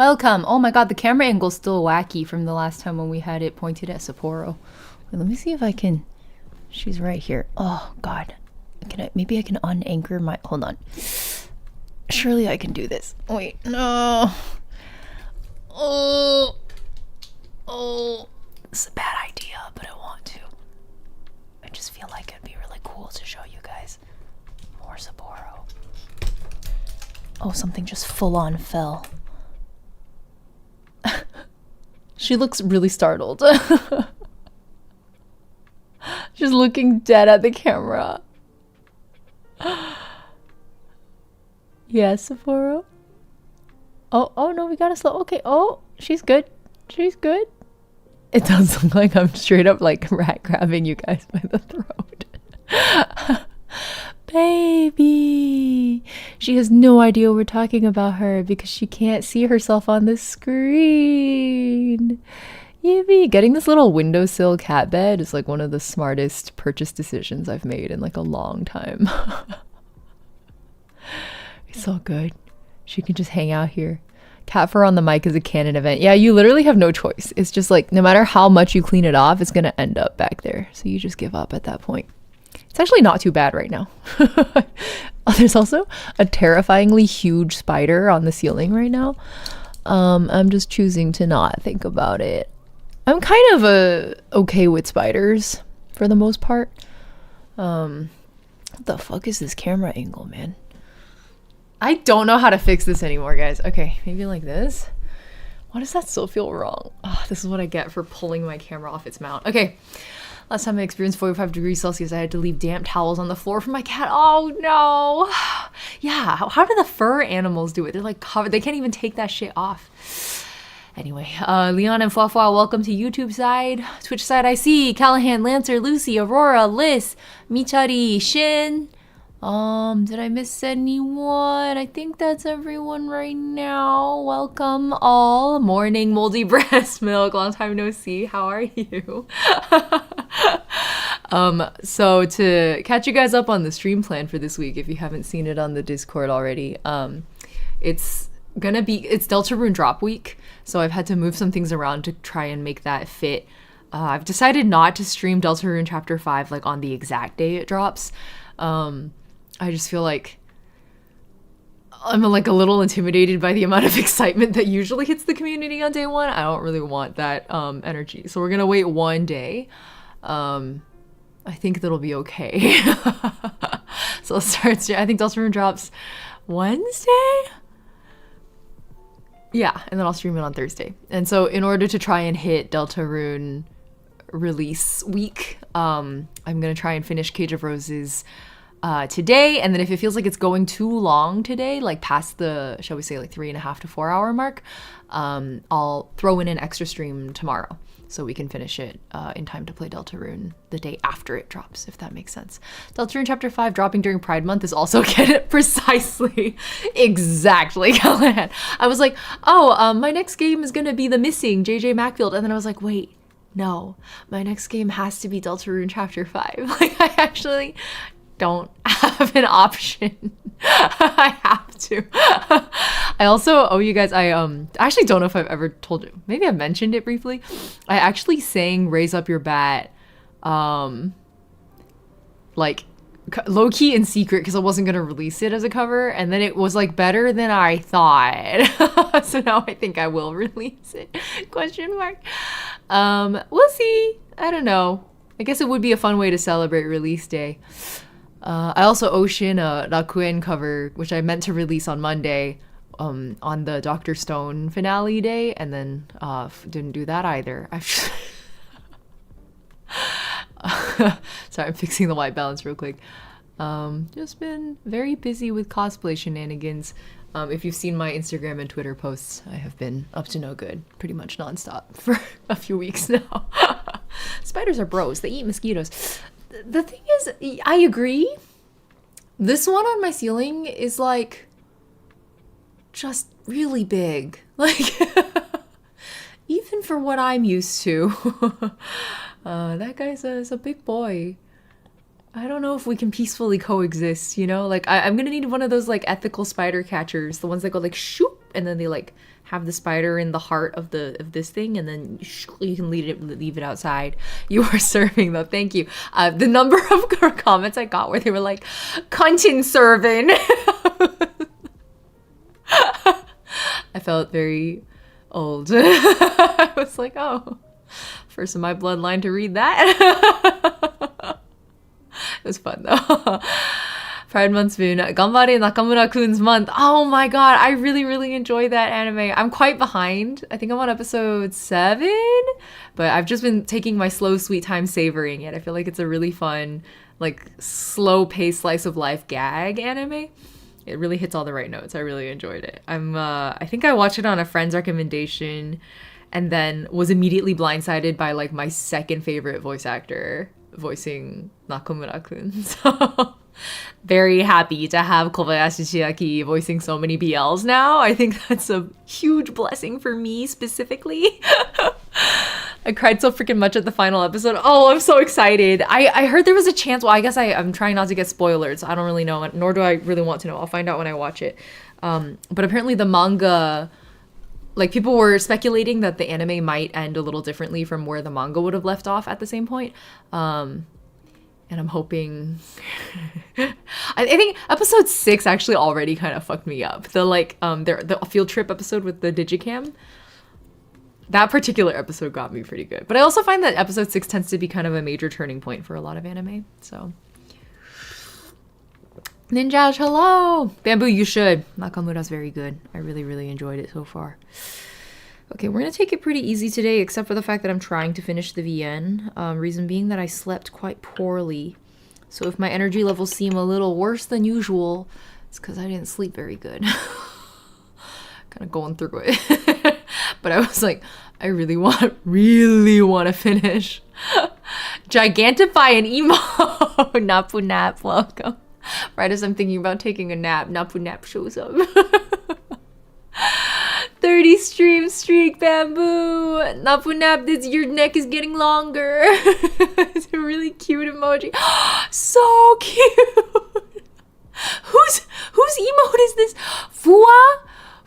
welcome. Oh my god, the camera angle's still wacky from the last time when we had it pointed at Sapporo. Wait, let me see if I can... She's right here. Oh god. Maybe I can unanchor my... Hold on. Surely I can do this. Wait, no. Oh. It's a bad idea, but I want to. I just feel like it'd be really cool to show you guys more Sapporo. Oh, something just full on fell. She looks really startled. She's looking dead at the camera. Yeah, Sapporo. Oh no, we gotta slow. Okay, oh, she's good. She's good. It does look like I'm straight up like rat grabbing you guys by the throat. Baby. She has no idea we're talking about her because she can't see herself on the screen. Yippee. Getting this little windowsill cat bed is like one of the smartest purchase decisions I've made in like a long time. It's so good. She can just hang out here. Cat fur on the mic is a canon event. Yeah, you literally have no choice. It's just like no matter how much you clean it off, it's gonna end up back there. So you just give up at that point. It's actually not too bad right now. There's also a terrifyingly huge spider on the ceiling right now. I'm just choosing to not think about it. I'm kind of okay with spiders for the most part. What the fuck is this camera angle, man? I don't know how to fix this anymore, guys. Okay, maybe like this. Why does that still feel wrong? Oh, this is what I get for pulling my camera off its mount. Okay, last time I experienced 45 degrees Celsius, I had to leave damp towels on the floor for my cat. Oh no. Yeah, how do the fur animals do it? They're like covered. They can't even take that shit off. Anyway, Leon and Fuafua, welcome to YouTube side. Twitch side, I see Callahan, Lancer, Lucy, Aurora, Liz, Michari, Shin. Did I miss anyone? I think that's everyone right now. Welcome all. Morning, moldy breast milk. Long time no see. How are you? So to catch you guys up on the stream plan for this week, if you haven't seen it on the Discord already, it's Deltarune drop week. So I've had to move some things around to try and make that fit. I've decided not to stream Deltarune Chapter 5 like on the exact day it drops. I just feel like I'm like a little intimidated by the amount of excitement that usually hits the community on day one. I don't really want that energy. So we're gonna wait one day. I think that'll be okay. So let's start. I think Deltarune drops Wednesday? Yeah, and then I'll stream it on Thursday. And so in order to try and hit Deltarune release week, I'm gonna try and finish Cage of Roses today, and then if it feels like it's going too long today, like past the, shall we say, like 3.5 to 4 hour mark, I'll throw in an extra stream tomorrow so we can finish it in time to play Deltarune the day after it drops, if that makes sense. Deltarune Chapter 5 dropping during Pride Month is also get it precisely, exactly, Callahan. I was like, oh, my next game is gonna be The Missing, JJ Macfield, and then I was like, wait, no, my next game has to be Deltarune Chapter 5. Like, I actually don't have an option. I have to. I also owe you guys, I actually don't know if I've ever told you, maybe I mentioned it briefly. I actually sang Raise Up Your Bat like low-key in secret because I wasn't gonna release it as a cover, and then it was like better than I thought. So now I think I will release it. Question mark. We'll see. I don't know. I guess it would be a fun way to celebrate release day. I also owe Shin a Rakuen cover, which I meant to release on Monday, on the Dr. Stone finale day, and then didn't do that either. Sorry, I'm fixing the white balance real quick. Just been very busy with cosplay shenanigans. If you've seen my Instagram and Twitter posts, I have been up to no good, pretty much nonstop for a few weeks now. Spiders are bros. They eat mosquitoes. The thing is, I agree. This one on my ceiling is like just really big. Like even for what I'm used to. That guy's a big boy. I don't know if we can peacefully coexist, you know? Like I'm gonna need one of those like ethical spider catchers, the ones that go like shoop and then they like have the spider in the heart of this thing, and then you can leave it outside. You are serving though. Thank you. The number of comments I got where they were like, "Content serving." I felt very old. I was like, oh, first in my bloodline to read that. It was fun though. Pride Month Spoon. Ganbare Nakamura-kun's month. Oh my god, I really, really enjoyed that anime. I'm quite behind. I think I'm on episode 7, but I've just been taking my slow, sweet time savoring it. I feel like it's a really fun, like, slow-paced slice of life gag anime. It really hits all the right notes. I really enjoyed it. I think I watched it on a friend's recommendation and then was immediately blindsided by, like, my second favorite voice actor voicing Nakamura-kun. So very happy to have Kobayashi Chiaki voicing so many BLs now. I think that's a huge blessing for me specifically. I cried so freaking much at the final episode. Oh, I'm so excited. I heard there was a chance. Well, I guess I'm trying not to get spoilers. I don't really know, nor do I really want to know. I'll find out when I watch it. But apparently the manga, like, people were speculating that the anime might end a little differently from where the manga would have left off at the same point. And I'm hoping... I think episode 6 actually already kind of fucked me up. The field trip episode with the Digicam. That particular episode got me pretty good. But I also find that episode 6 tends to be kind of a major turning point for a lot of anime. So... Ninja, hello! Bamboo, you should. Nakamura's very good. I really, really enjoyed it so far. Okay, we're gonna take it pretty easy today, except for the fact that I'm trying to finish the VN. Reason being that I slept quite poorly. So if my energy levels seem a little worse than usual, it's because I didn't sleep very good. Kind of going through it. But I was like, I really want to finish. Gigantify an emo! Napu Nap, welcome. Right as I'm thinking about taking a nap, Napu Nap shows up. 30 stream streak, Bamboo. Napu Nap, your neck is getting longer. It's a really cute emoji. So cute. Whose emote is this? Fua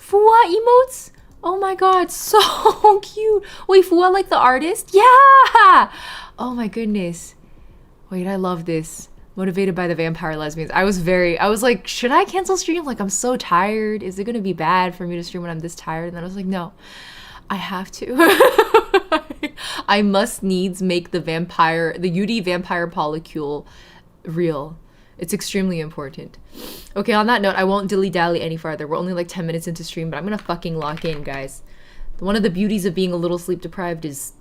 emotes? Oh my god, so cute. Wait, Fua like the artist? Yeah! Oh my goodness. Wait, I love this. Motivated by the vampire lesbians. I was like, should I cancel stream? Like, I'm so tired. Is it gonna be bad for me to stream when I'm this tired? And then I was like, no, I have to. I must needs make the UD vampire polycule real. It's extremely important. Okay, on that note, I won't dilly-dally any farther. We're only like 10 minutes into stream, but I'm gonna fucking lock in, guys. One of the beauties of being a little sleep deprived is,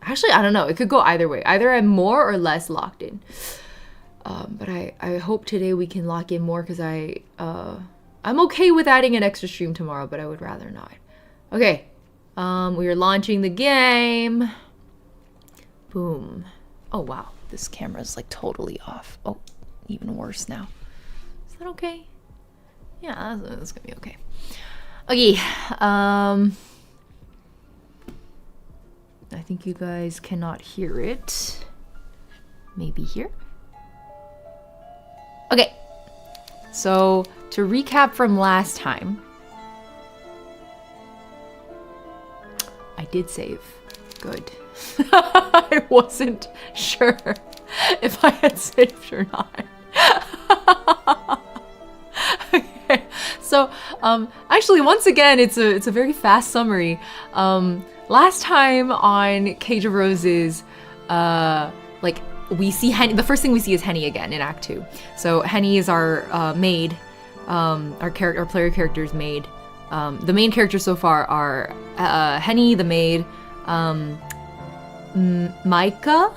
actually, I don't know. It could go either way. Either I'm more or less locked in. But I hope today we can lock in more, because I'm okay with adding an extra stream tomorrow, but I would rather not. Okay, we are launching the game. Boom. Oh wow, this camera's like totally off. Oh, even worse now. Is that okay? Yeah, that's gonna be okay. Okay, I think you guys cannot hear it. Maybe here. Okay, so to recap from last time, I did save. Good. I wasn't sure if I had saved or not. Okay, so actually, once again, it's a very fast summary. Last time on Cage of Roses, like, we see Henny. The first thing we see is Henny again in Act 2. So Henny is our maid, our player character's maid. The main characters so far are Henny, the maid, Maika.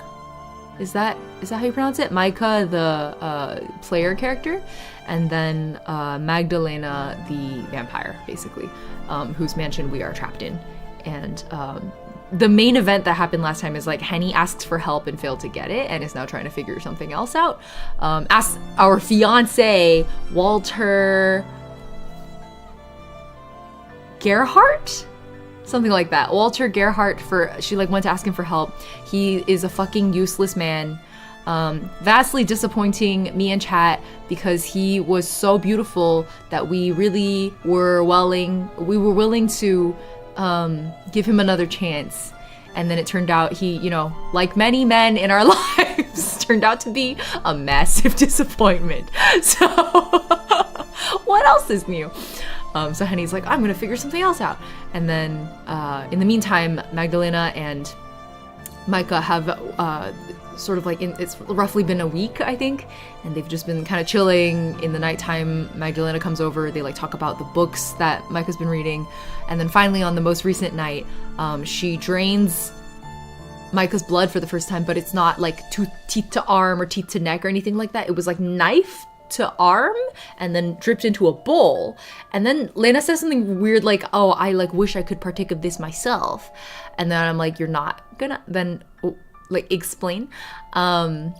Is that how you pronounce it? Maika, the player character, and then Magdalena, the vampire, basically, whose mansion we are trapped in. And the main event that happened last time is, like, Henny asks for help and failed to get it and is now trying to figure something else out. Asks our fiance, Walter Gerhardt? Something like that. Walter Gerhardt, she like went to ask him for help. He is a fucking useless man. Vastly disappointing me and chat because he was so beautiful that we really were willing to give him another chance. And then it turned out he, you know, like many men in our lives, turned out to be a massive disappointment. So what else is new? So Henny's like, I'm gonna figure something else out. And then in the meantime, Magdalena and Micah have sort of like, it's roughly been a week, I think, and they've just been kind of chilling. In the nighttime, Magdalena comes over, they like talk about the books that Micah's been reading. And then finally on the most recent night, she drains Micah's blood for the first time, but it's not like teeth to arm or teeth to neck or anything like that. It was like knife to arm and then dripped into a bowl. And then Lena says something weird like, oh, I like wish I could partake of this myself. And then I'm like, you're not gonna then like explain. And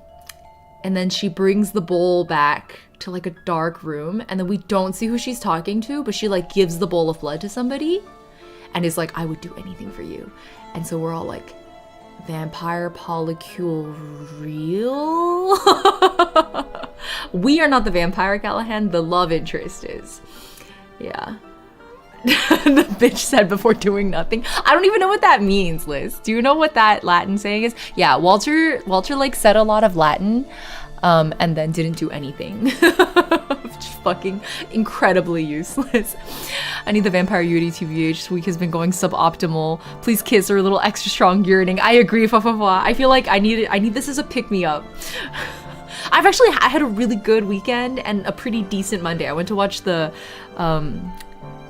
then she brings the bowl back to like a dark room, and then we don't see who she's talking to, but she like gives the bowl of blood to somebody and is like, I would do anything for you. And so we're all like, vampire polycule real? We are not the vampire, Callahan. The love interest is. Yeah. The bitch said before doing nothing. I don't even know what that means, Liz. Do you know what that Latin saying is? Yeah, Walter like said a lot of Latin and then didn't do anything. Just fucking incredibly useless. I need the vampire UD TBH. This week has been going suboptimal. Please kiss or a little extra strong yearning. I agree. I feel like I need this as a pick-me-up. I had a really good weekend and a pretty decent Monday. I went to watch the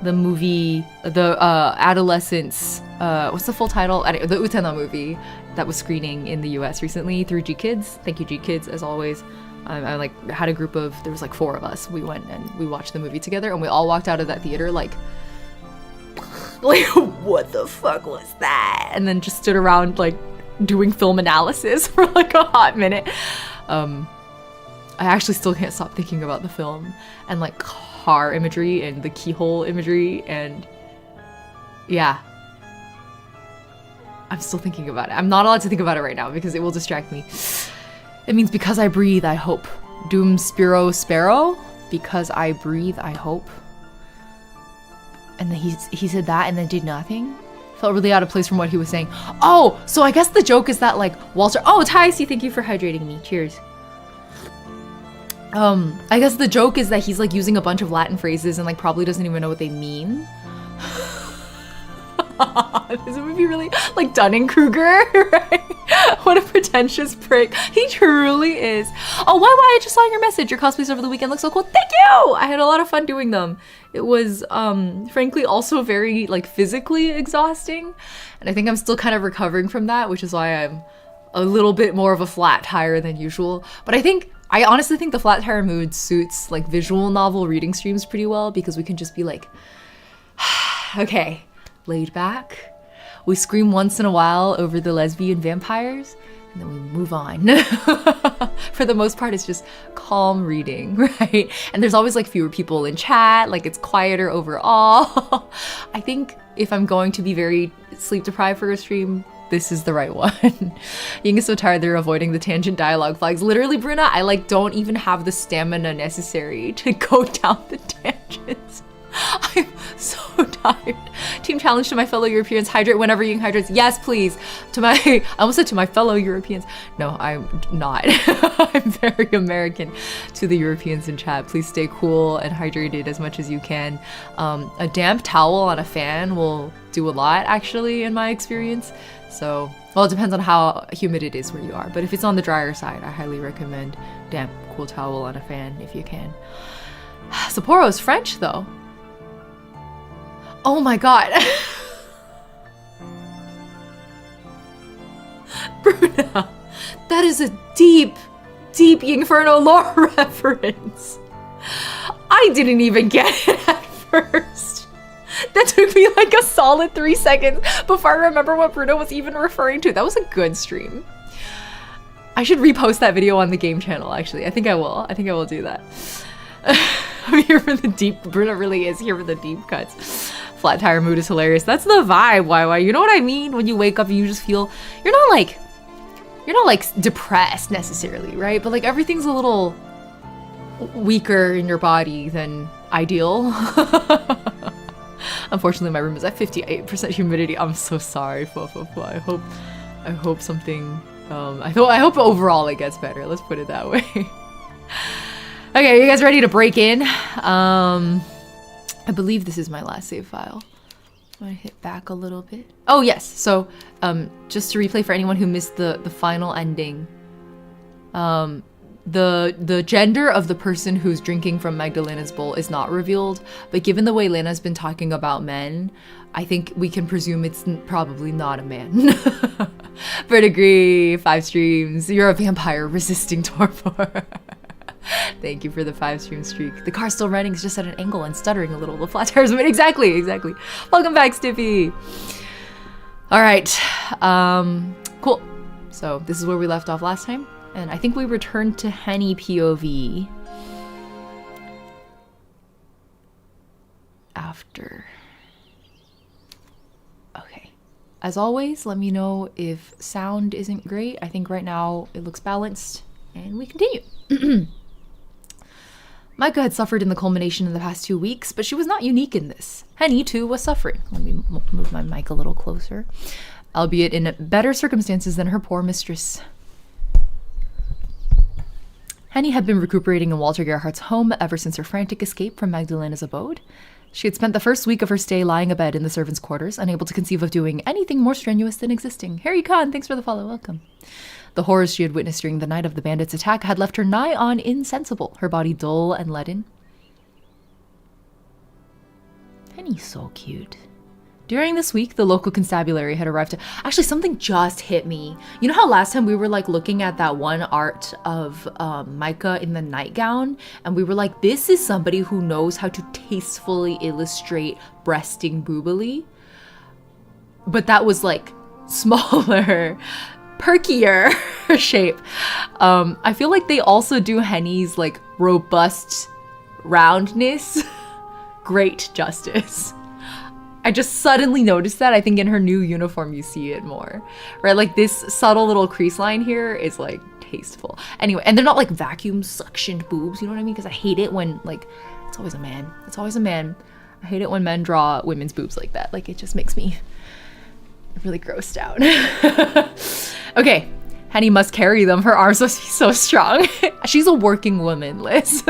movie, the Adolescence, what's the full title? The Utena movie that was screening in the US recently through G Kids. Thank you, G Kids, as always. I like had a group of, there was like 4 of us. We went and we watched the movie together, and we all walked out of that theater like what the fuck was that? And then just stood around like doing film analysis for like a hot minute. I actually still can't stop thinking about the film and like car imagery and the keyhole imagery, and yeah, I'm still thinking about it. I'm not allowed to think about it right now because it will distract me. It means because I breathe, I hope. Doom Spiro Sparrow, because I breathe, I hope. And then he said that and then did nothing. Felt really out of place from what he was saying. Oh, so I guess the joke is that like Walter, oh, Tycy, thank you for hydrating me. Cheers. I guess the joke is that he's like using a bunch of Latin phrases and like probably doesn't even know what they mean. This would be really like Dunning-Kruger, right? What a pretentious prick. He truly is. Oh, why? I just saw your message. Your cosplays over the weekend look so cool. Thank you! I had a lot of fun doing them. It was, frankly, also very like physically exhausting. And I think I'm still kind of recovering from that, which is why I'm a little bit more of a flat tire than usual. But I honestly think the flat tire mood suits like visual novel reading streams pretty well, because we can just be like, okay, laid back. We scream once in a while over the lesbian vampires, and then we move on. For the most part, it's just calm reading, right? And there's always like fewer people in chat, like it's quieter overall. I think if I'm going to be very sleep deprived for a stream, this is the right one. Ying is so tired they're avoiding the tangent dialogue flags. Literally, Bruna, I like don't even have the stamina necessary to go down the tangents. I'm so tired. Team challenge to my fellow Europeans: hydrate whenever Ying hydrates. Yes, please. I almost said to my fellow Europeans. No, I'm not. I'm very American. To the Europeans in chat, please stay cool and hydrated as much as you can. A damp towel on a fan will do a lot, actually, in my experience. So, well, it depends on how humid it is where you are. But if it's on the drier side, I highly recommend damp, cool towel on a fan if you can. Sapporo's French, though. Oh my god. Bruna, that is a deep, deep Inferno lore reference. I didn't even get it at first. That took me like a solid 3 seconds before I remember what Bruno was even referring to. That was a good stream. I should repost that video on the game channel, actually. I think I will do that. I'm here for the deep. Bruno really is here for the deep cuts. Flat tire mood is hilarious. That's the vibe, YY. You know what I mean? When you wake up and you just feel, you're not like you're not like depressed necessarily, right? But like everything's a little weaker in your body than ideal. Unfortunately, my room is at 58% humidity. I'm so sorry. I hope something. I hope overall it gets better. Let's put it that way. Okay, you guys ready to break in? I believe this is my last save file. I'm gonna hit back a little bit. Oh yes, so just to replay for anyone who missed the final ending. The gender of the person who's drinking from Magdalena's bowl is not revealed, but given the way Lena's been talking about men, I think we can presume it's probably not a man. Verdigree, 5 streams. You're a vampire resisting torpor. Thank you for the 5 stream streak. The car's still running, it's just at an angle and stuttering a little. The flat tires, but exactly. Welcome back, Stiffy. All right, cool. So this is where we left off last time. And I think we returned to Henny POV after. Okay. As always, let me know if sound isn't great. I think right now it looks balanced, and we continue. Micah had suffered in the culmination in the past 2 weeks, but she was not unique in this. Henny, too, was suffering. Let me move my mic a little closer. Albeit in better circumstances than her poor mistress. Henny had been recuperating in Walter Gerhardt's home ever since her frantic escape from Magdalena's abode. She had spent the first week of her stay lying abed in the servants' quarters, unable to conceive of doing anything more strenuous than existing. Harry Khan, thanks for the follow, welcome. The horrors she had witnessed during the night of the bandits' attack had left her nigh on insensible, her body dull and leaden. Henny's so cute. During this week, the local constabulary had arrived to... Actually, something just hit me. You know how last time we were like looking at that one art of Micah in the nightgown, and we were like, this is somebody who knows how to tastefully illustrate breasting boobily? But that was like smaller, perkier shape. I feel like they also do Henny's like robust roundness great justice. I just suddenly noticed that. I think in her new uniform you see it more, right? Like this subtle little crease line here is like tasteful. Anyway, and they're not like vacuum suctioned boobs, you know what I mean? Because I hate it when like, it's always a man. It's always a man. I hate it when men draw women's boobs like that. Like it just makes me really grossed out. Okay, Henny must carry them. Her arms must be so strong. She's a working woman, Liz.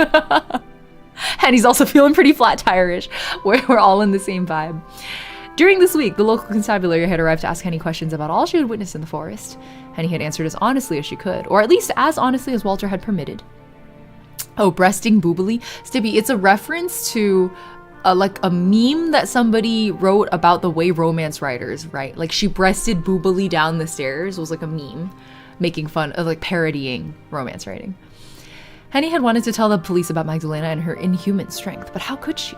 Henny's also feeling pretty flat tire-ish. We're all in the same vibe. During this week, the local constabulary had arrived to ask Henny questions about all she had witnessed in the forest. Henny had answered as honestly as she could, or at least as honestly as Walter had permitted. Oh, breasting boobily. Stibby, it's a reference to like a meme that somebody wrote about the way romance writers write. Like she breasted boobily down the stairs was like a meme making fun of like parodying romance writing. Henny had wanted to tell the police about Magdalena and her inhuman strength, but how could she?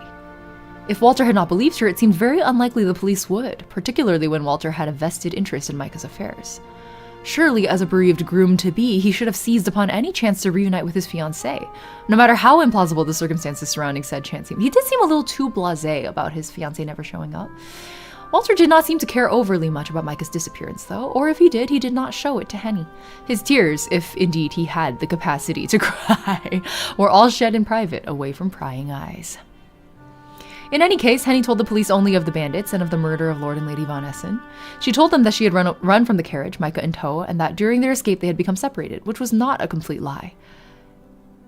If Walter had not believed her, it seemed very unlikely the police would, particularly when Walter had a vested interest in Micah's affairs. Surely, as a bereaved groom-to-be, he should have seized upon any chance to reunite with his fiancée, no matter how implausible the circumstances surrounding said chance seemed. He did seem a little too blasé about his fiancée never showing up. Walter did not seem to care overly much about Micah's disappearance, though, or if he did not show it to Henny. His tears, if indeed he had the capacity to cry, were all shed in private, away from prying eyes. In any case, Henny told the police only of the bandits and of the murder of Lord and Lady Von Essen. She told them that she had run from the carriage, Micah in tow, and that during their escape they had become separated, which was not a complete lie.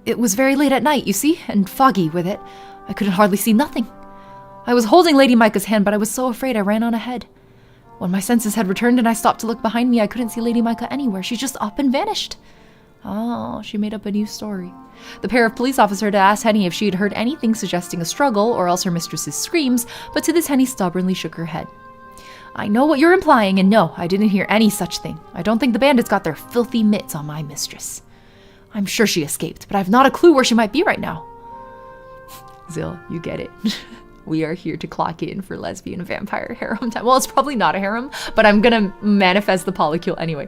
It was very late at night, you see, and foggy with it. I couldn't hardly see nothing. I was holding Lady Micah's hand, but I was so afraid I ran on ahead. When my senses had returned and I stopped to look behind me, I couldn't see Lady Micah anywhere. She's just up and vanished. Oh, she made up a new story. The pair of police officers had asked Henny if she had heard anything suggesting a struggle or else her mistress's screams, but to this Henny stubbornly shook her head. I know what you're implying, and no, I didn't hear any such thing. I don't think the bandits got their filthy mitts on my mistress. I'm sure she escaped, but I've not a clue where she might be right now. Zil, you get it. We are here to clock in for lesbian vampire harem time. Well, it's probably not a harem, but I'm gonna manifest the polycule anyway.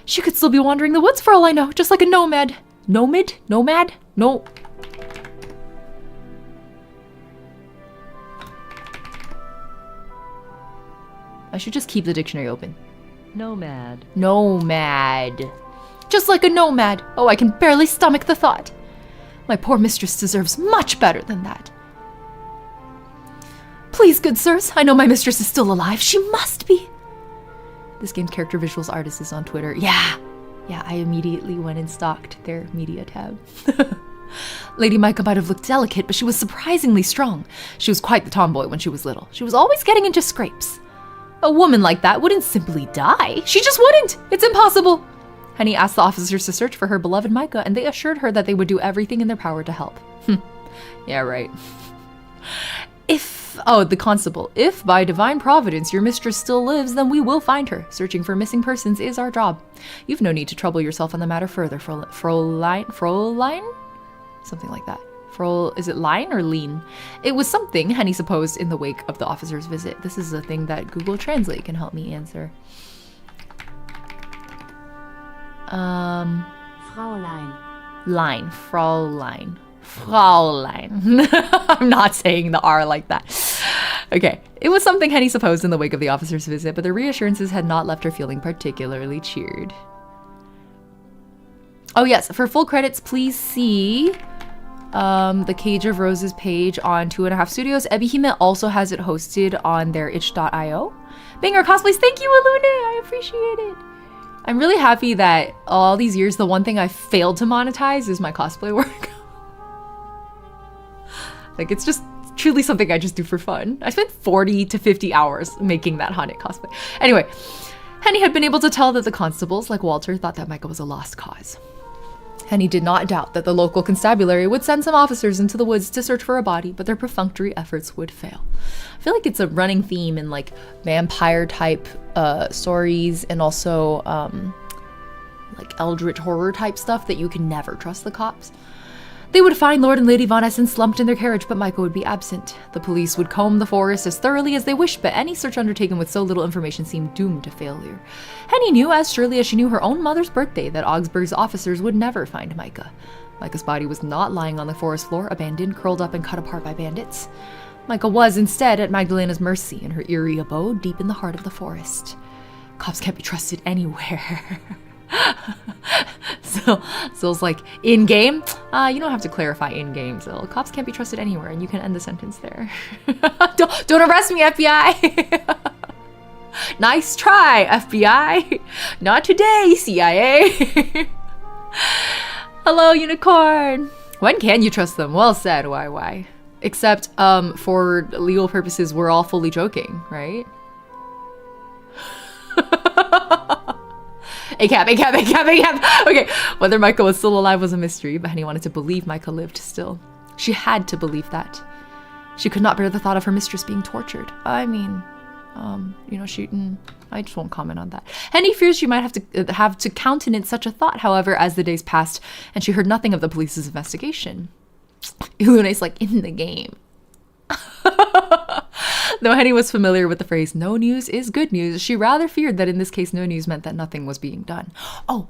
She could still be wandering the woods for all I know, just like a nomad. Nomad? Nomad? No. I should just keep the dictionary open. Nomad. Nomad. Just like a nomad. Oh, I can barely stomach the thought. My poor mistress deserves much better than that. Please, good sirs, I know my mistress is still alive. She must be. This game's character visuals artist is on Twitter. Yeah, I immediately went and stalked their media tab. Lady Micah might have looked delicate, but she was surprisingly strong. She was quite the tomboy when she was little. She was always getting into scrapes. A woman like that wouldn't simply die. She just wouldn't. It's impossible. Henny asked the officers to search for her beloved Micah, and they assured her that they would do everything in their power to help. Yeah, right. The constable. If by divine providence your mistress still lives, then we will find her. Searching for missing persons is our job. You've no need to trouble yourself on the matter further, Fräulein? Something like that. Is it line or lean? It was something, Henny supposed, in the wake of the officer's visit. This is a thing that Google Translate can help me answer. Fräulein. Fräulein. I'm not saying the R like that. Okay. It was something Henny supposed in the wake of the officer's visit, but the reassurances had not left her feeling particularly cheered. Oh yes, for full credits, please see the Cage of Roses page on 2.5 Studios. Ebihime also has it hosted on their itch.io. Banger Cosplays, thank you, Alune. I appreciate it. I'm really happy that all these years, the one thing I failed to monetize is my cosplay work. Like, it's just truly something I just do for fun. I spent 40 to 50 hours making that Haunted cosplay. Anyway, Henny had been able to tell that the constables, like Walter, thought that Micah was a lost cause. Henny did not doubt that the local constabulary would send some officers into the woods to search for a body, but their perfunctory efforts would fail. I feel like it's a running theme in like vampire type stories and also like eldritch horror type stuff that you can never trust the cops. They would find Lord and Lady Von Essen slumped in their carriage, but Micah would be absent. The police would comb the forest as thoroughly as they wished, but any search undertaken with so little information seemed doomed to failure. Henny knew, as surely as she knew her own mother's birthday, that Augsburg's officers would never find Micah. Micah's body was not lying on the forest floor, abandoned, curled up, and cut apart by bandits. Micah was, instead, at Magdalena's mercy in her eerie abode deep in the heart of the forest. Cops can't be trusted anywhere. So it's like, in-game? You don't have to clarify in-game, so cops can't be trusted anywhere, and you can end the sentence there. Don't arrest me, FBI! Nice try, FBI! Not today, CIA! Hello, unicorn! When can you trust them? Well said, why? Except, for legal purposes, we're all fully joking, right? A-cap. Okay, whether Micah was still alive was a mystery, but Henny wanted to believe Micah lived still. She had to believe that. She could not bear the thought of her mistress being tortured. I mean, I just won't comment on that. Henny fears she might have to countenance such a thought, however, as the days passed, and she heard nothing of the police's investigation. Ilune's like, in the game. Though Henny was familiar with the phrase, no news is good news, she rather feared that in this case, no news meant that nothing was being done. Oh,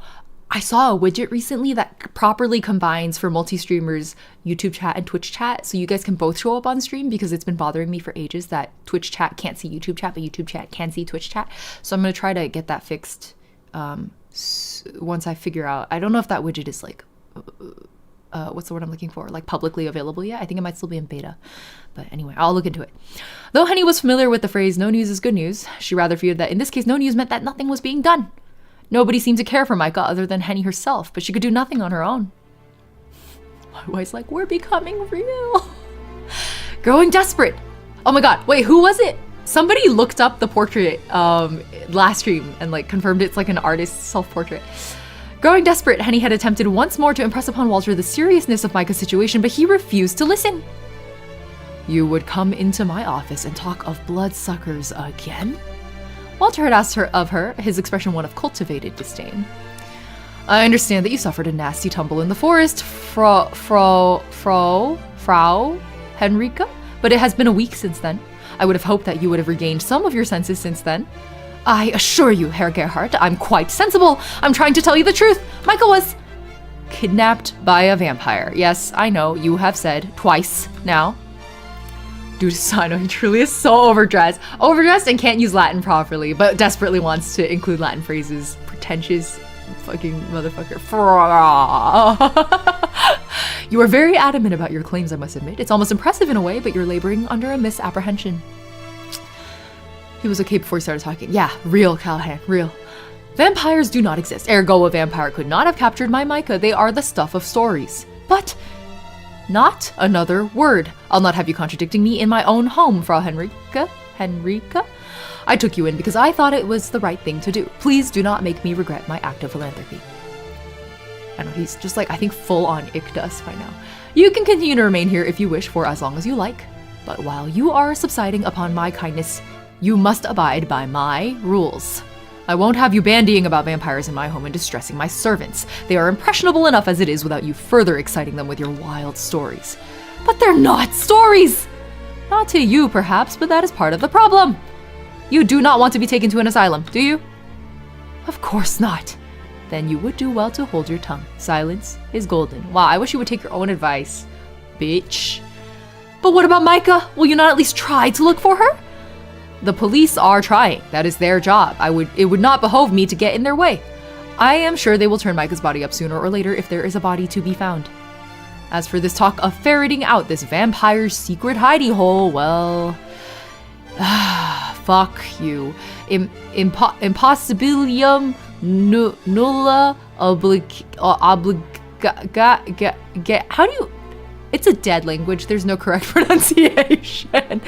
I saw a widget recently that properly combines for multi-streamers YouTube chat and Twitch chat, so you guys can both show up on stream, because it's been bothering me for ages that Twitch chat can't see YouTube chat, but YouTube chat can see Twitch chat. So I'm going to try to get that fixed once I figure out. I don't know if that widget is like... what's the word I'm looking for? Like publicly available yet? I think it might still be in beta. But anyway, I'll look into it. Though Henny was familiar with the phrase, no news is good news, she rather feared that in this case, no news meant that nothing was being done. Nobody seemed to care for Micah other than Henny herself, but she could do nothing on her own. My wife's like, we're becoming real. Growing desperate. Oh my god, wait, who was it? Somebody looked up the portrait last stream and like confirmed it's like an artist's self-portrait. Growing desperate, Henny had attempted once more to impress upon Walter the seriousness of Micah's situation, but he refused to listen. You would come into my office and talk of bloodsuckers again? Walter had asked of her, his expression one of cultivated disdain. I understand that you suffered a nasty tumble in the forest, Frau Henrika, but it has been a week since then. I would have hoped that you would have regained some of your senses since then. I assure you, Herr Gerhardt, I'm quite sensible. I'm trying to tell you the truth. Micah was kidnapped by a vampire. Yes, I know, you have said twice now. Dude, I know he truly is so overdressed. Overdressed and can't use Latin properly, but desperately wants to include Latin phrases. Pretentious fucking motherfucker. You are very adamant about your claims, I must admit. It's almost impressive in a way, but you're laboring under a misapprehension. He was okay before he started talking. Yeah, real, Callahan, real. Vampires do not exist. Ergo, a vampire could not have captured my Micah. They are the stuff of stories. But not another word. I'll not have you contradicting me in my own home, Frau Henrika. Henrika? I took you in because I thought it was the right thing to do. Please do not make me regret my act of philanthropy. I know, he's just like, I think full on Iktus by now. You can continue to remain here if you wish for as long as you like. But while you are subsiding upon my kindness, you must abide by my rules. I won't have you bandying about vampires in my home and distressing my servants. They are impressionable enough as it is without you further exciting them with your wild stories. But they're not stories! Not to you, perhaps, but that is part of the problem. You do not want to be taken to an asylum, do you? Of course not. Then you would do well to hold your tongue. Silence is golden. Wow, I wish you would take your own advice, bitch. But what about Micah? Will you not at least try to look for her? The police are trying. That is their job. It would not behove me to get in their way. I am sure they will turn Micah's body up sooner or later if there is a body to be found. As for this talk of ferreting out this vampire's secret hidey hole, well, fuck you. Impossibilium nulla how do you, it's a dead language, there's no correct pronunciation.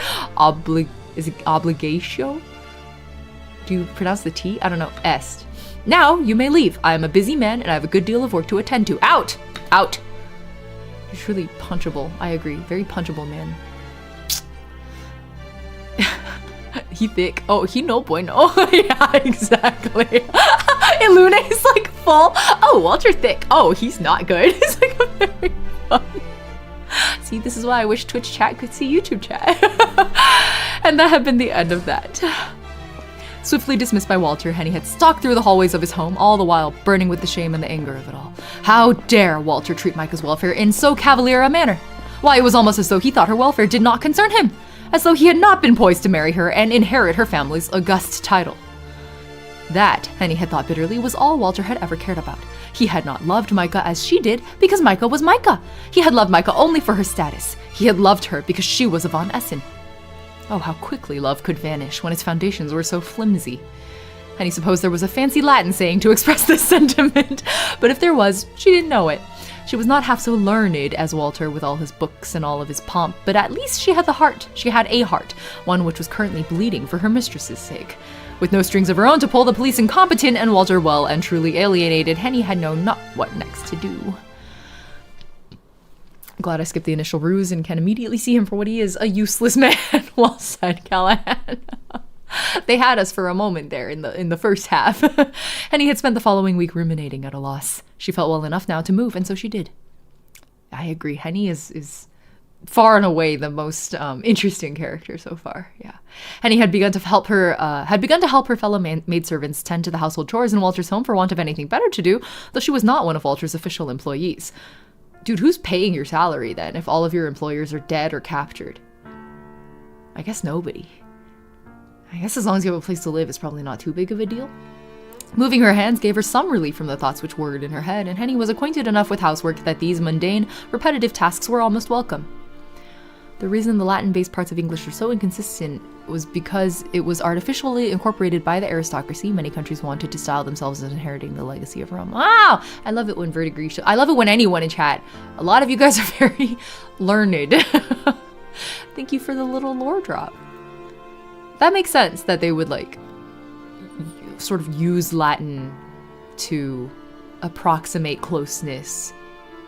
Is it obligatio? Do you pronounce the T? I don't know. Est. Now you may leave. I am a busy man and I have a good deal of work to attend to. Out! Out! You're truly punchable. I agree. Very punchable man. He thick. Oh, he no bueno. Yeah, exactly. And Luna is like full. Oh, Walter thick. Oh, he's not good. It's like a very funny. See, this is why I wish Twitch chat could see YouTube chat. And that had been the end of that. Swiftly dismissed by Walter, Henny had stalked through the hallways of his home, all the while burning with the shame and the anger of it all. How dare Walter treat Micah's welfare in so cavalier a manner? Why, it was almost as though he thought her welfare did not concern him, as though he had not been poised to marry her and inherit her family's august title. That, Henny had thought bitterly, was all Walter had ever cared about. He had not loved Micah as she did because Micah was Micah. He had loved Micah only for her status. He had loved her because she was a Von Essen. Oh, how quickly love could vanish when its foundations were so flimsy. And he supposed there was a fancy Latin saying to express this sentiment, but if there was, she didn't know it. She was not half so learned as Walter with all his books and all of his pomp, but at least she had the heart. She had a heart, one which was currently bleeding for her mistress's sake. With no strings of her own to pull, the police incompetent and Walter well and truly alienated, Henny had known not what next to do. Glad I skipped the initial ruse and can immediately see him for what he is, a useless man. Well said, Callahan. They had us for a moment there in the first half. And he had spent the following week ruminating at a loss. She felt well enough now to move, and so she did. I agree. Henny is far and away the most interesting character so far. Yeah. Henny had begun to help her fellow maidservants tend to the household chores in Walter's home for want of anything better to do, though she was not one of Walter's official employees. Dude, who's paying your salary then if all of your employers are dead or captured? I guess nobody. I guess as long as you have a place to live, it's probably not too big of a deal. Moving her hands gave her some relief from the thoughts which whirred in her head, and Henny was acquainted enough with housework that these mundane, repetitive tasks were almost welcome. The reason the Latin-based parts of English are so inconsistent was because it was artificially incorporated by the aristocracy. Many countries wanted to style themselves as inheriting the legacy of Rome. Wow! I love it when verdigris I love it when anyone in chat. A lot of you guys are very learned. Thank you for the little lore drop. That makes sense that they would like sort of use Latin to approximate closeness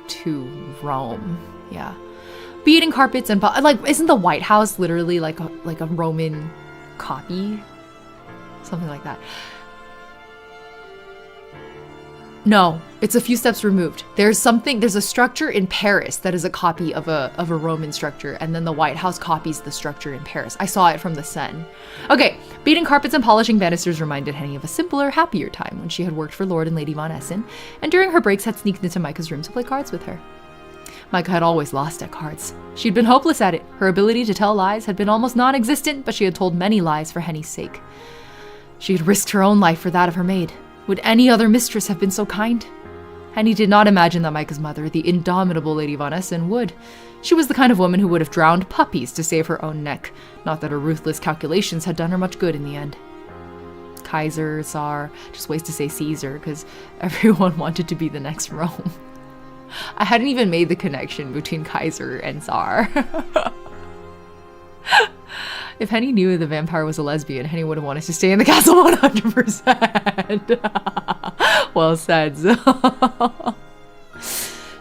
to Rome. Yeah. Beating carpets and like, isn't the White House literally like a Roman copy? Something like that. No, it's a few steps removed. There's a structure in Paris that is a copy of a Roman structure, and then the White House copies the structure in Paris. I saw it from the Seine. Okay, beating carpets and polishing banisters reminded Henny of a simpler, happier time when she had worked for Lord and Lady Von Essen, and during her breaks had sneaked into Micah's room to play cards with her. Micah had always lost at cards. She'd been hopeless at it. Her ability to tell lies had been almost non-existent, but she had told many lies for Henny's sake. She had risked her own life for that of her maid. Would any other mistress have been so kind? Henny did not imagine that Micah's mother, the indomitable Lady Von Essen, would. She was the kind of woman who would have drowned puppies to save her own neck. Not that her ruthless calculations had done her much good in the end. Kaiser, Tsar, just ways to say Caesar, because everyone wanted to be the next Rome. I hadn't even made the connection between Kaiser and Tsar. If Henny knew the vampire was a lesbian, Henny would have wanted to stay in the castle 100%. Well said.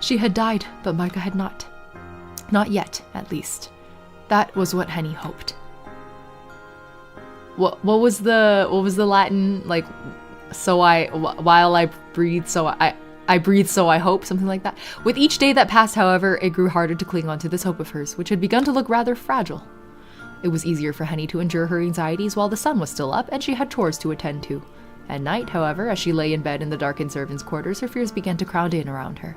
She had died, but Micah had not. Not yet, at least. That was what Henny hoped. What was the Latin, like, while I breathe, I breathe, so I hope, something like that. With each day that passed, however, it grew harder to cling on to this hope of hers, which had begun to look rather fragile. It was easier for Henny to endure her anxieties while the sun was still up and she had chores to attend to. At night, however, as she lay in bed in the darkened servants' quarters, her fears began to crowd in around her.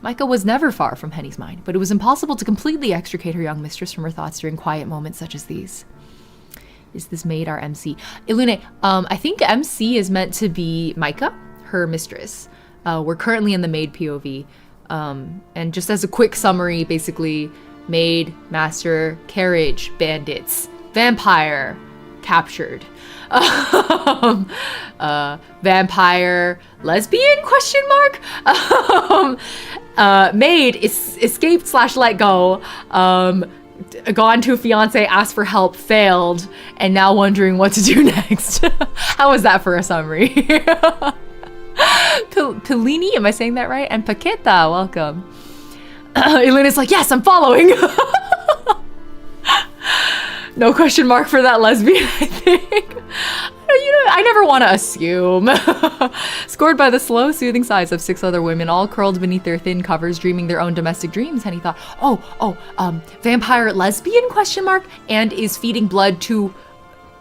Micah was never far from Henny's mind, but it was impossible to completely extricate her young mistress from her thoughts during quiet moments such as these. Is this maid our MC? Ilune, I think MC is meant to be Micah, her mistress. We're currently in the maid POV. And just as a quick summary, basically, maid, master, carriage, bandits, vampire, captured. Vampire, lesbian, question mark? Maid, escaped / let go. Gone to fiance, asked for help, failed, and now wondering what to do next. How was that for a summary? Pellini, am I saying that right? And Paqueta, welcome. Elena's like, yes, I'm following. No question mark for that lesbian, I think. I never want to assume. Scored by the slow, soothing sighs of 6 other women, all curled beneath their thin covers, dreaming their own domestic dreams, Henny thought, vampire lesbian, question mark, and is feeding blood to,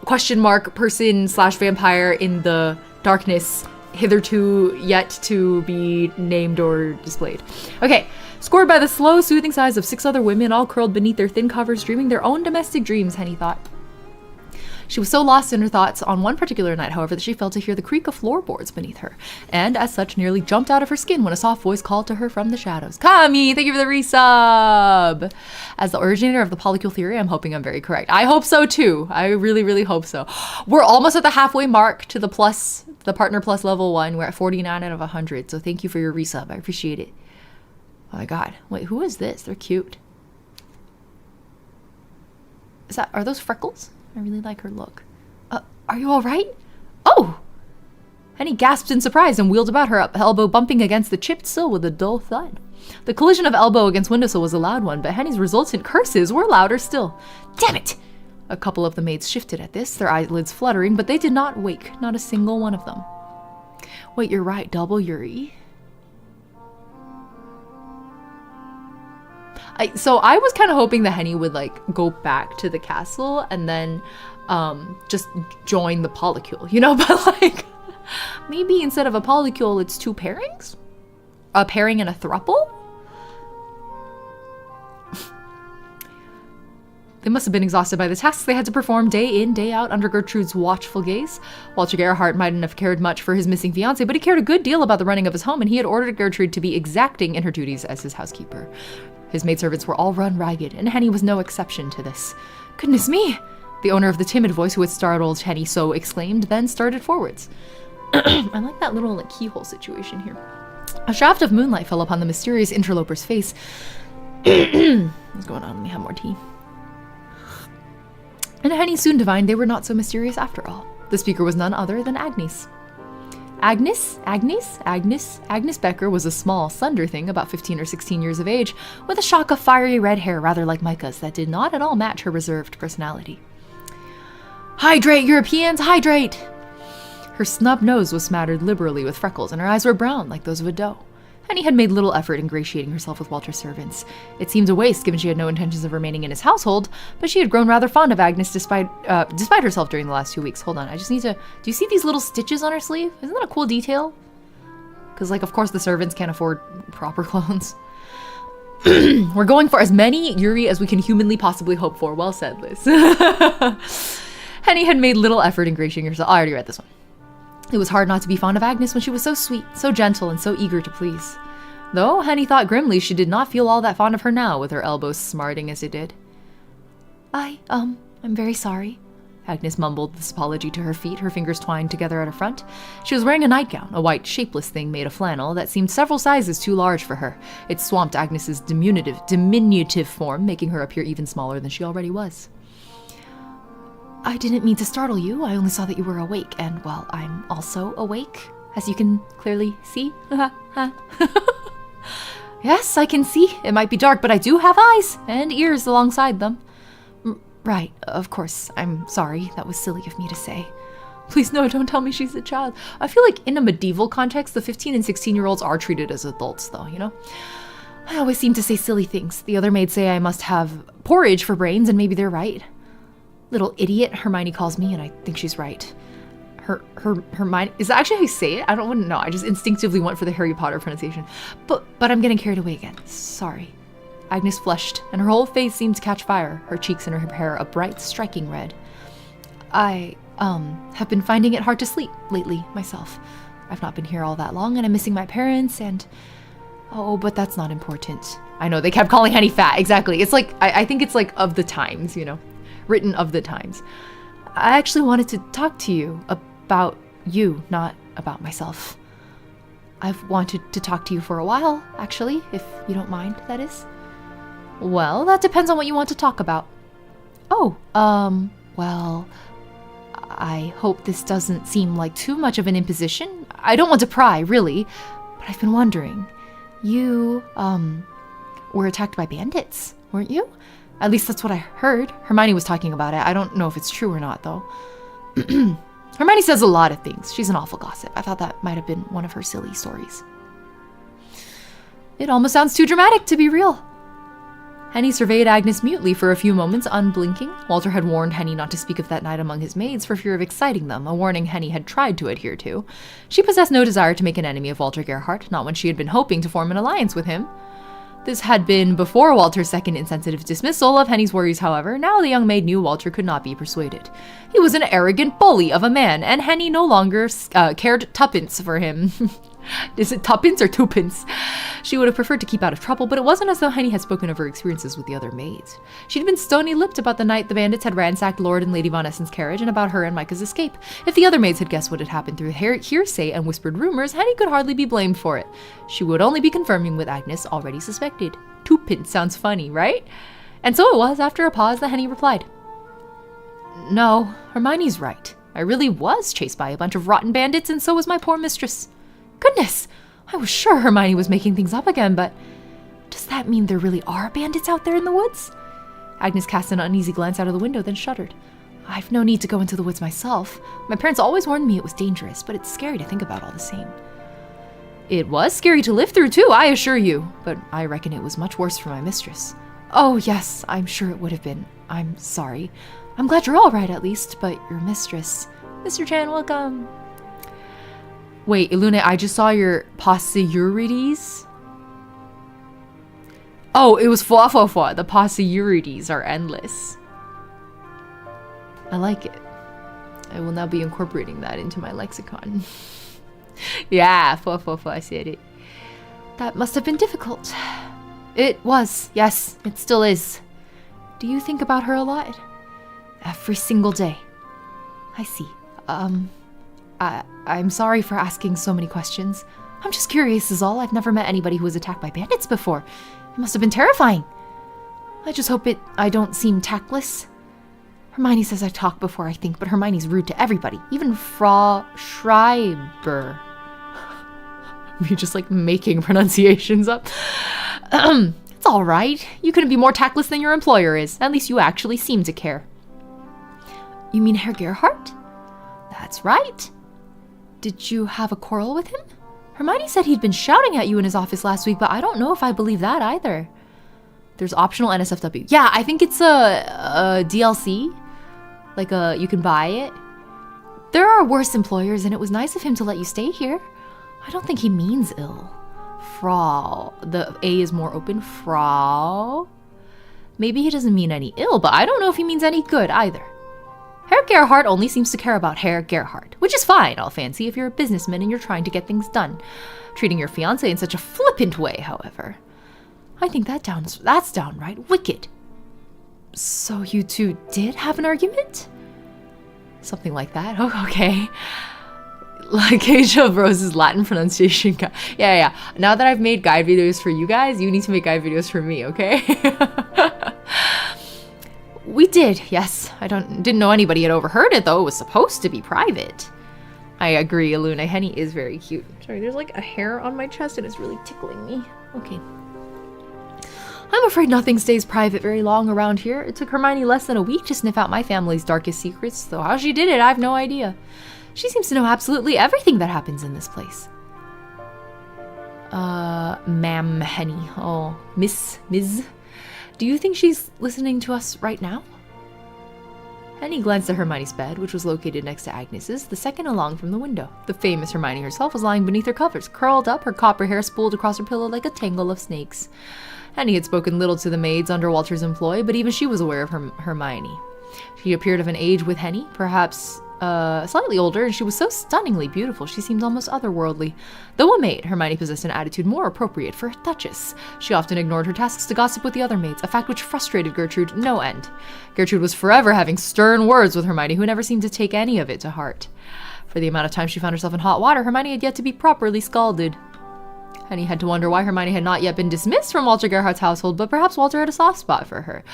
question mark, person / vampire in the darkness, hitherto yet to be named or displayed. Okay. Scored by the slow, soothing sighs of 6 other women, all curled beneath their thin covers, dreaming their own domestic dreams, Henny thought. She was so lost in her thoughts on one particular night, however, that she felt to hear the creak of floorboards beneath her, and as such nearly jumped out of her skin when a soft voice called to her from the shadows. Kami, thank you for the resub! As the originator of the polycule theory, I'm hoping I'm very correct. I hope so too. I really, really hope so. We're almost at the halfway mark to the partner plus level 1. We're at 49 out of 100, so thank you for your resub. I appreciate it. Oh my god. Wait, who is this? They're cute. Are those freckles? I really like her look. Are you all right? Oh! Henny gasped in surprise and wheeled about, her elbow bumping against the chipped sill with a dull thud. The collision of elbow against windowsill was a loud one, but Henny's resultant curses were louder still. Damn it! A couple of the maids shifted at this, their eyelids fluttering, but they did not wake, not a single one of them. Wait, you're right, double Yuri. So I was kind of hoping that Henny would go back to the castle and then just join the polycule, but maybe instead of a polycule it's 2 pairings? A pairing and a throuple? They must have been exhausted by the tasks they had to perform day in, day out under Gertrude's watchful gaze. Walter Gerhardt mightn't have cared much for his missing fiancé, but he cared a good deal about the running of his home, and he had ordered Gertrude to be exacting in her duties as his housekeeper. His maidservants were all run ragged, and Henny was no exception to this. Goodness me! The owner of the timid voice who had startled Henny so exclaimed, then started forwards. I like that little keyhole situation here. A shaft of moonlight fell upon the mysterious interloper's face. What's going on? Let me have more tea. And Henny soon divined they were not so mysterious after all. The speaker was none other than Agnes. Agnes Becker was a small, slender thing, about 15 or 16 years of age, with a shock of fiery red hair rather like Micah's that did not at all match her reserved personality. Hydrate, Europeans, hydrate! Her snub nose was smattered liberally with freckles, and her eyes were brown like those of a doe. Henny had made little effort ingratiating herself with Walter's servants. It seemed a waste, given she had no intentions of remaining in his household, but she had grown rather fond of Agnes despite herself during the last 2 weeks. Hold on, I just need to... Do you see these little stitches on her sleeve? Isn't that a cool detail? Because, of course the servants can't afford proper clothes. We're going for as many Yuri as we can humanly possibly hope for. Well said, Liz. Henny had made little effort ingratiating herself. I already read this one. It was hard not to be fond of Agnes when she was so sweet, so gentle, and so eager to please. Though Henny thought grimly she did not feel all that fond of her now, with her elbows smarting as it did. I'm very sorry. Agnes mumbled this apology to her feet, her fingers twined together at her front. She was wearing a nightgown, a white, shapeless thing made of flannel that seemed several sizes too large for her. It swamped Agnes's diminutive form, making her appear even smaller than she already was. I didn't mean to startle you. I only saw that you were awake, and, well, I'm also awake, as you can clearly see. Yes, I can see. It might be dark, but I do have eyes and ears alongside them. Right, of course. I'm sorry. That was silly of me to say. Please, no, don't tell me she's a child. I feel like in a medieval context, the 15 and 16-year-olds are treated as adults, though, you know? I always seem to say silly things. The other maids say I must have porridge for brains, and maybe they're right. Little idiot, Hermione calls me, and I think she's right. Hermione, is that actually how you say it? I wouldn't know. I just instinctively went for the Harry Potter pronunciation. But I'm getting carried away again. Sorry. Agnes flushed, and her whole face seemed to catch fire, her cheeks and her hair a bright, striking red. I, have been finding it hard to sleep lately, myself. I've not been here all that long, and I'm missing my parents, and... Oh, but that's not important. I know, they kept calling Henny fat, exactly. It's like, I think it's like of the times, you know? Written of the times. I actually wanted to talk to you about you, not about myself. I've wanted to talk to you for a while, actually, if you don't mind, that is. Well, that depends on what you want to talk about. Oh, well, I hope this doesn't seem like too much of an imposition. I don't want to pry, really, but I've been wondering. You, were attacked by bandits, weren't you? At least that's what I heard. Hermione was talking about it. I don't know if it's true or not, though. Hermione says a lot of things. She's an awful gossip. I thought that might have been one of her silly stories. It almost sounds too dramatic to be real. Henny surveyed Agnes mutely for a few moments, unblinking. Walter had warned Henny not to speak of that night among his maids for fear of exciting them, a warning Henny had tried to adhere to. She possessed no desire to make an enemy of Walter Gerhardt, not when she had been hoping to form an alliance with him. This had been before Walter's second insensitive dismissal of Henny's worries, however. Now the young maid knew Walter could not be persuaded. He was an arrogant bully of a man, and Henny no longer cared tuppence for him. Is it tuppence or twopence? She would have preferred to keep out of trouble, but it wasn't as though Henny had spoken of her experiences with the other maids. She'd been stony-lipped about the night the bandits had ransacked Lord and Lady Von Essen's carriage and about her and Micah's escape. If the other maids had guessed what had happened through hearsay and whispered rumors, Henny could hardly be blamed for it. She would only be confirming what Agnes already suspected. Twopence sounds funny, right? And so it was, after a pause, that Henny replied. No, Hermione's right. I really was chased by a bunch of rotten bandits, and so was my poor mistress. Goodness! I was sure Hermione was making things up again, but does that mean there really are bandits out there in the woods? Agnes cast an uneasy glance out of the window, then shuddered. I've no need to go into the woods myself. My parents always warned me it was dangerous, but it's scary to think about all the same. It was scary to live through, too, I assure you, but I reckon it was much worse for my mistress. Oh, yes, I'm sure it would have been. I'm sorry. I'm glad you're all right, at least, but your mistress... Mr. Chan, welcome. Wait, Ilune, I just saw your possibilities. Oh, it was fwa. The possibilities are endless. I like it. I will now be incorporating that into my lexicon. Yeah, fwa, I said it. That must have been difficult. It was, yes, it still is. Do you think about her a lot? Every single day. I see. I'm sorry for asking so many questions. I'm just curious is all. I've never met anybody who was attacked by bandits before. It must have been terrifying. I just hope I don't seem tactless. Hermione says I talk before I think, but Hermione's rude to everybody, even Frau Schreiber. You're just like making pronunciations up. It's all right. You couldn't be more tactless than your employer is. At least you actually seem to care. You mean Herr Gerhardt? That's right. Did you have a quarrel with him? Hermione said he'd been shouting at you in his office last week, but I don't know if I believe that either. There's optional NSFW. Yeah, I think it's a DLC. Like you can buy it. There are worse employers, and it was nice of him to let you stay here. I don't think he means ill. Frau. The A is more open. Frau. Maybe he doesn't mean any ill, but I don't know if he means any good either. Herr Gerhardt only seems to care about Herr Gerhardt, which is fine, I'll fancy, if you're a businessman and you're trying to get things done. Treating your fiancé in such a flippant way, however. I think that's downright wicked. So you two did have an argument? Something like that. Oh, okay. Like Age of Rose's Latin pronunciation guide. Yeah. Now that I've made guide videos for you guys, you need to make guide videos for me, okay? We did, yes. I didn't know anybody had overheard it, though. It was supposed to be private. I agree, Aluna. Henny is very cute. Sorry, there's like a hair on my chest and it's really tickling me. Okay. I'm afraid nothing stays private very long around here. It took Hermione less than a week to sniff out my family's darkest secrets, though how she did it, I have no idea. She seems to know absolutely everything that happens in this place. Ma'am Henny. Oh, Miss. Do you think she's listening to us right now? Henny glanced at Hermione's bed, which was located next to Agnes's, the second along from the window. The famous Hermione herself was lying beneath her covers, curled up, her copper hair spooled across her pillow like a tangle of snakes. Henny had spoken little to the maids under Walter's employ, but even she was aware of Hermione. She appeared of an age with Henny, perhaps slightly older, and she was so stunningly beautiful she seemed almost otherworldly. Though a maid, Hermione possessed an attitude more appropriate for a duchess. She often ignored her tasks to gossip with the other maids, a fact which frustrated Gertrude no end. Gertrude was forever having stern words with Hermione, who never seemed to take any of it to heart. For the amount of time she found herself in hot water, Hermione had yet to be properly scalded. Henny had to wonder why Hermione had not yet been dismissed from Walter Gerhardt's household, but perhaps Walter had a soft spot for her.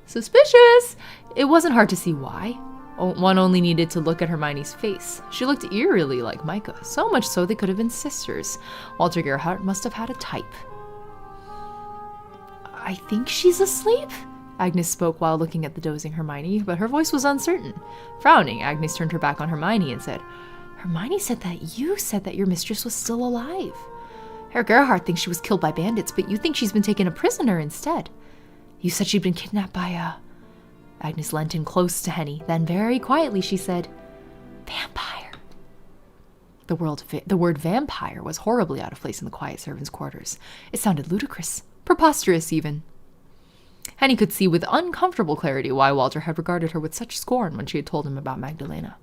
Suspicious! It wasn't hard to see why. One only needed to look at Hermione's face. She looked eerily like Micah, so much so they could have been sisters. Walter Gerhardt must have had a type. I think she's asleep? Agnes spoke while looking at the dozing Hermione, but her voice was uncertain. Frowning, Agnes turned her back on Hermione and said, Hermione said that you said that your mistress was still alive. Herr Gerhardt thinks she was killed by bandits, but you think she's been taken a prisoner instead. You said she'd been kidnapped by a... Agnes leant in close to Henny. Then very quietly she said, vampire. The word vampire was horribly out of place in the quiet servants' quarters. It sounded ludicrous, preposterous even. Henny could see with uncomfortable clarity why Walter had regarded her with such scorn when she had told him about Magdalena.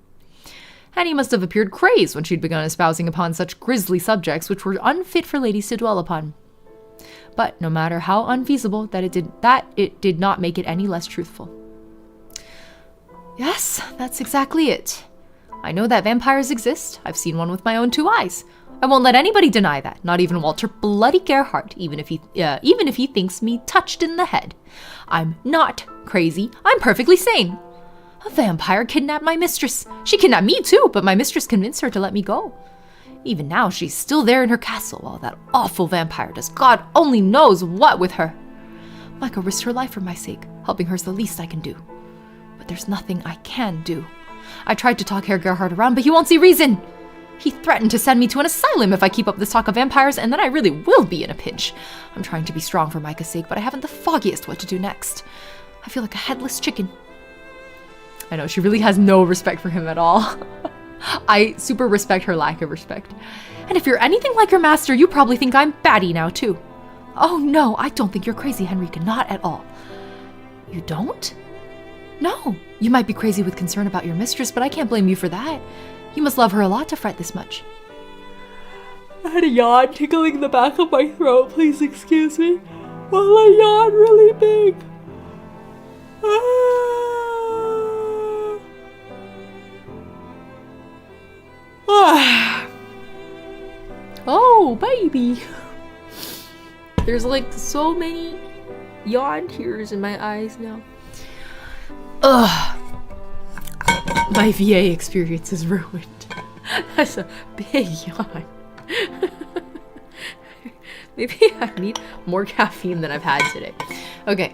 Henny must have appeared crazed when she'd begun espousing upon such grisly subjects which were unfit for ladies to dwell upon. But no matter how unfeasible it did not make it any less truthful. Yes, that's exactly it. I know that vampires exist. I've seen one with my own 2 eyes. I won't let anybody deny that, not even Walter bloody Gerhardt, even if he thinks me touched in the head. I'm not crazy. I'm perfectly sane. A vampire kidnapped my mistress. She kidnapped me too, but my mistress convinced her to let me go. Even now, she's still there in her castle while that awful vampire does God only knows what with her. Micah risked her life for my sake. Helping her is the least I can do. But there's nothing I can do. I tried to talk Herr Gerhardt around, but he won't see reason. He threatened to send me to an asylum if I keep up this talk of vampires, and then I really will be in a pinch. I'm trying to be strong for Micah's sake, but I haven't the foggiest what to do next. I feel like a headless chicken. I know, she really has no respect for him at all. I super respect her lack of respect. And if you're anything like your master, you probably think I'm batty now, too. Oh, no, I don't think you're crazy, Henrika, not at all. You don't? No, you might be crazy with concern about your mistress, but I can't blame you for that. You must love her a lot to fret this much. I had a yawn tickling the back of my throat. Please excuse me while I yawn really big. Oh, baby. There's like so many yawn tears in my eyes now. Ugh. My VA experience is ruined. That's a big yawn. Maybe I need more caffeine than I've had today. Okay.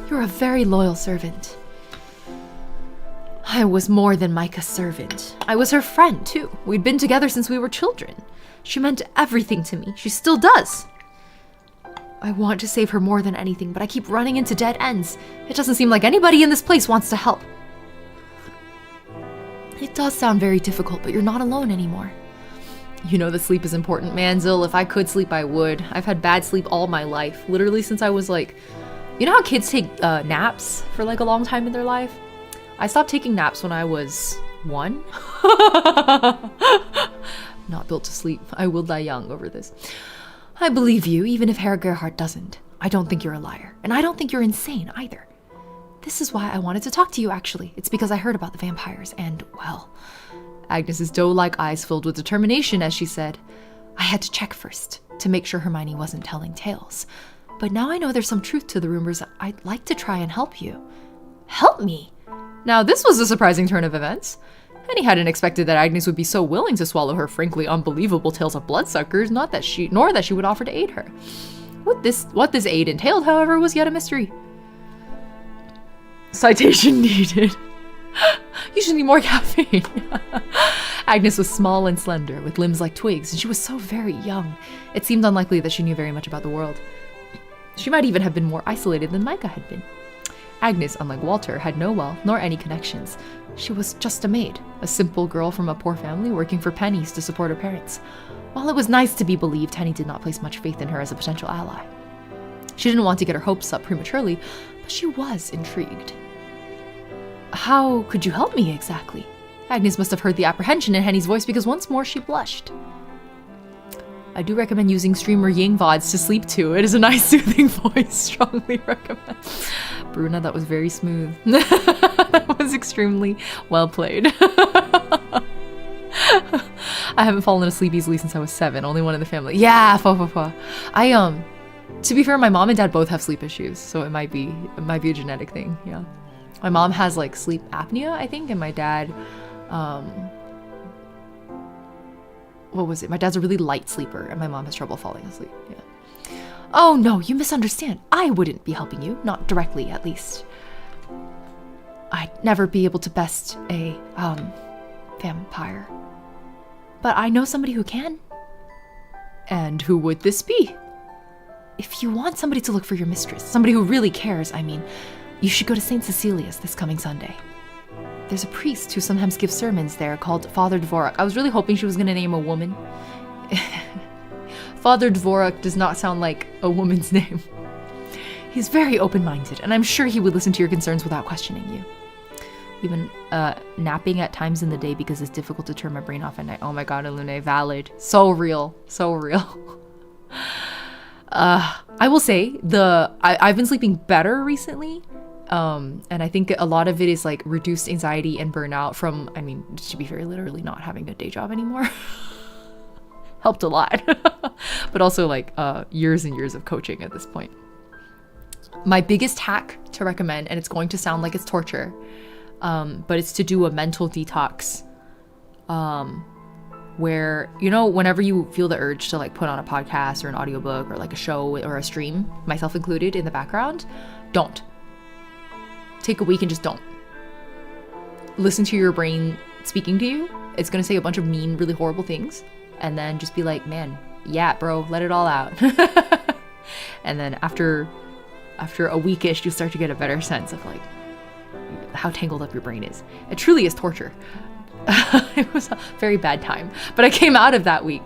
You're a very loyal servant. I was more than Micah's servant. I was her friend, too. We'd been together since we were children. She meant everything to me. She still does. I want to save her more than anything, but I keep running into dead ends. It doesn't seem like anybody in this place wants to help. It does sound very difficult, but you're not alone anymore. You know that sleep is important, Manzil. If I could sleep, I would. I've had bad sleep all my life. Literally since I was like... You know how kids take naps for like a long time in their life? I stopped taking naps when I was 1. Not built to sleep. I will die young over this. I believe you, even if Herr Gerhardt doesn't. I don't think you're a liar. And I don't think you're insane either. This is why I wanted to talk to you, actually. It's because I heard about the vampires and, well... Agnes's doe-like eyes filled with determination as she said, I had to check first to make sure Hermione wasn't telling tales. But now I know there's some truth to the rumors. I'd like to try and help you. Help me? Now this was a surprising turn of events. Henny hadn't expected that Agnes would be so willing to swallow her frankly unbelievable tales of bloodsuckers, nor that she would offer to aid her. What this aid entailed, however, was yet a mystery. Citation needed. You should need more caffeine. Agnes was small and slender, with limbs like twigs, and she was so very young. It seemed unlikely that she knew very much about the world. She might even have been more isolated than Micah had been. Agnes, unlike Walter, had no wealth nor any connections. She was just a maid, a simple girl from a poor family working for pennies to support her parents. While it was nice to be believed, Henny did not place much faith in her as a potential ally. She didn't want to get her hopes up prematurely, but she was intrigued. How could you help me exactly? Agnes must have heard the apprehension in Henny's voice because once more she blushed. I do recommend using streamer Ying VODs to sleep to. It is a nice soothing voice. Strongly recommend. Bruna, that was very smooth. That was extremely well played. I haven't fallen asleep easily since I was 7. Only one in the family. Yeah, to be fair, my mom and dad both have sleep issues, so it might be a genetic thing. Yeah. My mom has like sleep apnea, I think, and my dad, what was it? My dad's a really light sleeper, and my mom has trouble falling asleep. Yeah. Oh no, you misunderstand. I wouldn't be helping you, not directly at least. I'd never be able to best a vampire. But I know somebody who can. And who would this be? If you want somebody to look for your mistress, somebody who really cares, I mean, you should go to St. Cecilia's this coming Sunday. There's a priest who sometimes gives sermons there called Father Dvorak. I was really hoping she was going to name a woman. Father Dvorak does not sound like a woman's name. He's very open-minded, and I'm sure he would listen to your concerns without questioning you. Even napping at times in the day because it's difficult to turn my brain off at night. Oh my god, Alune, valid. So real. So real. I will say, I've been sleeping better recently. And I think a lot of it is like reduced anxiety and burnout from, I mean, to be fair, literally not having a day job anymore. Helped a lot. But also like years and years of coaching at this point. My biggest hack to recommend, and it's going to sound like it's torture, but it's to do a mental detox. Where, you know, whenever you feel the urge to like put on a podcast or an audiobook or like a show or a stream, myself included, in the background, don't. Take a week and just don't. Listen to your brain speaking to you. It's going to say a bunch of mean, really horrible things. And then just be like, man, yeah, bro, let it all out. And then after a weekish, you start to get a better sense of like how tangled up your brain is. It truly is torture. It was a very bad time. But I came out of that week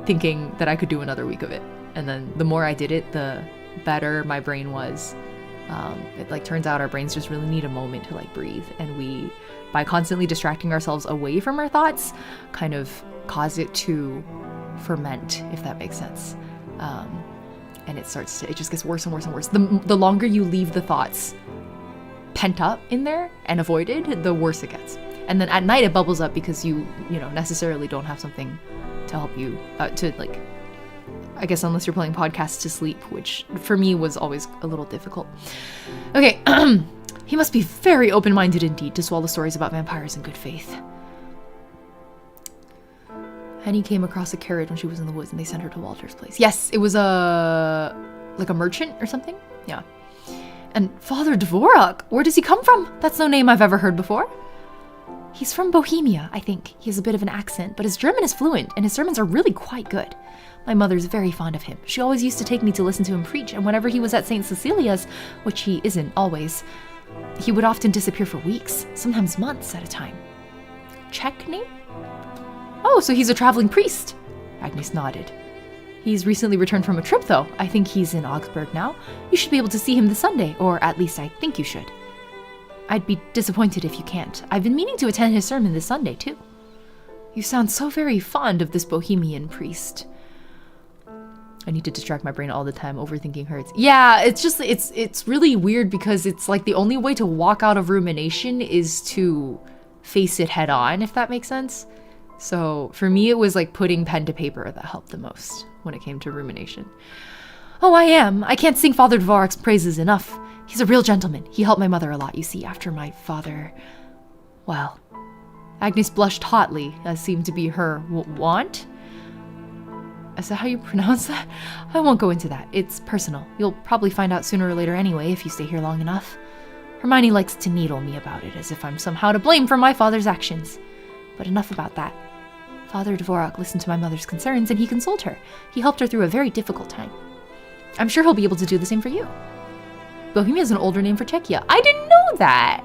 thinking that I could do another week of it. And then the more I did it, the better my brain was. It like turns out our brains just really need a moment to like breathe, and we, by constantly distracting ourselves away from our thoughts, kind of cause it to ferment, if that makes sense. And it just gets worse and worse and worse. The longer you leave the thoughts pent up in there and avoided, the worse it gets. And then at night it bubbles up because you necessarily don't have something to help you to like, I guess unless you're playing podcasts to sleep, which for me was always a little difficult. Okay, he must be very open-minded indeed to swallow stories about vampires in good faith. Henny came across a carriage when she was in the woods and they sent her to Walter's place. Yes, it was a merchant or something? Yeah. And Father Dvorak, where does he come from? That's no name I've ever heard before. He's from Bohemia, I think. He has a bit of an accent, but his German is fluent and his sermons are really quite good. My mother's very fond of him. She always used to take me to listen to him preach, and whenever he was at St. Cecilia's, which he isn't always, He would often disappear for weeks, sometimes months at a time. Czech name? Oh, so he's a traveling priest. Agnes nodded. He's recently returned from a trip, though. I think he's in Augsburg now. You should be able to see him this Sunday, or at least I think you should. I'd be disappointed if you can't. I've been meaning to attend his sermon this Sunday, too. You sound so very fond of this bohemian priest. I need to distract my brain all the time. Overthinking hurts. Yeah, it's really weird because it's like the only way to walk out of rumination is to face it head on, if that makes sense. So for me, it was like putting pen to paper that helped the most when it came to rumination. Oh, I am. I can't sing Father Dvorak's praises enough. He's a real gentleman. He helped my mother a lot, you see, after my father... Well... Agnes blushed hotly, as seemed to be her want. Is that how you pronounce that? I won't go into that. It's personal. You'll probably find out sooner or later anyway if you stay here long enough. Hermione likes to needle me about it, as if I'm somehow to blame for my father's actions. But enough about that. Father Dvorak listened to my mother's concerns, and he consoled her. He helped her through a very difficult time. I'm sure he'll be able to do the same for you. Bohemia is an older name for Czechia. I didn't know that!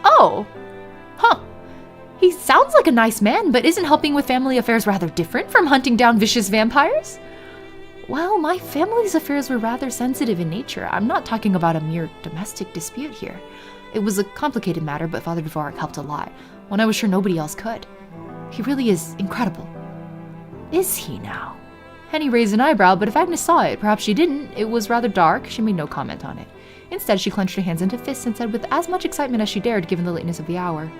Oh! Huh. He sounds like a nice man, but isn't helping with family affairs rather different from hunting down vicious vampires? Well, my family's affairs were rather sensitive in nature. I'm not talking about a mere domestic dispute here. It was a complicated matter, but Father Dvorak helped a lot, when I was sure nobody else could. He really is incredible. Is he now? Henny raised an eyebrow, but if Agnes saw it, perhaps she didn't. It was rather dark. She made no comment on it. Instead, she clenched her hands into fists and said with as much excitement as she dared, given the lateness of the hour,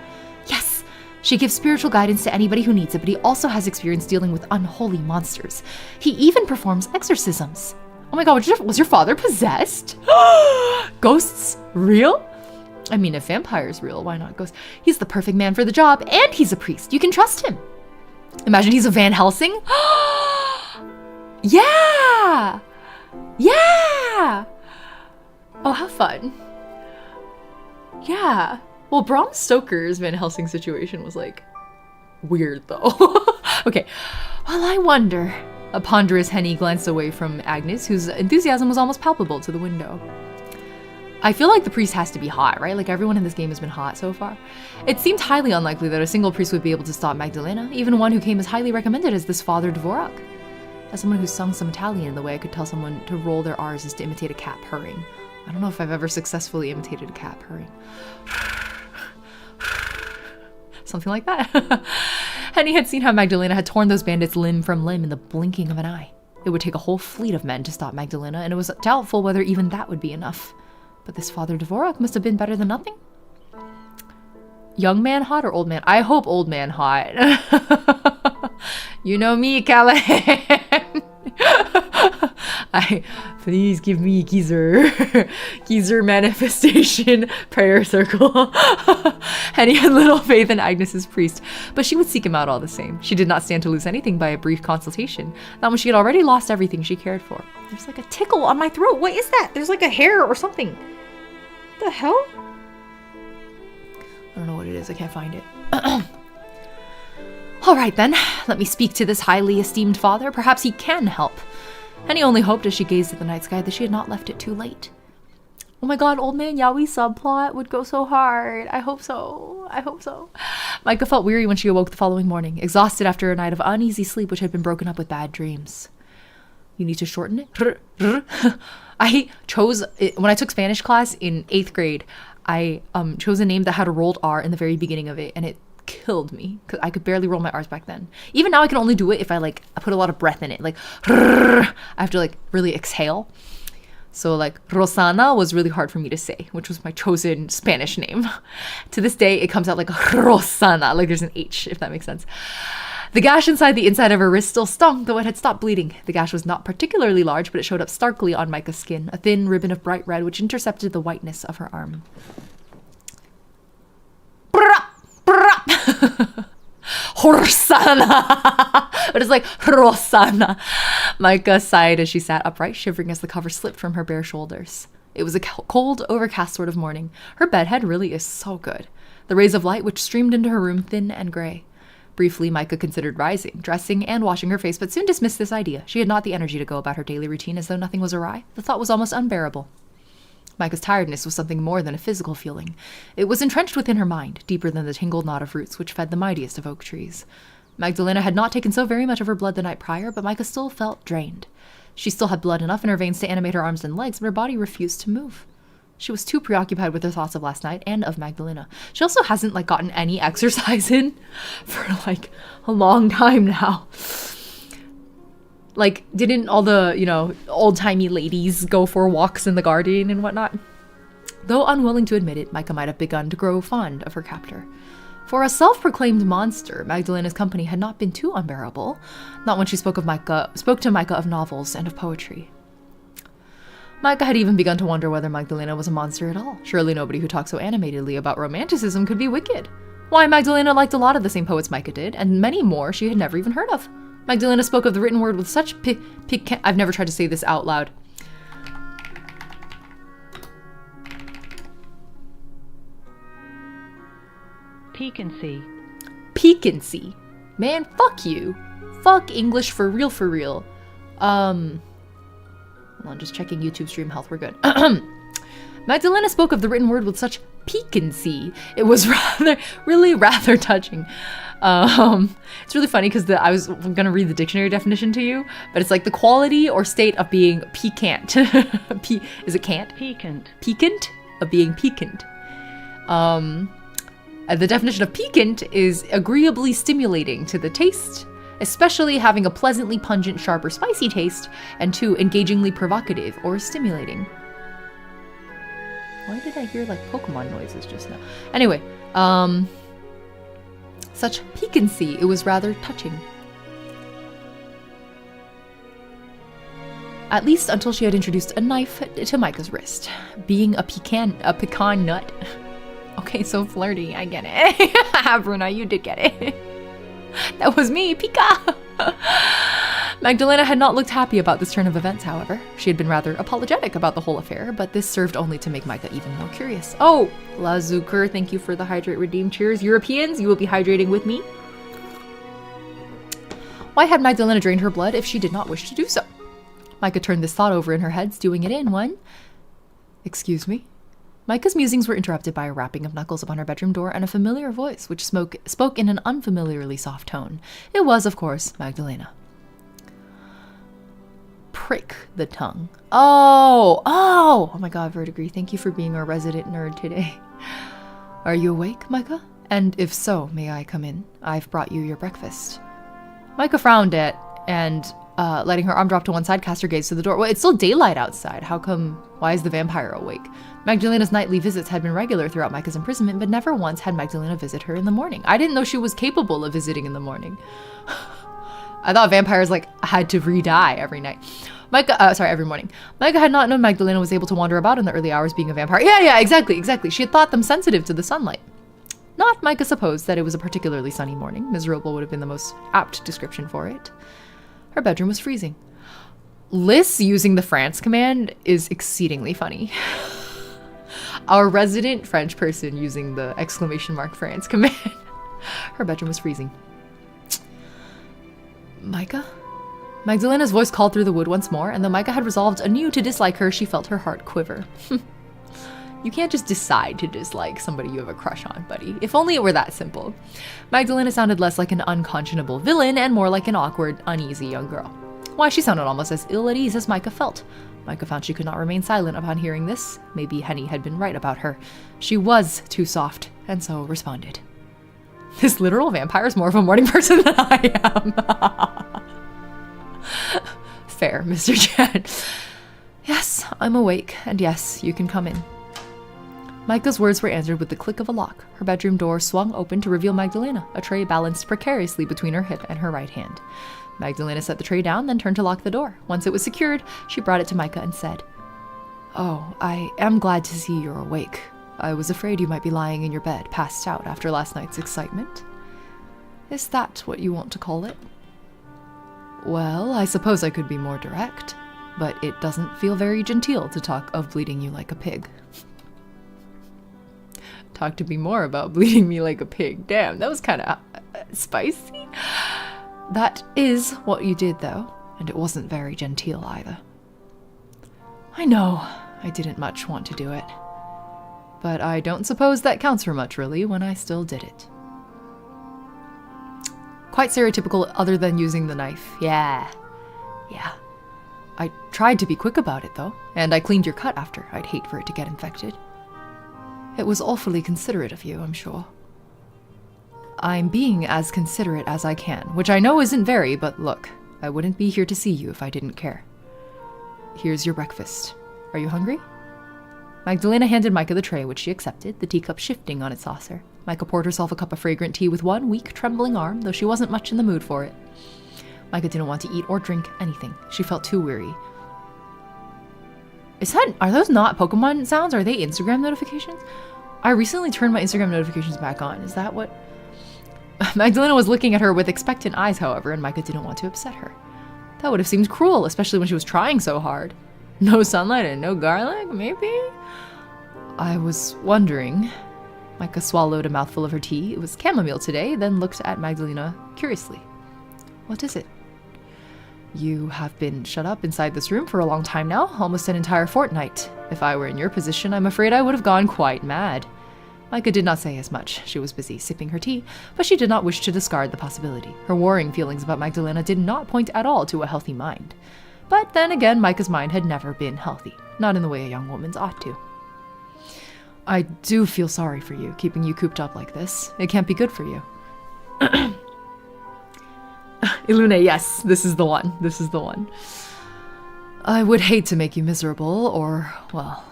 Yes! She gives spiritual guidance to anybody who needs it, but he also has experience dealing with unholy monsters. He even performs exorcisms. Oh my god, was your father possessed? Ghosts? Real? I mean, if vampire's real, why not ghosts? He's the perfect man for the job, and he's a priest. You can trust him. Imagine he's a Van Helsing. Yeah! Yeah! Oh, how fun. Yeah. Well, Bram Stoker's Van Helsing situation was, like, weird, though. Okay. Well, I wonder. A ponderous Henny glanced away from Agnes, whose enthusiasm was almost palpable to the window. I feel like the priest has to be hot, right? Like, everyone in this game has been hot so far. It seemed highly unlikely that a single priest would be able to stop Magdalena, even one who came as highly recommended as this Father Dvorak. As someone who's sung some Italian, the way I could tell someone to roll their R's is to imitate a cat purring. I don't know if I've ever successfully imitated a cat purring. Something like that. Henny had seen how Magdalena had torn those bandits limb from limb in the blinking of an eye. It would take a whole fleet of men to stop Magdalena, and it was doubtful whether even that would be enough. But this Father Dvorak must have been better than nothing. Young man hot or old man? I hope old man hot. You know me, Callahan. Please give me geezer. Geezer manifestation prayer circle. Henny had little faith in Agnes's priest, but she would seek him out all the same. She did not stand to lose anything by a brief consultation, not when she had already lost everything she cared for. There's like a tickle on my throat. What is that? There's like a hair or something. What the hell? I don't know what it is. I can't find it. All right, then. Let me speak to this highly esteemed father. Perhaps he can help. Henny only hoped as she gazed at the night sky that she had not left it too late. Oh my god, Old Man Yowie subplot would go so hard. I hope so. I hope so. Micah felt weary when she awoke the following morning, exhausted after a night of uneasy sleep which had been broken up with bad dreams. You need to shorten it? I chose, when I took Spanish class in 8th grade, I chose a name that had a rolled R in the very beginning of it, and it killed me because I could barely roll my R's back then. Even now I can only do it if I put a lot of breath in it. Like, I have to really exhale. So Rosana was really hard for me to say, which was my chosen Spanish name. To this day, it comes out like Rosana, like there's an H, if that makes sense. The gash inside the inside of her wrist still stung, though it had stopped bleeding. The gash was not particularly large, but it showed up starkly on Micah's skin, a thin ribbon of bright red which intercepted the whiteness of her arm. Horsana! But it's like Rosana. Micah sighed as she sat upright, shivering as the cover slipped from her bare shoulders. It was a cold, overcast sort of morning. Her bedhead really is so good. The rays of light which streamed into her room thin and gray. Briefly, Micah considered rising, dressing, and washing her face, but soon dismissed this idea. She had not the energy to go about her daily routine as though nothing was awry. The thought was almost unbearable. Micah's tiredness was something more than a physical feeling. It was entrenched within her mind, deeper than the tangled knot of roots which fed the mightiest of oak trees. Magdalena had not taken so very much of her blood the night prior, but Micah still felt drained. She still had blood enough in her veins to animate her arms and legs, but her body refused to move. She was too preoccupied with her thoughts of last night and of Magdalena. She also hasn't, gotten any exercise in for, a long time now. Didn't all the, old-timey ladies go for walks in the garden and whatnot? Though unwilling to admit it, Micah might have begun to grow fond of her captor. For a self-proclaimed monster, Magdalena's company had not been too unbearable, not when she spoke to Micah of novels and of poetry. Micah had even begun to wonder whether Magdalena was a monster at all. Surely nobody who talked so animatedly about romanticism could be wicked. Why, Magdalena liked a lot of the same poets Micah did, and many more she had never even heard of. Magdalena spoke of the written word with such I've never tried to say this out loud. Piquancy. Piquancy. Man, fuck you. Fuck English for real, for real. Hold on, just checking YouTube stream health. We're good. Magdalena spoke of the written word with such piquancy. It was really rather touching. It's really funny because I was going to read the dictionary definition to you, but it's the quality or state of being piquant. Is it can't? Piquant. Piquant? Of being piquant. The definition of piquant is agreeably stimulating to the taste, especially having a pleasantly pungent, sharp, or spicy taste, and 2, engagingly provocative or stimulating. Why did I hear Pokemon noises just now? Anyway, such piquancy, it was rather touching. At least until she had introduced a knife to Micah's wrist. Being a pecan nut. Okay, so flirty, I get it. Bruna, you did get it. That was me, Pika! Magdalena had not looked happy about this turn of events, however. She had been rather apologetic about the whole affair, but this served only to make Micah even more curious. Oh, Lazuker, thank you for the Hydrate Redeem. Cheers. Europeans, you will be hydrating with me. Why had Magdalena drained her blood if she did not wish to do so? Micah turned this thought over in her head, stewing it in when... Excuse me? Micah's musings were interrupted by a rapping of knuckles upon her bedroom door and a familiar voice which spoke in an unfamiliarly soft tone. It was, of course, Magdalena. Prick the tongue. Oh my god, Verdigris, thank you for being our resident nerd today. Are you awake, Micah? And if so, may I come in? I've brought you your breakfast. Micah frowned at and letting her arm drop to one side, cast her gaze to the door. Well, it's still daylight outside. Why is the vampire awake? Magdalena's nightly visits had been regular throughout Micah's imprisonment, but never once had Magdalena visit her in the morning. I didn't know she was capable of visiting in the morning. I thought vampires had to re-die every night. Every morning. Micah had not known Magdalena was able to wander about in the early hours being a vampire. Yeah, exactly. She had thought them sensitive to the sunlight. Not, Micah supposed, that it was a particularly sunny morning. Miserable would have been the most apt description for it. Her bedroom was freezing. Liz using the France command is exceedingly funny. Our resident French person using the ! France command. Her bedroom was freezing. Micah? Magdalena's voice called through the wood once more, and though Micah had resolved anew to dislike her, she felt her heart quiver. You can't just decide to dislike somebody you have a crush on, buddy. If only it were that simple. Magdalena sounded less like an unconscionable villain and more like an awkward, uneasy young girl. Why, she sounded almost as ill at ease as Micah felt. Micah found she could not remain silent upon hearing this. Maybe Henny had been right about her. She was too soft, and so responded. This literal vampire is more of a morning person than I am. Fair, Mr. Chad. Yes, I'm awake, and yes, you can come in. Micah's words were answered with the click of a lock. Her bedroom door swung open to reveal Magdalena, a tray balanced precariously between her hip and her right hand. Magdalena set the tray down, then turned to lock the door. Once it was secured, she brought it to Micah and said, "Oh, I am glad to see you're awake. I was afraid you might be lying in your bed, passed out after last night's excitement. Is that what you want to call it? Well, I suppose I could be more direct, but it doesn't feel very genteel to talk of bleeding you like a pig." Talk to me more about bleeding me like a pig. Damn, that was kind of spicy. That is what you did, though, and it wasn't very genteel either. I know, I didn't much want to do it. But I don't suppose that counts for much, really, when I still did it. Quite stereotypical other than using the knife. Yeah. I tried to be quick about it, though, and I cleaned your cut after. I'd hate for it to get infected. It was awfully considerate of you, I'm sure. I'm being as considerate as I can, which I know isn't very, but look, I wouldn't be here to see you if I didn't care. Here's your breakfast. Are you hungry? Magdalena handed Micah the tray, which she accepted, the teacup shifting on its saucer. Micah poured herself a cup of fragrant tea with one weak, trembling arm, though she wasn't much in the mood for it. Micah didn't want to eat or drink anything. She felt too weary. Are those not Pokemon sounds? Are they Instagram notifications? I recently turned my Instagram notifications back on. Is that what? Magdalena was looking at her with expectant eyes, however, and Micah didn't want to upset her. That would have seemed cruel, especially when she was trying so hard. No sunlight and no garlic, maybe? I was wondering. Micah swallowed a mouthful of her tea. It was chamomile today, then looked at Magdalena curiously. What is it? You have been shut up inside this room for a long time now, almost an entire fortnight. If I were in your position, I'm afraid I would have gone quite mad. Micah did not say as much. She was busy sipping her tea, but she did not wish to discard the possibility. Her warring feelings about Magdalena did not point at all to a healthy mind. But then again, Micah's mind had never been healthy, not in the way a young woman's ought to. I do feel sorry for you, keeping you cooped up like this. It can't be good for you. Ilune, yes, this is the one. This is the one. I would hate to make you miserable, or, well...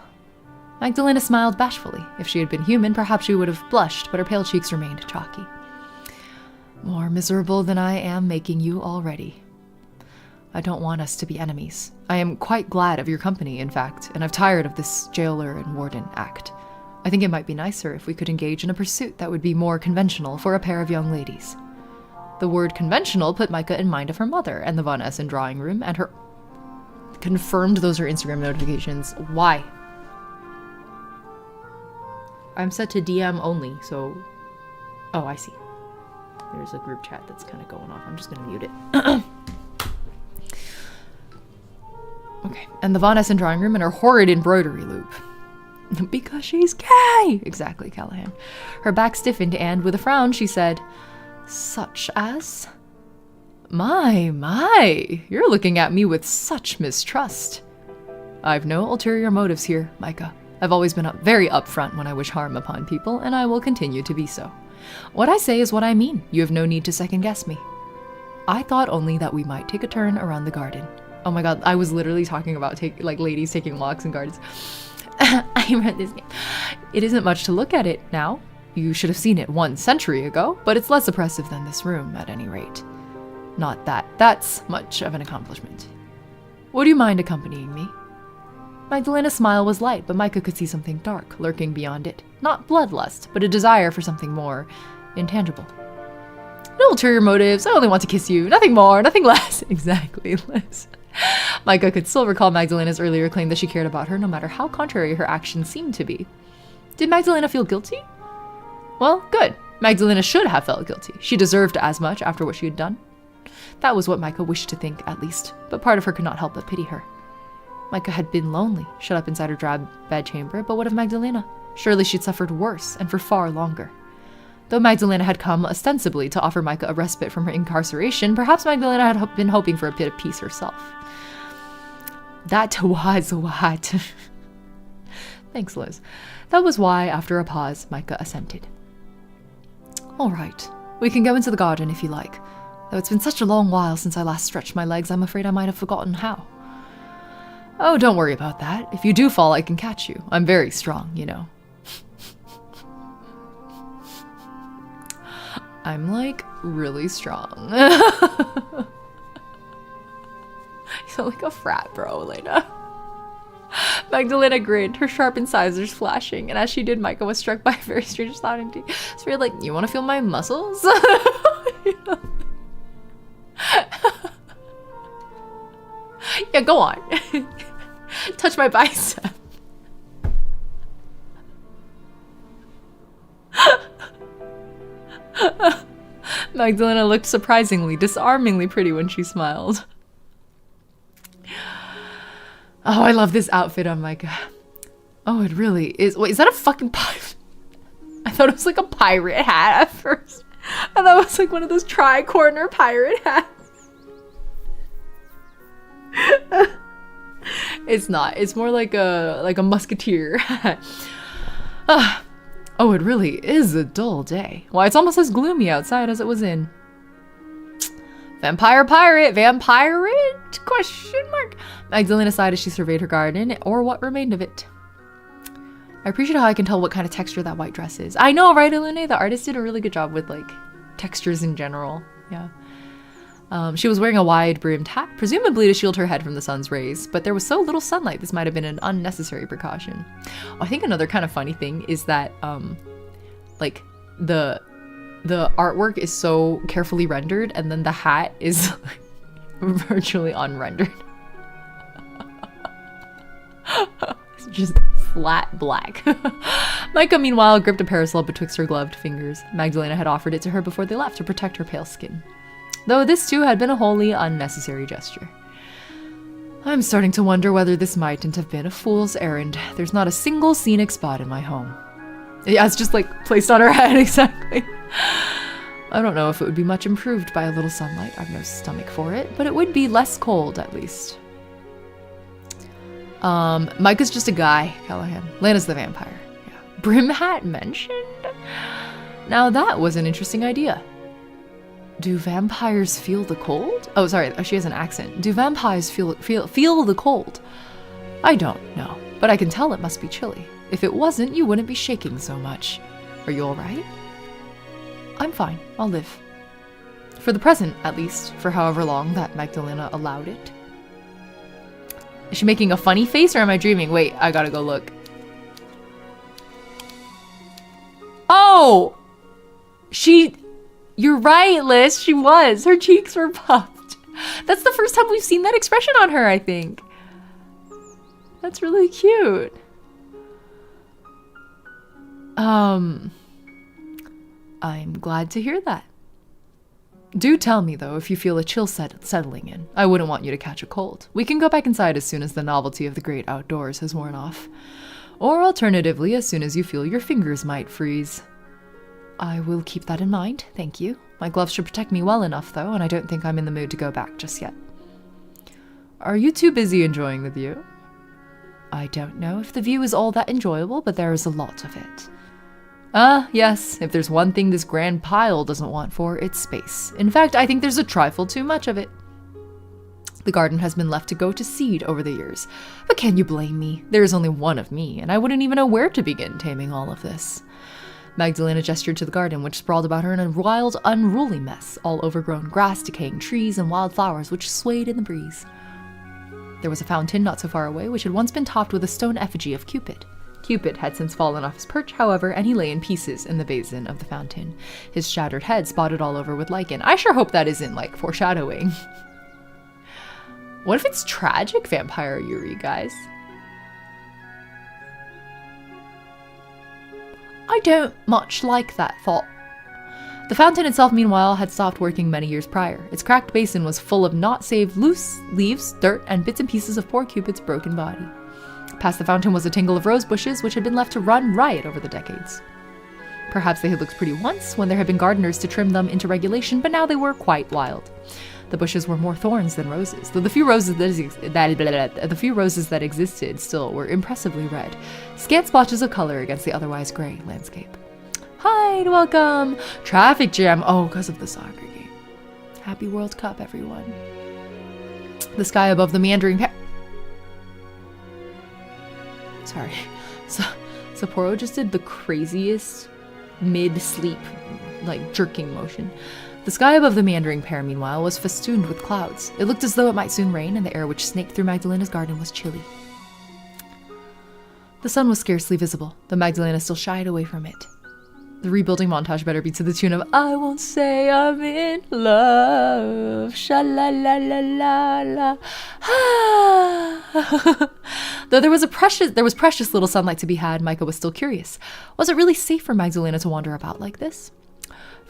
Magdalena smiled bashfully. If she had been human, perhaps she would have blushed, but her pale cheeks remained chalky. More miserable than I am making you already. I don't want us to be enemies. I am quite glad of your company, in fact, and I've tired of this jailer and warden act. I think it might be nicer if we could engage in a pursuit that would be more conventional for a pair of young ladies. The word conventional put Micah in mind of her mother and the Von Essen drawing room, and her... Confirmed those are Instagram notifications. Why? I'm set to DM only, so... Oh, I see. There's a group chat that's kind of going off. I'm just going to mute it. Okay. And the Von Essen drawing room and her horrid embroidery loop. Because she's gay! Exactly, Callahan. Her back stiffened and, with a frown, she said, such as? My, you're looking at me with such mistrust. I've no ulterior motives here, Micah. I've always been very upfront when I wish harm upon people, and I will continue to be so. What I say is what I mean. You have no need to second guess me. I thought only that we might take a turn around the garden. Oh my god, I was literally talking about ladies taking walks in gardens. I read this name. It isn't much to look at it now. You should have seen it 1 century ago, but it's less oppressive than this room, at any rate. Not that that's much of an accomplishment. Would you mind accompanying me? Magdalena's smile was light, but Micah could see something dark lurking beyond it. Not bloodlust, but a desire for something more intangible. No ulterior motives. I only want to kiss you. Nothing more, nothing less. Exactly, less. Micah could still recall Magdalena's earlier claim that she cared about her, no matter how contrary her actions seemed to be. Did Magdalena feel guilty? Well, good. Magdalena should have felt guilty. She deserved as much after what she had done. That was what Micah wished to think, at least, but part of her could not help but pity her. Micah had been lonely, shut up inside her drab bedchamber, but what of Magdalena? Surely she'd suffered worse, and for far longer. Though Magdalena had come ostensibly to offer Micah a respite from her incarceration, perhaps Magdalena had been hoping for a bit of peace herself. That was what. Thanks, Liz. That was why, after a pause, Micah assented. All right, we can go into the garden if you like. Though it's been such a long while since I last stretched my legs, I'm afraid I might have forgotten how. Oh, don't worry about that. If you do fall, I can catch you. I'm very strong, you know. I'm, really strong. You sound like a frat bro, Elena. Magdalena grinned, her sharp incisors flashing, and as she did, Micah was struck by a very strange thought indeed. So you're like, you want to feel my muscles? Yeah, go on. Touch my bicep. Magdalena looked surprisingly, disarmingly pretty when she smiled. Oh, I love this outfit on Micah. Oh, it really is. Wait, is that a fucking pirate? I thought it was like a pirate hat at first. I thought it was like one of those tri-corner pirate hats. It's not. It's more like a musketeer hat. Oh, it really is a dull day. Why, it's almost as gloomy outside as it was in. Vampire pirate, vampirate? Question mark. Magdalena sighed as she surveyed her garden, or what remained of it. I appreciate how I can tell what kind of texture that white dress is. I know, right, Ilune? The artist did a really good job with, like, textures in general. Yeah. She was wearing a wide-brimmed hat, presumably to shield her head from the sun's rays, but there was so little sunlight this might have been an unnecessary precaution. Oh, I think another kind of funny thing is that, like, the artwork is so carefully rendered, and then the hat is virtually unrendered. It's just flat black. Micah, meanwhile, gripped a parasol betwixt her gloved fingers. Magdalena had offered it to her before they left to protect her pale skin, though this too had been a wholly unnecessary gesture. I'm starting to wonder whether this mightn't have been a fool's errand. There's not a single scenic spot in my home. Yeah, it's just like placed on her head, exactly. I don't know if it would be much improved by a little sunlight. I've no stomach for it, but it would be less cold at least. Micah's just a guy, Callahan. Lana's the vampire. Yeah. Brim hat mentioned? Now that was an interesting idea. Do vampires feel the cold? Oh, sorry, she has an accent. Do vampires feel the cold? I don't know, but I can tell it must be chilly. If it wasn't, you wouldn't be shaking so much. Are you all right? I'm fine. I'll live. For the present, at least, for however long that Magdalena allowed it. Is she making a funny face or am I dreaming? Wait, I gotta go look. Oh! You're right, Liz. She was. Her cheeks were puffed. That's the first time we've seen that expression on her, I think. That's really cute. I'm glad to hear that. Do tell me, though, if you feel a chill settling in. I wouldn't want you to catch a cold. We can go back inside as soon as the novelty of the great outdoors has worn off. Or alternatively, as soon as you feel your fingers might freeze. I will keep that in mind, thank you. My gloves should protect me well enough, though, and I don't think I'm in the mood to go back just yet. Are you too busy enjoying the view? I don't know if the view is all that enjoyable, but there is a lot of it. Yes, if there's one thing this grand pile doesn't want for, it's space. In fact, I think there's a trifle too much of it. The garden has been left to go to seed over the years. But can you blame me? There is only one of me, and I wouldn't even know where to begin taming all of this. Magdalena gestured to the garden, which sprawled about her in a wild, unruly mess, all overgrown grass, decaying trees, and wild flowers which swayed in the breeze. There was a fountain not so far away, which had once been topped with a stone effigy of Cupid. Cupid had since fallen off his perch, however, and he lay in pieces in the basin of the fountain, his shattered head spotted all over with lichen. I sure hope that isn't, like, foreshadowing. What if it's tragic, Vampire Yuri, guys? I don't much like that thought. The fountain itself, meanwhile, had stopped working many years prior. Its cracked basin was full of naught save loose leaves, dirt, and bits and pieces of poor Cupid's broken body. Past the fountain was a tangle of rose bushes which had been left to run riot over the decades. Perhaps they had looked pretty once when there had been gardeners to trim them into regulation, but now they were quite wild. The bushes were more thorns than roses, though the few roses that existed still were impressively red, scant splotches of color against the otherwise gray landscape. Hi and welcome! Traffic jam! Oh, because of the soccer game. Happy World Cup, everyone. The sky above the meandering Sorry. Sapporo just did the craziest mid-sleep, like, jerking motion. The sky above the meandering pear, meanwhile, was festooned with clouds. It looked as though it might soon rain, and the air which snaked through Magdalena's garden was chilly. The sun was scarcely visible, though Magdalena still shied away from it. The rebuilding montage better be to the tune of I won't say I'm in love, sha-la-la-la-la-la. Though there was precious little sunlight to be had, Micah was still curious. Was it really safe for Magdalena to wander about like this?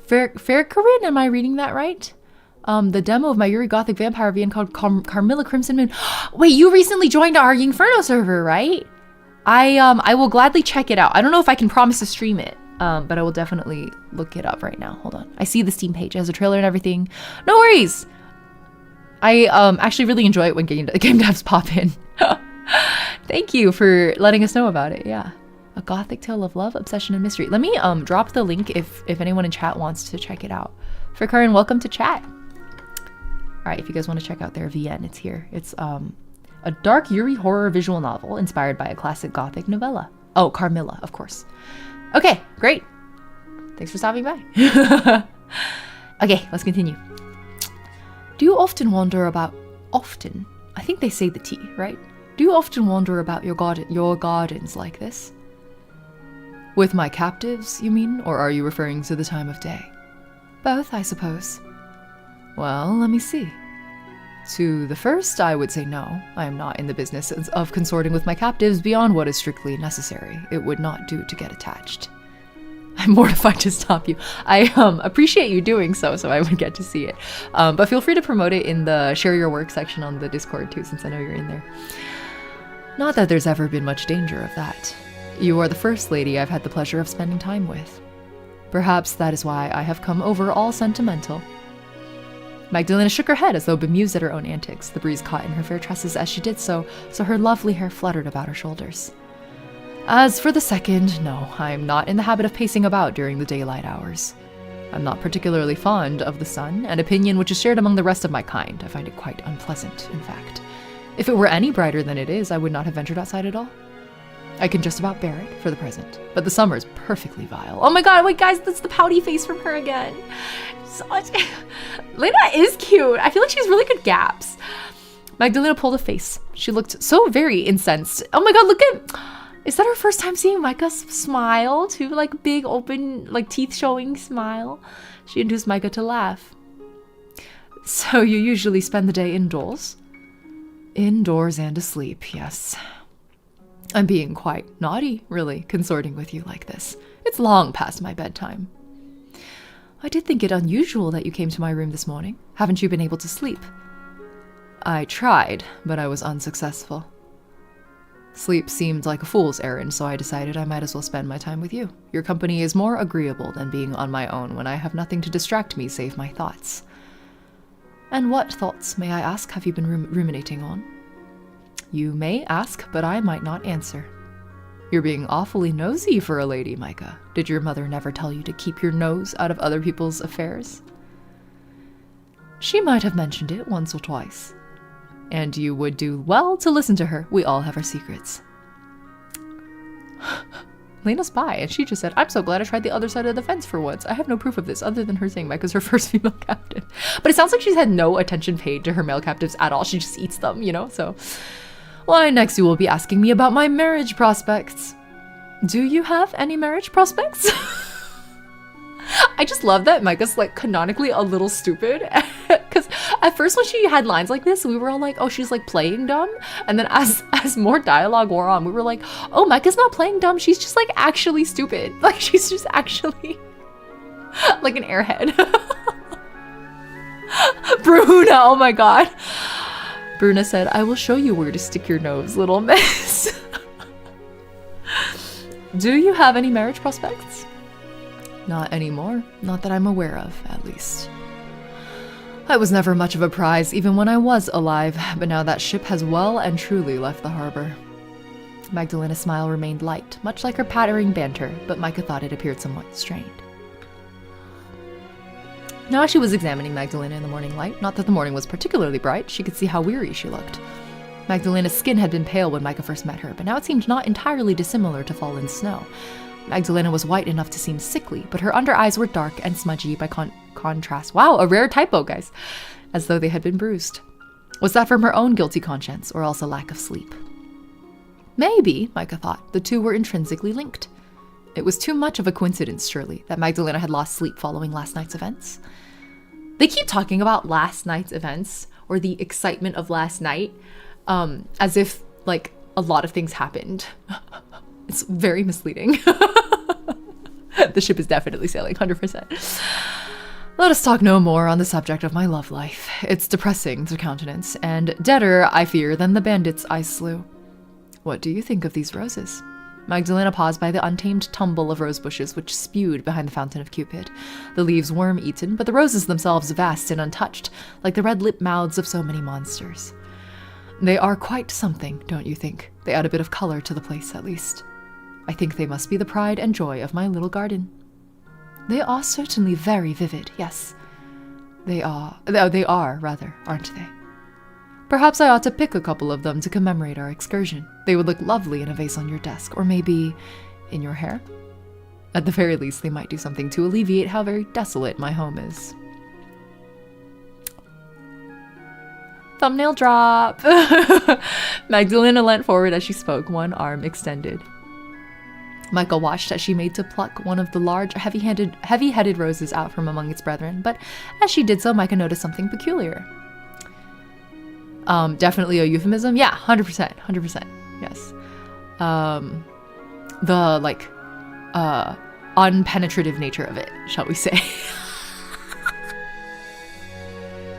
Fair Corinne, am I reading that right? The demo of my Yuri Gothic Vampire VN called Carmilla Crimson Moon. Wait, you recently joined our Inferno server, right? I will gladly check it out. I don't know if I can promise to stream it, but I will definitely look it up right now. Hold on. I see the Steam page. It has a trailer and everything. No worries. I actually really enjoy it when game devs pop in. Thank you for letting us know about it. Yeah. A gothic tale of love, obsession, and mystery. Let me drop the link if anyone in chat wants to check it out. Fikarin, welcome to chat. All right, if you guys want to check out their VN, it's here. It's a dark Yuri horror visual novel inspired by a classic gothic novella. Oh, Carmilla, of course. Okay, great. Thanks for stopping by. Okay, let's continue. Do you often wonder about... Often? I think they say the T, right? Do you often wonder about your gardens like this? With my captives, you mean? Or are you referring to the time of day? Both, I suppose. Well, let me see. To the first, I would say no. I am not in the business of consorting with my captives beyond what is strictly necessary. It would not do to get attached. I'm mortified to stop you. I appreciate you doing so I would get to see it. But feel free to promote it in the share your work section on the Discord too, since I know you're in there. Not that there's ever been much danger of that. You are the first lady I've had the pleasure of spending time with. Perhaps that is why I have come over all sentimental. Magdalena shook her head as though bemused at her own antics. The breeze caught in her fair tresses as she did so her lovely hair fluttered about her shoulders. As for the second, no, I am not in the habit of pacing about during the daylight hours. I'm not particularly fond of the sun, an opinion which is shared among the rest of my kind. I find it quite unpleasant, in fact. If it were any brighter than it is, I would not have ventured outside at all. I can just about bear it for the present, but the summer is perfectly vile. Oh my god, wait guys, that's the pouty face from her again. Lena is cute. I feel like she has really good gaps. Magdalena pulled a face. She looked so very incensed. Oh my god, look at... Is that her first time seeing Micah smile too? Like big open, like teeth showing smile. She induced Micah to laugh. So you usually spend the day indoors? Indoors and asleep, yes. I'm being quite naughty, really, consorting with you like this. It's long past my bedtime. I did think it unusual that you came to my room this morning. Haven't you been able to sleep? I tried, but I was unsuccessful. Sleep seemed like a fool's errand, so I decided I might as well spend my time with you. Your company is more agreeable than being on my own when I have nothing to distract me save my thoughts. And what thoughts, may I ask, have you been ruminating on? You may ask, but I might not answer. You're being awfully nosy for a lady, Micah. Did your mother never tell you to keep your nose out of other people's affairs? She might have mentioned it once or twice. And you would do well to listen to her. We all have our secrets. Lena's by, and she just said, I'm so glad I tried the other side of the fence for once. I have no proof of this other than her saying Micah's her first female captive. But it sounds like she's had no attention paid to her male captives at all. She just eats them, you know? So, why, next you will be asking me about my marriage prospects. Do you have any marriage prospects? I just love that Micah's like canonically a little stupid. Because at first when she had lines like this, we were all like, oh, she's like playing dumb. And then as more dialogue wore on, we were like, oh, Micah's not playing dumb. She's just like actually stupid. Like she's just actually like an airhead. Bruna, oh my god. Bruna said, I will show you where to stick your nose, little miss. Do you have any marriage prospects? Not anymore. Not that I'm aware of, at least. I was never much of a prize, even when I was alive, but now that ship has well and truly left the harbor. Magdalena's smile remained light, much like her pattering banter, but Micah thought it appeared somewhat strained. Now as she was examining Magdalena in the morning light, not that the morning was particularly bright, she could see how weary she looked. Magdalena's skin had been pale when Micah first met her, but now it seemed not entirely dissimilar to fallen snow. Magdalena was white enough to seem sickly, but her under eyes were dark and smudgy by contrast. Wow, a rare typo, guys. As though they had been bruised. Was that from her own guilty conscience, or else a lack of sleep? Maybe, Micah thought, the two were intrinsically linked. It was too much of a coincidence, surely, that Magdalena had lost sleep following last night's events. They keep talking about last night's events, or the excitement of last night, as if, like, a lot of things happened. It's very misleading. The ship is definitely sailing, 100%. Let us talk no more on the subject of my love life. It's depressing to countenance, and deader, I fear, than the bandits I slew. What do you think of these roses? Magdalena paused by the untamed tumble of rose bushes which spewed behind the fountain of Cupid. The leaves worm-eaten, but the roses themselves vast and untouched, like the red-lipped mouths of so many monsters. They are quite something, don't you think? They add a bit of color to the place, at least. I think they must be the pride and joy of my little garden. They are certainly very vivid, yes. They are, aren't they? Perhaps I ought to pick a couple of them to commemorate our excursion. They would look lovely in a vase on your desk, or maybe in your hair. At the very least, they might do something to alleviate how very desolate my home is. Thumbnail drop! Magdalena leant forward as she spoke, one arm extended. Micah watched as she made to pluck one of the large, heavy-headed roses out from among its brethren, but as she did so, Micah noticed something peculiar. Definitely a euphemism? Yeah, 100%. 100%. Yes. The, unpenetrative nature of it, shall we say.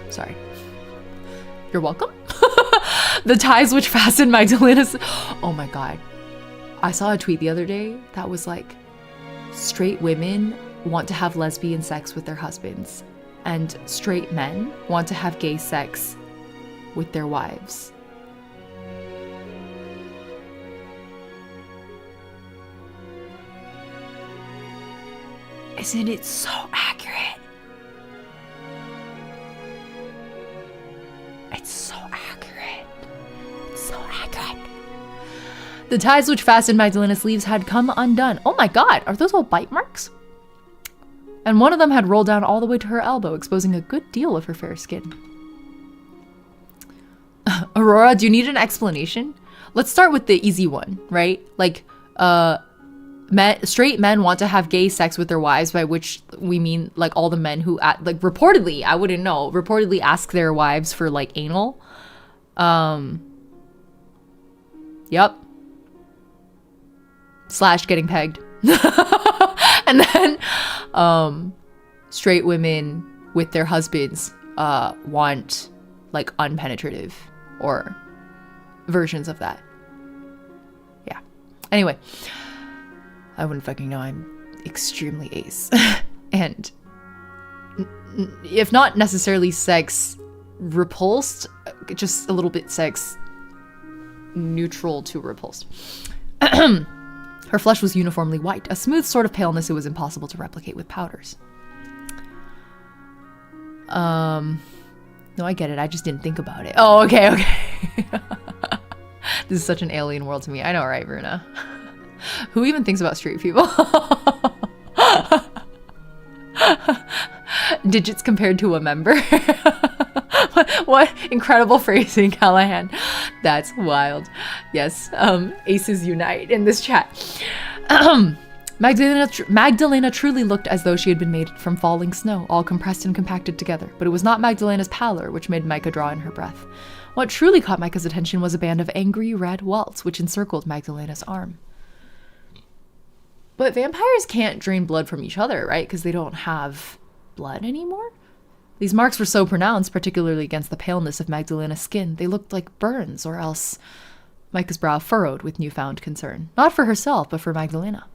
Sorry. You're welcome. The ties which fastened Magdalena's... Oh my god. I saw a tweet the other day that was like, straight women want to have lesbian sex with their husbands, and straight men want to have gay sex with their wives. Isn't it so accurate? It's so accurate. It's so accurate. The ties which fastened Magdalena's sleeves had come undone. Oh my god, are those all bite marks? And one of them had rolled down all the way to her elbow, exposing a good deal of her fair skin. Aurora, do you need an explanation? Let's start with the easy one, right? Like, straight men want to have gay sex with their wives, by which we mean, like, all the men who, reportedly, I wouldn't know, reportedly ask their wives for, like, anal. Yep. / getting pegged. And then, straight women with their husbands, want, like, unpenetrative or versions of that. Yeah. Anyway, I wouldn't fucking know. I'm extremely ace. And if not necessarily sex repulsed, just a little bit sex neutral to repulsed. Her flesh was uniformly white, a smooth sort of paleness it was impossible to replicate with powders. No, I get it. I just didn't think about it. Oh, okay. This is such an alien world to me. I know, right, Bruna? Who even thinks about straight people? Digits compared to a member. What incredible phrasing, Callahan. That's wild. Yes, aces unite in this chat. Magdalena truly looked as though she had been made from falling snow, all compressed and compacted together. But it was not Magdalena's pallor which made Micah draw in her breath. What truly caught Micah's attention was a band of angry red welts which encircled Magdalena's arm. But vampires can't drain blood from each other, right? Because they don't have blood anymore? These marks were so pronounced, particularly against the paleness of Magdalena's skin, they looked like burns, or else... Micah's brow furrowed with newfound concern. Not for herself, but for Magdalena.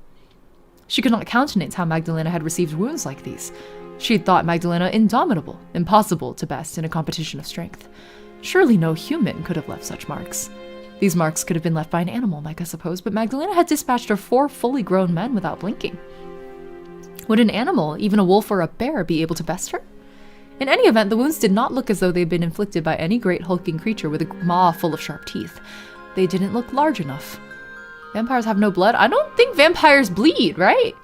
She could not countenance how Magdalena had received wounds like these. She had thought Magdalena indomitable, impossible to best in a competition of strength. Surely no human could have left such marks. These marks could have been left by an animal, Micah supposed, but Magdalena had dispatched her 4 fully grown men without blinking. Would an animal, even a wolf or a bear, be able to best her? In any event, the wounds did not look as though they had been inflicted by any great hulking creature with a maw full of sharp teeth. They didn't look large enough. Vampires have no blood? I don't think vampires bleed, right?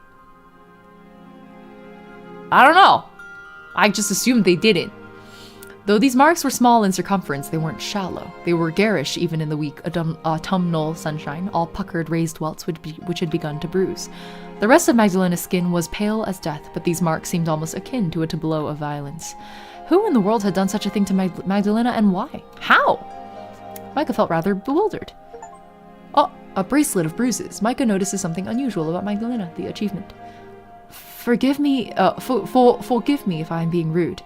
I don't know. I just assumed they didn't. Though these marks were small in circumference, they weren't shallow. They were garish even in the weak autumnal sunshine, all puckered raised welts which had begun to bruise. The rest of Magdalena's skin was pale as death, but these marks seemed almost akin to a tableau of violence. Who in the world had done such a thing to Magdalena, and why? How? Micah felt rather bewildered. Oh, a bracelet of bruises. Micah notices something unusual about Magdalena, the achievement. Forgive me if I am being rude,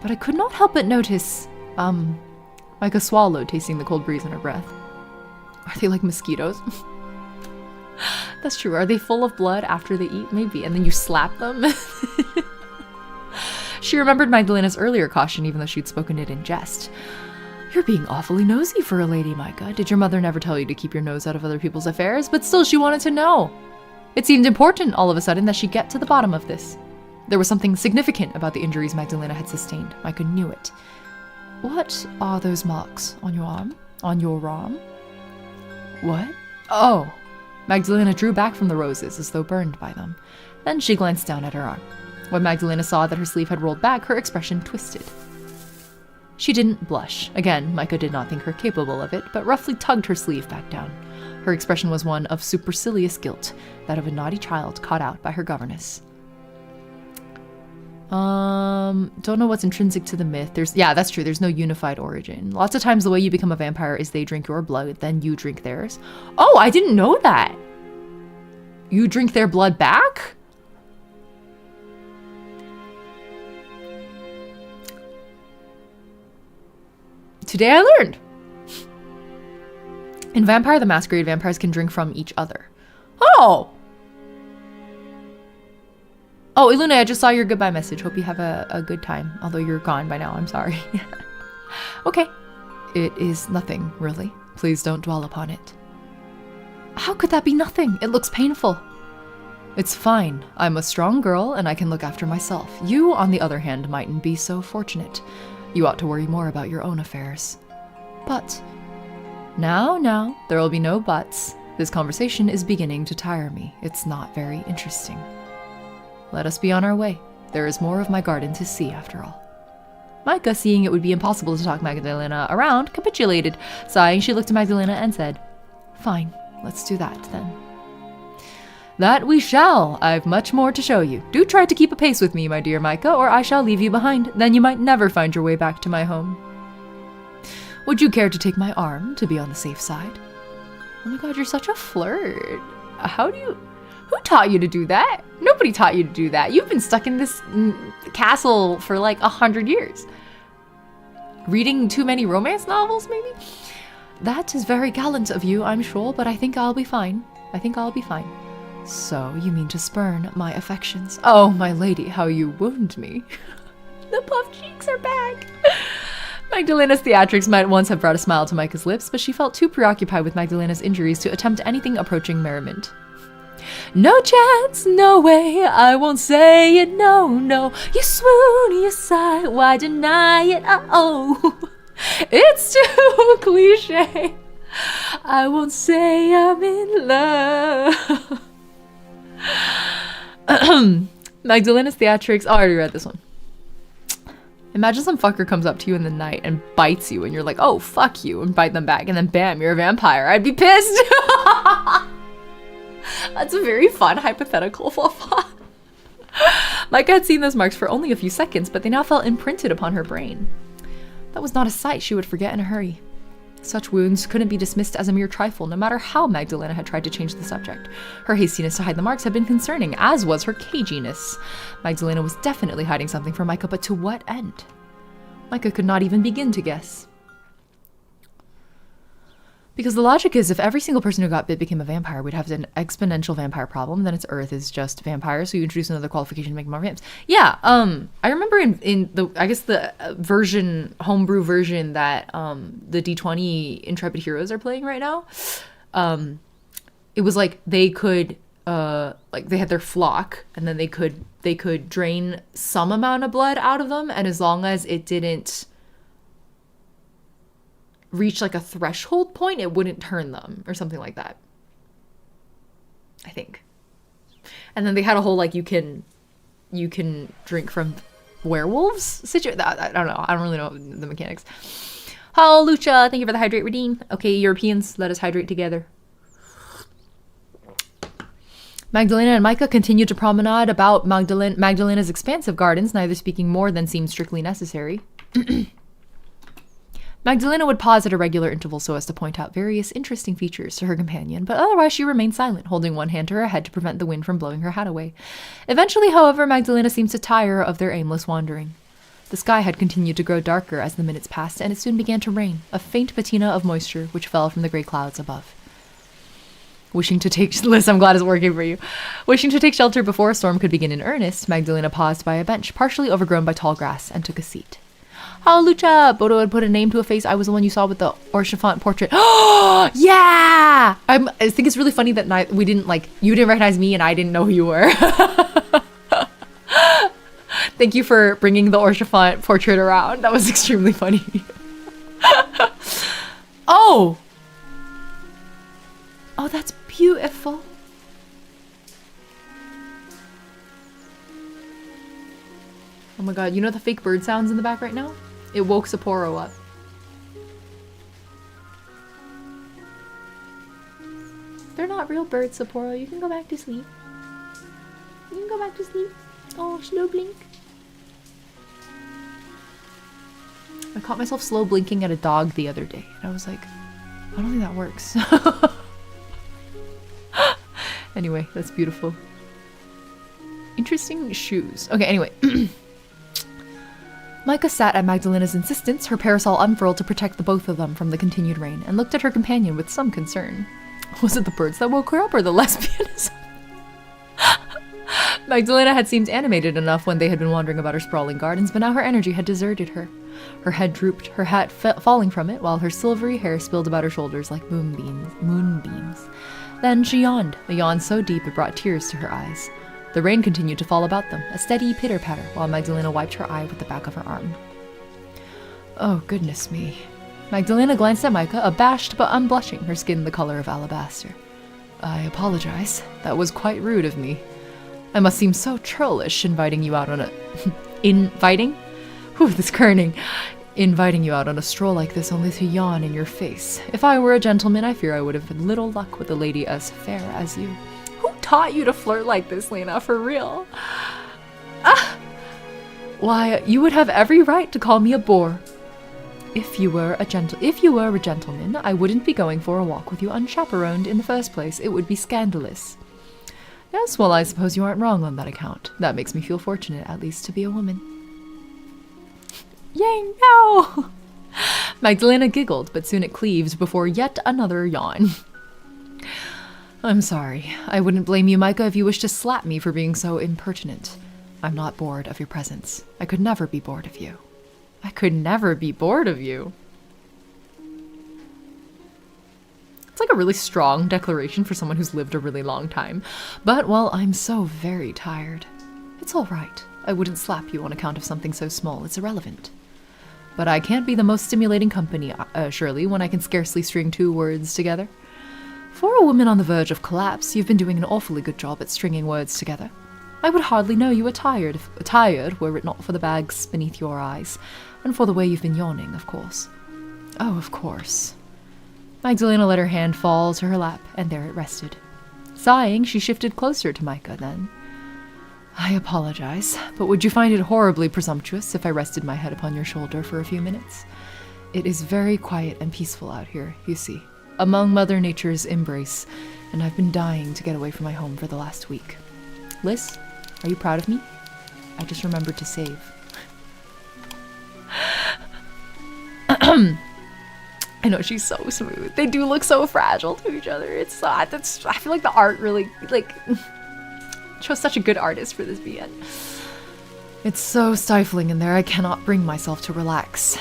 but I could not help but notice, Micah swallowed, tasting the cold breeze in her breath. Are they like mosquitoes? That's true. Are they full of blood after they eat? Maybe. And then you slap them? She remembered Magdalena's earlier caution, even though she'd spoken it in jest. You're being awfully nosy for a lady, Micah. Did your mother never tell you to keep your nose out of other people's affairs? But still, she wanted to know. It seemed important, all of a sudden, that she get to the bottom of this. There was something significant about the injuries Magdalena had sustained. Micah knew it. What are those marks on your arm? On your arm? What? Oh. Magdalena drew back from the roses as though burned by them. Then she glanced down at her arm. When Magdalena saw that her sleeve had rolled back, her expression twisted. She didn't blush. Again, Micah did not think her capable of it, but roughly tugged her sleeve back down. Her expression was one of supercilious guilt, that of a naughty child caught out by her governess. Don't know what's intrinsic to the myth. Yeah, that's true. There's no unified origin. Lots of times the way you become a vampire is they drink your blood, then you drink theirs. Oh, I didn't know that. You drink their blood back? Today I learned. In Vampire the Masquerade, vampires can drink from each other. Oh! Oh, Iluna, I just saw your goodbye message. Hope you have a good time. Although you're gone by now, I'm sorry. Okay. It is nothing, really. Please don't dwell upon it. How could that be nothing? It looks painful. It's fine. I'm a strong girl and I can look after myself. You, on the other hand, mightn't be so fortunate. You ought to worry more about your own affairs. But... Now, there will be no buts. This conversation is beginning to tire me. It's not very interesting. Let us be on our way. There is more of my garden to see, after all. Micah, seeing it would be impossible to talk Magdalena around, capitulated. Sighing, she looked at Magdalena and said, Fine, let's do that, then. That we shall. I've much more to show you. Do try to keep a pace with me, my dear Micah, or I shall leave you behind. Then you might never find your way back to my home. Would you care to take my arm to be on the safe side? Oh my god, you're such a flirt. Who taught you to do that? Nobody taught you to do that. You've been stuck in this castle for like 100 years. Reading too many romance novels, maybe? That is very gallant of you, I'm sure, but I think I'll be fine. So, you mean to spurn my affections? Oh, my lady, how you wound me. The puffed cheeks are back. Magdalena's theatrics might once have brought a smile to Micah's lips, but she felt too preoccupied with Magdalena's injuries to attempt anything approaching merriment. No chance, no way, I won't say it, no. You swoon, you sigh, why deny it, oh. It's too cliche, I won't say I'm in love. Magdalena's theatrics, I already read this one. Imagine some fucker comes up to you in the night and bites you and you're like, oh, fuck you, and bite them back, and then bam, you're a vampire. I'd be pissed. That's a very fun hypothetical. Micah had seen those marks for only a few seconds, but they now felt imprinted upon her brain. That was not a sight she would forget in a hurry. Such wounds couldn't be dismissed as a mere trifle, no matter how Magdalena had tried to change the subject. Her hastiness to hide the marks had been concerning, as was her caginess. Magdalena was definitely hiding something from Micah, but to what end? Micah could not even begin to guess. Because the logic is, if every single person who got bit became a vampire, we'd have an exponential vampire problem. Then its Earth is just vampires, so you introduce another qualification to make more vamps. Yeah, I remember in the, I guess the homebrew version that the D20 Intrepid Heroes are playing right now. It was like they could, like they had their flock, and then they could drain some amount of blood out of them, and as long as it didn't reach like a threshold point, it wouldn't turn them or something like that, I think. And then they had a whole like you can drink from werewolves situation. I don't know, I don't really know the mechanics. Hello Lucha, thank you for the hydrate redeem. Okay, Europeans, let us hydrate together. Magdalena and Micah continued to promenade about Magdalena's expansive gardens, neither speaking more than seemed strictly necessary. Magdalena would pause at irregular intervals so as to point out various interesting features to her companion, but otherwise she remained silent, holding one hand to her head to prevent the wind from blowing her hat away. Eventually, however, Magdalena seemed to tire of their aimless wandering. The sky had continued to grow darker as the minutes passed, and it soon began to rain, a faint patina of moisture which fell from the gray clouds above. Wishing to take Liz, I'm glad it's working for you. Wishing to take shelter before a storm could begin in earnest, Magdalena paused by a bench, partially overgrown by tall grass, and took a seat. Oh, Lucha! Bodo had put a name to a face. I was the one you saw with the Orchifant portrait. Oh, yeah! I think it's really funny that we didn't, like, you didn't recognize me and I didn't know who you were. Thank you for bringing the Orchifant portrait around. That was extremely funny. Oh! Oh, that's beautiful. Oh my god, you know the fake bird sounds in the back right now? It woke Sapporo up. They're not real birds, Sapporo. You can go back to sleep. You can go back to sleep. Oh, slow blink. I caught myself slow blinking at a dog the other day. And I was like, I don't think that works. Anyway, that's beautiful. Interesting shoes. Okay, anyway. Micah sat at Magdalena's insistence, her parasol unfurled to protect the both of them from the continued rain, and looked at her companion with some concern. Was it the birds that woke her up or the lesbianism? Magdalena had seemed animated enough when they had been wandering about her sprawling gardens, but now her energy had deserted her. Her head drooped, her hat falling from it, while her silvery hair spilled about her shoulders like moonbeams. Then she yawned, a yawn so deep it brought tears to her eyes. The rain continued to fall about them, a steady pitter-patter, while Magdalena wiped her eye with the back of her arm. Oh, goodness me. Magdalena glanced at Micah, abashed but unblushing, her skin the color of alabaster. I apologize. That was quite rude of me. I must seem so churlish inviting you out on a... Inviting? Whew, this kerning. Inviting you out on a stroll like this only to yawn in your face. If I were a gentleman, I fear I would have had little luck with a lady as fair as you. Who taught you to flirt like this, Lena? For real? Ah! Why, you would have every right to call me a bore. If you were a gentleman, I wouldn't be going for a walk with you unchaperoned in the first place. It would be scandalous. Yes, well, I suppose you aren't wrong on that account. That makes me feel fortunate, at least, to be a woman. Yay, no! Magdalena giggled, but soon it cleaved before yet another yawn. I'm sorry. I wouldn't blame you, Micah, if you wished to slap me for being so impertinent. I'm not bored of your presence. I could never be bored of you. I could never be bored of you. It's like a really strong declaration for someone who's lived a really long time. But, well, I'm so very tired. It's all right. I wouldn't slap you on account of something so small. It's irrelevant. But I can't be the most stimulating company, surely, when I can scarcely string two words together. For a woman on the verge of collapse, you've been doing an awfully good job at stringing words together. I would hardly know you were tired were it not for the bags beneath your eyes, and for the way you've been yawning, of course. Oh, of course. Magdalena let her hand fall to her lap, and there it rested. Sighing, she shifted closer to Micah then. I apologize, but would you find it horribly presumptuous if I rested my head upon your shoulder for a few minutes? It is very quiet and peaceful out here, you see, among Mother Nature's embrace, and I've been dying to get away from my home for the last week. Liz, are you proud of me? I just remembered to save. I know, she's so smooth. They do look so fragile to each other. It's I feel like the art really, like, chose such a good artist for this BN. It's so stifling in there, I cannot bring myself to relax.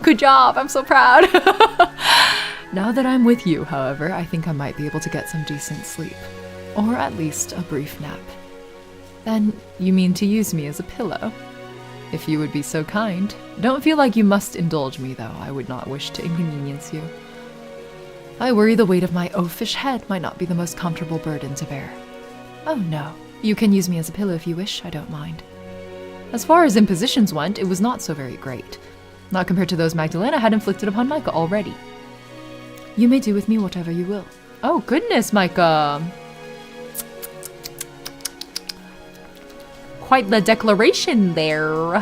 Good job, I'm so proud. Now that I'm with you, however, I think I might be able to get some decent sleep. Or at least a brief nap. Then, you mean to use me as a pillow? If you would be so kind. Don't feel like you must indulge me, though. I would not wish to inconvenience you. I worry the weight of my oafish head might not be the most comfortable burden to bear. Oh no, you can use me as a pillow if you wish, I don't mind. As far as impositions went, it was not so very great. Not compared to those Magdalena had inflicted upon Micah already. You may do with me whatever you will. Oh goodness, Micah! Quite the declaration there.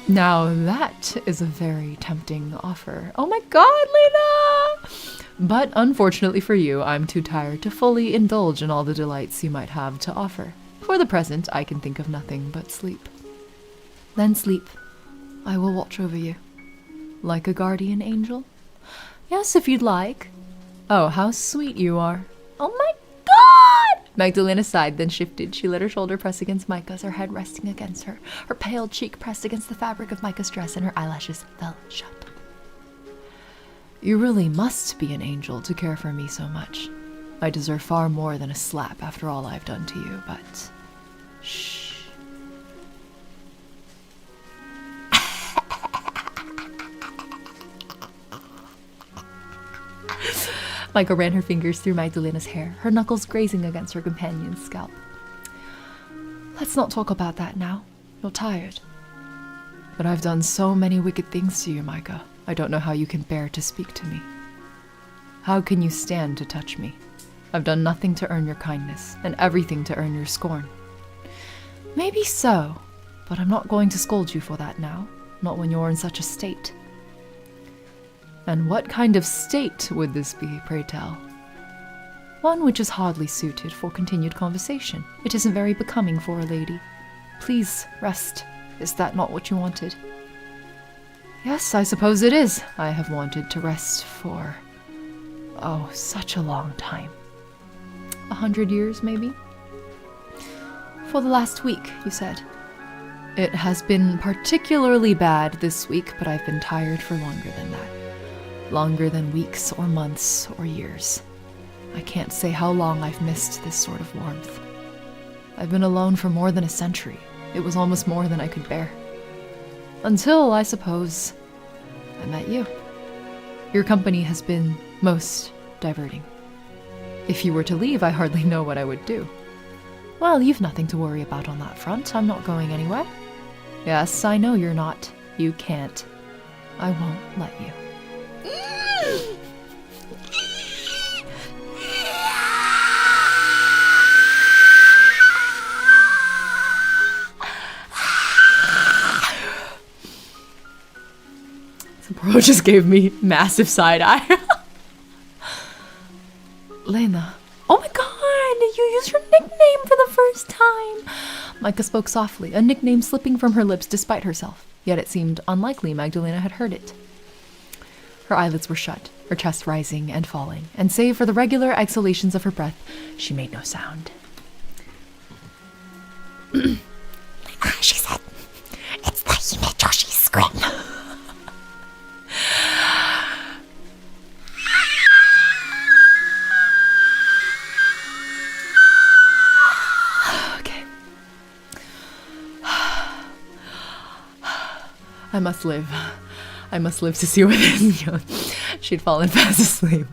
Now that is a very tempting offer. Oh my god, Lena! But unfortunately for you, I'm too tired to fully indulge in all the delights you might have to offer. For the present, I can think of nothing but sleep. Then sleep. I will watch over you. Like a guardian angel? Yes, if you'd like. Oh, how sweet you are. Oh my god! Magdalena sighed, then shifted. She let her shoulder press against Micah's, her head resting against her pale cheek pressed against the fabric of Micah's dress, and her eyelashes fell shut. You really must be an angel to care for me so much. I deserve far more than a slap after all I've done to you, but... Shh. Micah ran her fingers through Magdalena's hair, her knuckles grazing against her companion's scalp. Let's not talk about that now. You're tired. But I've done so many wicked things to you, Micah. I don't know how you can bear to speak to me. How can you stand to touch me? I've done nothing to earn your kindness, and everything to earn your scorn. Maybe so, but I'm not going to scold you for that now, not when you're in such a state. And what kind of state would this be, pray tell? One which is hardly suited for continued conversation. It isn't very becoming for a lady. Please, rest. Is that not what you wanted? Yes, I suppose it is. I have wanted to rest for... oh, such a long time. 100 years, maybe? For the last week, you said. It has been particularly bad this week, but I've been tired for longer than that. Longer than weeks or months or years. I can't say how long I've missed this sort of warmth. I've been alone for more than a century. It was almost more than I could bear. Until, I suppose, I met you. Your company has been most diverting. If you were to leave, I hardly know what I would do. Well, you've nothing to worry about on that front. I'm not going anywhere. Yes, I know you're not. You can't. I won't let you. Bro just gave me massive side eye. Lena. Oh my god, you used your nickname for the first time. Micah spoke softly, a nickname slipping from her lips despite herself. Yet it seemed unlikely Magdalena had heard it. Her eyelids were shut, her chest rising and falling, and save for the regular exhalations of her breath, she made no sound. She said, it's the Himejoshi scream. Okay. I must live. I must live to see where this goes. She'd fallen fast asleep.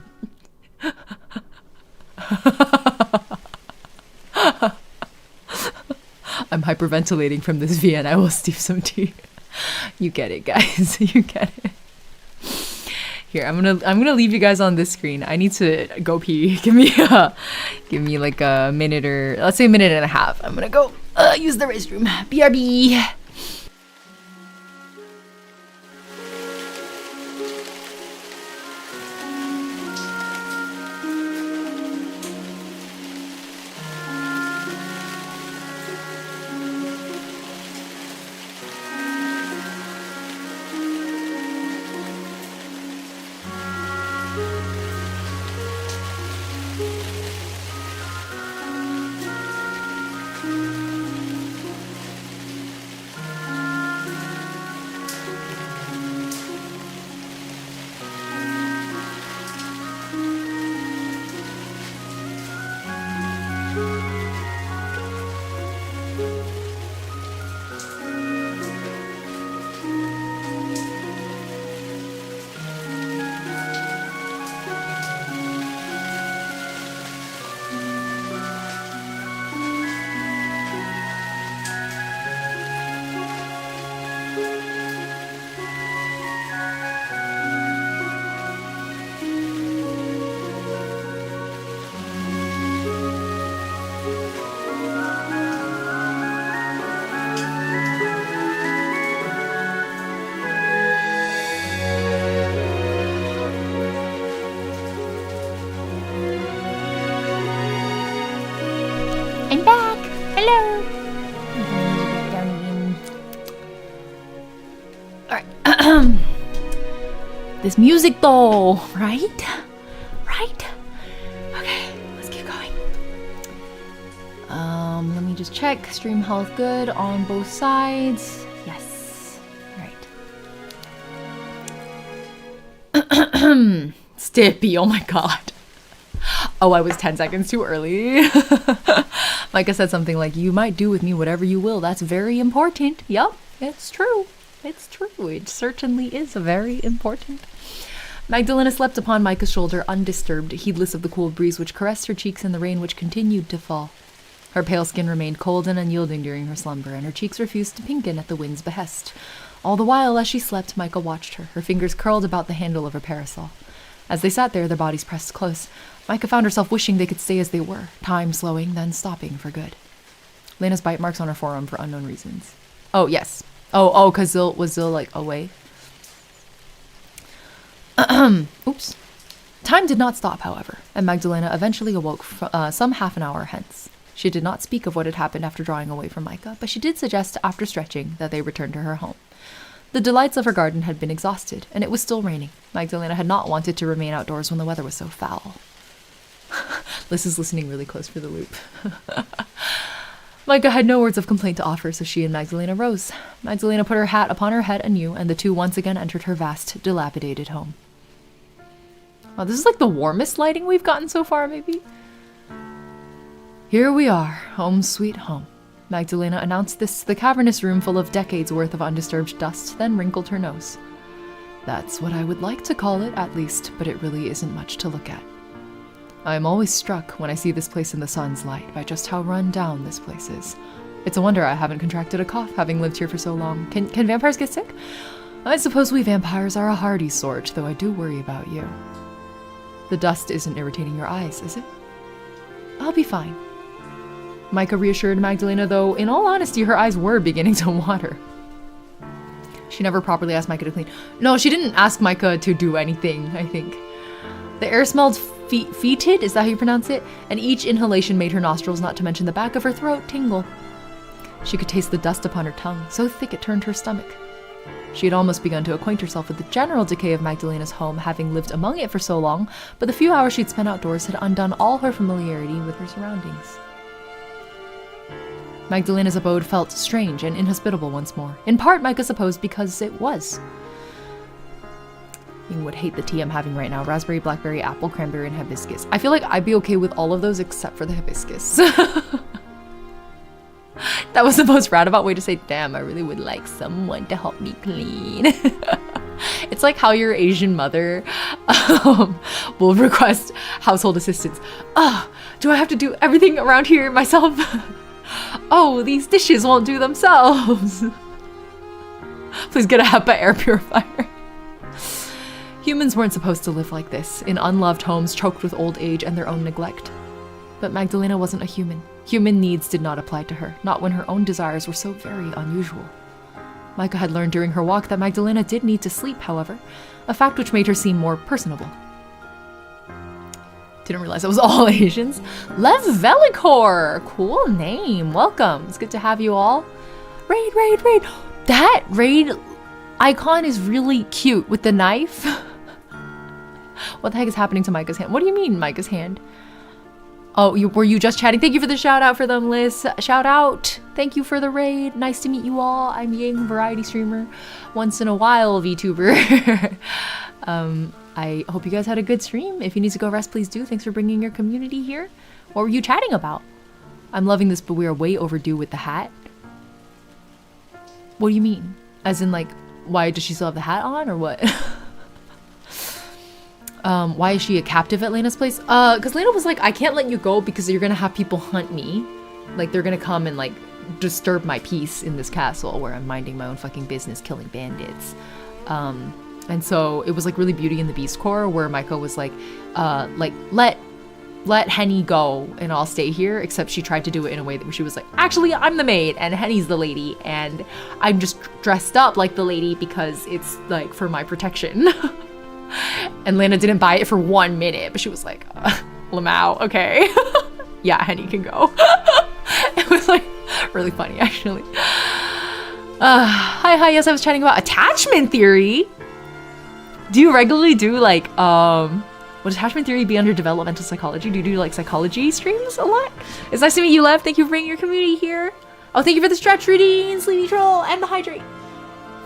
I'm hyperventilating from this V and I will steep some tea. You get it, guys. You get it. Here, I'm gonna leave you guys on this screen. I need to go pee. Give me like a minute or let's say a minute and a half. I'm gonna go use the restroom. BRB. this music though, right? Right? Okay, let's keep going. Let me just check. Stream health good on both sides. Yes. Right. Stippy, oh my god. Oh, I was 10 seconds too early. Micah said something like, you might do with me whatever you will. That's very important. Yup, it's true. It's true. It certainly is very important. Magdalena slept upon Micah's shoulder, undisturbed, heedless of the cool breeze which caressed her cheeks and the rain which continued to fall. Her pale skin remained cold and unyielding during her slumber, and her cheeks refused to pinken at the wind's behest. All the while, as she slept, Micah watched her, her fingers curled about the handle of her parasol. As they sat there, their bodies pressed close, Micah found herself wishing they could stay as they were, time slowing, then stopping for good. Lena's bite marks on her forearm for unknown reasons. Oh, yes. Oh, because Zil, like, away? Oops. Time did not stop, however, and Magdalena eventually awoke some half an hour hence. She did not speak of what had happened after drawing away from Micah, but she did suggest, after stretching, that they return to her home. The delights of her garden had been exhausted, and it was still raining. Magdalena had not wanted to remain outdoors when the weather was so foul. Liz is listening really close for the loop. Micah had no words of complaint to offer, so she and Magdalena rose. Magdalena put her hat upon her head anew, and the two once again entered her vast, dilapidated home. Wow, this is like the warmest lighting we've gotten so far, maybe? Here we are, home sweet home. Magdalena announced this, the cavernous room full of decades' worth of undisturbed dust, then wrinkled her nose. That's what I would like to call it, at least, but it really isn't much to look at. I am always struck when I see this place in the sun's light by just how run down this place is. It's a wonder I haven't contracted a cough, having lived here for so long. Can vampires get sick? I suppose we vampires are a hardy sort, though I do worry about you. The dust isn't irritating your eyes, is it? I'll be fine. Micah reassured Magdalena, though in all honesty her eyes were beginning to water. She never properly asked Micah to clean. No, she didn't ask Micah to do anything, I think. The air smelled fetid, is that how you pronounce it? And each inhalation made her nostrils, not to mention the back of her throat, tingle. She could taste the dust upon her tongue, so thick it turned her stomach. She had almost begun to acquaint herself with the general decay of Magdalena's home, having lived among it for so long, but the few hours she'd spent outdoors had undone all her familiarity with her surroundings. Magdalena's abode felt strange and inhospitable once more, in part, Micah supposed, because it was. You would hate the tea I'm having right now. Raspberry, blackberry, apple, cranberry, and hibiscus. I feel like I'd be okay with all of those except for the hibiscus. That was the most roundabout way to say, damn, I really would like someone to help me clean. It's like how your Asian mother will request household assistance. Do I have to do everything around here myself? Oh, these dishes won't do themselves. Please get a HEPA air purifier. Humans weren't supposed to live like this, in unloved homes choked with old age and their own neglect. But Magdalena wasn't a human. Human needs did not apply to her, not when her own desires were so very unusual. Micah had learned during her walk that Magdalena did need to sleep, however, a fact which made her seem more personable. Didn't realize it was all Asians. Lev Velikor! Cool name. Welcome. It's good to have you all. Raid, raid, raid. That raid icon is really cute with the knife. What the heck is happening to Micah's hand? What do you mean, Micah's hand? Oh, were you just chatting? Thank you for the shout out for them, Liz. Shout out. Thank you for the raid. Nice to meet you all. I'm Ying, variety streamer. Once in a while, VTuber. I hope you guys had a good stream. If you need to go rest, please do. Thanks for bringing your community here. What were you chatting about? I'm loving this, but we are way overdue with the hat. What do you mean? As in, like, why does she still have the hat on, or what? Why is she a captive at Lena's place? Because Lena was like, I can't let you go because you're gonna have people hunt me. Like, they're gonna come and, like, disturb my peace in this castle where I'm minding my own fucking business, killing bandits. And so it was like really Beauty and the Beast core where Micah was like let Henny go and I'll stay here, except she tried to do it in a way that she was like, actually I'm the maid and Henny's the lady and I'm just dressed up like the lady because it's like for my protection. And Lena didn't buy it for 1 minute, but she was like, Lamau, okay. Yeah, Henny can go. It was like really funny actually. Hi, yes, I was chatting about attachment theory. Do you regularly do like would attachment theory be under developmental psychology? Do you do like psychology streams a lot? It's nice to meet you, Lev. Thank you for bringing your community here. Oh, thank you for the stretch routine, Sleepy Troll, and the hydrate.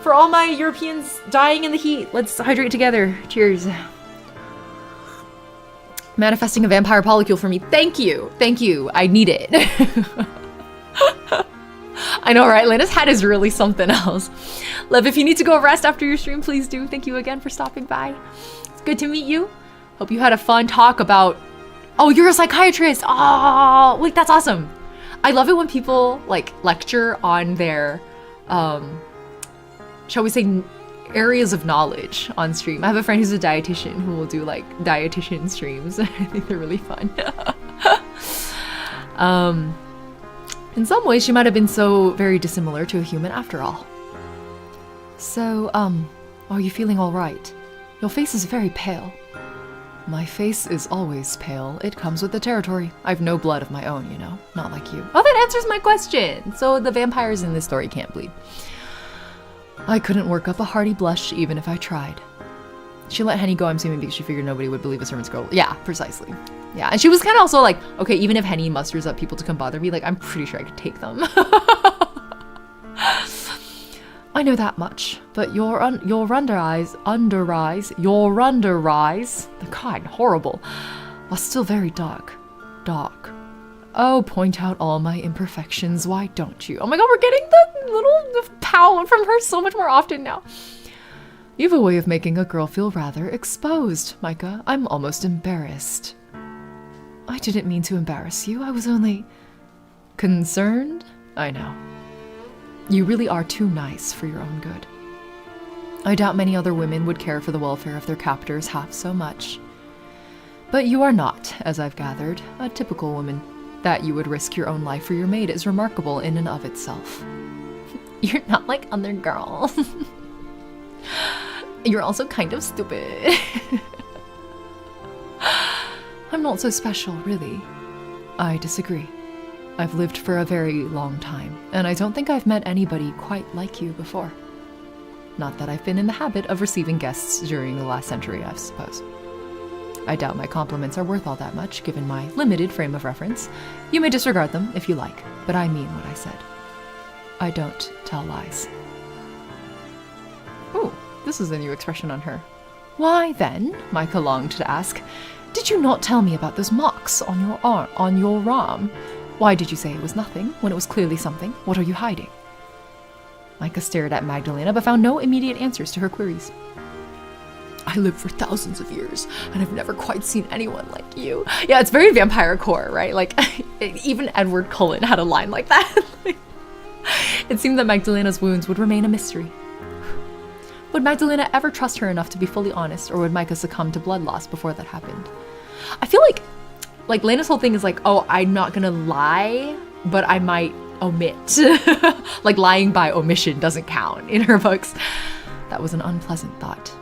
For all my Europeans dying in the heat, let's hydrate together. Cheers. Manifesting a vampire polycule for me. Thank you. Thank you. I need it. I know, right? Lena's hat is really something else. Lev, if you need to go rest after your stream, please do. Thank you again for stopping by. It's good to meet you. Hope you had a fun talk about... Oh, you're a psychiatrist. Oh, wait, that's awesome. I love it when people like lecture on their, shall we say, areas of knowledge on stream. I have a friend who's a dietitian who will do like dietitian streams. I think they're really fun. In some ways, she might have been so very dissimilar to a human after all. So, are you feeling all right? Your face is very pale. My face is always pale. It comes with the territory. I've no blood of my own, you know, not like you. Oh, that answers my question. So the vampires in this story can't bleed. I couldn't work up a hearty blush even if I tried. She let Henny go, I'm assuming, because she figured nobody would believe a servant's girl. Yeah, precisely. Yeah, and she was kind of also like, okay, even if Henny musters up people to come bother me, like, I'm pretty sure I could take them. I know that much, but your under eyes, the kind, horrible, are still very dark. Oh, point out all my imperfections, why don't you? Oh my god, we're getting the little pout from her so much more often now. You have a way of making a girl feel rather exposed, Micah. I'm almost embarrassed. I didn't mean to embarrass you, I was only... concerned? I know. You really are too nice for your own good. I doubt many other women would care for the welfare of their captors half so much. But you are not, as I've gathered, a typical woman. That you would risk your own life for your maid is remarkable in and of itself. You're not like other girls. You're also kind of stupid. I'm not so special, really. I disagree. I've lived for a very long time, and I don't think I've met anybody quite like you before. Not that I've been in the habit of receiving guests during the last century, I suppose. I doubt my compliments are worth all that much, given my limited frame of reference. You may disregard them if you like, but I mean what I said. I don't tell lies. Ooh, this is a new expression on her. Why then, Micah longed to ask, did you not tell me about those marks on your arm? Why did you say it was nothing, when it was clearly something? What are you hiding? Micah stared at Magdalena, but found no immediate answers to her queries. I lived for thousands of years, and I've never quite seen anyone like you. Yeah, it's very vampire core, right? Like, even Edward Cullen had a line like that. It seemed that Magdalena's wounds would remain a mystery. Would Magdalena ever trust her enough to be fully honest, or would Micah succumb to blood loss before that happened? I feel like Lena's whole thing is like, oh, I'm not gonna lie, but I might omit. Like, lying by omission doesn't count in her books. That was an unpleasant thought.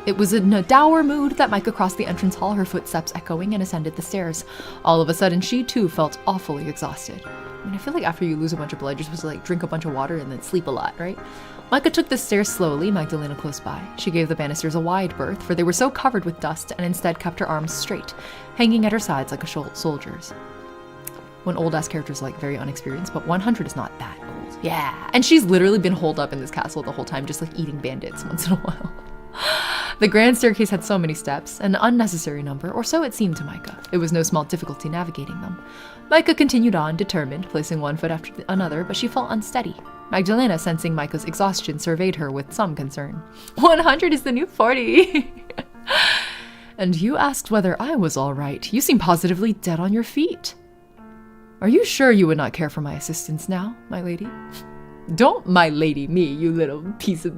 It was in a dour mood that Micah crossed the entrance hall, her footsteps echoing, and ascended the stairs. All of a sudden, she too felt awfully exhausted. I mean, I feel like after you lose a bunch of blood, you're supposed to like drink a bunch of water and then sleep a lot, right? Micah took the stairs slowly, Magdalena close by. She gave the banisters a wide berth, for they were so covered with dust, and instead kept her arms straight, hanging at her sides like a soldier's. When old-ass characters like very unexperienced, but 100 is not that old. Yeah, and she's literally been holed up in this castle the whole time, just like eating bandits once in a while. The grand staircase had so many steps, an unnecessary number, or so it seemed to Micah. It was no small difficulty navigating them. Micah continued on, determined, placing one foot after another, but she felt unsteady. Magdalena, sensing Micah's exhaustion, surveyed her with some concern. 100 is the new 40. And you asked whether I was all right. You seem positively dead on your feet. Are you sure you would not care for my assistance now, my lady? Don't my lady me, you little piece of...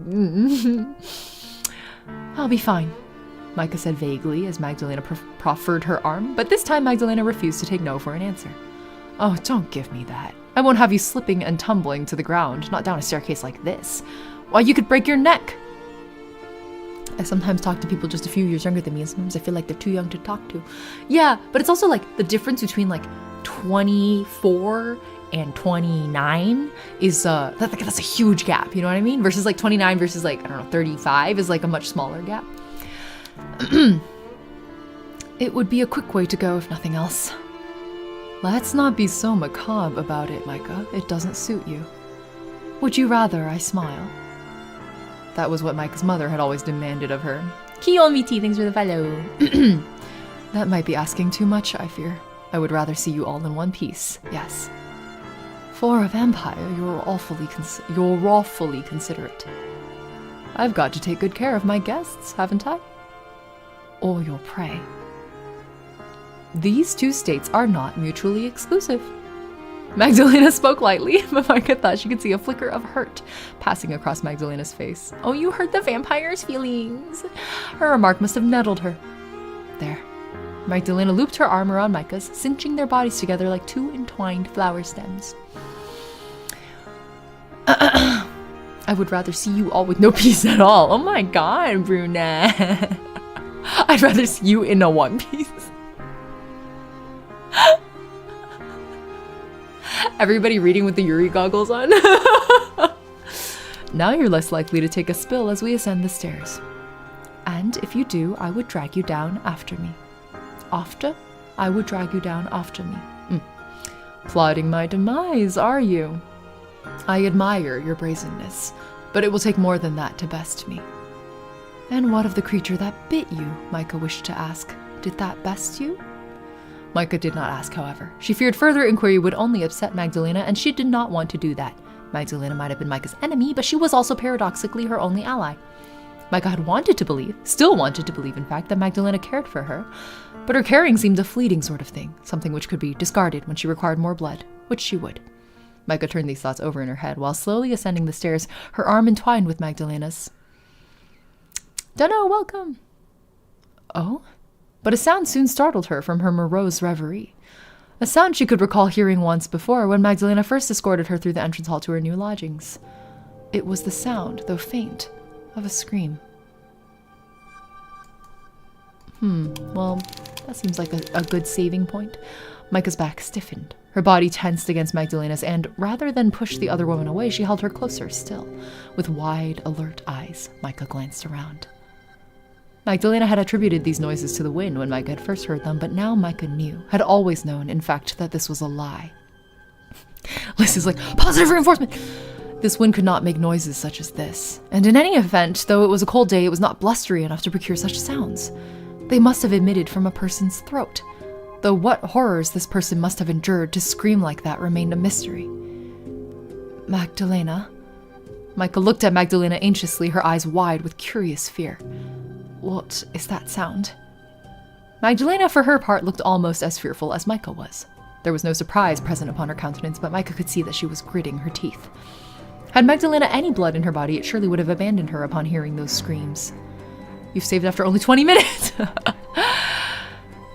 I'll be fine, Micah said vaguely as Magdalena proffered her arm, but this time Magdalena refused to take no for an answer. Oh, don't give me that. I won't have you slipping and tumbling to the ground, not down a staircase like this. Why, you could break your neck. I sometimes talk to people just a few years younger than me, and sometimes I feel like they're too young to talk to. Yeah, but it's also like the difference between like 24 and 29 is that's a huge gap, you know what I mean? Versus like 29 versus like, I don't know, 35 is like a much smaller gap. It would be a quick way to go if nothing else. Let's not be so macabre about it, Micah. It doesn't suit you. Would you rather I smile? That was what Micah's mother had always demanded of her. Kion Viti, thanks for the follow. That might be asking too much, I fear. I would rather see you all in one piece, yes. For a vampire, you're awfully considerate. I've got to take good care of my guests, haven't I? Or your prey. These two states are not mutually exclusive. Magdalena spoke lightly, but Micah thought she could see a flicker of hurt passing across Magdalena's face. Oh, you hurt the vampire's feelings. Her remark must have nettled her. There. Magdalena looped her arm around Micah's, cinching their bodies together like two entwined flower stems. I would rather see you all with no peace at all. Oh my god, brunette. I'd rather see you in a one piece. Everybody reading with the Yuri goggles on. Now you're less likely to take a spill as we ascend the stairs. And if you do, I would drag you down after me. After? I would drag you down after me. Plotting my demise, are you? I admire your brazenness, but it will take more than that to best me. And what of the creature that bit you? Micah wished to ask. Did that best you? Micah did not ask, however. She feared further inquiry would only upset Magdalena, and she did not want to do that. Magdalena might have been Micah's enemy, but she was also paradoxically her only ally. Micah had wanted to believe, still wanted to believe in fact, that Magdalena cared for her, but her caring seemed a fleeting sort of thing, something which could be discarded when she required more blood, which she would. Micah turned these thoughts over in her head while slowly ascending the stairs, her arm entwined with Magdalena's. Dunno, welcome. Oh? But a sound soon startled her from her morose reverie. A sound she could recall hearing once before when Magdalena first escorted her through the entrance hall to her new lodgings. It was the sound, though faint, of a scream. Well, that seems like a good saving point. Micah's back stiffened. Her body tensed against Magdalena's, and rather than push the other woman away, she held her closer still. With wide, alert eyes, Micah glanced around. Magdalena had attributed these noises to the wind when Micah had first heard them, but now Micah knew, had always known, in fact, that this was a lie. Liz is like, positive reinforcement! This wind could not make noises such as this. And in any event, though it was a cold day, it was not blustery enough to procure such sounds. They must have emitted from a person's throat, though what horrors this person must have endured to scream like that remained a mystery. Magdalena? Micah looked at Magdalena anxiously, her eyes wide with curious fear. What is that sound? Magdalena, for her part, looked almost as fearful as Micah was. There was no surprise present upon her countenance, but Micah could see that she was gritting her teeth. Had Magdalena any blood in her body, it surely would have abandoned her upon hearing those screams. You've saved after only 20 minutes!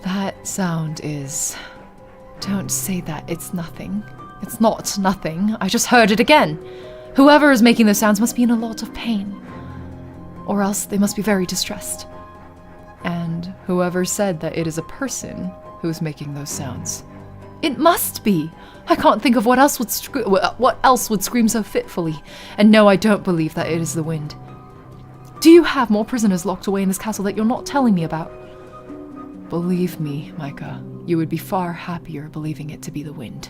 That sound is... Don't say that, it's nothing. It's not nothing. I just heard it again. Whoever is making those sounds must be in a lot of pain. Or else they must be very distressed. And whoever said that it is a person who is making those sounds. It must be! I can't think of what else would scream so fitfully. And no, I don't believe that it is the wind. Do you have more prisoners locked away in this castle that you're not telling me about? Believe me, Micah, you would be far happier believing it to be the wind.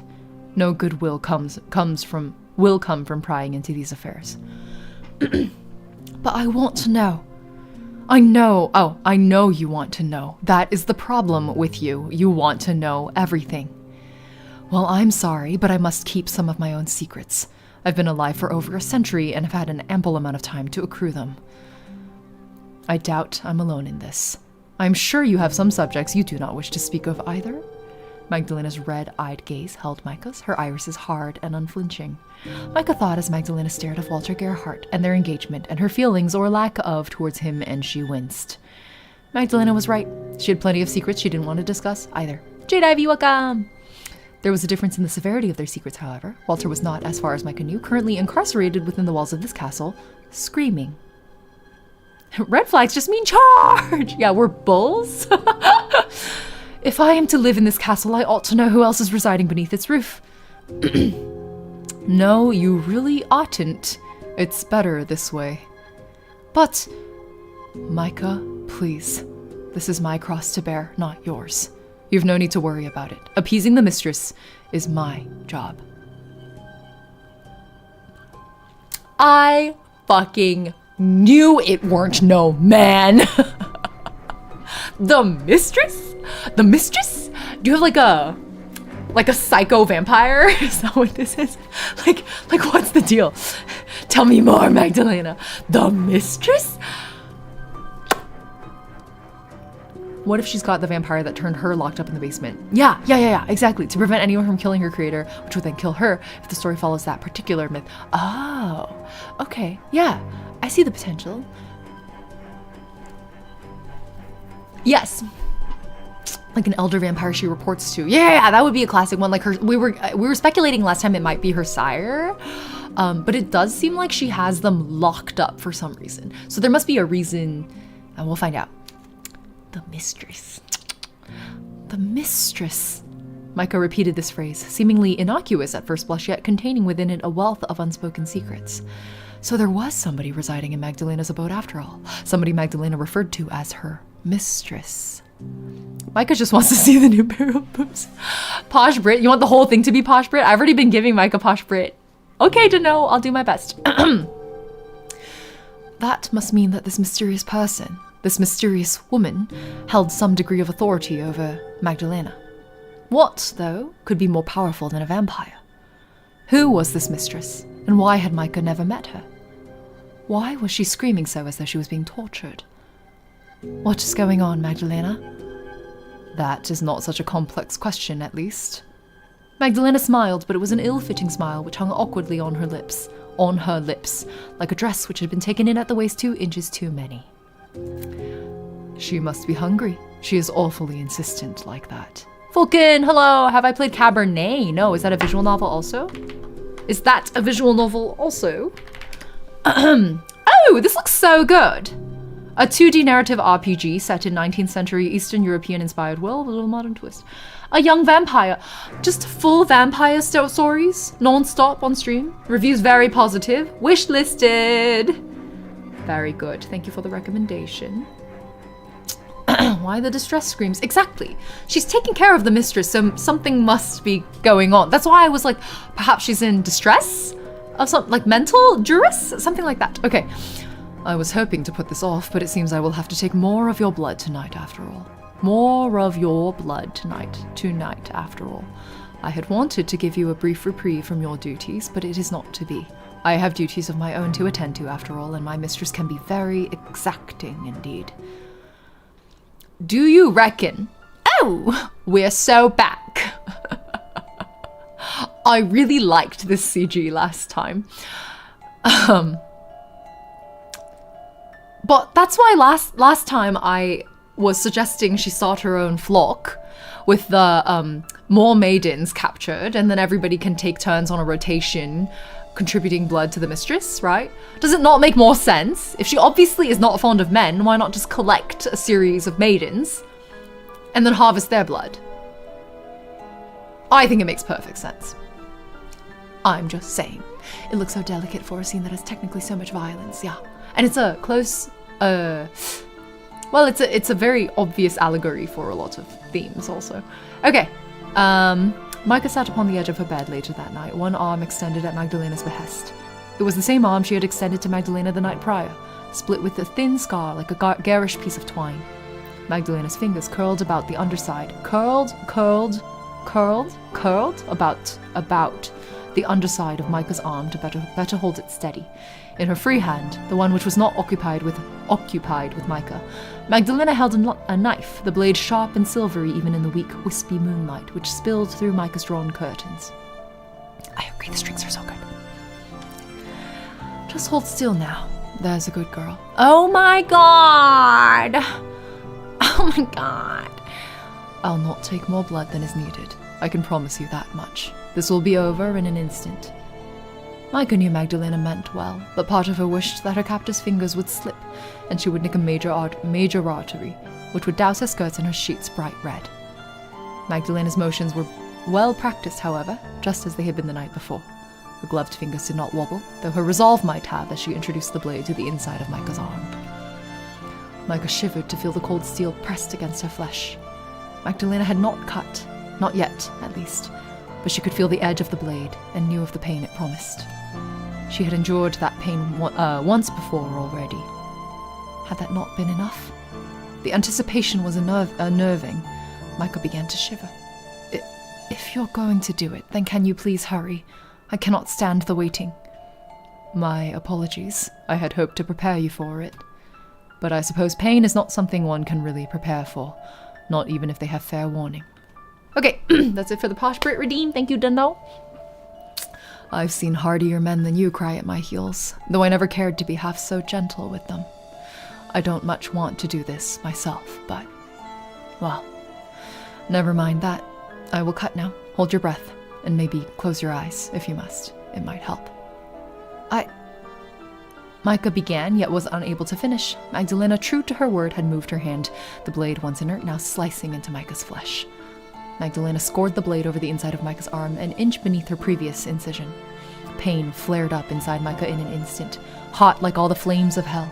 No good will come from prying into these affairs. But I want to know. I know you want to know. That is the problem with you. You want to know everything. Well, I'm sorry, but I must keep some of my own secrets. I've been alive for over a century and have had an ample amount of time to accrue them. I doubt I'm alone in this. I'm sure you have some subjects you do not wish to speak of either. Magdalena's red-eyed gaze held Micah's, her irises hard and unflinching. Micah thought as Magdalena stared of Walter Gerhardt and their engagement and her feelings or lack of towards him, and she winced. Magdalena was right. She had plenty of secrets she didn't want to discuss either. Jade Ivy, welcome! There was a difference in the severity of their secrets, however. Walter was not, as far as Micah knew, currently incarcerated within the walls of this castle, screaming. Red flags just mean charge! Yeah, we're bulls? If I am to live in this castle, I ought to know who else is residing beneath its roof. No, you really oughtn't. It's better this way. But, Micah, please. This is my cross to bear, not yours. You've no need to worry about it. Appeasing the mistress is my job. I fucking knew it weren't no man. The mistress? The mistress? Do you have like a psycho vampire? Is that what this is? Like what's the deal? Tell me more, Magdalena. The mistress? What if she's got the vampire that turned her locked up in the basement? Yeah, exactly. To prevent anyone from killing her creator, which would then kill her if the story follows that particular myth. Oh, okay. Yeah, I see the potential. Yes. Like an elder vampire she reports to. Yeah, that would be a classic one. Like her, we were speculating last time it might be her sire. But it does seem like she has them locked up for some reason. So there must be a reason, and we'll find out. The mistress. The mistress. Micah repeated this phrase, seemingly innocuous at first blush, yet containing within it a wealth of unspoken secrets. So there was somebody residing in Magdalena's abode after all. Somebody Magdalena referred to as her mistress. Micah just wants to see the new pair of boobs. Posh Brit. You want the whole thing to be Posh Brit? I've already been giving Micah Posh Brit. Okay to know. I'll do my best. That must mean that this mysterious person, this mysterious woman, held some degree of authority over Magdalena. What, though, could be more powerful than a vampire? Who was this mistress, and why had Micah never met her? Why was she screaming so as though she was being tortured? What is going on, Magdalena? That is not such a complex question, at least. Magdalena smiled, but it was an ill-fitting smile which hung awkwardly on her lips, like a dress which had been taken in at the waist 2 inches too many. She must be hungry. She is awfully insistent like that. Vulcan, hello! Have I played Cabernet? No, is that a visual novel also? Is that a visual novel also? Oh, this looks so good! A 2D narrative RPG set in 19th century Eastern European inspired world with a modern twist. A young vampire. Just full vampire stories, non-stop on stream. Reviews very positive. Wish listed. Very good. Thank you for the recommendation. Why the distress screams? Exactly. She's taking care of the mistress, so something must be going on. That's why I was like, perhaps she's in distress? Of some, like mental duress? Something like that. Okay. I was hoping to put this off, but it seems I will have to take more of your blood tonight after all. More of your blood tonight after all. I had wanted to give you a brief reprieve from your duties, but it is not to be. I have duties of my own to attend to after all, and my mistress can be very exacting indeed. Do you reckon? Oh, we're so back. I really liked this CG last time. But that's why last time I was suggesting she start her own flock with the more maidens captured, and then everybody can take turns on a rotation contributing blood to the mistress, right? Does it not make more sense? If she obviously is not fond of men, why not just collect a series of maidens and then harvest their blood? I think it makes perfect sense. I'm just saying. It looks so delicate for a scene that has technically so much violence, yeah. And it's a close, well, it's a very obvious allegory for a lot of themes also. Okay, Micah sat upon the edge of her bed later that night, one arm extended at Magdalena's behest. It was the same arm she had extended to Magdalena the night prior, split with a thin scar like a garish piece of twine. Magdalena's fingers curled about the underside, curled about the underside of Micah's arm to better hold it steady. In her free hand, the one which was not occupied with Micah, Magdalena held a knife, the blade sharp and silvery even in the weak, wispy moonlight which spilled through Micah's drawn curtains. I agree, the strings are so good. Just hold still now. There's a good girl. Oh my god! Oh my god. I'll not take more blood than is needed. I can promise you that much. This will be over in an instant. Micah knew Magdalena meant well, but part of her wished that her captor's fingers would slip, and she would nick a major artery, which would douse her skirts and her sheets bright red. Magdalena's motions were well practiced, however, just as they had been the night before. Her gloved fingers did not wobble, though her resolve might have as she introduced the blade to the inside of Micah's arm. Micah shivered to feel the cold steel pressed against her flesh. Magdalena had not cut, not yet, at least, but she could feel the edge of the blade and knew of the pain it promised. She had endured that pain once before already. Had that not been enough? The anticipation was unnerving. Micah began to shiver. If you're going to do it, then can you please hurry? I cannot stand the waiting. My apologies. I had hoped to prepare you for it. But I suppose pain is not something one can really prepare for, not even if they have fair warning. Okay, that's it for the Posh Brit Redeem. Thank you, Dundo. I've seen hardier men than you cry at my heels, though I never cared to be half so gentle with them. I don't much want to do this myself, but, well, never mind that. I will cut now. Hold your breath, and maybe close your eyes, if you must. It might help. Micah began, yet was unable to finish. Magdalena, true to her word, had moved her hand, the blade once inert, now slicing into Micah's flesh. Magdalena scored the blade over the inside of Micah's arm, an inch beneath her previous incision. Pain flared up inside Micah in an instant, hot like all the flames of hell.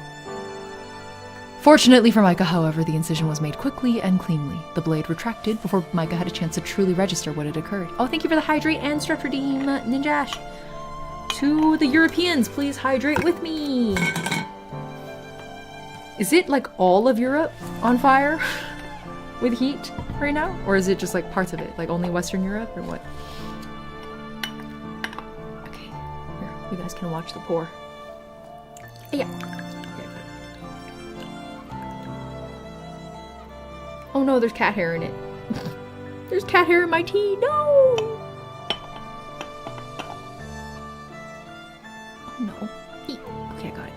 Fortunately for Micah, however, the incision was made quickly and cleanly. The blade retracted before Micah had a chance to truly register what had occurred. Oh, thank you for the hydrate and stretch redeem, Ninjash. To the Europeans, please hydrate with me. Is it like all of Europe on fire with heat right now? Or is it just like parts of it? Like only Western Europe or what? Okay, here, you guys can watch the pour. Yeah. Okay. Oh no, there's cat hair in it. There's cat hair in my tea. No! No. Eat. Okay, I got it.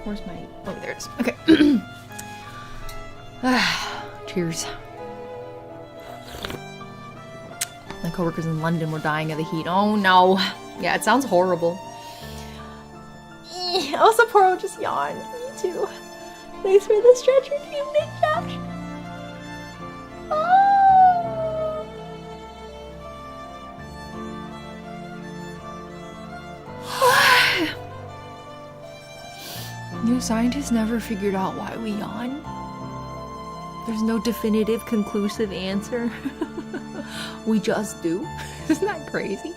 Where's my... Oh, there it is. Okay. Cheers. My coworkers in London were dying of the heat. Oh, no. Yeah, it sounds horrible. Also, Poro just yawned. Me too. Thanks for the stretcher, team, Nick Josh. Oh. New scientists never figured out why we yawn. There's no definitive, conclusive answer. We just do. Isn't that crazy?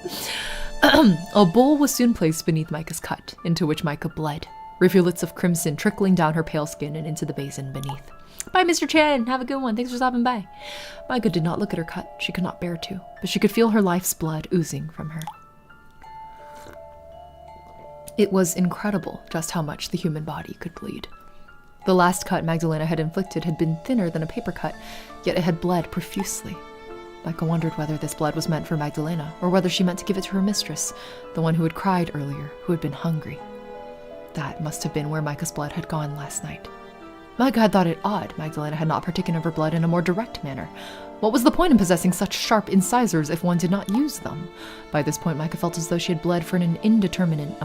A bowl was soon placed beneath Micah's cut, into which Micah bled, rivulets of crimson trickling down her pale skin and into the basin beneath. Bye, Mr. Chen. Have a good one. Thanks for stopping by. Micah did not look at her cut. She could not bear to, but she could feel her life's blood oozing from her. It was incredible just how much the human body could bleed. The last cut Magdalena had inflicted had been thinner than a paper cut, yet it had bled profusely. Micah wondered whether this blood was meant for Magdalena, or whether she meant to give it to her mistress, the one who had cried earlier, who had been hungry. That must have been where Micah's blood had gone last night. Micah had thought it odd Magdalena had not partaken of her blood in a more direct manner. What was the point in possessing such sharp incisors if one did not use them? By this point, Micah felt as though she had bled for an indeterminate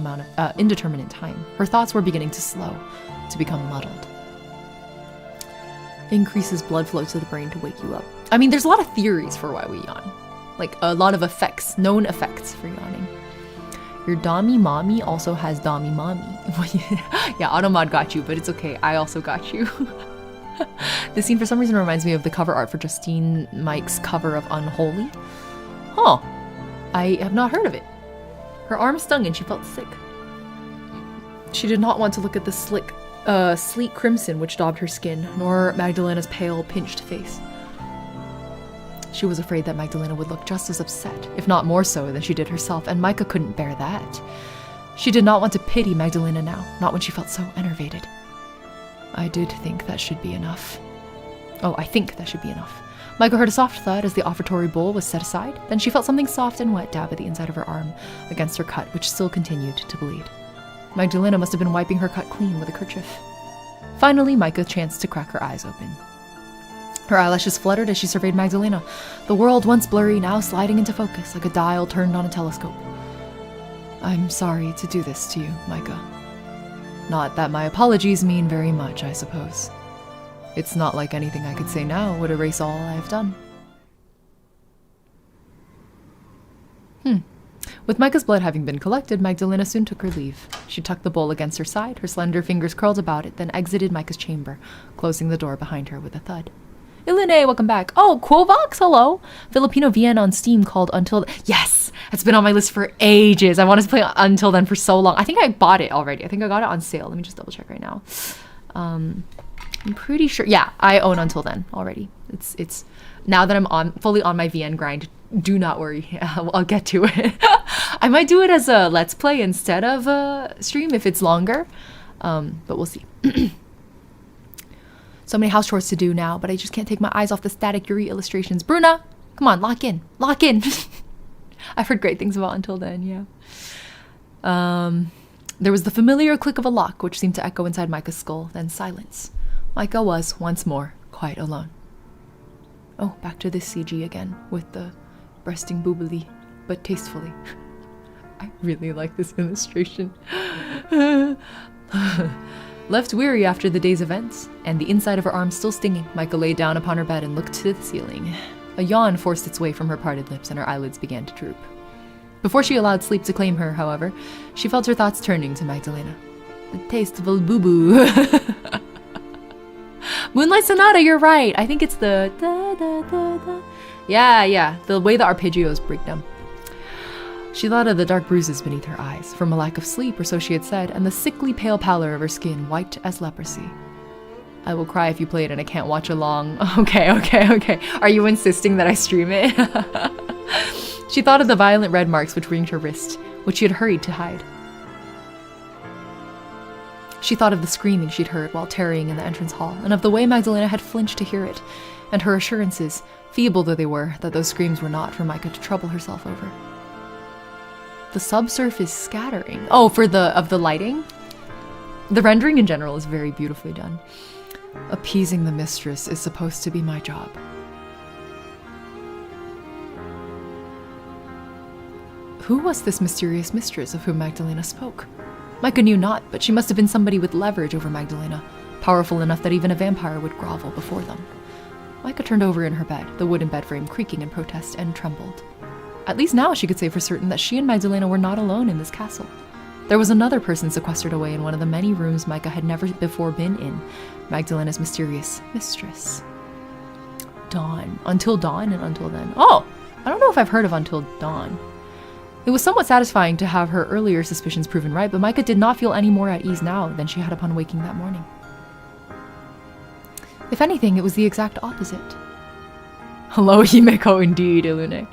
time. Her thoughts were beginning to slow, to become muddled. Increases blood flow to the brain to wake you up. I mean, there's a lot of theories for why we yawn. Like, a lot of effects, known effects for yawning. Your Dami Mommy also has Dami Mommy. Yeah, Automod got you, but it's okay. I also got you. This scene for some reason reminds me of the cover art for Justine Mike's cover of Unholy. Huh. I have not heard of it. Her arm stung and she felt sick. She did not want to look at the sleek crimson which daubed her skin, nor Magdalena's pale, pinched face. She was afraid that Magdalena would look just as upset, if not more so than she did herself, and Micah couldn't bear that. She did not want to pity Magdalena now, not when she felt so enervated. I think that should be enough. Micah heard a soft thud as the offertory bowl was set aside. Then she felt something soft and wet dab at the inside of her arm against her cut, which still continued to bleed. Magdalena must have been wiping her cut clean with a kerchief. Finally, Micah chanced to crack her eyes open. Her eyelashes fluttered as she surveyed Magdalena, the world once blurry now sliding into focus like a dial turned on a telescope. I'm sorry to do this to you, Micah. Not that my apologies mean very much, I suppose. It's not like anything I could say now would erase all I have done. With Micah's blood having been collected, Magdalena soon took her leave. She tucked the bowl against her side, her slender fingers curled about it, then exited Micah's chamber, closing the door behind her with a thud. Ilune, welcome back. Oh, Quovox, hello. Filipino VN on Steam called Until... Yes! It's been on my list for ages. I wanted to play Until Then for so long. I think I bought it already. I think I got it on sale. Let me just double check right now. I'm pretty sure... Yeah, I own Until Then already. It's now that I'm fully on my VN grind, do not worry. I'll get to it. I might do it as a Let's Play instead of a stream if it's longer. But we'll see. So many house chores to do now, but I just can't take my eyes off the static Yuri illustrations. Bruna, come on, lock in. Lock in. I've heard great things about Until Then, yeah. There was the familiar click of a lock, which seemed to echo inside Micah's skull, then silence. Micah was, once more, quite alone. Oh, back to this CG again, with the breasting boobily, but tastefully. I really like this illustration. Left weary after the day's events, and the inside of her arm still stinging, Micah lay down upon her bed and looked to the ceiling. A yawn forced its way from her parted lips, and her eyelids began to droop. Before she allowed sleep to claim her, however, she felt her thoughts turning to Magdalena. The tasteful boo-boo. Moonlight Sonata, you're right. I think it's the da-da-da-da. Yeah, the way the arpeggios break down. She thought of the dark bruises beneath her eyes, from a lack of sleep, or so she had said, and the sickly pale pallor of her skin, white as leprosy. I will cry if you play it and I can't watch along. Okay. Are you insisting that I stream it? She thought of the violent red marks which ringed her wrist, which she had hurried to hide. She thought of the screaming she'd heard while tarrying in the entrance hall, and of the way Magdalena had flinched to hear it, and her assurances, feeble though they were, that those screams were not for Micah to trouble herself over. The subsurface scattering. Oh, of the lighting? The rendering in general is very beautifully done. Appeasing the mistress is supposed to be my job. Who was this mysterious mistress of whom Magdalena spoke? Micah knew not, but she must have been somebody with leverage over Magdalena, powerful enough that even a vampire would grovel before them. Micah turned over in her bed, the wooden bed frame creaking in protest, and trembled. At least now she could say for certain that she and Magdalena were not alone in this castle. There was another person sequestered away in one of the many rooms Micah had never before been in, Magdalena's mysterious mistress. Dawn. Until Dawn and Until Then. Oh! I don't know if I've heard of Until Dawn. It was somewhat satisfying to have her earlier suspicions proven right, but Micah did not feel any more at ease now than she had upon waking that morning. If anything, it was the exact opposite. Hello, Himeko, indeed, Ilune.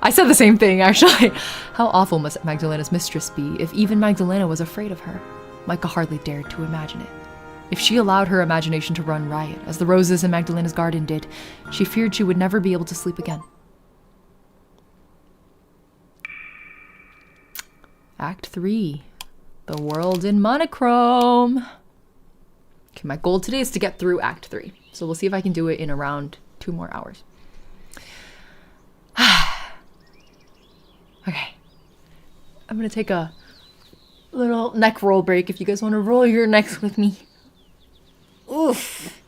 I said the same thing, actually. How awful must Magdalena's mistress be if even Magdalena was afraid of her? Micah hardly dared to imagine it. If she allowed her imagination to run riot, as the roses in Magdalena's garden did, she feared she would never be able to sleep again. Act 3. The world in monochrome. Okay, my goal today is to get through Act 3. So we'll see if I can do it in around 2 more hours. Okay. I'm gonna take a little neck roll break if you guys want to roll your necks with me. Oof.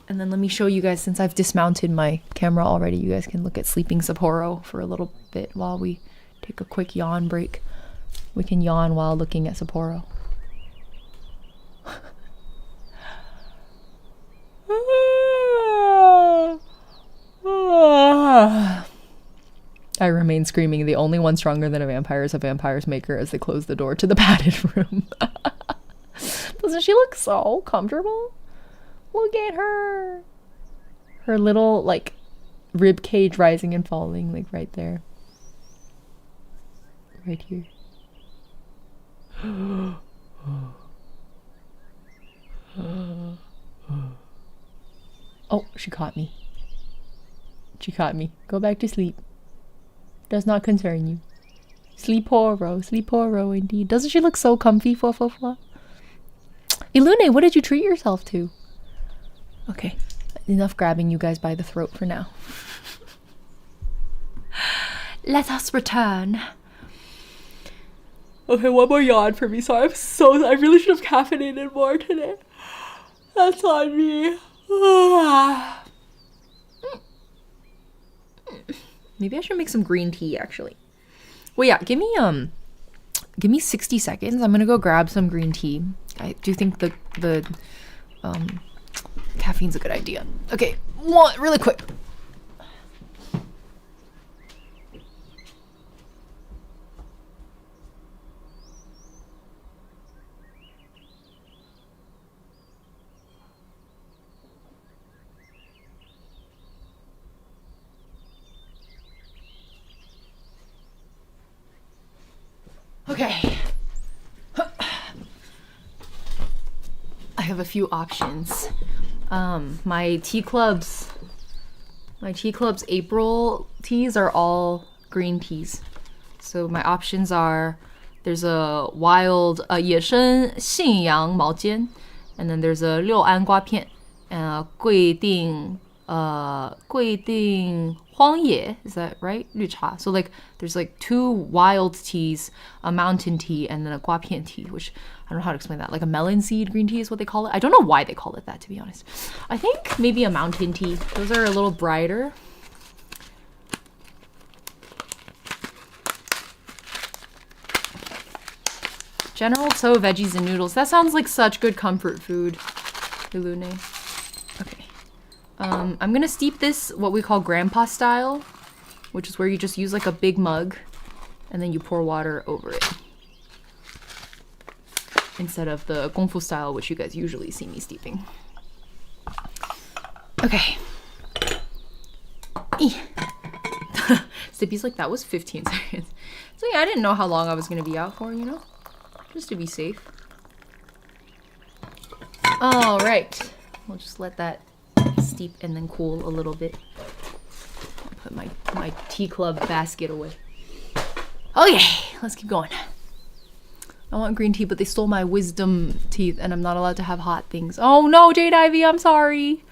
And then let me show you guys, since I've dismounted my camera already, you guys can look at sleeping Sapporo for a little bit while we take a quick yawn break. We can yawn while looking at Sapporo. I remain screaming. The only one stronger than a vampire is a vampire's maker as they close the door to the padded room. Doesn't she look so comfortable? Look at her. Her little, like, rib cage rising and falling, like, right there. Right here. Oh, she caught me. She caught me. Go back to sleep. Does not concern you. Sleep-horo indeed. Doesn't she look so comfy? Ilune, what did you treat yourself to? Okay, enough grabbing you guys by the throat for now. Let us return. Okay, one more yawn for me. Sorry, I really should have caffeinated more today. That's on me. Maybe I should make some green tea, actually. Well, yeah, give me 60 seconds. I'm gonna go grab some green tea. I do think the caffeine's a good idea. Okay, really quick. Okay. I have a few options. My tea club's April teas are all green teas. So my options are, there's a wild 野生信阳毛尖, and then there's a 六安瓜片,贵定荒野, is that right? 绿茶. So like there's like 2 wild teas, a mountain tea, and then a 瓜片 tea, which I don't know how to explain that. Like a melon seed green tea is what they call it. I don't know why they call it that, to be honest. I think maybe a mountain tea. Those are a little brighter. General Tso veggies and noodles. That sounds like such good comfort food. Ilune. Okay. I'm gonna steep this what we call grandpa style, which is where you just use like a big mug and then you pour water over it. Instead of the Gongfu style, which you guys usually see me steeping. Okay. Sippy's like, that was 15 seconds. So yeah, I didn't know how long I was gonna be out for, you know? Just to be safe. All right. We'll just let that steep and then cool a little bit. I'll put my tea club basket away. Okay, let's keep going. I want green tea, but they stole my wisdom teeth and I'm not allowed to have hot things. Oh no, Jade Ivy, I'm sorry.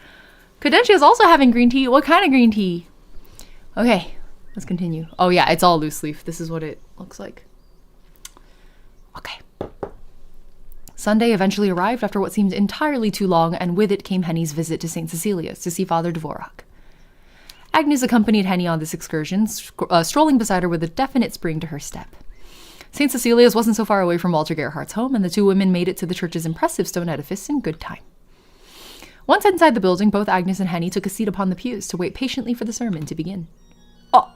Cadentia is also having green tea. What kind of green tea? Okay, let's continue. Oh yeah, it's all loose leaf. This is what it looks like. Okay. Sunday eventually arrived after what seemed entirely too long, and with it came Henny's visit to St. Cecilia's to see Father Dvorak. Agnes accompanied Henny on this excursion, strolling beside her with a definite spring to her step. St. Cecilia's wasn't so far away from Walter Gerhardt's home, and the 2 women made it to the church's impressive stone edifice in good time. Once inside the building, both Agnes and Henny took a seat upon the pews to wait patiently for the sermon to begin. Oh!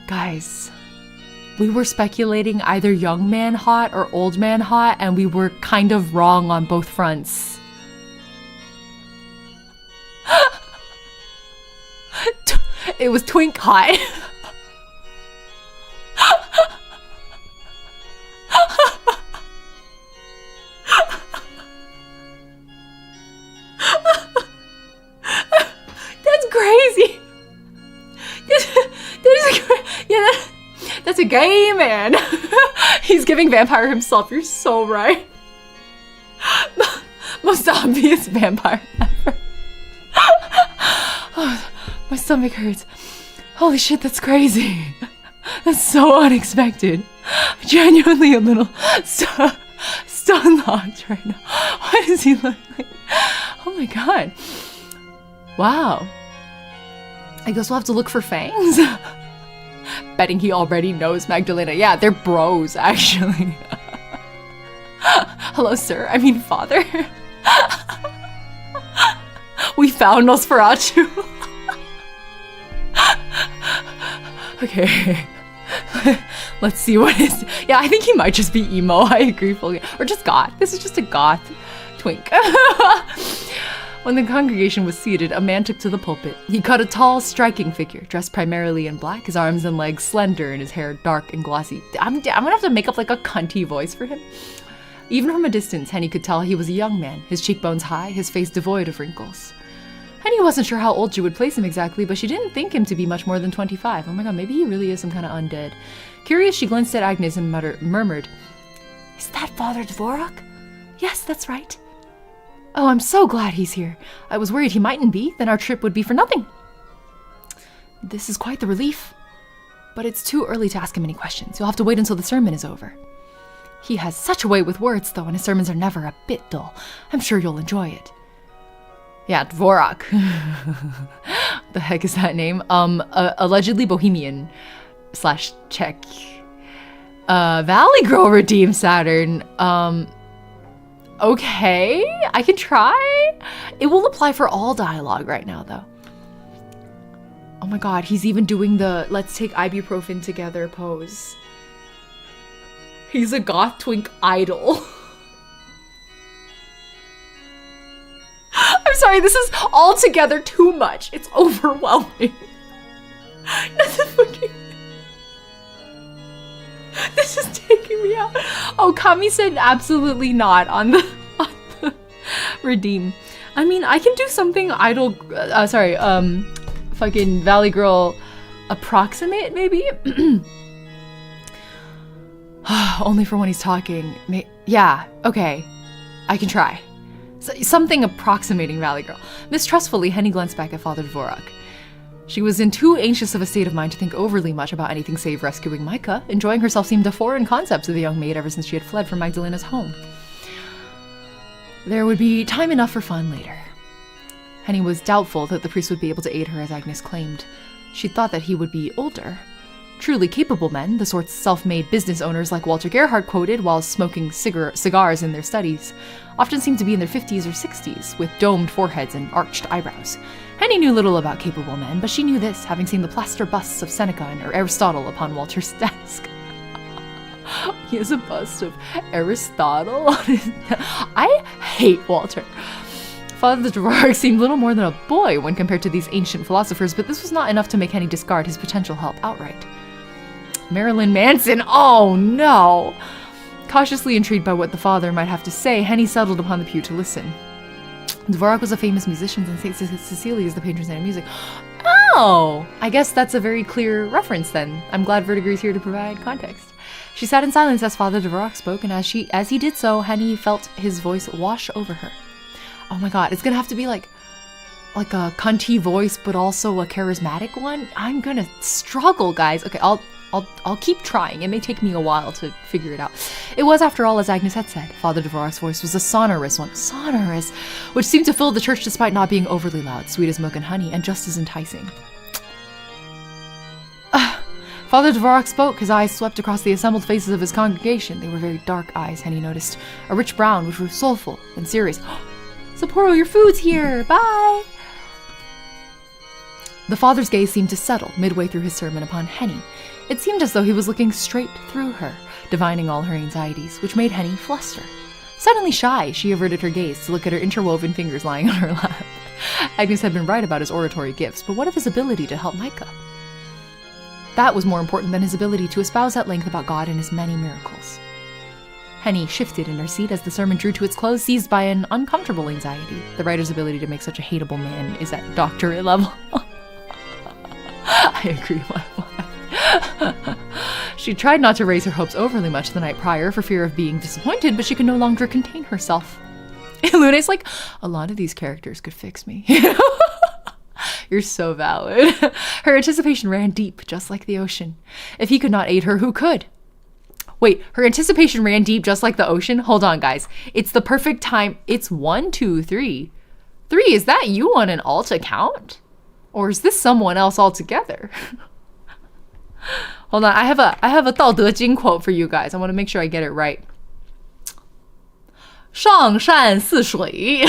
Guys, we were speculating either young man hot or old man hot, and we were kind of wrong on both fronts. It was twink hot. That's crazy. That's a gay man. He's giving vampire himself. You're so right. Most obvious vampire ever. Oh, my stomach hurts. Holy shit, that's crazy. That's so unexpected. I'm genuinely a little stun-locked right now. What does he look like? Oh my god. Wow. I guess we'll have to look for fangs. Betting he already knows Magdalena. Yeah, they're bros, actually. Hello, sir. I mean, father. We found Nosferatu. Okay. Let's see what is. Yeah, I think he might just be emo. I agree fully. Or just goth. This is just a goth twink. When the congregation was seated, a man took to the pulpit. He cut a tall, striking figure, dressed primarily in black, his arms and legs slender and his hair dark and glossy. I'm gonna have to make up like a cunty voice for him. Even from a distance, Henny could tell he was a young man, his cheekbones high, his face devoid of wrinkles. Henny wasn't sure how old she would place him exactly, but she didn't think him to be much more than 25. Oh my god, maybe he really is some kind of undead. Curious, she glanced at Agnes and murmured, "Is that Father Dvorak?" "Yes, that's right." "Oh, I'm so glad he's here. I was worried he mightn't be, then our trip would be for nothing." "This is quite the relief. But it's too early to ask him any questions. You'll have to wait until the sermon is over." He has such a way with words, though, and his sermons are never a bit dull. I'm sure you'll enjoy it. Yeah, Dvorak. The heck is that name? Allegedly Bohemian / Czech. Valley Girl redeemed Saturn. Okay, I can try. It will apply for all dialogue right now, though. Oh my god, he's even doing the let's take ibuprofen together pose. He's a goth twink idol. I'm sorry, this is altogether too much. It's overwhelming. That's a fucking... This is taking me out. Oh, Kami said absolutely not on the redeem. I mean, I can do something idol... fucking Valley Girl approximate, maybe? Only for when he's talking. Yeah, okay. I can try. Something approximating Valley Girl. Mistrustfully, Henny glanced back at Father Dvorak. She was in too anxious of a state of mind to think overly much about anything save rescuing Micah. Enjoying herself seemed a foreign concept to the young maid ever since she had fled from Magdalena's home. There would be time enough for fun later. Henny was doubtful that the priest would be able to aid her as Agnes claimed. She thought that he would be older. Truly capable men, the sorts self-made business owners like Walter Gerhardt quoted while smoking cigars in their studies, often seemed to be in their 50s or 60s, with domed foreheads and arched eyebrows. Henny knew little about capable men, but she knew this, having seen the plaster busts of Seneca and Aristotle upon Walter's desk. He has a bust of Aristotle on his desk. I hate Walter. Father Dvorak seemed little more than a boy when compared to these ancient philosophers, but this was not enough to make Henny discard his potential help outright. Marilyn Manson, oh no! Cautiously intrigued by what the father might have to say, Henny settled upon the pew to listen. Dvorak was a famous musician, and St. Cecilia is the patron saint of music. Oh! I guess that's a very clear reference then. I'm glad Vertiger is here to provide context. She sat in silence as Father Dvorak spoke, and as he did so, Henny felt his voice wash over her. Oh my god, it's gonna have to be like a cunty voice, but also a charismatic one. I'm gonna struggle, guys. Okay, I'll keep trying. It may take me a while to figure it out. It was, after all, as Agnes had said, Father Dvorak's voice was a sonorous one. Sonorous! Which seemed to fill the church despite not being overly loud, sweet as milk and honey, and just as enticing. Father Dvorak spoke. His eyes swept across the assembled faces of his congregation. They were very dark eyes, Henny noticed. A rich brown, which were soulful and serious. Sapporo, your food's here! Bye! The father's gaze seemed to settle midway through his sermon upon Henny. It seemed as though he was looking straight through her, divining all her anxieties, which made Henny fluster. Suddenly shy, she averted her gaze to look at her interwoven fingers lying on her lap. Agnes had been right about his oratory gifts, but what of his ability to help Micah? That was more important than his ability to espouse at length about God and his many miracles. Henny shifted in her seat as the sermon drew to its close, seized by an uncomfortable anxiety. The writer's ability to make such a hateable man is at doctorate level. I agree, my wife. She tried not to raise her hopes overly much the night prior for fear of being disappointed, but she could no longer contain herself. Luna's like, a lot of these characters could fix me. You're so valid. Her anticipation ran deep, just like the ocean. If he could not aid her, who could? Wait, her anticipation ran deep just like the ocean? Hold on, guys. It's the perfect time. It's 1, 2, 3. 3, is that you on an alt account? Or is this someone else altogether? Hold on, I have a 道德经 quote for you guys. I want to make sure I get it right. 上善似水.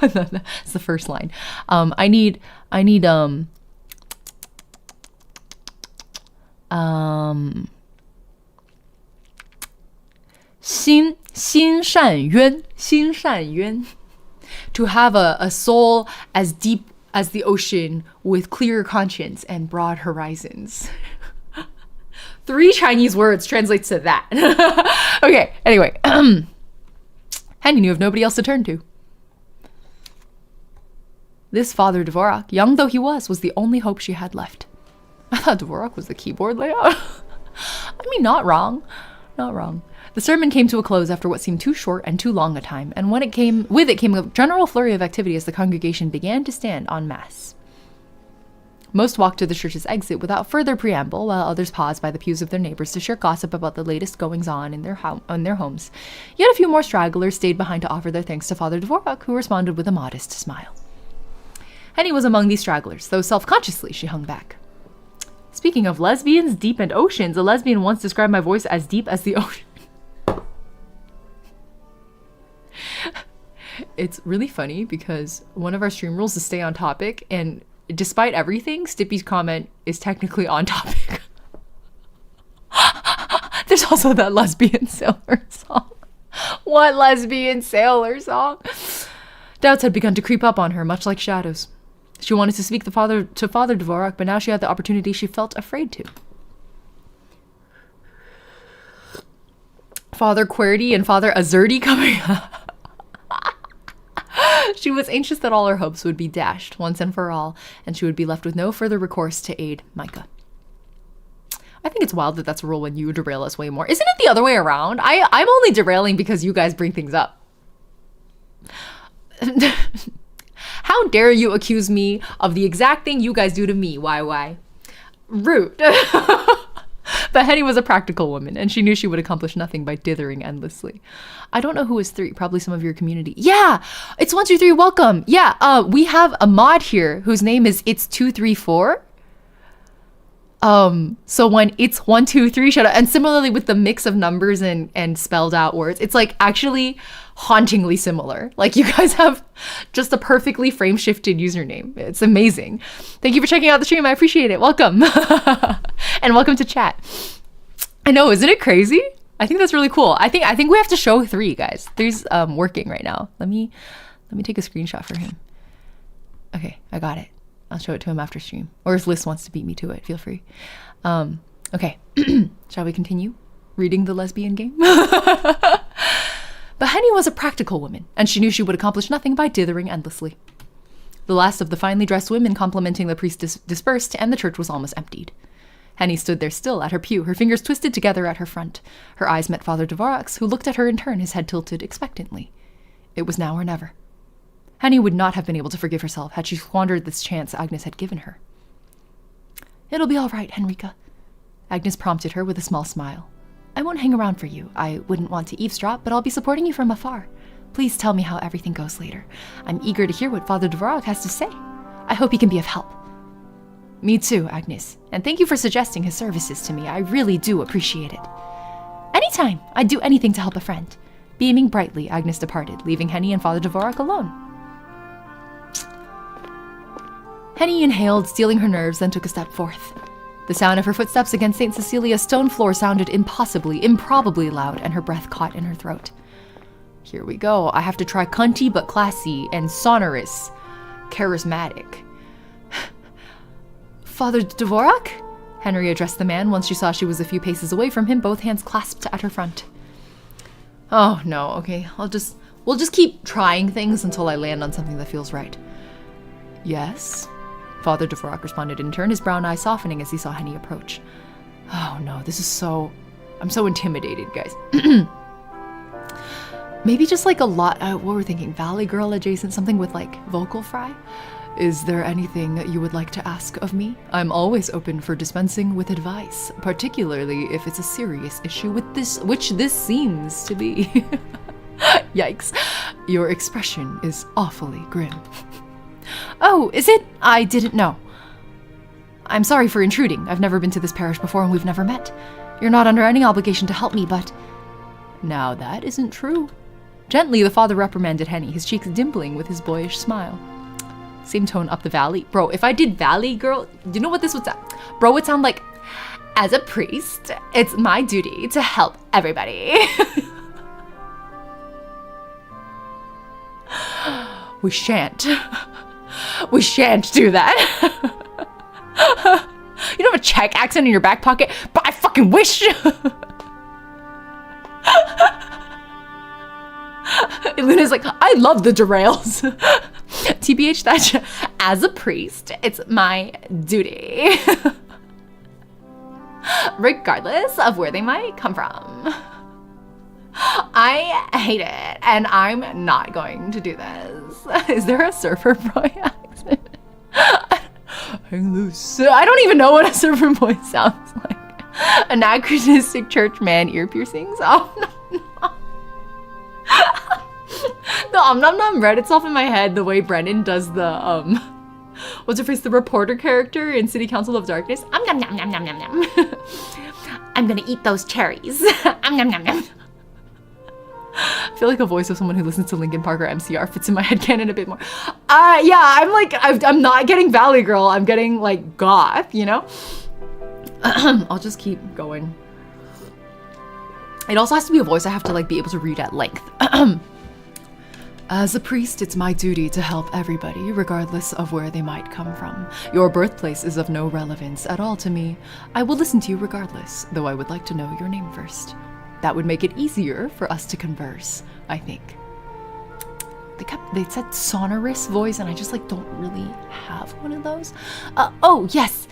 That's the first line. I need 心善渊. To have a soul as deep as the ocean with clear conscience and broad horizons. 3 Chinese words translates to that. Okay, anyway. Henny knew of nobody else to turn to. This Father Dvorak, young though he was the only hope she had left. I thought Dvorak was the keyboard layout. I mean, not wrong. Not wrong. The sermon came to a close after what seemed too short and too long a time, and with it came a general flurry of activity as the congregation began to stand en masse. Most walked to the church's exit without further preamble, while others paused by the pews of their neighbors to share gossip about the latest goings-on in their homes. Yet a few more stragglers stayed behind to offer their thanks to Father Dvorak, who responded with a modest smile. Henny was among these stragglers, though self-consciously she hung back. Speaking of lesbians, deep and oceans, a lesbian once described my voice as deep as the ocean. It's really funny because one of our stream rules is stay on topic, and despite everything, Stippy's comment is technically on topic. There's also that lesbian sailor song. What lesbian sailor song? Doubts had begun to creep up on her, much like shadows. She wanted to speak to Father Dvorak, but now she had the opportunity she felt afraid to. Father Querdy and Father Azurdi coming up. She was anxious that all her hopes would be dashed once and for all, and she would be left with no further recourse to aid Micah. I think it's wild that that's a rule when you derail us way more. Isn't it the other way around? I'm only derailing because you guys bring things up. How dare you accuse me of the exact thing you guys do to me, why? Rude. But Henny was a practical woman, and she knew she would accomplish nothing by dithering endlessly. I don't know who is 3, probably some of your community. Yeah, it's 123, welcome. Yeah, we have a mod here whose name is It's 234. So when it's 1, 2, 3, shut up. And similarly with the mix of numbers and spelled out words, it's like actually hauntingly similar. Like you guys have just a perfectly frame shifted username. It's amazing. Thank you for checking out the stream. I appreciate it. Welcome. And welcome to chat. I know, isn't it crazy? I think that's really cool. I think we have to show 3, guys. 3's working right now. Let me take a screenshot for him. Okay, I got it. I'll show it to him after stream. Or if Liz wants to beat me to it, feel free. Okay. Shall we continue reading the lesbian game? But Henny was a practical woman, and she knew she would accomplish nothing by dithering endlessly. The last of the finely dressed women complimenting the priest dispersed, and the church was almost emptied. Henny stood there still at her pew, her fingers twisted together at her front. Her eyes met Father Dvorak's, who looked at her in turn, his head tilted expectantly. It was now or never. Henny would not have been able to forgive herself had she squandered this chance Agnes had given her. It'll be all right, Henrika. Agnes prompted her with a small smile. I won't hang around for you. I wouldn't want to eavesdrop, but I'll be supporting you from afar. Please tell me how everything goes later. I'm eager to hear what Father Dvorak has to say. I hope he can be of help. Me too, Agnes. And thank you for suggesting his services to me. I really do appreciate it. Anytime. I'd do anything to help a friend. Beaming brightly, Agnes departed, leaving Henny and Father Dvorak alone. Henny inhaled, steeling her nerves, then took a step forth. The sound of her footsteps against St. Cecilia's stone floor sounded improbably loud, and her breath caught in her throat. Here we go. I have to try cunty but classy and sonorous. Charismatic. Father Dvorak? Henry addressed the man once she was a few paces away from him, both hands clasped at her front. Oh, no. Okay, we'll just keep trying things until I land on something that feels right. Yes? Father Dvorak responded in turn, his brown eyes softening as he saw Henny approach. Oh no, I'm so intimidated, guys. Maybe just like a lot, what were we thinking? Valley Girl adjacent, something with like vocal fry? Is there anything that you would like to ask of me? I'm always open for dispensing with advice, particularly if it's a serious issue which this seems to be. Yikes. Your expression is awfully grim. Oh, is it? I didn't know. I'm sorry for intruding. I've never been to this parish before and we've never met. You're not under any obligation to help me, but... Now that isn't true. Gently, the father reprimanded Henny, his cheeks dimpling with his boyish smile. Same tone up the valley. Bro, if I did Valley Girl, you know what this would sound? Bro, it would sound like, as a priest, it's my duty to help everybody. We shan't do that. You don't have a Czech accent in your back pocket, but I fucking wish. Luna's like, I love the derails. TBH that as a priest, it's my duty. Regardless of where they might come from. I hate it, and I'm not going to do this. Is there a surfer boy accent? hang loose. I don't even know what a serpent voice sounds like. Anachronistic church man ear piercings. Oh, no. The nom nom read itself in my head the way Brennan does the what's her face, the reporter character in City Council of Darkness. Nom nom nom nom nom nom. I'm gonna eat those cherries. Nom nom nom. I feel like a voice of someone who listens to Linkin Park or MCR fits in my headcanon a bit more. Yeah, I'm not getting Valley Girl. I'm getting like goth, you know? I'll just keep going. It also has to be a voice I have to like be able to read at length. As a priest, it's my duty to help everybody, regardless of where they might come from. Your birthplace is of no relevance at all to me. I will listen to you regardless, though I would like to know your name first. That would make it easier for us to converse, I think. They said sonorous voice, and I just like don't really have one of those. Oh, yes.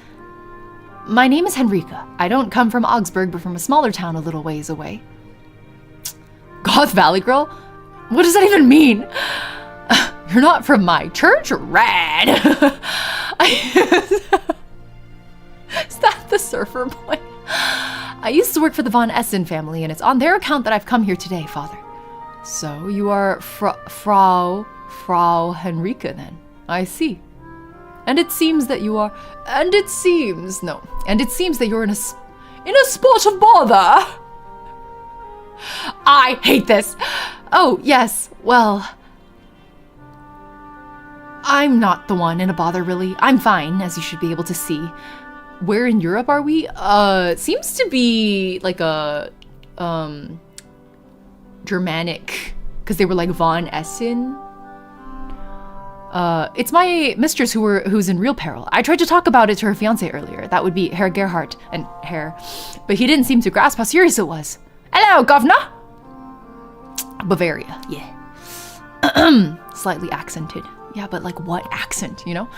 My name is Henrika. I don't come from Augsburg, but from a smaller town a little ways away. Goth Valley Girl? What does that even mean? You're not from my church? Rad! Is that the surfer boy? I used to work for the Von Essen family, and it's on their account that I've come here today, Father. So you are Frau Henrika, then. I see. And it seems that you are... And it seems that you're in a spot of bother. I hate this. Oh, yes, well... I'm not the one in a bother, really. I'm fine, as you should be able to see. Where in Europe are we? Seems to be like a, Germanic, because they were like Von Essen. It's my mistress who's in real peril. I tried to talk about it to her fiancé earlier. That would be Herr Gerhardt and Herr, but he didn't seem to grasp how serious it was. Hello, governor. Bavaria, yeah. Slightly accented. Yeah, but like what accent, you know?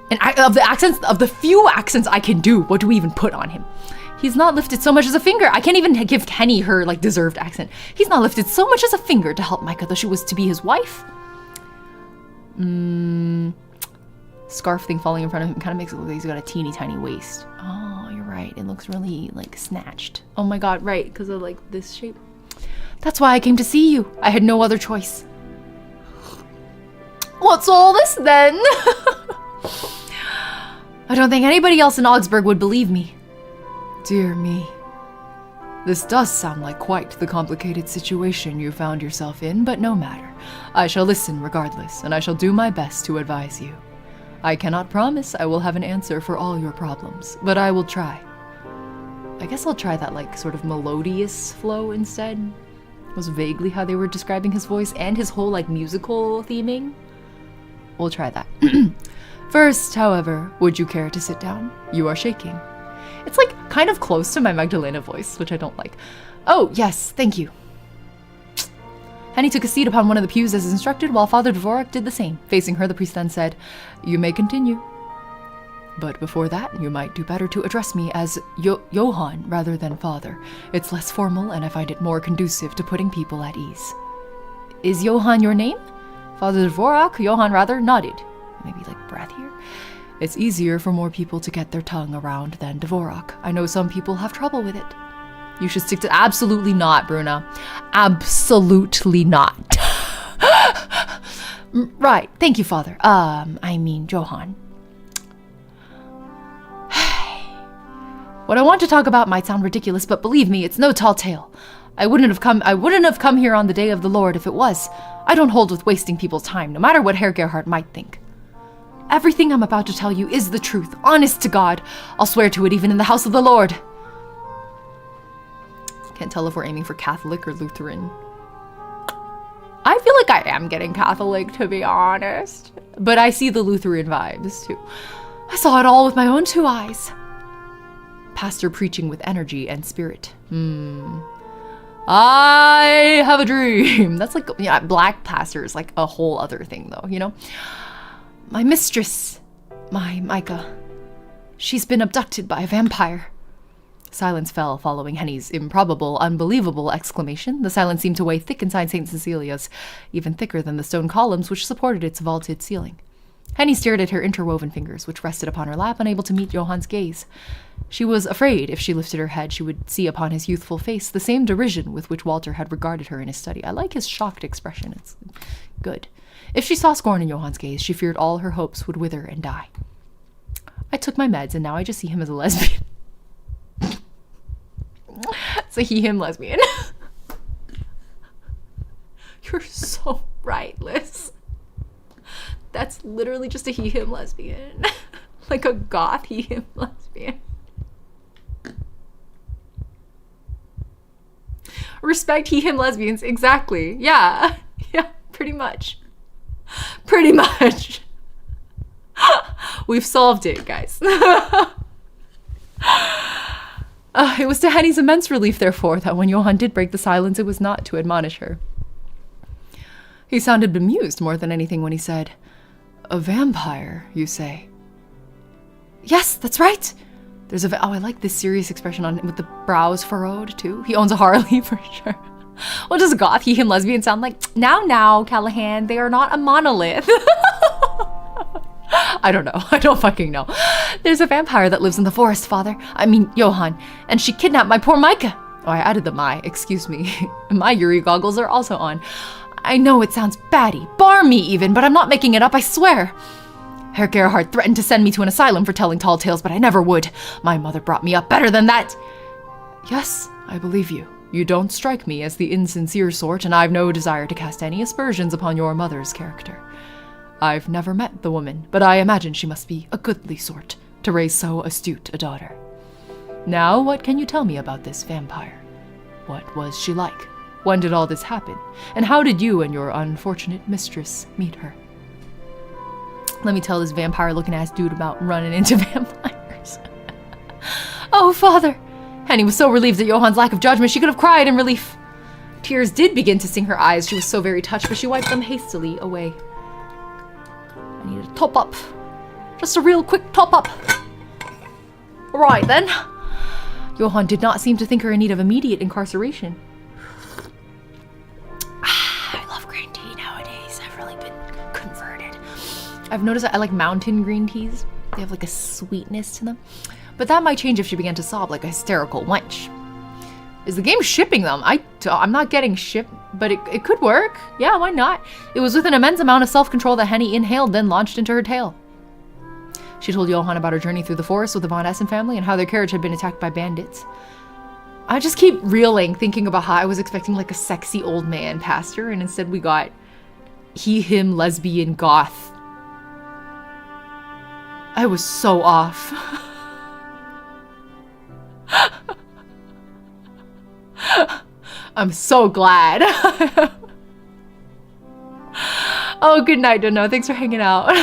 And of the few accents I can do, what do we even put on him? He's not lifted so much as a finger. I can't even give Kenny her like deserved accent. He's not lifted so much as a finger to help Micah, though she was to be his wife. Scarf thing falling in front of him kind of makes it look like he's got a teeny tiny waist. Oh, you're right. It looks really like snatched. Oh my god, right, because of like this shape. That's why I came to see you. I had no other choice. What's all this then? I don't think anybody else in Augsburg would believe me. Dear me. This does sound like quite the complicated situation you found yourself in, but no matter. I shall listen regardless, and I shall do my best to advise you. I cannot promise I will have an answer for all your problems, but I will try. I guess I'll try that like sort of melodious flow instead. It was vaguely how they were describing his voice and his whole like musical theming. We'll try that. First, however, would you care to sit down? You are shaking. It's like kind of close to my Magdalena voice, which I don't like. Oh, yes, thank you. Henny took a seat upon one of the pews as instructed, while Father Dvorak did the same. Facing her, the priest then said, You may continue. But before that, you might do better to address me as Johann rather than Father. It's less formal, and I find it more conducive to putting people at ease. Is Johann your name? Father Dvorak, Johann rather, nodded. Maybe like breath here. It's easier for more people to get their tongue around than Dvorak. I know some people have trouble with it. You should stick to... Absolutely not, Bruna. Absolutely not. Right. Thank you, Father. I mean, Johann. What I want to talk about might sound ridiculous, but believe me, it's no tall tale. I wouldn't have come here on the day of the Lord if it was. I don't hold with wasting people's time, no matter what Herr Gerhardt might think. Everything I'm about to tell you is the truth, honest to God. I'll swear to it even in the house of the Lord. Can't tell if we're aiming for Catholic or Lutheran. I feel like I am getting Catholic, to be honest. But I see the Lutheran vibes, too. I saw it all with my own two eyes. Pastor preaching with energy and spirit. I have a dream. That's like, yeah, black pastor is like a whole other thing, though, you know? My mistress, my Micah, she's been abducted by a vampire. Silence fell following Henny's improbable, unbelievable exclamation. The silence seemed to weigh thick inside St. Cecilia's, even thicker than the stone columns which supported its vaulted ceiling. Henny stared at her interwoven fingers, which rested upon her lap, unable to meet Johann's gaze. She was afraid if she lifted her head, she would see upon his youthful face the same derision with which Walter had regarded her in his study. I like his shocked expression. It's good. If she saw scorn in Johann's gaze, she feared all her hopes would wither and die. I took my meds, and now I just see him as a lesbian. It's a he-him lesbian. You're so right, Liz. That's literally just a he-him lesbian. Like a goth he-him lesbian. Respect he-him lesbians. Exactly. Yeah. Yeah, pretty much. Pretty much. We've solved it, guys. It was to Henny's immense relief, therefore, that when Johann did break the silence, it was not to admonish her. He sounded bemused more than anything when he said, "A vampire, you say?" "Yes, that's right." There's a I like this serious expression on him with the brows furrowed too. He owns a Harley for sure. What does goth, he, him, lesbian sound like? Now, Callahan, they are not a monolith. I don't know. I don't fucking know. There's a vampire that lives in the forest, Father. I mean, Johann. And she kidnapped my poor Micah. Oh, I added the my. Excuse me. My Yuri goggles are also on. I know it sounds batty, barmy even, but I'm not making it up, I swear. Herr Gerhard threatened to send me to an asylum for telling tall tales, but I never would. My mother brought me up better than that. Yes, I believe you. You don't strike me as the insincere sort, and I've no desire to cast any aspersions upon your mother's character. I've never met the woman, but I imagine she must be a goodly sort to raise so astute a daughter. Now, what can you tell me about this vampire? What was she like? When did all this happen? And how did you and your unfortunate mistress meet her? Let me tell this vampire-looking ass dude about running into vampires. Oh, Father! Henny was so relieved at Johann's lack of judgment, she could have cried in relief. Tears did begin to sting her eyes. She was so very touched, but she wiped them hastily away. I need a top-up. Just a real quick top-up. Right, then. Johann did not seem to think her in need of immediate incarceration. I love green tea nowadays. I've really been converted. I've noticed that I like mountain green teas. They have like a sweetness to them. But that might change if she began to sob like a hysterical wench. Is the game shipping them? I'm not getting shipped, but it could work. Yeah, why not? It was with an immense amount of self-control that Henny inhaled, then launched into her tale. She told Johann about her journey through the forest with the Von Essen family and how their carriage had been attacked by bandits. I just keep reeling, thinking about how I was expecting like a sexy old man pastor, and instead we got he, him, lesbian, goth. I was so off. I'm so glad. Oh, good night, Dono. Thanks for hanging out.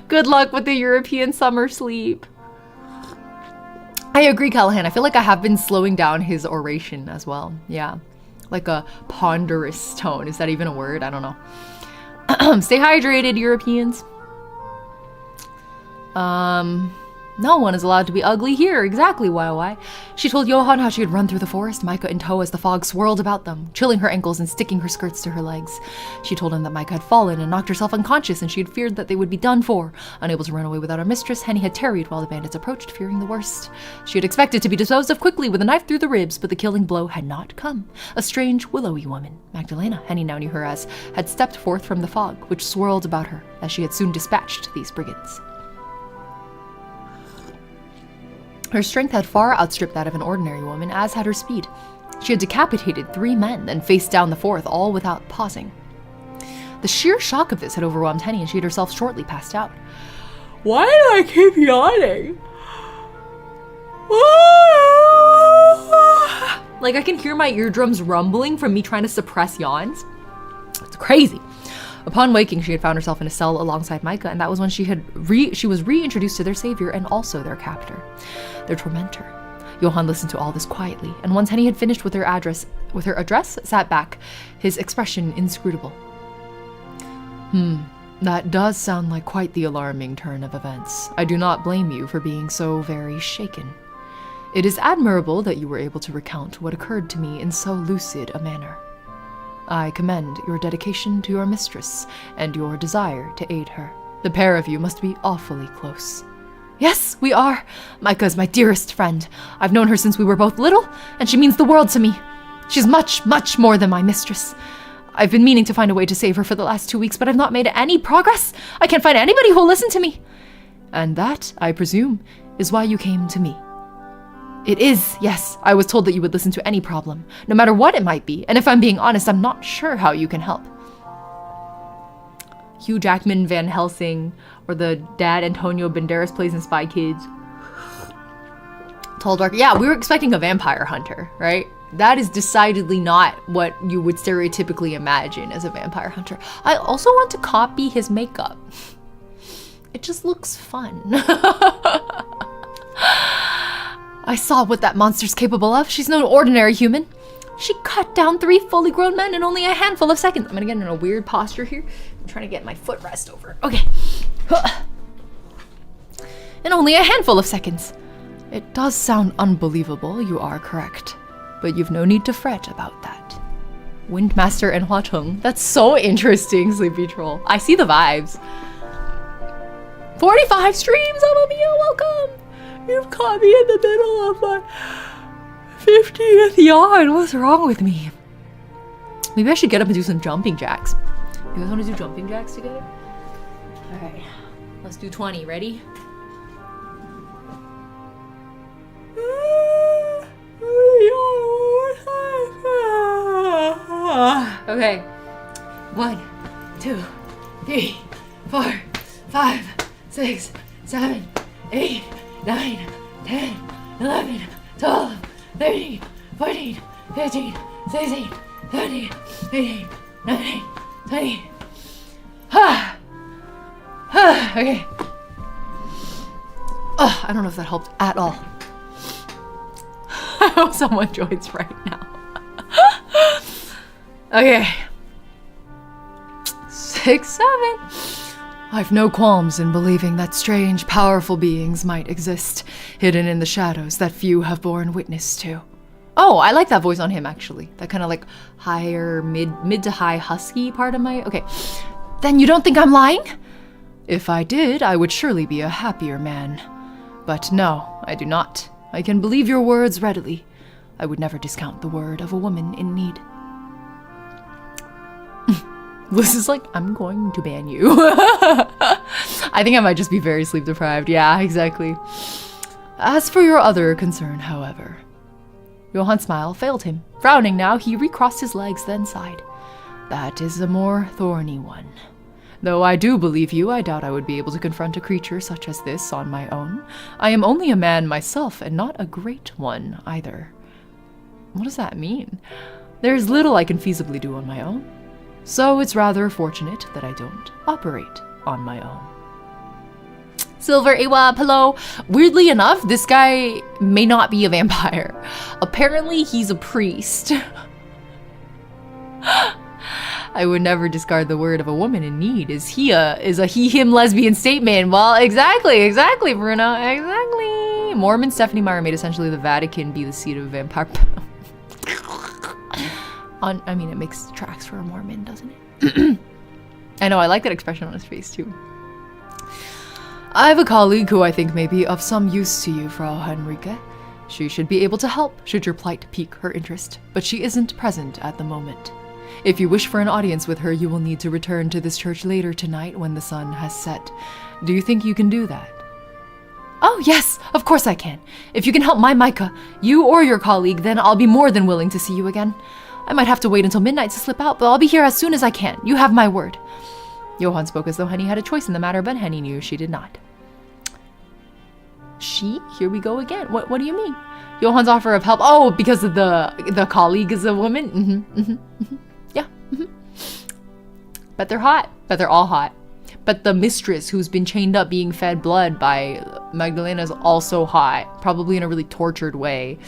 Good luck with the European summer sleep. I agree, Callahan. I feel like I have been slowing down his oration as well. Yeah. Like a ponderous tone. Is that even a word? I don't know. Stay hydrated, Europeans. No one is allowed to be ugly here. Exactly, why? She told Johann how she had run through the forest, Micah in tow as the fog swirled about them, chilling her ankles and sticking her skirts to her legs. She told him that Micah had fallen and knocked herself unconscious, and she had feared that they would be done for. Unable to run away without her mistress, Henny had tarried while the bandits approached, fearing the worst. She had expected to be disposed of quickly with a knife through the ribs, but the killing blow had not come. A strange, willowy woman, Magdalena, Henny now knew her as, had stepped forth from the fog, which swirled about her, as she had soon dispatched these brigands. Her strength had far outstripped that of an ordinary woman, as had her speed. She had decapitated 3 men, then faced down the 4th, all without pausing. The sheer shock of this had overwhelmed Henny, and she had herself shortly passed out. Why do I keep yawning? Like, I can hear my eardrums rumbling from me trying to suppress yawns. It's crazy. Upon waking, she had found herself in a cell alongside Micah, and that was when she was reintroduced to their savior and also their captor, their tormentor. Johann listened to all this quietly, and once Henny had finished with her address, sat back, his expression inscrutable. That does sound like quite the alarming turn of events. I do not blame you for being so very shaken. It is admirable that you were able to recount what occurred to me in so lucid a manner. I commend your dedication to your mistress and your desire to aid her. The pair of you must be awfully close. Yes, we are. Micah is my dearest friend. I've known her since we were both little, and she means the world to me. She's much, much more than my mistress. I've been meaning to find a way to save her for the last 2 weeks, but I've not made any progress. I can't find anybody who'll listen to me. And that, I presume, is why you came to me. It is, yes. I was told that you would listen to any problem, no matter what it might be. And if I'm being honest, I'm not sure how you can help. Hugh Jackman Van Helsing, or the dad Antonio Banderas plays in Spy Kids. Tall, dark. Yeah, we were expecting a vampire hunter, right? That is decidedly not what you would stereotypically imagine as a vampire hunter. I also want to copy his makeup. It just looks fun. I saw what that monster's capable of. She's no ordinary human. She cut down 3 fully grown men in only a handful of seconds. I'm gonna get in a weird posture here. I'm trying to get my footrest over. Okay. In only a handful of seconds. It does sound unbelievable, you are correct. But you've no need to fret about that. Windmaster and Hua Cheng. That's so interesting, Sleepy Troll. I see the vibes. 45 streams, Mamma Mia, welcome! You've caught me in the middle of my 50th yawn. What's wrong with me? Maybe I should get up and do some jumping jacks. You guys want to do jumping jacks together? Alright, let's do 20. Ready? Okay. 1, 2, 3, 4, 5, 6, 7, 8, 9, 10, 11, 12, 13, 14, 15, 16, 17, 18, 19, 20. Okay. Oh, I don't know if that helped at all. I hope someone joins right now. Okay. 6, 7. I've no qualms in believing that strange, powerful beings might exist, hidden in the shadows that few have borne witness to. Oh, I like that voice on him, actually. That kind of like higher, mid to high husky part of my... Okay. Then you don't think I'm lying? If I did, I would surely be a happier man. But no, I do not. I can believe your words readily. I would never discount the word of a woman in need. This is like, I'm going to ban you. I think I might just be very sleep deprived. Yeah, exactly. As for your other concern, however... Johan's smile failed him. Frowning now, he recrossed his legs, then sighed. That is a more thorny one. Though I do believe you, I doubt I would be able to confront a creature such as this on my own. I am only a man myself, and not a great one, either. What does that mean? There's little I can feasibly do on my own. So it's rather fortunate that I don't operate on my own. Silver Awa, hello. Weirdly enough, this guy may not be a vampire. Apparently, he's a priest. I would never discard the word of a woman in need. Is a he-him lesbian statement? Well, exactly, Bruno, exactly. Mormon Stephanie Meyer made essentially the Vatican be the seat of vampire. I mean, it makes tracks for a Mormon, doesn't it? I know, I like that expression on his face, too. I have a colleague who I think may be of some use to you, Frau Henrike. She should be able to help, should your plight pique her interest, but she isn't present at the moment. If you wish for an audience with her, you will need to return to this church later tonight when the sun has set. Do you think you can do that? Oh, yes, of course I can. If you can help my Micah, you or your colleague, then I'll be more than willing to see you again. I might have to wait until midnight to slip out, but I'll be here as soon as I can. You have my word. Johan spoke as though Henny had a choice in the matter, but Henny knew she did not. She? Here we go again. What do you mean? Johan's offer of help. Oh, because of the colleague is a woman? Yeah. Bet they're hot. Bet they're all hot. But the mistress who's been chained up being fed blood by Magdalena is also hot. Probably in a really tortured way.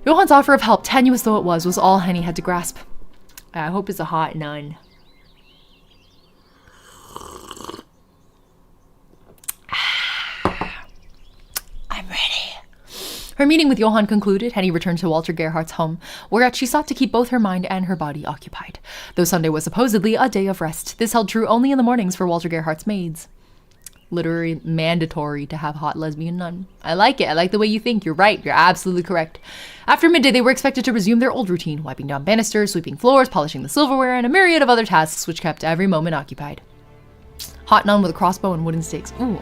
Johan's offer of help, tenuous though it was all Henny had to grasp. I hope it's a hot nun. I'm ready. Her meeting with Johan concluded, Henny returned to Walter Gerhardt's home, whereat she sought to keep both her mind and her body occupied. Though Sunday was supposedly a day of rest, this held true only in the mornings for Walter Gerhardt's maids. Literally mandatory to have hot lesbian nun. I like it. I like the way you think. You're right. You're absolutely correct. After midday, they were expected to resume their old routine, wiping down banisters, sweeping floors, polishing the silverware, and a myriad of other tasks which kept every moment occupied. Hot nun with a crossbow and wooden stakes. Ooh.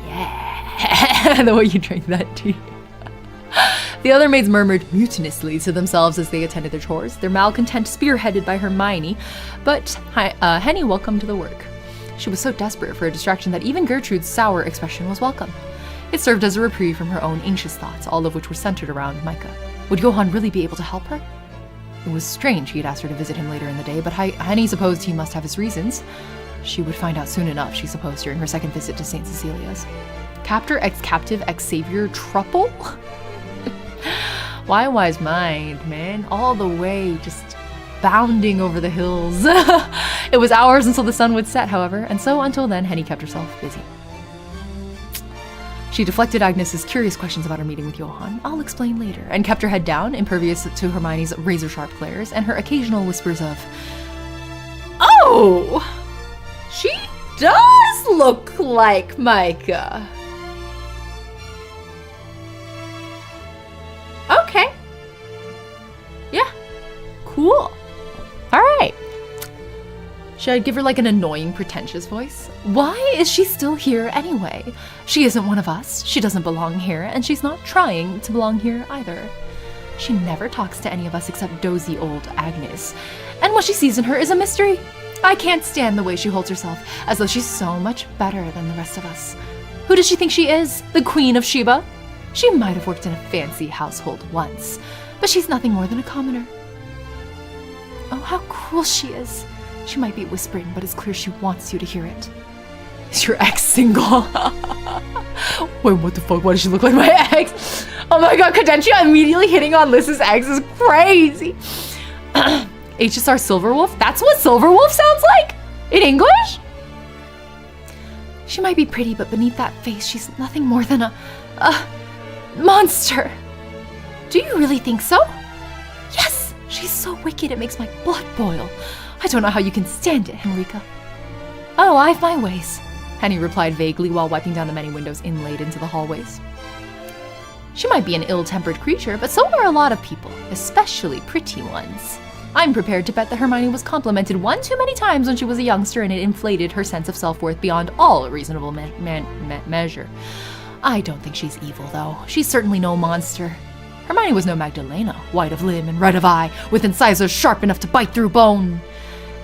Yeah. The way you drank that tea. The other maids murmured mutinously to themselves as they attended their chores, their malcontent spearheaded by Hermione, but Henny welcomed the work. She was so desperate for a distraction that even Gertrude's sour expression was welcome. It served as a reprieve from her own anxious thoughts, all of which were centered around Micah. Would Johann really be able to help her? It was strange he had asked her to visit him later in the day, but Henny supposed he must have his reasons. She would find out soon enough, she supposed, during her second visit to St. Cecilia's. Captor, ex-captive, ex-savior, truple? Why wise mind, man? All the way, just bounding over the hills. It was hours until the sun would set, however, and so until then, Henny kept herself busy. She deflected Agnes's curious questions about her meeting with Johann, I'll explain later, and kept her head down, impervious to Hermione's razor-sharp glares and her occasional whispers of, "Oh! She does look like Micah." Okay. Yeah. Cool. All right. Should I give her like an annoying, pretentious voice? Why is she still here anyway? She isn't one of us. She doesn't belong here, and she's not trying to belong here either. She never talks to any of us except dozy old Agnes. And what she sees in her is a mystery. I can't stand the way she holds herself, as though she's so much better than the rest of us. Who does she think she is? The Queen of Sheba? She might have worked in a fancy household once, but she's nothing more than a commoner. Oh, how cruel she is. She might be whispering, but it's clear she wants you to hear it. Is your ex single? Wait, what the fuck? Why does she look like my ex? Oh my god, Cadentia immediately hitting on Lys's ex is crazy. HSR Silverwolf? That's what Silverwolf sounds like? In English? She might be pretty, but beneath that face, she's nothing more than a monster. Do you really think so? Yes, she's so wicked it makes my blood boil. I don't know how you can stand it, Henrika. Oh, I've my ways, Henny replied vaguely while wiping down the many windows inlaid into the hallways. She might be an ill-tempered creature, but so are a lot of people, especially pretty ones. I'm prepared to bet that Hermione was complimented one too many times when she was a youngster, and it inflated her sense of self-worth beyond all reasonable measure. I don't think she's evil, though. She's certainly no monster. Hermione was no Magdalena, white of limb and red of eye, with incisors sharp enough to bite through bone.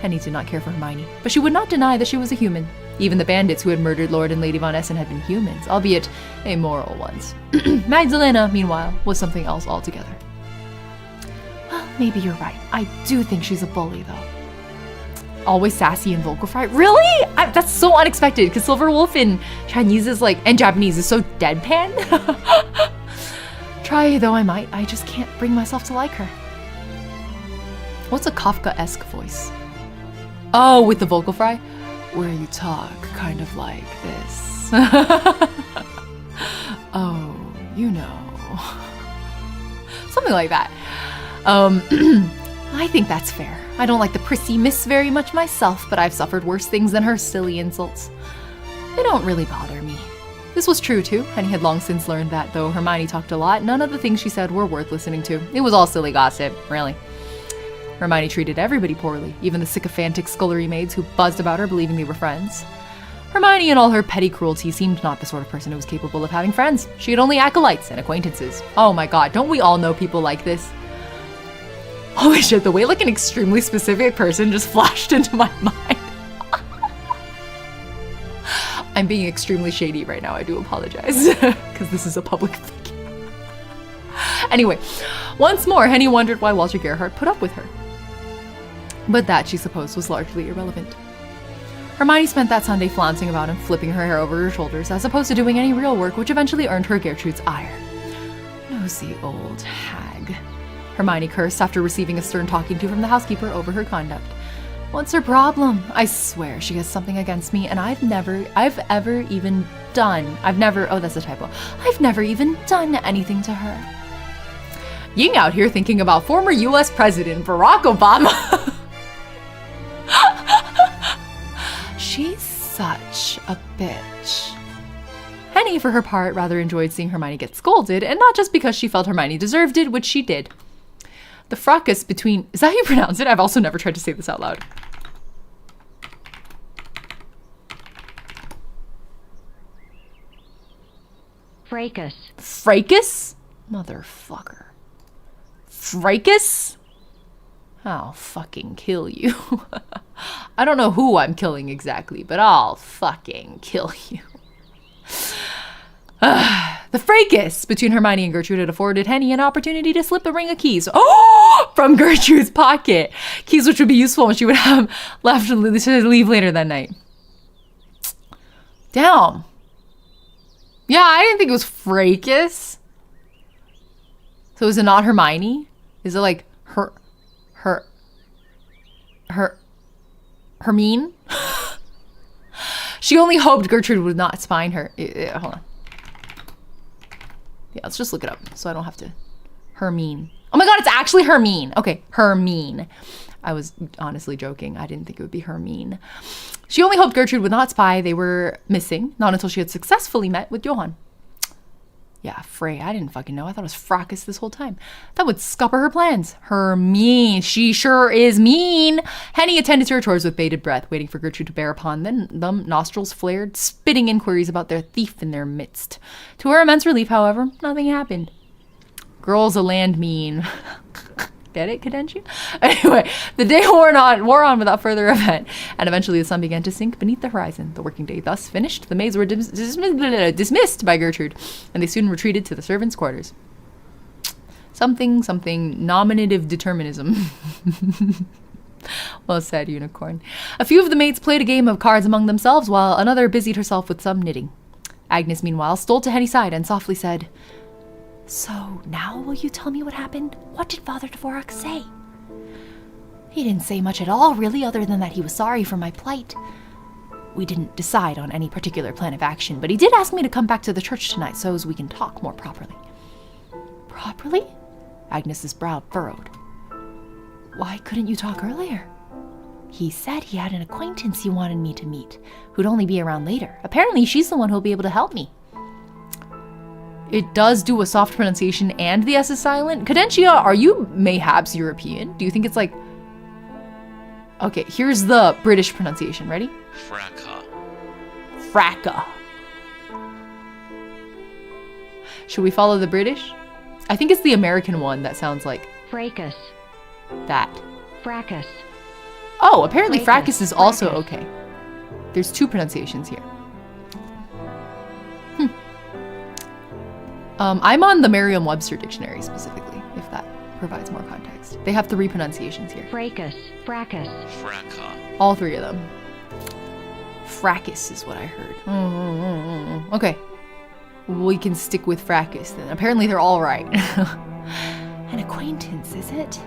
Henny did not care for Hermione, but she would not deny that she was a human. Even the bandits who had murdered Lord and Lady Von Essen had been humans, albeit immoral ones. Magdalena, meanwhile, was something else altogether. Well, maybe you're right. I do think she's a bully, though. Always sassy and vocal fry. Really? That's so unexpected, because Silverwolf in Chinese is like, and Japanese is so deadpan. Try though I might, I just can't bring myself to like her. What's a Kafka-esque voice? Oh, with the vocal fry? Where you talk kind of like this. Oh, you know. Something like that. I think that's fair. I don't like the prissy miss very much myself, but I've suffered worse things than her silly insults. They don't really bother me. This was true too, and he had long since learned that though Hermione talked a lot, none of the things she said were worth listening to. It was all silly gossip, really. Hermione treated everybody poorly, even the sycophantic scullery maids who buzzed about her believing they were friends. Hermione, in all her petty cruelty, seemed not the sort of person who was capable of having friends. She had only acolytes and acquaintances. Oh my god, don't we all know people like this? Holy shit, the way like an extremely specific person just flashed into my mind. I'm being extremely shady right now, I do apologize, because this is a public figure. Anyway, once more, Henny wondered why Walter Gerhardt put up with her. But that, she supposed, was largely irrelevant. Hermione spent that Sunday flouncing about and flipping her hair over her shoulders, as opposed to doing any real work, which eventually earned her Gertrude's ire. Nosy old hag, Hermione cursed after receiving a stern talking to from the housekeeper over her conduct. What's her problem? I swear she has something against me, and I've never even done anything to her. Ying out here thinking about former US President Barack Obama. She's Such a bitch. Henny, for her part, rather enjoyed seeing Hermione get scolded, and not just because she felt Hermione deserved it, which she did. The fracas between... Is that how you pronounce it? I've also never tried to say this out loud. Fracas. Fracas? Motherfucker. Fracas? I'll fucking kill you. I don't know who I'm killing exactly, but I'll fucking kill you. The fracas between Hermione and Gertrude had afforded Henny an opportunity to slip a ring of keys from Gertrude's pocket. Keys which would be useful when she would have left to leave later that night. Damn. Yeah, I didn't think it was fracas. So is it not Hermione? Is it like Hermine? She only hoped Gertrude would not spine her. Hold on. Yeah, let's just look it up so I don't have to. Hermine. Oh my god, it's actually Hermine. Okay, Hermine. I was honestly joking. I didn't think it would be Hermine. She only hoped Gertrude would not spy they were missing, not until she had successfully met with Johann. Yeah, Frey, I didn't fucking know. I thought it was Fracas this whole time. That would scupper her plans. Hermine. She sure is mean. Henny attended to her chores with bated breath, waiting for Gertrude to bear upon them. Nostrils flared, spitting inquiries about their thief in their midst. To her immense relief, however, nothing happened. Girls a land mean. Get it, Cadentia? Anyway, the day wore on without further event, and eventually the sun began to sink beneath the horizon. The working day thus finished, the maids were dismissed by Gertrude, and they soon retreated to the servants' quarters. Something, nominative determinism. Well said, Unicorn. A few of the maids played a game of cards among themselves, while another busied herself with some knitting. Agnes, meanwhile, stole to Henny's side and softly said, "So, now will you tell me what happened? What did Father Dvorak say?" "He didn't say much at all, really, other than that he was sorry for my plight. We didn't decide on any particular plan of action, but he did ask me to come back to the church tonight so as we can talk more properly." "Properly?" Agnes's brow furrowed. "Why couldn't you talk earlier?" "He said he had an acquaintance he wanted me to meet, who'd only be around later. Apparently she's the one who'll be able to help me." It does do a soft pronunciation and the S is silent. Cadentia, are you mayhaps European? Do you think it's like... Okay, here's the British pronunciation. Ready? Fracas. Fracas. Should we follow the British? I think it's the American one that sounds like Fracas. that. Fracas. Oh, apparently Fracas. fracas is also Fracas. okay. There's two pronunciations here. I'm on the Merriam-Webster dictionary specifically, if that provides more context. They have three pronunciations here. Fracas. Fracas. Fracas. All three of them. Fracas is what I heard. Okay. We can stick with fracas then. Apparently they're all right. An acquaintance, is it?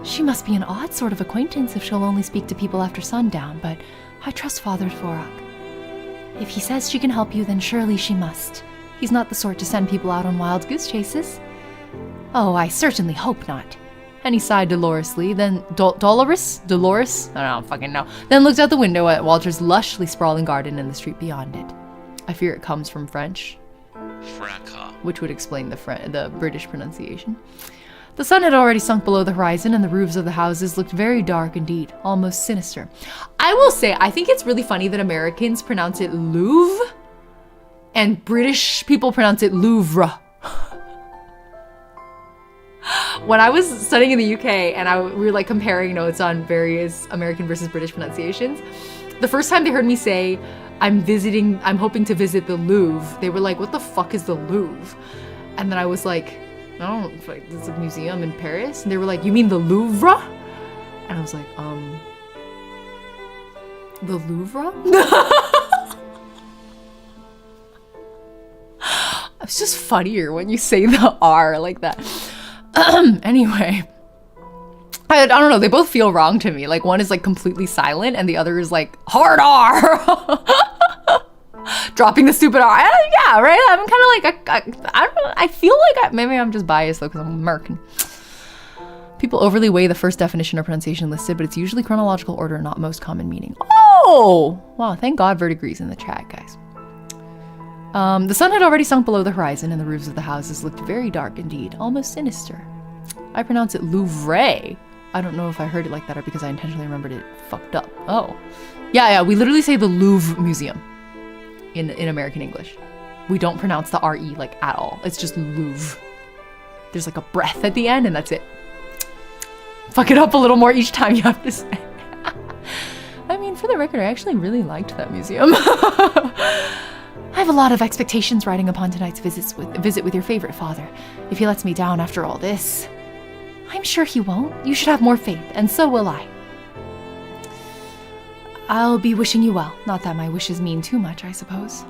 She must be an odd sort of acquaintance if she'll only speak to people after sundown, but I trust Father Dvorak. If he says she can help you, then surely she must. He's not the sort to send people out on wild goose chases. Oh, I certainly hope not. And he sighed dolorously, then Dolores? I don't fucking know. Then looked out the window at Walter's lushly sprawling garden and the street beyond it. I fear it comes from French, Fracas. which would explain the British pronunciation. The sun had already sunk below the horizon, and the roofs of the houses looked very dark indeed, almost sinister. I will say, I think it's really funny that Americans pronounce it Louvre, and British people pronounce it Louvre. When I was studying in the UK and we were like comparing notes on various American versus British pronunciations, the first time they heard me say, I'm hoping to visit the Louvre, they were like, what the fuck is the Louvre? And then I was like, oh, it's a museum in Paris. And they were like, you mean the Louvre? And I was like, the Louvre? It's just funnier when you say the R like that. Anyway, I don't know. They both feel wrong to me. Like one is like completely silent and the other is like hard R. Dropping the stupid R. Yeah, right? I'm kind of like, I don't know. I feel like maybe I'm just biased though because I'm American. People overly weigh the first definition or pronunciation listed, but it's usually chronological order, not most common meaning. Oh! Wow, thank God Verdigree's in the chat, guys. The sun had already sunk below the horizon, and the roofs of the houses looked very dark indeed, almost sinister. I pronounce it Louvre. I don't know if I heard it like that or because I intentionally remembered it fucked up. Oh. Yeah, we literally say the Louvre Museum in American English. We don't pronounce the R-E like at all. It's just Louvre. There's like a breath at the end and that's it. Fuck it up a little more each time you have to say. I mean, for the record, I actually really liked that museum. I have a lot of expectations riding upon tonight's visit with your favorite father. If he lets me down after all this, I'm sure he won't. You should have more faith, and so will I. I'll be wishing you well. Not that my wishes mean too much, I suppose.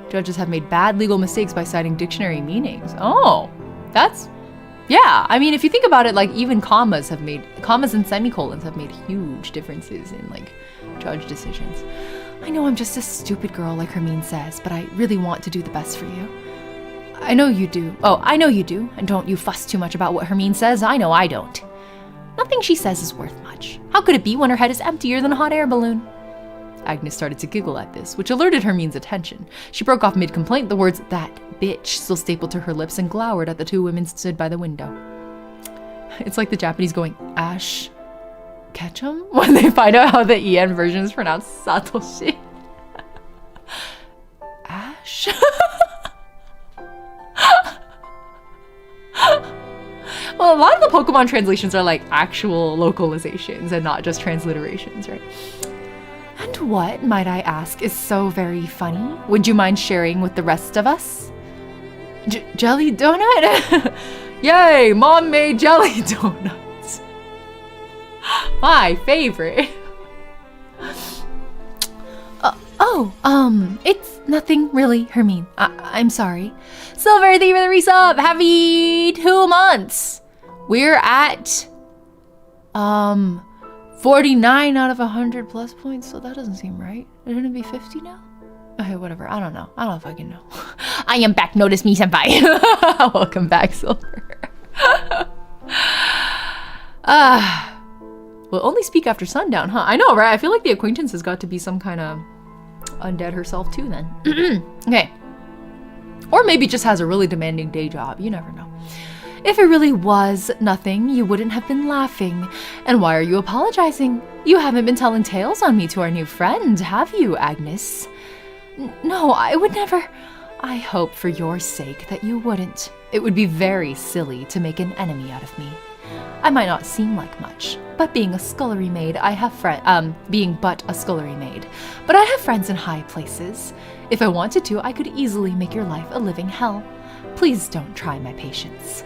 Judges have made bad legal mistakes by citing dictionary meanings. Oh, that's... Yeah, I mean, if you think about it, like, even commas and semicolons have made huge differences in, like, judge decisions. I know I'm just a stupid girl, like Hermine says, but I really want to do the best for you. I know you do. Oh, I know you do. And don't you fuss too much about what Hermine says. I know I don't. Nothing she says is worth much. How could it be when her head is emptier than a hot air balloon? Agnes started to giggle at this, which alerted Hermine's attention. She broke off mid-complaint, the words, "that bitch," still stapled to her lips, and glowered at the two women stood by the window. It's like the Japanese going, Ash Ketchum? When they find out how the EN version is pronounced Satoshi. Ash? Well, a lot of the Pokemon translations are like actual localizations and not just transliterations, right? And what, might I ask, is so very funny? Would you mind sharing with the rest of us? Jelly donut? Yay, Mom made jelly donuts. My favorite. It's nothing really, Hermine. I'm sorry. Silver, thank you for the resub. Happy 2 months. We're at 49 out of 100 plus points, so that doesn't seem right. Shouldn't it be 50 now? Okay, whatever. I don't know. I don't know if I can know. I am back. Notice me, senpai. Welcome back, Silver. We'll only speak after sundown, huh? I know, right? I feel like the acquaintance has got to be some kind of undead herself too then. Okay. Or maybe just has a really demanding day job. You never know. If it really was nothing, you wouldn't have been laughing. And why are you apologizing? You haven't been telling tales on me to our new friend, have you, Agnes? No, I would never. I hope for your sake that you wouldn't. It would be very silly to make an enemy out of me. I might not seem like much, but being a scullery maid, I have being but a scullery maid, but I have friends in high places. If I wanted to, I could easily make your life a living hell. Please don't try my patience.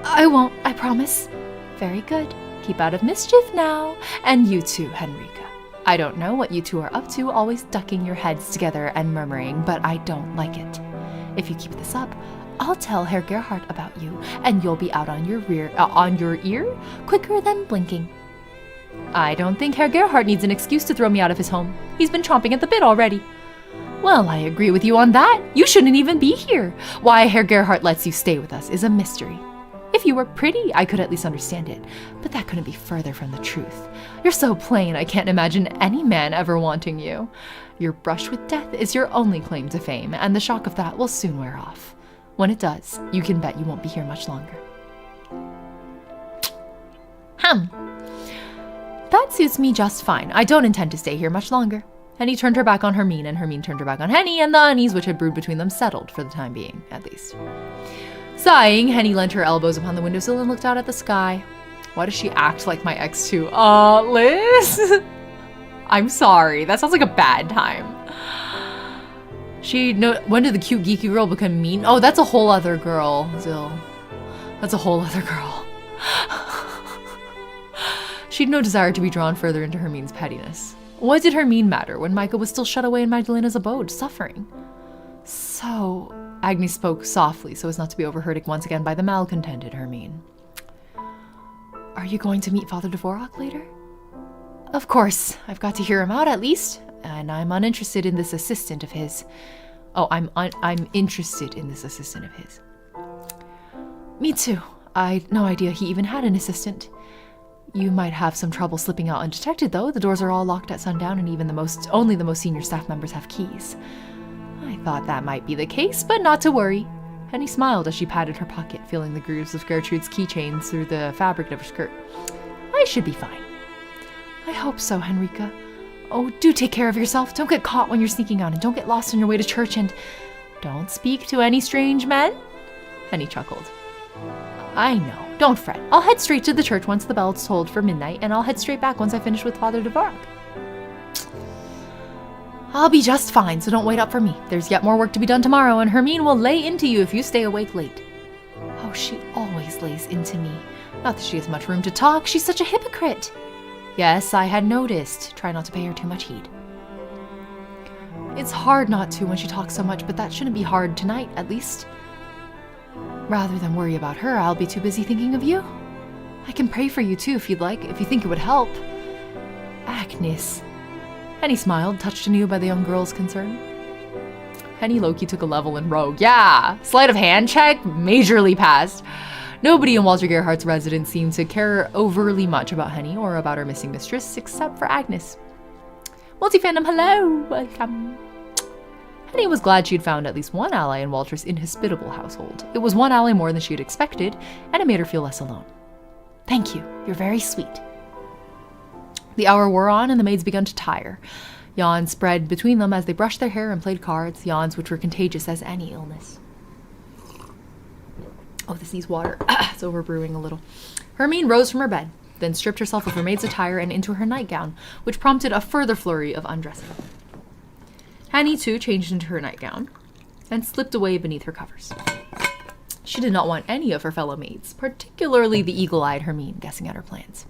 I won't, I promise. Very good. Keep out of mischief now. And you too, Henrika. I don't know what you two are up to, always ducking your heads together and murmuring, but I don't like it. If you keep this up, I'll tell Herr Gerhardt about you, and you'll be out on your ear quicker than blinking. I don't think Herr Gerhardt needs an excuse to throw me out of his home. He's been chomping at the bit already. Well, I agree with you on that. You shouldn't even be here. Why Herr Gerhardt lets you stay with us is a mystery. If you were pretty, I could at least understand it, but that couldn't be further from the truth. You're so plain, I can't imagine any man ever wanting you. Your brush with death is your only claim to fame, and the shock of that will soon wear off. When it does, you can bet you won't be here much longer. That suits me just fine. I don't intend to stay here much longer. Henny turned her back on Hermine, and Hermine turned her back on Henny, and the unease which had brewed between them settled for the time being, at least. Sighing, Henny leant her elbows upon the windowsill and looked out at the sky. Why does she act like my ex too? Liz? I'm sorry. That sounds like a bad time. When did the cute geeky girl become mean? Oh, that's a whole other girl, Zill. That's a whole other girl. She'd no desire to be drawn further into Hermine's pettiness. What did Hermine matter when Micah was still shut away in Magdalena's abode, suffering? So, Agnes spoke softly so as not to be overheard once again by the malcontented Hermine. Are you going to meet Father Dvorak later? Of course. I've got to hear him out at least. And I'm uninterested in this assistant of his. Oh, I'm interested in this assistant of his. Me too. I'd no idea he even had an assistant. You might have some trouble slipping out undetected, though. The doors are all locked at sundown, and even only the most senior staff members have keys. I thought that might be the case, but not to worry. Henny smiled as she patted her pocket, feeling the grooves of Gertrude's keychains through the fabric of her skirt. I should be fine. I hope so, Henrika. Oh, do take care of yourself. Don't get caught when you're sneaking out, and don't get lost on your way to church, and don't speak to any strange men. Henny chuckled. I know. Don't fret. I'll head straight to the church once the bell's tolled for midnight, and I'll head straight back once I finish with Father Dvorak. I'll be just fine, so don't wait up for me. There's yet more work to be done tomorrow, and Hermine will lay into you if you stay awake late. Oh, she always lays into me. Not that she has much room to talk. She's such a hypocrite. Yes, I had noticed. Try not to pay her too much heed. It's hard not to when she talks so much, but that shouldn't be hard tonight, at least. Rather than worry about her, I'll be too busy thinking of you. I can pray for you too if you'd like, if you think it would help. Agnes. Henny smiled, touched anew by the young girl's concern. Henny Loki took a level in Rogue. Yeah! Sleight of hand check, majorly passed. Nobody in Walter Gerhardt's residence seemed to care overly much about Henny or about her missing mistress, except for Agnes. Multi-fandom, hello! Welcome. Henny was glad she had found at least one ally in Walter's inhospitable household. It was one ally more than she had expected, and it made her feel less alone. Thank you. You're very sweet. The hour wore on, and the maids began to tire. Yawns spread between them as they brushed their hair and played cards, yawns which were contagious as any illness. Oh, this needs water. It's overbrewing a little. Hermine rose from her bed, then stripped herself of her maid's attire and into her nightgown, which prompted a further flurry of undressing. Henny, too, changed into her nightgown and slipped away beneath her covers. She did not want any of her fellow maids, particularly the eagle-eyed Hermine, guessing at her plans.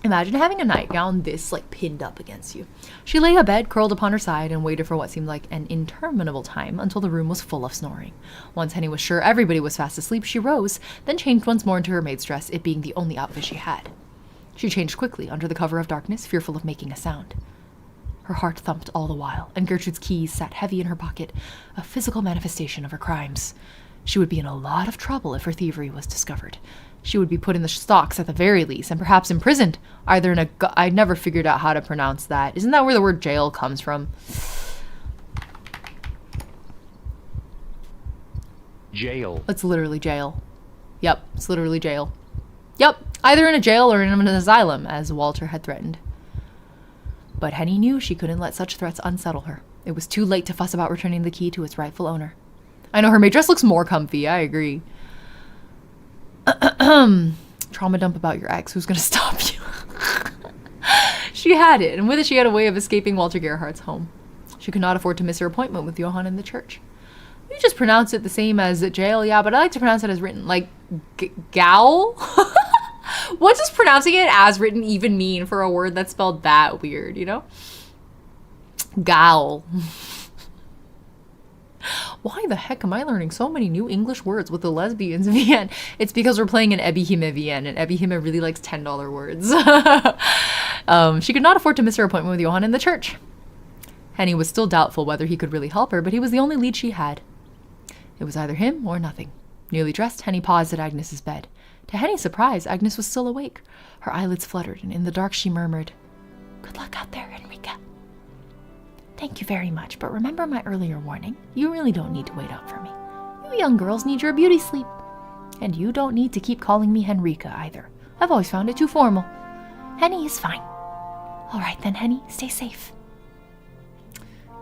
Imagine having a nightgown this, pinned up against you. She lay abed, curled upon her side, and waited for what seemed like an interminable time until the room was full of snoring. Once Henny was sure everybody was fast asleep, she rose, then changed once more into her maid's dress, it being the only outfit she had. She changed quickly, under the cover of darkness, fearful of making a sound. Her heart thumped all the while, and Gertrude's keys sat heavy in her pocket, a physical manifestation of her crimes. She would be in a lot of trouble if her thievery was discovered. She would be put in the stocks at the very least, and perhaps imprisoned, either in a... I never figured out how to pronounce that. Isn't that where the word jail comes from? Jail. It's literally jail. Yep, it's literally jail. Yep, either in a jail or in an asylum, as Walter had threatened. But Henny knew she couldn't let such threats unsettle her. It was too late to fuss about returning the key to its rightful owner. I know her maid dress looks more comfy, I agree. Trauma dump about your ex, who's gonna stop you? She had it, and with it she had a way of escaping Walter Gerhardt's home. She could not afford to miss her appointment with Johann in the church. You just pronounce it the same as jail, yeah, but I like to pronounce it as written, like gal? What does pronouncing it as written even mean for a word that's spelled that weird, you know? Gal. Why the heck am I learning so many new English words with the lesbians in Vienne? It's because we're playing an Ebihimme Vienne, and Ebihimme really likes $10 words. She could not afford to miss her appointment with Johann in the church. Henny was still doubtful whether he could really help her, but he was the only lead she had. It was either him or nothing. Nearly dressed, Henny paused at Agnes's bed. To Henny's surprise, Agnes was still awake. Her eyelids fluttered, and in the dark she murmured, "Good luck out there, Enrica." "Thank you very much, but remember my earlier warning. You really don't need to wait up for me. You young girls need your beauty sleep. And you don't need to keep calling me Henrika either. I've always found it too formal. Henny is fine. All right then, Henny, stay safe."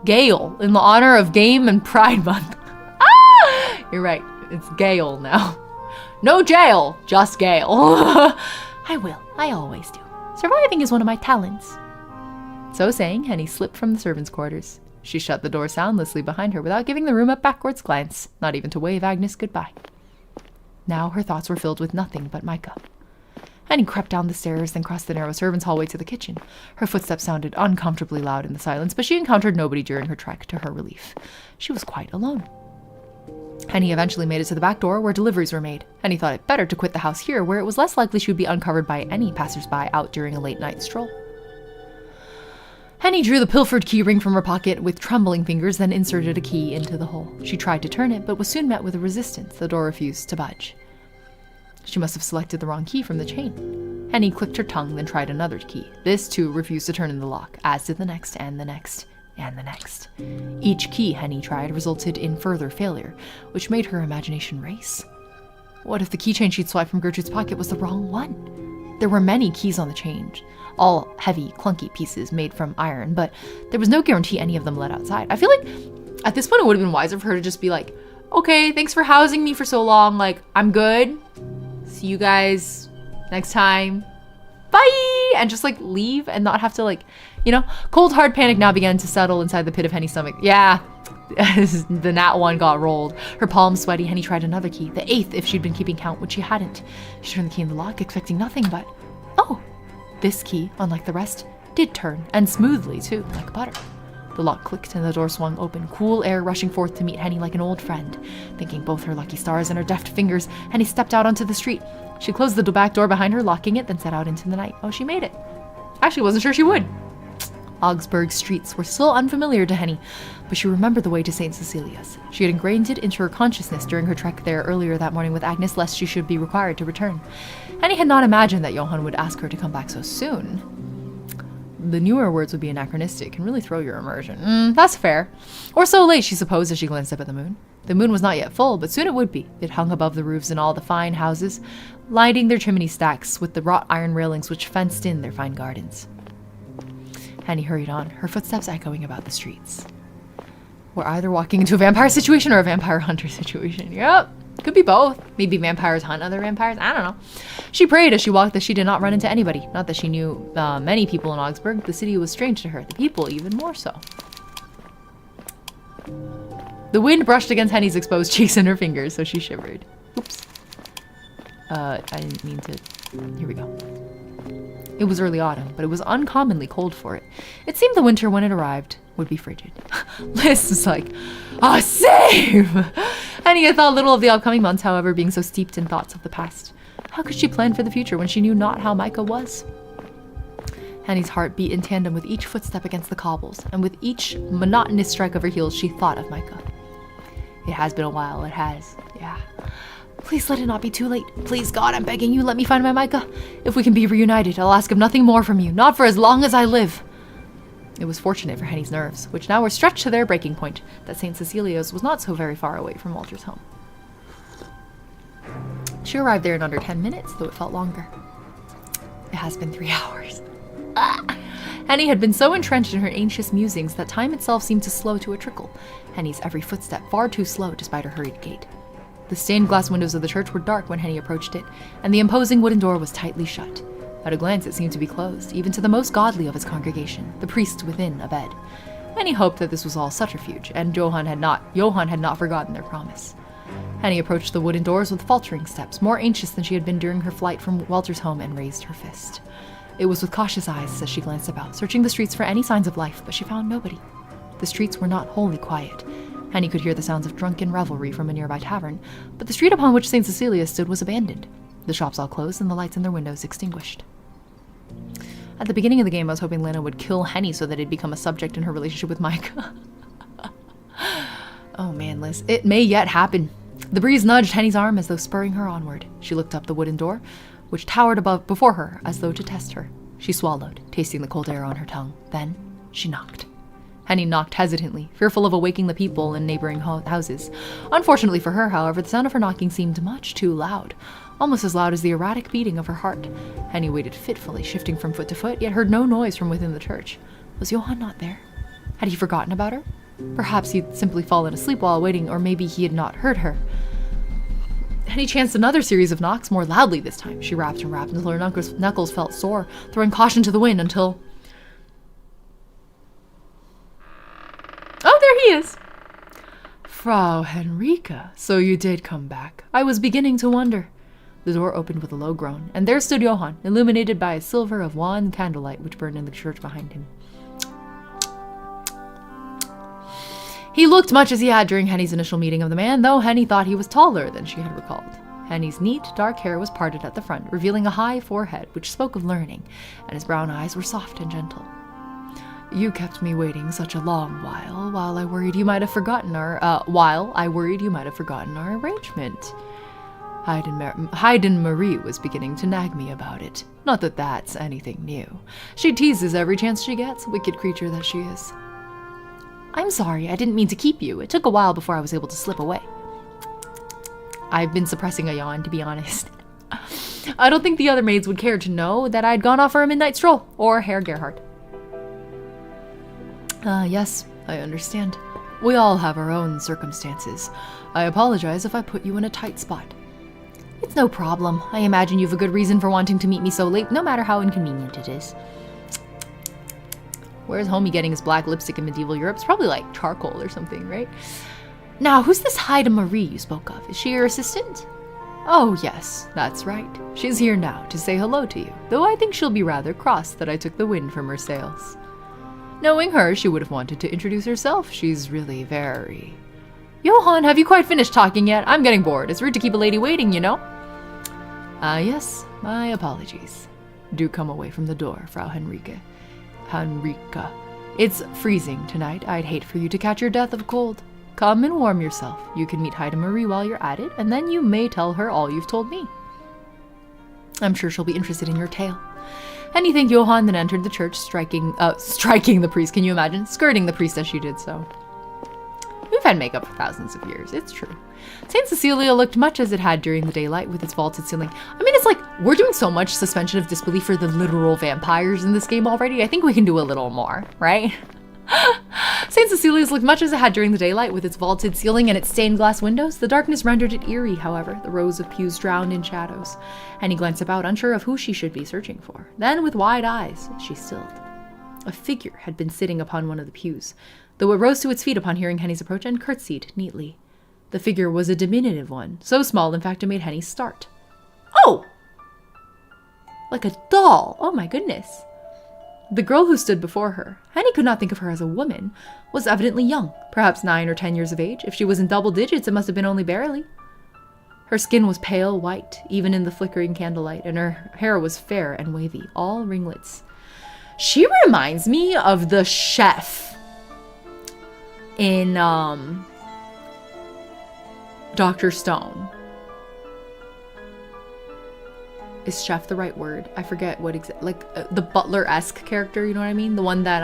Gale, in the honor of Game and Pride Month. Ah! You're right, it's Gale now. No jail, just Gale. I will, I always do. Surviving is one of my talents. So saying, Henny slipped from the servants' quarters. She shut the door soundlessly behind her without giving the room a backwards glance, not even to wave Agnes goodbye. Now her thoughts were filled with nothing but Micah. Henny crept down the stairs, then crossed the narrow servants' hallway to the kitchen. Her footsteps sounded uncomfortably loud in the silence, but she encountered nobody during her trek, to her relief. She was quite alone. Henny eventually made it to the back door, where deliveries were made. Henny thought it better to quit the house here, where it was less likely she would be uncovered by any passersby out during a late-night stroll. Henny drew the pilfered key ring from her pocket with trembling fingers, then inserted a key into the hole. She tried to turn it, but was soon met with a resistance. The door refused to budge. She must have selected the wrong key from the chain. Henny clicked her tongue, then tried another key. This, too, refused to turn in the lock, as did the next, and the next, and the next. Each key Henny tried resulted in further failure, which made her imagination race. What if the keychain she'd swiped from Gertrude's pocket was the wrong one? There were many keys on the chain, all heavy, clunky pieces made from iron, but there was no guarantee any of them led outside. I feel like at this point it would have been wiser for her to just be like, okay, thanks for housing me for so long, like, I'm good. See you guys next time. Bye! And just like leave and not have to like, you know, cold hard panic now began to settle inside the pit of Henny's stomach. Yeah, the nat one got rolled. Her palms sweaty, Henny tried another key, the 8th if she'd been keeping count, which she hadn't. She turned the key in the lock, expecting nothing but, oh, this key, unlike the rest, did turn, and smoothly too, like butter. The lock clicked and the door swung open, cool air rushing forth to meet Henny like an old friend. Thanking both her lucky stars and her deft fingers, Henny stepped out onto the street. She closed the back door behind her, locking it, then set out into the night. Oh, she made it. Actually, wasn't sure she would. Augsburg's streets were still unfamiliar to Henny, but she remembered the way to St. Cecilia's. She had ingrained it into her consciousness during her trek there earlier that morning with Agnes, lest she should be required to return. Henny had not imagined that Johann would ask her to come back so soon. The newer words would be anachronistic and really throw your immersion. That's fair. Or so late, she supposed as she glanced up at the moon. The moon was not yet full, but soon it would be. It hung above the roofs in all the fine houses, lighting their chimney stacks with the wrought iron railings which fenced in their fine gardens. Henny hurried on, her footsteps echoing about the streets. We're either walking into a vampire situation or a vampire hunter situation. Yep. Could be both. Maybe vampires hunt other vampires. I don't know. She prayed as she walked that she did not run into anybody. Not that she knew many people in Augsburg. The city was strange to her. The people even more so. The wind brushed against Henny's exposed cheeks and her fingers, so she shivered. Oops. I didn't mean to... Here we go. It was early autumn, but it was uncommonly cold for it. It seemed the winter, when it arrived, would be frigid. Liz was like, ah, save! Henny had thought little of the upcoming months, however, being so steeped in thoughts of the past. How could she plan for the future when she knew not how Micah was? Henny's heart beat in tandem with each footstep against the cobbles, and with each monotonous strike of her heels, she thought of Micah. It has been a while, it has, yeah. Please let it not be too late. Please, God, I'm begging you, let me find my Micah. If we can be reunited, I'll ask of nothing more from you, not for as long as I live. It was fortunate for Henny's nerves, which now were stretched to their breaking point, that St. Cecilia's was not so very far away from Walter's home. She arrived there in under 10 minutes, though it felt longer. It has been 3 hours. Henny had been so entrenched in her anxious musings that time itself seemed to slow to a trickle, Henny's every footstep far too slow despite her hurried gait. The stained glass windows of the church were dark when Henny approached it, and the imposing wooden door was tightly shut. At a glance, it seemed to be closed, even to the most godly of his congregation, the priest within abed. Henny hoped that this was all subterfuge, and Johann had not forgotten their promise. Henny approached the wooden doors with faltering steps, more anxious than she had been during her flight from Walter's home, and raised her fist. It was with cautious eyes as she glanced about, searching the streets for any signs of life, but she found nobody. The streets were not wholly quiet. Henny could hear the sounds of drunken revelry from a nearby tavern, but the street upon which St. Cecilia stood was abandoned. The shops all closed and the lights in their windows extinguished. At the beginning of the game, I was hoping Lena would kill Henny so that it'd become a subject in her relationship with Micah. Oh man, Liz. It may yet happen. The breeze nudged Henny's arm as though spurring her onward. She looked up the wooden door, which towered before her as though to test her. She swallowed, tasting the cold air on her tongue. Then she knocked. Henny knocked hesitantly, fearful of awaking the people in neighboring houses. Unfortunately for her, however, the sound of her knocking seemed much too loud, almost as loud as the erratic beating of her heart. Henny waited fitfully, shifting from foot to foot, yet heard no noise from within the church. Was Johann not there? Had he forgotten about her? Perhaps he'd simply fallen asleep while waiting, or maybe he had not heard her. Henny chanced another series of knocks, more loudly this time. She rapped and rapped until her knuckles felt sore, throwing caution to the wind until... Oh, there he is! Frau Henrika, so you did come back. I was beginning to wonder. The door opened with a low groan, and there stood Johann, illuminated by a silver of wan candlelight which burned in the church behind him. He looked much as he had during Henny's initial meeting of the man, though Henny thought he was taller than she had recalled. Henny's neat, dark hair was parted at the front, revealing a high forehead which spoke of learning, and his brown eyes were soft and gentle. You kept me waiting such a long while I worried you might have forgotten our arrangement. Haydn Marie was beginning to nag me about it. Not that that's anything new. She teases every chance she gets, wicked creature that she is. I'm sorry, I didn't mean to keep you. It took a while before I was able to slip away. I've been suppressing a yawn, to be honest. I don't think the other maids would care to know that I'd gone off for a midnight stroll, or Herr Gerhard. Yes, I understand. We all have our own circumstances. I apologize if I put you in a tight spot. It's no problem. I imagine you've a good reason for wanting to meet me so late, no matter how inconvenient it is. Where's homie getting his black lipstick in medieval Europe? It's probably like charcoal or something, right? Now, who's this Haida Marie you spoke of? Is she your assistant? Oh, yes, that's right. She's here now to say hello to you, though I think she'll be rather cross that I took the wind from her sails. Knowing her, she would have wanted to introduce herself. She's really very... Johann, have you quite finished talking yet? I'm getting bored. It's rude to keep a lady waiting, you know? Yes, my apologies. Do come away from the door, Frau Henrika. It's freezing tonight. I'd hate for you to catch your death of cold. Come and warm yourself. You can meet Haida Marie while you're at it, and then you may tell her all you've told me. I'm sure she'll be interested in your tale. Henny thanked Johann, then entered the church, striking the priest. Can you imagine? Skirting the priest as she did so. We've had makeup for thousands of years, it's true. St. Cecilia looked much as it had during the daylight with its vaulted ceiling. I mean, it's like, we're doing so much suspension of disbelief for the literal vampires in this game already. I think we can do a little more, right? St. Cecilia's looked much as it had during the daylight with its vaulted ceiling and its stained glass windows. The darkness rendered it eerie, however, the rows of pews drowned in shadows. And he glanced about, unsure of who she should be searching for. Then, with wide eyes, she stilled. A figure had been sitting upon one of the pews, though it rose to its feet upon hearing Henny's approach and curtsied neatly. The figure was a diminutive one, so small, in fact, it made Henny start. Oh! Like a doll! Oh my goodness! The girl who stood before her, Henny could not think of her as a woman, was evidently young, perhaps 9 or 10 years of age. If she was in double digits, it must have been only barely. Her skin was pale white, even in the flickering candlelight, and her hair was fair and wavy, all ringlets. She reminds me of the chef in Dr. Stone. Is chef the right word? I forget what the butler-esque character, you know what I mean? The one that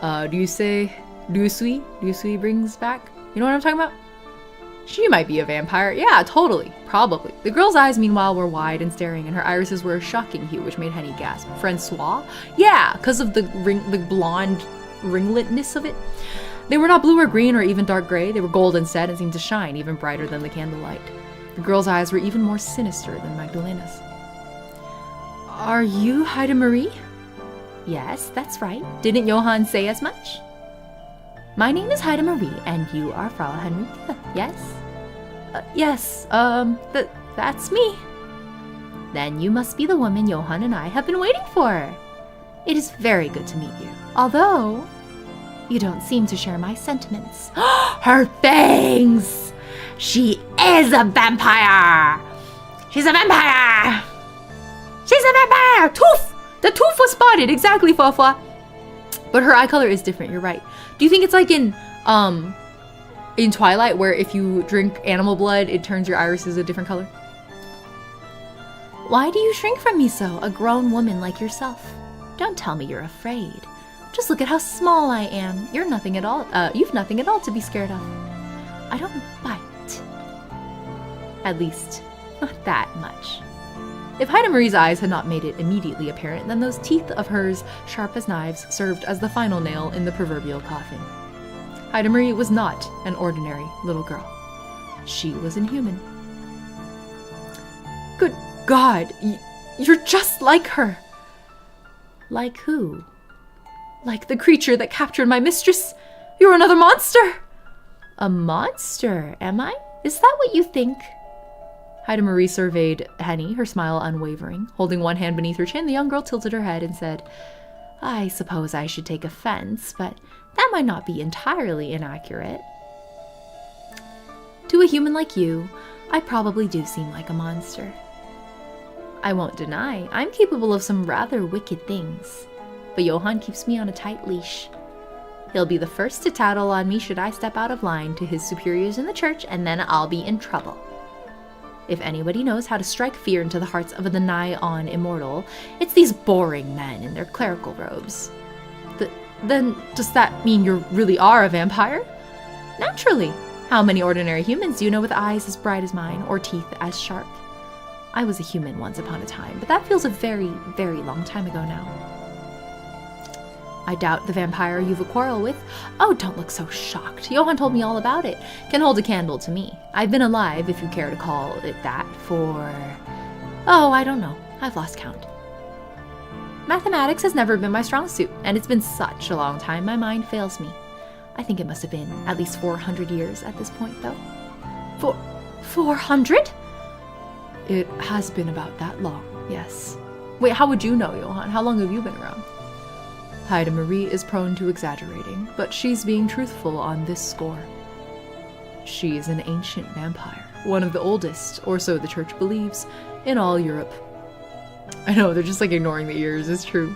Dusui brings back. You know what I'm talking about? She might be a vampire. Yeah, totally. Probably. The girl's eyes, meanwhile, were wide and staring, and her irises were a shocking hue, which made Henny gasp. Francois? Yeah, because of the blonde ringletness of it. They were not blue or green or even dark gray. They were gold instead and seemed to shine even brighter than the candlelight. The girl's eyes were even more sinister than Magdalena's. Are you Haida Marie? Yes, that's right. Didn't Johann say as much? My name is Haida Marie, and you are Frau Henrika, yes? Yes, that's me. Then you must be the woman Johann and I have been waiting for. It is very good to meet you. Although, you don't seem to share my sentiments. Her fangs! She is a vampire! She's a vampire! She's a vampire! Tooth! The tooth was spotted! Exactly, Fafwa. But her eye color is different, you're right. Do you think it's like in Twilight, where if you drink animal blood, it turns your irises a different color? Why do you shrink from me so, a grown woman like yourself? Don't tell me you're afraid. Just look at how small I am. You're nothing at all. You've nothing at all to be scared of. I don't bite. At least, not that much. If Haida Marie's eyes had not made it immediately apparent, then those teeth of hers, sharp as knives, served as the final nail in the proverbial coffin. Haida Marie was not an ordinary little girl. She was inhuman. Good God, you're just like her. Like who? Like the creature that captured my mistress. You're another monster. A monster, am I? Is that what you think? Haida Marie surveyed Henny, her smile unwavering. Holding one hand beneath her chin, the young girl tilted her head and said, I suppose I should take offense, but that might not be entirely inaccurate. To a human like you, I probably do seem like a monster. I won't deny, I'm capable of some rather wicked things, but Johann keeps me on a tight leash. He'll be the first to tattle on me should I step out of line to his superiors in the church, and then I'll be in trouble. If anybody knows how to strike fear into the hearts of the nigh-on immortal, it's these boring men in their clerical robes. Then does that mean you really are a vampire? Naturally. How many ordinary humans do you know with eyes as bright as mine, or teeth as sharp? I was a human once upon a time, but that feels a very, very long time ago now. I doubt the vampire you've a quarrel with. Oh, don't look so shocked. Johann told me all about it. Can hold a candle to me. I've been alive, if you care to call it that, for... Oh, I don't know. I've lost count. Mathematics has never been my strong suit, and it's been such a long time my mind fails me. I think it must have been at least 400 years at this point, though. 400? It has been about that long, yes. Wait, how would you know, Johann? How long have you been around? Haida Marie is prone to exaggerating, but she's being truthful on this score. She is an ancient vampire, one of the oldest, or so the church believes, in all Europe. I know, they're just like ignoring the ears, it's true.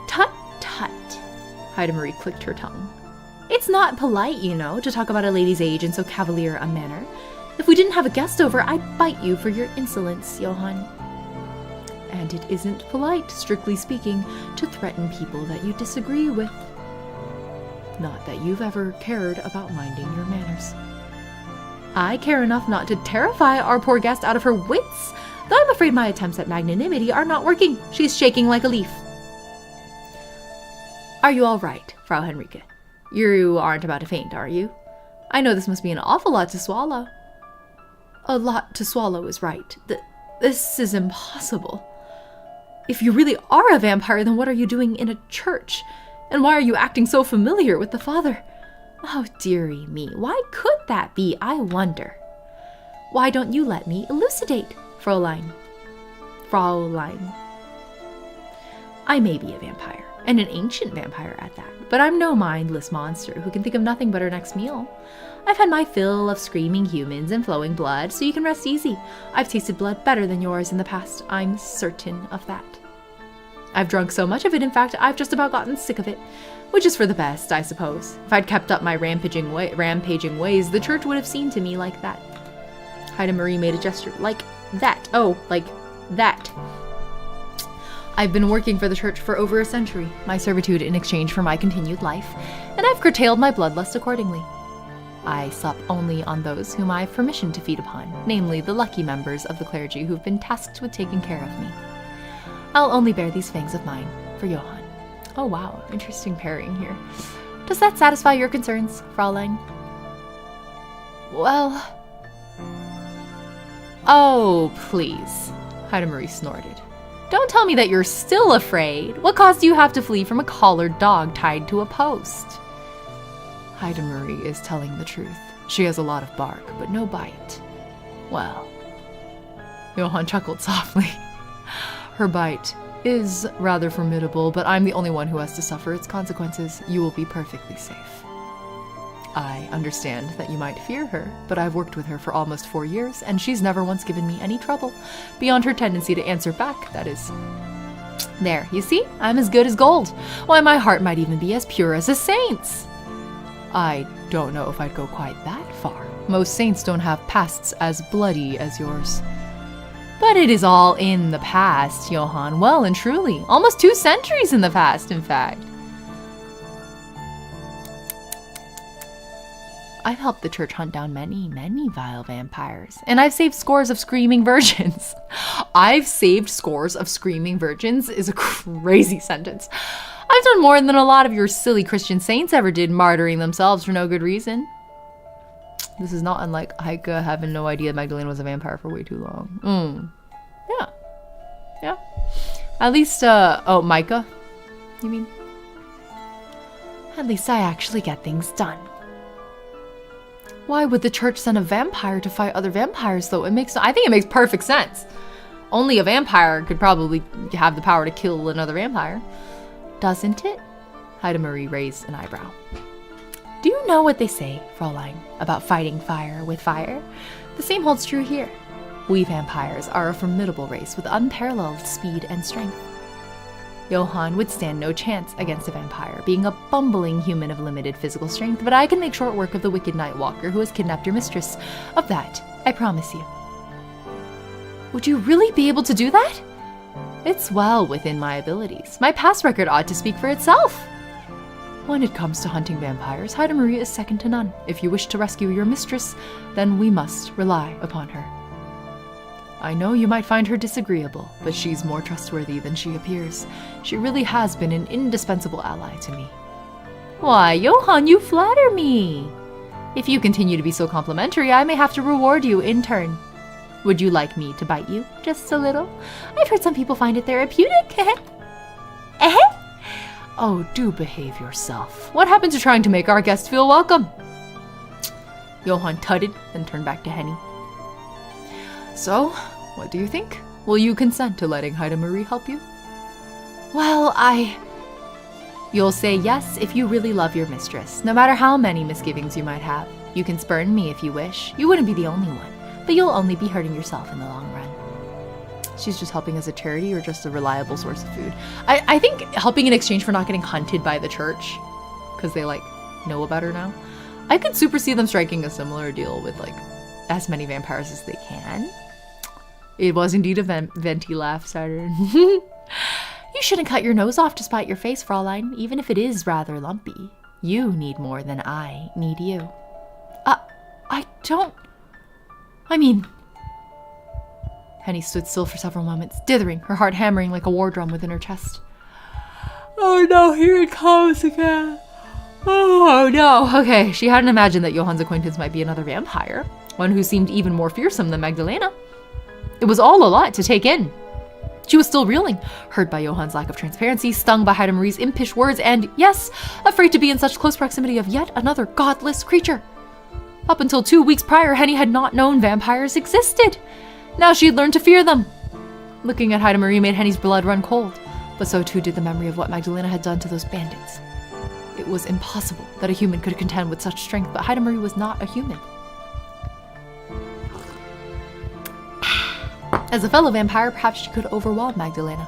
Tut tut, Haida Marie clicked her tongue. It's not polite, you know, to talk about a lady's age in so cavalier a manner. If we didn't have a guest over, I'd bite you for your insolence, Johann. And it isn't polite, strictly speaking, to threaten people that you disagree with. Not that you've ever cared about minding your manners. I care enough not to terrify our poor guest out of her wits, though I'm afraid my attempts at magnanimity are not working. She's shaking like a leaf. Are you all right, Frau Henrike? You aren't about to faint, are you? I know this must be an awful lot to swallow. A lot to swallow is right. This is impossible. If you really are a vampire, then what are you doing in a church? And why are you acting so familiar with the father? Oh, dearie me, why could that be, I wonder? Why don't you let me elucidate, Fräulein? Fräulein. I may be a vampire, and an ancient vampire at that, but I'm no mindless monster who can think of nothing but her next meal. I've had my fill of screaming humans and flowing blood, so you can rest easy. I've tasted blood better than yours in the past, I'm certain of that. I've drunk so much of it, in fact, I've just about gotten sick of it. Which is for the best, I suppose. If I'd kept up my rampaging ways, the church would have seen to me like that. Haida Marie made a gesture. Like that. Oh, like that. I've been working for the church for over a century, my servitude in exchange for my continued life, and I've curtailed my bloodlust accordingly. I sup only on those whom I have permission to feed upon, namely the lucky members of the clergy who've been tasked with taking care of me. I'll only bear these fangs of mine for Johann. Oh wow, interesting pairing here. Does that satisfy your concerns, Fräulein? Well... Oh, please, Haida Marie snorted. Don't tell me that you're still afraid. What caused you have to flee from a collared dog tied to a post? Haida Marie is telling the truth. She has a lot of bark, but no bite. Well, Johann chuckled softly. Her bite is rather formidable, but I'm the only one who has to suffer its consequences. You will be perfectly safe. I understand that you might fear her, but I've worked with her for almost 4 years, and she's never once given me any trouble, beyond her tendency to answer back, that is. There, you see? I'm as good as gold. Why, my heart might even be as pure as a saint's. I don't know if I'd go quite that far. Most saints don't have pasts as bloody as yours. But it is all in the past, Johann, well and truly. Almost 2 centuries in the past, in fact. I've helped the church hunt down many, many vile vampires, and I've saved scores of screaming virgins. I've saved scores of screaming virgins is a crazy sentence. I've done more than a lot of your silly Christian saints ever did, martyring themselves for no good reason. This is not unlike Heike having no idea Magdalena was a vampire for way too long. Yeah. At least, oh, Micah? You mean? At least I actually get things done. Why would the church send a vampire to fight other vampires, though? I think it makes perfect sense. Only a vampire could probably have the power to kill another vampire. Doesn't it? Haida Marie raised an eyebrow. Do you know what they say, Fräulein, about fighting fire with fire? The same holds true here. We vampires are a formidable race with unparalleled speed and strength. Johann would stand no chance against a vampire, being a bumbling human of limited physical strength, but I can make short work of the wicked night walker who has kidnapped your mistress. Of that, I promise you. Would you really be able to do that? It's well within my abilities. My past record ought to speak for itself. When it comes to hunting vampires, Haida Maria is second to none. If you wish to rescue your mistress, then we must rely upon her. I know you might find her disagreeable, but she's more trustworthy than she appears. She really has been an indispensable ally to me. Why, Johann, you flatter me. If you continue to be so complimentary, I may have to reward you in turn. Would you like me to bite you? Just a little? I've heard some people find it therapeutic. Oh, do behave yourself. What happened to trying to make our guest feel welcome? Johann tutted and turned back to Henny. So, what do you think? Will you consent to letting Haida Marie help you? Well, You'll say yes if you really love your mistress, no matter how many misgivings you might have. You can spurn me if you wish. You wouldn't be the only one, but you'll only be hurting yourself in the long run. She's just helping as a charity or just a reliable source of food? I think helping in exchange for not getting hunted by the church, because they, like, know about her now. I could super see them striking a similar deal with, like, as many vampires as they can. It was indeed a venti laugh, Saturn. You shouldn't cut your nose off to spite your face, Fraulein, even if it is rather lumpy. You need more than I need you. Henny stood still for several moments, dithering, her heart hammering like a war drum within her chest. Oh no, here it comes again. Oh no. Okay, she hadn't imagined that Johann's acquaintance might be another vampire, one who seemed even more fearsome than Magdalena. It was all a lot to take in. She was still reeling, hurt by Johann's lack of transparency, stung by Haida Marie's impish words, and, yes, afraid to be in such close proximity of yet another godless creature. Up until 2 weeks prior, Henny had not known vampires existed. Now she had learned to fear them. Looking at Haida Marie made Henny's blood run cold, but so too did the memory of what Magdalena had done to those bandits. It was impossible that a human could contend with such strength, but Haida Marie was not a human. As a fellow vampire, perhaps she could overwhelm Magdalena.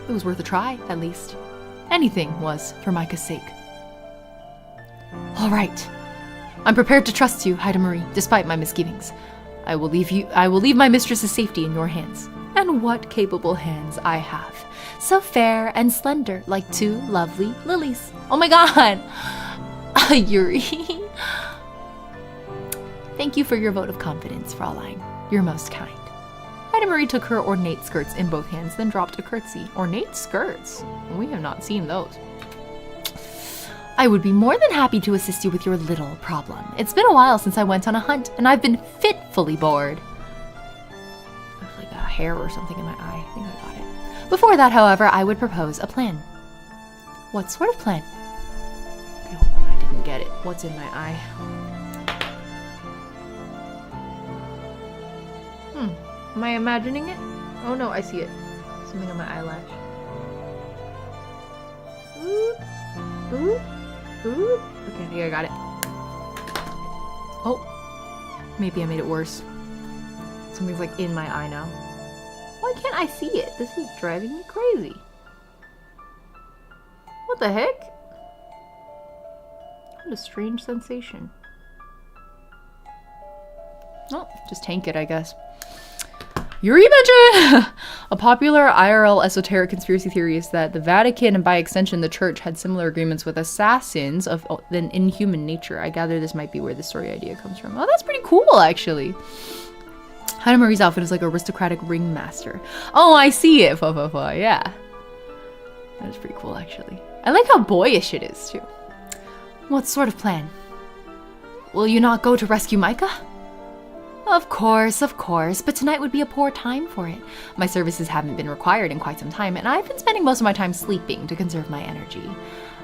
It was worth a try, at least. Anything was for Micah's sake. All right. I'm prepared to trust you, Haida Marie, despite my misgivings. I will leave my mistress's safety in your hands. And what capable hands I have. So fair and slender, like two lovely lilies. Oh my god! Yuri. Thank you for your vote of confidence, Fraulein. You're most kind. Haida Marie took her ornate skirts in both hands, then dropped a curtsy. Ornate skirts? We have not seen those. I would be more than happy to assist you with your little problem. It's been a while since I went on a hunt, and I've been fitfully bored. There's like a hair or something in my eye. I think I got it. Before that, however, I would propose a plan. What sort of plan? Okay, hold on, I didn't get it. What's in my eye? Am I imagining it? Oh no, I see it. Something on my eyelash. Ooh. Okay, I think I got it. Oh. Maybe I made it worse. Something's like in my eye now. Why can't I see it? This is driving me crazy. What the heck? What a strange sensation. Oh, just tank it, I guess. Yuri mentioned a popular IRL esoteric conspiracy theory is that the Vatican and by extension the church had similar agreements with assassins of an inhuman nature. I gather this might be where the story idea comes from. Oh, that's pretty cool, actually. Haida Marie's outfit is like aristocratic ringmaster. Oh, I see it. Yeah. That is pretty cool, actually. I like how boyish it is, too. What sort of plan? Will you not go to rescue Micah? Of course, but tonight would be a poor time for it. My services haven't been required in quite some time, and I've been spending most of my time sleeping to conserve my energy.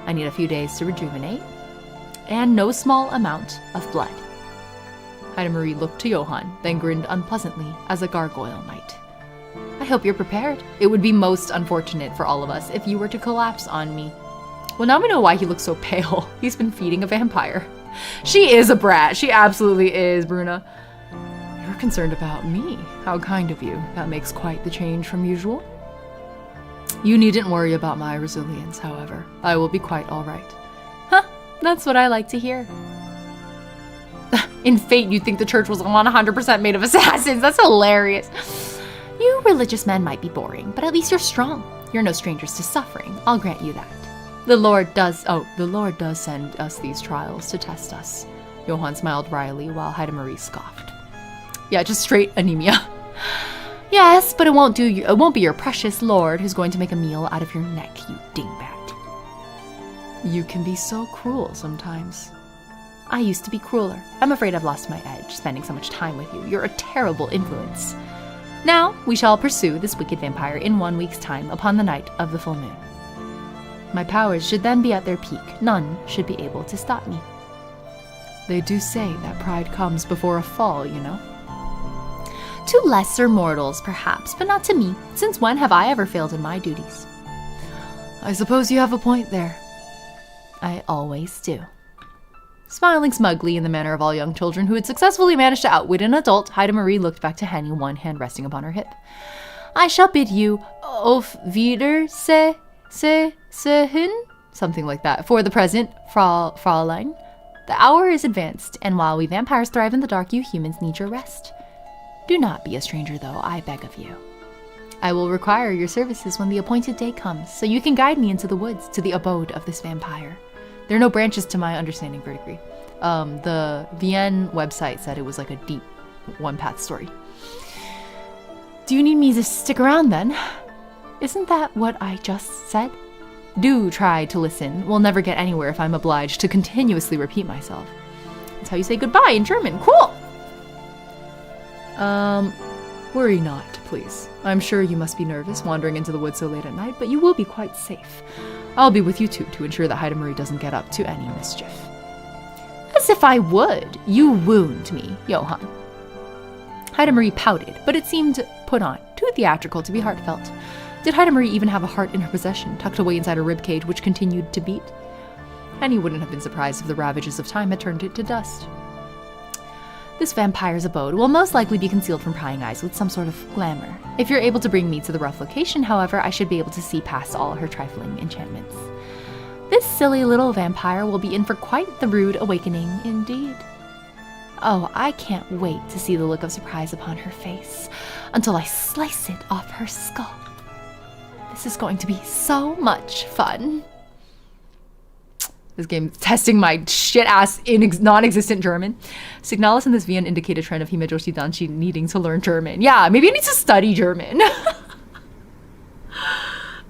I need a few days to rejuvenate, and no small amount of blood. Haida Marie looked to Johann, then grinned unpleasantly as a gargoyle might. I hope you're prepared. It would be most unfortunate for all of us if you were to collapse on me. Well, now we know why he looks so pale. He's been feeding a vampire. She is a brat. She absolutely is, Bruna. You're concerned about me. How kind of you. That makes quite the change from usual. You needn't worry about my resilience, however. I will be quite all right. Huh, that's what I like to hear. In Fate, you'd think the church was 100% made of assassins. That's hilarious. You religious men might be boring, but at least you're strong. You're no strangers to suffering. I'll grant you that. The Lord does send us these trials to test us. Johann smiled wryly while Heidemarie scoffed. Yeah, just straight anemia. Yes, but it won't be your precious lord who's going to make a meal out of your neck, you dingbat. You can be so cruel sometimes. I used to be crueler. I'm afraid I've lost my edge, spending so much time with you. You're a terrible influence. Now, we shall pursue this wicked vampire in 1 week's time upon the night of the full moon. My powers should then be at their peak. None should be able to stop me. They do say that pride comes before a fall, you know. To lesser mortals, perhaps, but not to me. Since when have I ever failed in my duties? I suppose you have a point there. I always do. Smiling smugly in the manner of all young children who had successfully managed to outwit an adult, Heidemarie looked back to Henny, one hand resting upon her hip. I shall bid you auf Wiedersehen, something like that. For the present, Fräulein. The hour is advanced, and while we vampires thrive in the dark, you humans need your rest. Do not be a stranger, though, I beg of you. I will require your services when the appointed day comes, so you can guide me into the woods, to the abode of this vampire. There are no branches to my understanding verdigris. The VN website said it was like a deep one-path story. Do you need me to stick around then? Isn't that what I just said? Do try to listen. We'll never get anywhere if I'm obliged to continuously repeat myself. That's how you say goodbye in German. Cool! Worry not, please. I'm sure you must be nervous wandering into the woods so late at night, but you will be quite safe. I'll be with you too to ensure that Heidemarie doesn't get up to any mischief. As if I would. You wound me, Johann. Heidemarie pouted, but it seemed put on, too theatrical to be heartfelt. Did Heidemarie even have a heart in her possession, tucked away inside her ribcage, which continued to beat? Henny wouldn't have been surprised if the ravages of time had turned it to dust. This vampire's abode will most likely be concealed from prying eyes with some sort of glamour. If you're able to bring me to the rough location, however, I should be able to see past all her trifling enchantments. This silly little vampire will be in for quite the rude awakening indeed. Oh, I can't wait to see the look of surprise upon her face until I slice it off her skull. This is going to be so much fun. This game is testing my shit-ass non-existent German. Signalis in this VN indicate a trend of Himejoshi Danshi needing to learn German. Yeah, maybe I need to study German.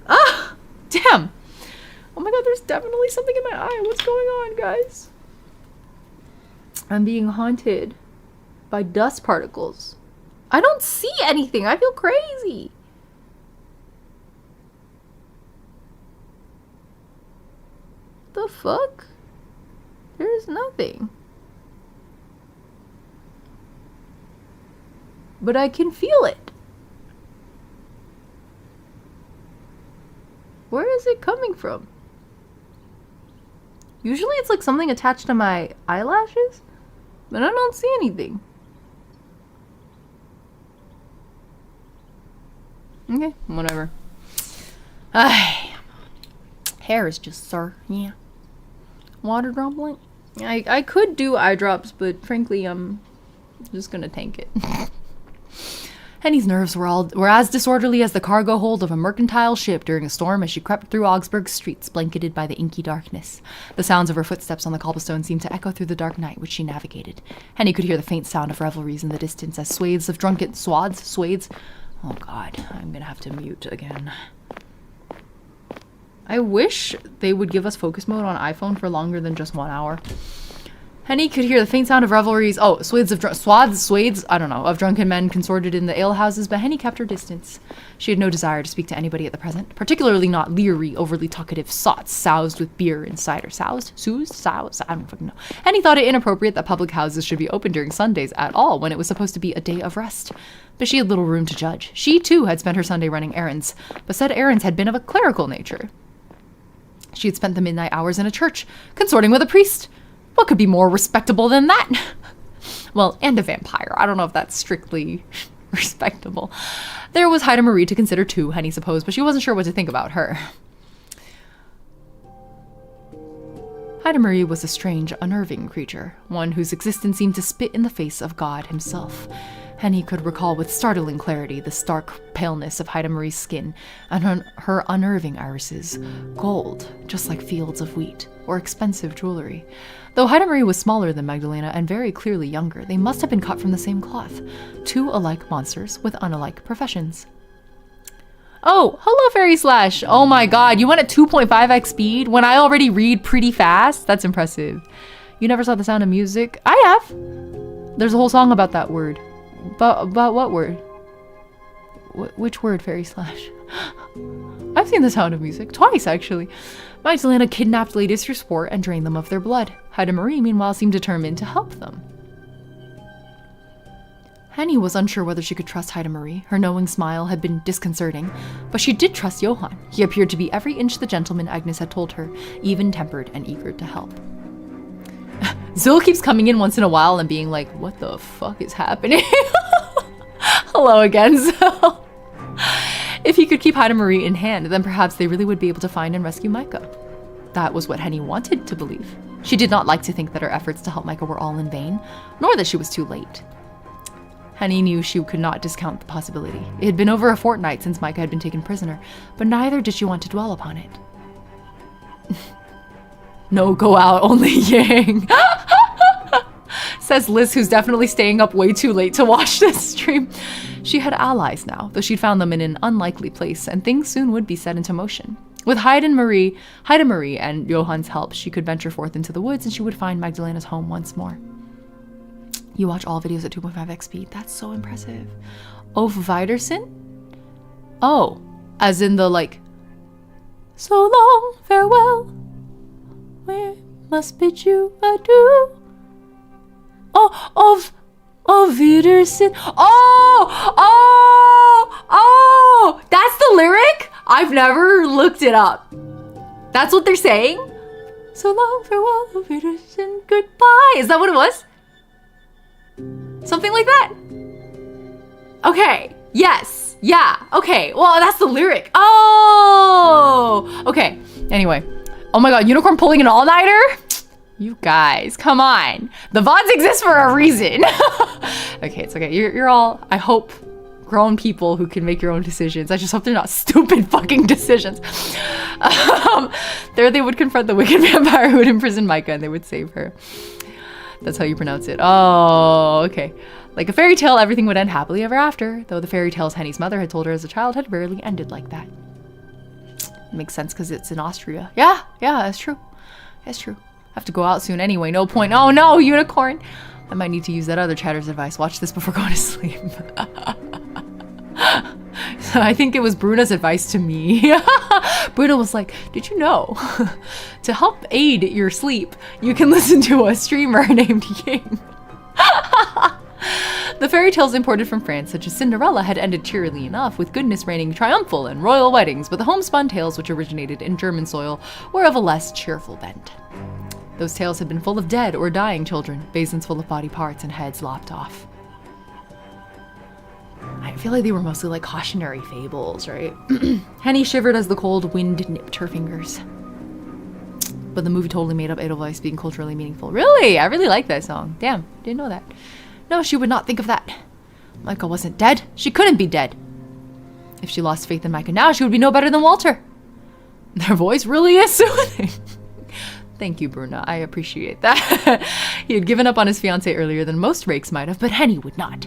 Ah, damn. Oh my god, there's definitely something in my eye. What's going on, guys? I'm being haunted by dust particles. I don't see anything. I feel crazy. The fuck? There's nothing. But I can feel it. Where is it coming from? Usually it's like something attached to my eyelashes, but I don't see anything. Okay, whatever. Hair is just sore, yeah. Water droplet? I could do eye drops, but frankly, I'm just gonna tank it. Henny's nerves were as disorderly as the cargo hold of a mercantile ship during a storm as she crept through Augsburg's streets, blanketed by the inky darkness. The sounds of her footsteps on the cobblestone seemed to echo through the dark night which she navigated. Henny could hear the faint sound of revelries in the distance as swathes of drunken swathes. Oh god, I'm gonna have to mute again. I wish they would give us focus mode on iPhone for longer than just 1 hour. Henny could hear the faint sound of revelries. Oh, swathes, I don't know, of drunken men consorted in the alehouses, but Henny kept her distance. She had no desire to speak to anybody at the present, particularly not leery, overly talkative sots soused with beer and cider. Soused? I don't fucking know. Henny thought it inappropriate that public houses should be open during Sundays at all when it was supposed to be a day of rest. But she had little room to judge. She, too, had spent her Sunday running errands, but said errands had been of a clerical nature. She had spent the midnight hours in a church, consorting with a priest. What could be more respectable than that? Well, and a vampire. I don't know if that's strictly respectable. There was Heidemarie to consider too, Henny supposed, but she wasn't sure what to think about her. Haida Marie was a strange, unnerving creature, one whose existence seemed to spit in the face of God himself. Henny could recall with startling clarity the stark paleness of Haida Marie's skin and her unnerving irises, gold, just like fields of wheat, or expensive jewelry. Though Haida Marie was smaller than Magdalena and very clearly younger, they must have been cut from the same cloth. Two alike monsters with unalike professions. Oh, hello, Fairy Slash. Oh my god, you went at 2.5x speed when I already read pretty fast? That's impressive. You never saw The Sound of Music? I have. There's a whole song about that word. About what word? Which word, Fairy Slash? I've seen The Sound of Music. Twice, actually. Magdalena kidnapped ladies for sport and drained them of their blood. Haida Marie, meanwhile, seemed determined to help them. Henny was unsure whether she could trust Haida Marie. Her knowing smile had been disconcerting, but she did trust Johann. He appeared to be every inch the gentleman Agnes had told her, even-tempered and eager to help. Zul keeps coming in once in a while and being like, what the fuck is happening? Hello again, Zul. If he could keep Haida Marie in hand, then perhaps they really would be able to find and rescue Micah. That was what Henny wanted to believe. She did not like to think that her efforts to help Micah were all in vain, nor that she was too late. Henny knew she could not discount the possibility. It had been over a fortnight since Micah had been taken prisoner, but neither did she want to dwell upon it. No, go out, only Ying. Says Liz, who's definitely staying up way too late to watch this stream. She had allies now, though she'd found them in an unlikely place, and things soon would be set into motion. With Haida Marie and Johann's help, she could venture forth into the woods and she would find Magdalena's home once more. You watch all videos at 2.5x speed. That's so impressive. Auf Wiedersehen? Oh, as in the like, so long, farewell. We must bid you adieu. Oh, auf Wiedersehen. Oh, that's the lyric? I've never looked it up. That's what they're saying? So long, farewell, auf Wiedersehen, goodbye. Is that what it was? Something like that? Okay, yes, yeah, okay, well, that's the lyric. Oh, okay, anyway. Oh my god, Unicorn pulling an all-nighter? You guys, come on. The VODs exist for a reason. Okay, it's okay. You're all, I hope, grown people who can make your own decisions. I just hope they're not stupid fucking decisions. There they would confront the wicked vampire who would imprison Micah and they would save her. That's how you pronounce it. Oh, okay. Like a fairy tale, everything would end happily ever after, though the fairy tales Henny's mother had told her as a child had rarely ended like that. It makes sense because it's in Austria. Yeah, that's true. That's true. I have to go out soon anyway, no point. Oh no, Unicorn! I might need to use that other chatter's advice. Watch this before going to sleep. So I think it was Bruna's advice to me. Bruna was like, did you know, to help aid your sleep, you can listen to a streamer named Ying. The fairy tales imported from France, such as Cinderella, had ended cheerily enough, with goodness reigning triumphal and royal weddings, but the homespun tales which originated in German soil were of a less cheerful bent. Those tales had been full of dead or dying children, basins full of body parts and heads lopped off. I feel like they were mostly like cautionary fables, right? Henny shivered as the cold wind nipped her fingers. But the movie totally made up Edelweiss being culturally meaningful. Really? I really like that song. Damn, didn't know that. No, she would not think of that. Micah wasn't dead. She couldn't be dead. If she lost faith in Micah now, she would be no better than Walter. Their voice really is soothing. Thank you, Bruna. I appreciate that. He had given up on his fiancée earlier than most rakes might have, but Henny would not.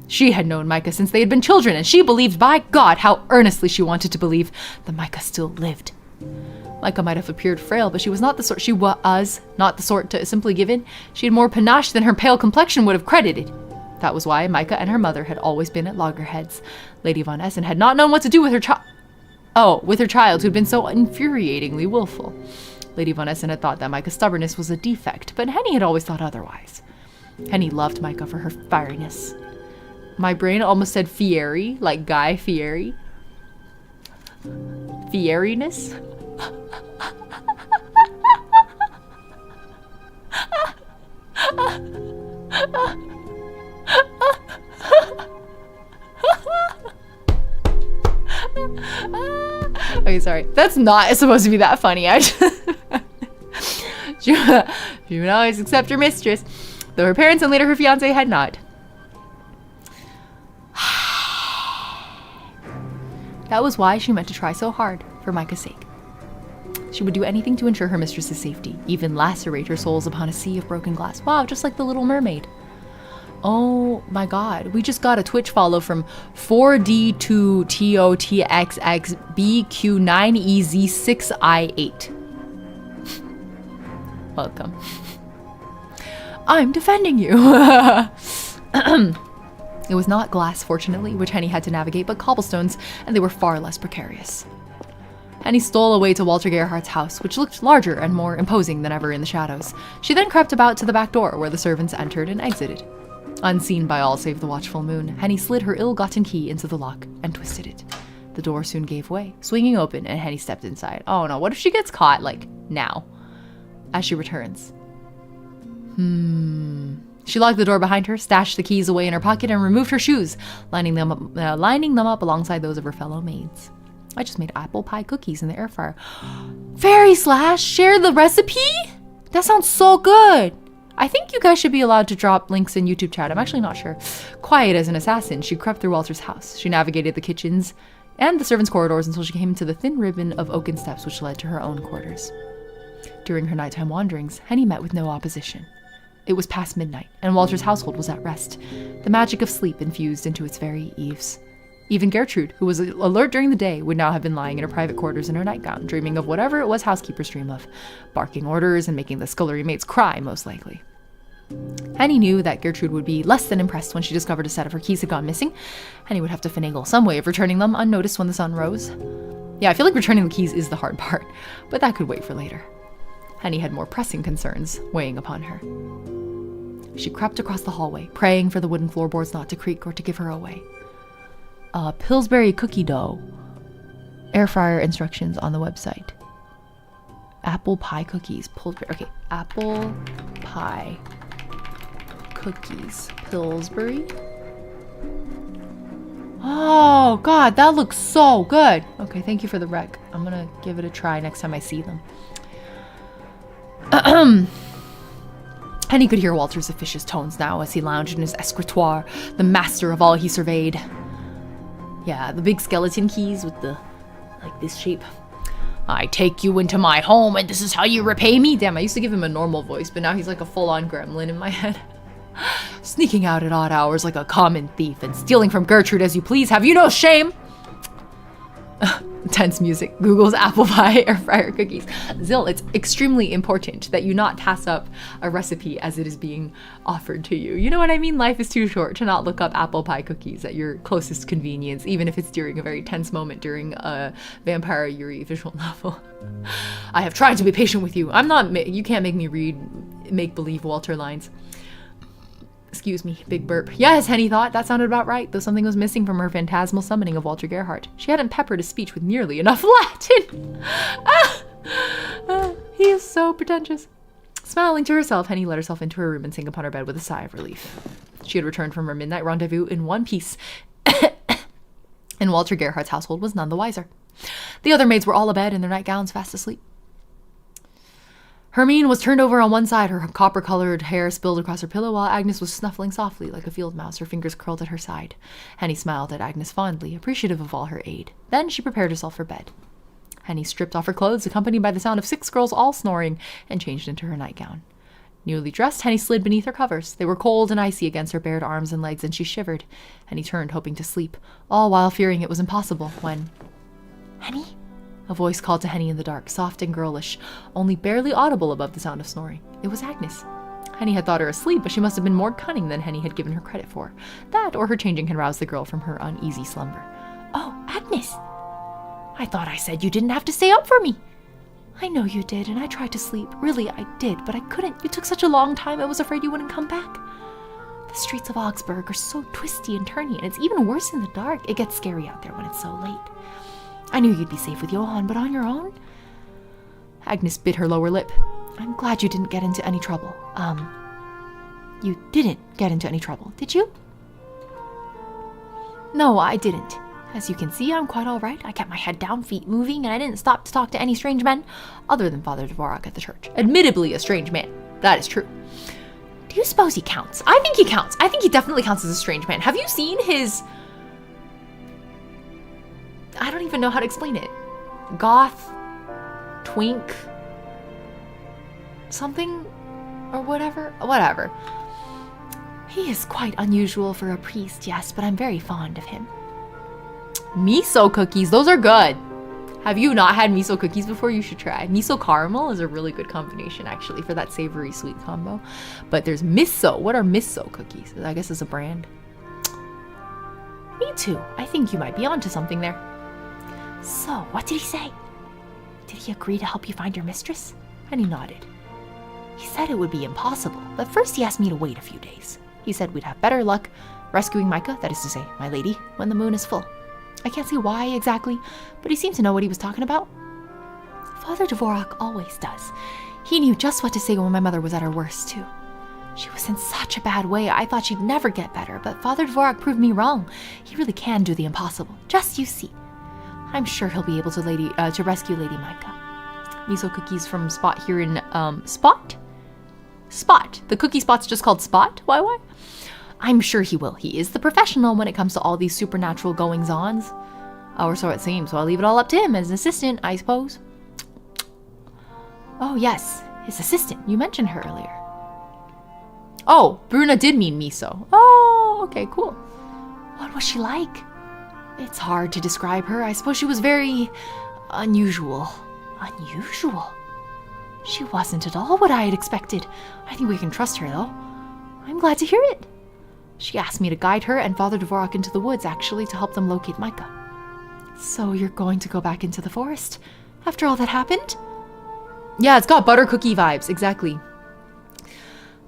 She had known Micah since they had been children, and she believed, by God, how earnestly she wanted to believe, that Micah still lived. Micah might have appeared frail, but she was not the sort to simply give in. She had more panache than her pale complexion would have credited. That was why Micah and her mother had always been at loggerheads. Lady Von Essen had not known what to do with her child who'd been so infuriatingly willful. Lady Von Essen had thought that Micah's stubbornness was a defect, but Henny had always thought otherwise. Henny loved Micah for her fieriness. My brain almost said Fieri, like Guy Fieri. Fieriness? Okay, sorry. That's not supposed to be that funny. I She would always accept her mistress, though her parents and later her fiancé had not. That was why she meant to try so hard, for Micah's sake. She would do anything to ensure her mistress's safety, even lacerate her soles upon a sea of broken glass. Wow, just like the Little Mermaid. Oh my god, we just got a Twitch follow from 4D2TOTXXBQ9EZ6I8. Welcome. I'm defending you. It was not glass, fortunately, which Henny had to navigate, but cobblestones, and they were far less precarious. Henny stole away to Walter Gerhardt's house, which looked larger and more imposing than ever in the shadows. She then crept about to the back door, where the servants entered and exited. Unseen by all save the watchful moon, Henny slid her ill-gotten key into the lock and twisted it. The door soon gave way, swinging open, and Henny stepped inside. Oh no, what if she gets caught, like, now? As she returns. She locked the door behind her, stashed the keys away in her pocket, and removed her shoes, lining them up alongside those of her fellow maids. I just made apple pie cookies in the air fryer. Fairy Slash, share the recipe? That sounds so good. I think you guys should be allowed to drop links in YouTube chat. I'm actually not sure. Quiet as an assassin, she crept through Walter's house. She navigated the kitchens and the servants' corridors until she came to the thin ribbon of oaken steps which led to her own quarters. During her nighttime wanderings, Henny met with no opposition. It was past midnight, and Walter's household was at rest, the magic of sleep infused into its very eaves. Even Gertrude, who was alert during the day, would now have been lying in her private quarters in her nightgown, dreaming of whatever it was housekeepers dream of, barking orders and making the scullery maids cry, most likely. Henny knew that Gertrude would be less than impressed when she discovered a set of her keys had gone missing. Henny would have to finagle some way of returning them unnoticed when the sun rose. Yeah, I feel like returning the keys is the hard part, but that could wait for later. Henny had more pressing concerns weighing upon her. She crept across the hallway, praying for the wooden floorboards not to creak or to give her away. Pillsbury cookie dough. Air fryer instructions on the website. Apple pie cookies. Okay, apple pie cookies. Pillsbury. Oh, God, that looks so good. Okay, thank you for the rec. I'm gonna give it a try next time I see them. Henny could hear Walter's officious tones now as he lounged in his escritoire, the master of all he surveyed. Yeah, the big skeleton keys with the, like, this shape. I take you into my home and this is how you repay me. Damn, I used to give him a normal voice, but now he's like a full-on gremlin in my head. Sneaking out at odd hours like a common thief and stealing from Gertrude as you please. Have you no shame? Tense music. Google's apple pie air fryer cookies. Zill, it's extremely important that you not pass up a recipe as it is being offered to you. You know what I mean? Life is too short to not look up apple pie cookies at your closest convenience, even if it's during a very tense moment during a Vampire Yuri visual novel. I have tried to be patient with you. You can't make me read make-believe Walter lines. Excuse me, big burp. Yes, Henny thought, that sounded about right, though something was missing from her phantasmal summoning of Walter Gerhardt. She hadn't peppered his speech with nearly enough Latin. He is so pretentious. Smiling to herself, Henny let herself into her room and sank upon her bed with a sigh of relief. She had returned from her midnight rendezvous in one piece, and Walter Gerhardt's household was none the wiser. The other maids were all abed in their nightgowns, fast asleep. Hermine was turned over on one side, her copper-colored hair spilled across her pillow, while Agnes was snuffling softly like a field mouse, her fingers curled at her side. Henny smiled at Agnes fondly, appreciative of all her aid. Then she prepared herself for bed. Henny stripped off her clothes, accompanied by the sound of 6 girls all snoring, and changed into her nightgown. Newly dressed, Henny slid beneath her covers. They were cold and icy against her bared arms and legs, and she shivered. Henny turned, hoping to sleep, all while fearing it was impossible, when... Henny? A voice called to Henny in the dark, soft and girlish, only barely audible above the sound of snoring. It was Agnes. Henny had thought her asleep, but she must have been more cunning than Henny had given her credit for. That, or her changing had roused the girl from her uneasy slumber. Oh, Agnes! I thought I said you didn't have to stay up for me. I know you did, and I tried to sleep. Really, I did, but I couldn't. You took such a long time, I was afraid you wouldn't come back. The streets of Augsburg are so twisty and turny, and it's even worse in the dark. It gets scary out there when it's so late. I knew you'd be safe with Johann, but on your own? Agnes bit her lower lip. I'm glad you didn't get into any trouble. You didn't get into any trouble, did you? No, I didn't. As you can see, I'm quite all right. I kept my head down, feet moving, and I didn't stop to talk to any strange men other than Father Dvorak at the church. Admittedly a strange man. That is true. Do you suppose he counts? I think he counts. I think he definitely counts as a strange man. Have you seen his... I don't even know how to explain it. Goth, twink, something, or whatever. Whatever. He is quite unusual for a priest, yes, but I'm very fond of him. Miso cookies, those are good. Have you not had miso cookies before? You should try. Miso caramel is a really good combination, actually, for that savory sweet combo. But there's miso. What are miso cookies? I guess it's a brand. Me too. I think you might be onto something there. So, what did he say? Did he agree to help you find your mistress? And he nodded. He said it would be impossible, but first he asked me to wait a few days. He said we'd have better luck rescuing Micah, that is to say, my lady, when the moon is full. I can't see why exactly, but he seemed to know what he was talking about. Father Dvorak always does. He knew just what to say when my mother was at her worst, too. She was in such a bad way, I thought she'd never get better, but Father Dvorak proved me wrong. He really can do the impossible. Just you see. I'm sure he'll be able to rescue Lady Micah. Miso cookies from Spot here in, Spot? Spot. The cookie spot's just called Spot? Why? I'm sure he will. He is the professional when it comes to all these supernatural goings-ons. Or so it seems, so I'll leave it all up to him as an assistant, I suppose. Oh, yes. His assistant. You mentioned her earlier. Oh, Bruna did mean Miso. Oh, okay, cool. What was she like? It's hard to describe her. I suppose she was very unusual. Unusual? She wasn't at all what I had expected. I think we can trust her, though. I'm glad to hear it. She asked me to guide her and Father Dvorak into the woods, actually, to help them locate Micah. So you're going to go back into the forest after all that happened? Yeah, it's got butter cookie vibes, exactly.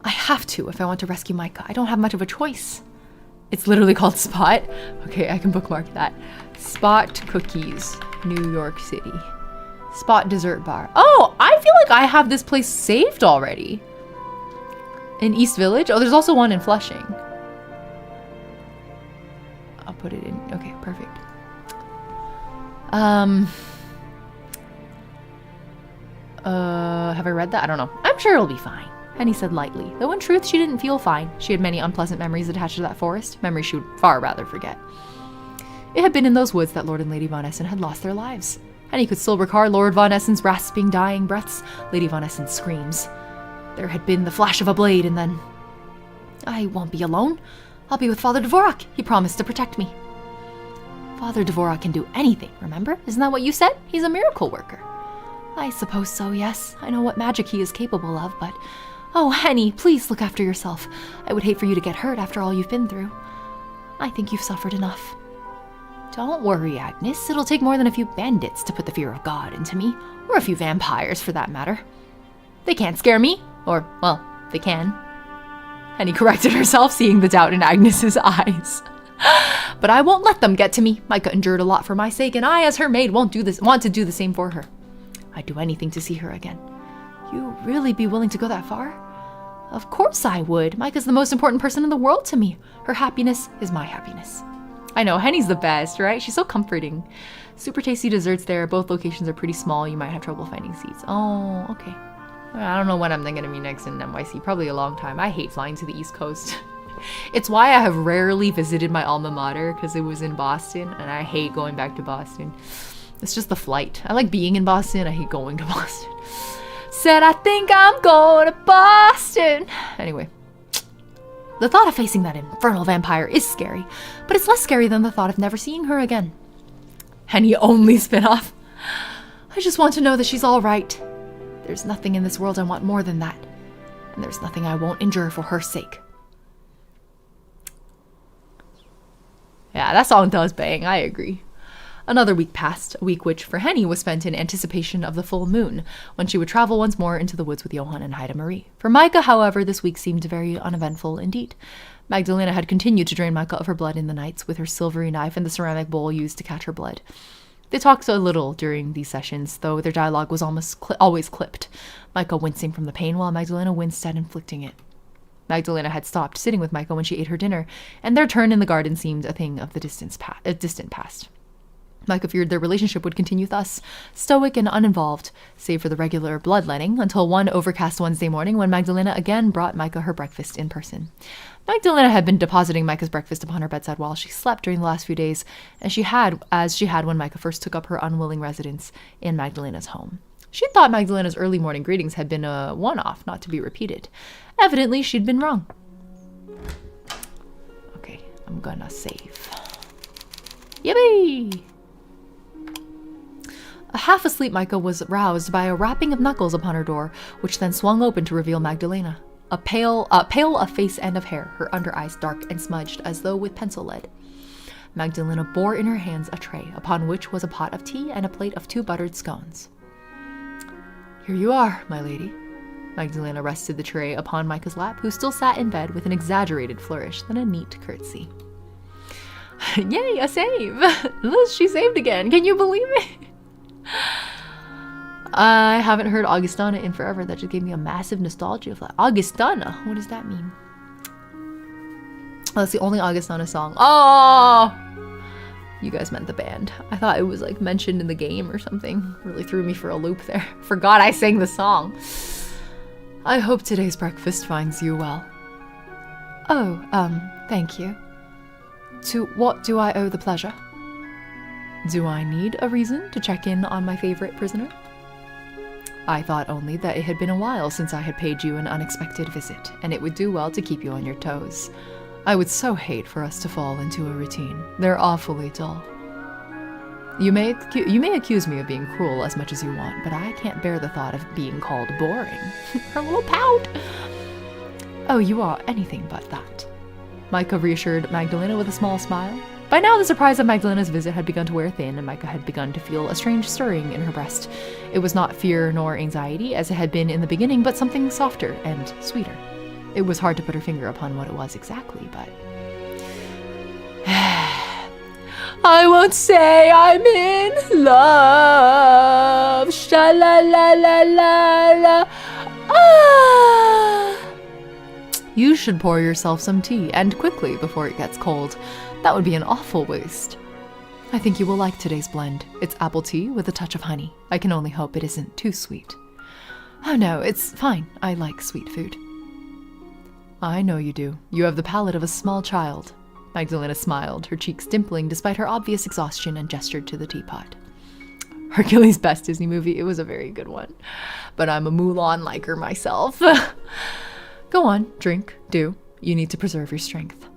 I have to if I want to rescue Micah. I don't have much of a choice. It's literally called Spot. Okay, I can bookmark that. Spot Cookies, New York City. Spot Dessert Bar. Oh, I feel like I have this place saved already. In East Village? Oh, there's also one in Flushing. I'll put it in. Okay, perfect. Have I read that? I don't know. I'm sure it'll be fine. Henny said lightly, though in truth she didn't feel fine. She had many unpleasant memories attached to that forest, memories she would far rather forget. It had been in those woods that Lord and Lady Von Essen had lost their lives. Henny could still recall Lord Von Essen's rasping, dying breaths, Lady Von Essen's screams. There had been the flash of a blade, and then... I won't be alone. I'll be with Father Dvorak. He promised to protect me. Father Dvorak can do anything, remember? Isn't that what you said? He's a miracle worker. I suppose so, yes. I know what magic he is capable of, but... Oh, Henny, please look after yourself. I would hate for you to get hurt after all you've been through. I think you've suffered enough. Don't worry, Agnes. It'll take more than a few bandits to put the fear of God into me. Or a few vampires, for that matter. They can't scare me. Or, well, they can. Henny corrected herself, seeing the doubt in Agnes's eyes. But I won't let them get to me. Micah endured a lot for my sake, and I, as her maid, want to do the same for her. I'd do anything to see her again. You really be willing to go that far? Of course I would. Micah's the most important person in the world to me. Her happiness is my happiness. I know, Henny's the best, right? She's so comforting. Super tasty desserts there. Both locations are pretty small. You might have trouble finding seats. Oh, okay. I don't know when I'm going to be next in NYC. Probably a long time. I hate flying to the East Coast. It's why I have rarely visited my alma mater, because it was in Boston, and I hate going back to Boston. It's just the flight. I like being in Boston. I hate going to Boston. Said I think I'm going to Boston. Anyway. The thought of facing that infernal vampire is scary, but it's less scary than the thought of never seeing her again. Henny only spin-off. I just want to know that she's all right. There's nothing in this world I want more than that. And there's nothing I won't endure for her sake. Yeah, that song does bang. I agree. Another week passed, a week which for Henny was spent in anticipation of the full moon, when she would travel once more into the woods with Johann and Haida Marie. For Micah, however, this week seemed very uneventful indeed. Magdalena had continued to drain Micah of her blood in the nights with her silvery knife and the ceramic bowl used to catch her blood. They talked a little during these sessions, though their dialogue was almost always clipped, Micah wincing from the pain while Magdalena winced at inflicting it. Magdalena had stopped sitting with Micah when she ate her dinner, and their turn in the garden seemed a thing of the distant past. Micah feared their relationship would continue thus, stoic and uninvolved, save for the regular bloodletting, until one overcast Wednesday morning when Magdalena again brought Micah her breakfast in person. Magdalena had been depositing Micah's breakfast upon her bedside while she slept during the last few days, and she had when Micah first took up her unwilling residence in Magdalena's home. She thought Magdalena's early morning greetings had been a one-off, not to be repeated. Evidently, she'd been wrong. Okay, I'm gonna save. Yippee! Half asleep, Micah was roused by a rapping of knuckles upon her door, which then swung open to reveal Magdalena. Pale of face and of hair, her under eyes dark and smudged as though with pencil lead. Magdalena bore in her hands a tray, upon which was a pot of tea and a plate of 2 buttered scones. "Here you are, my lady." Magdalena rested the tray upon Micah's lap, who still sat in bed with an exaggerated flourish, then a neat curtsy. Yay, a save! She saved again, can you believe it? I haven't heard Augustana in forever. That just gave me a massive nostalgia flash. Augustana? What does that mean? Oh, that's the only Augustana song. Oh! You guys meant the band. I thought it was like mentioned in the game or something. Really threw me for a loop there. Forgot I sang the song. I hope today's breakfast finds you well. Oh, thank you. To what do I owe the pleasure? Do I need a reason to check in on my favorite prisoner? I thought only that it had been a while since I had paid you an unexpected visit, and it would do well to keep you on your toes. I would so hate for us to fall into a routine. They're awfully dull. You may accuse me of being cruel as much as you want, but I can't bear the thought of being called boring. Her little pout! Oh, you are anything but that. Micah reassured Magdalena with a small smile. By now, the surprise of Magdalena's visit had begun to wear thin, and Micah had begun to feel a strange stirring in her breast. It was not fear nor anxiety, as it had been in the beginning, but something softer and sweeter. It was hard to put her finger upon what it was exactly, but... I won't say I'm in love. Sha-la-la-la-la-la. Ah! You should pour yourself some tea, and quickly, before it gets cold. That would be an awful waste. I think you will like today's blend. It's apple tea with a touch of honey. I can only hope it isn't too sweet. Oh no, it's fine. I like sweet food. I know you do. You have the palate of a small child. Magdalena smiled, her cheeks dimpling despite her obvious exhaustion, and gestured to the teapot. Hercules' best Disney movie. It was a very good one. But I'm a Mulan liker myself. Go on, drink, do. You need to preserve your strength.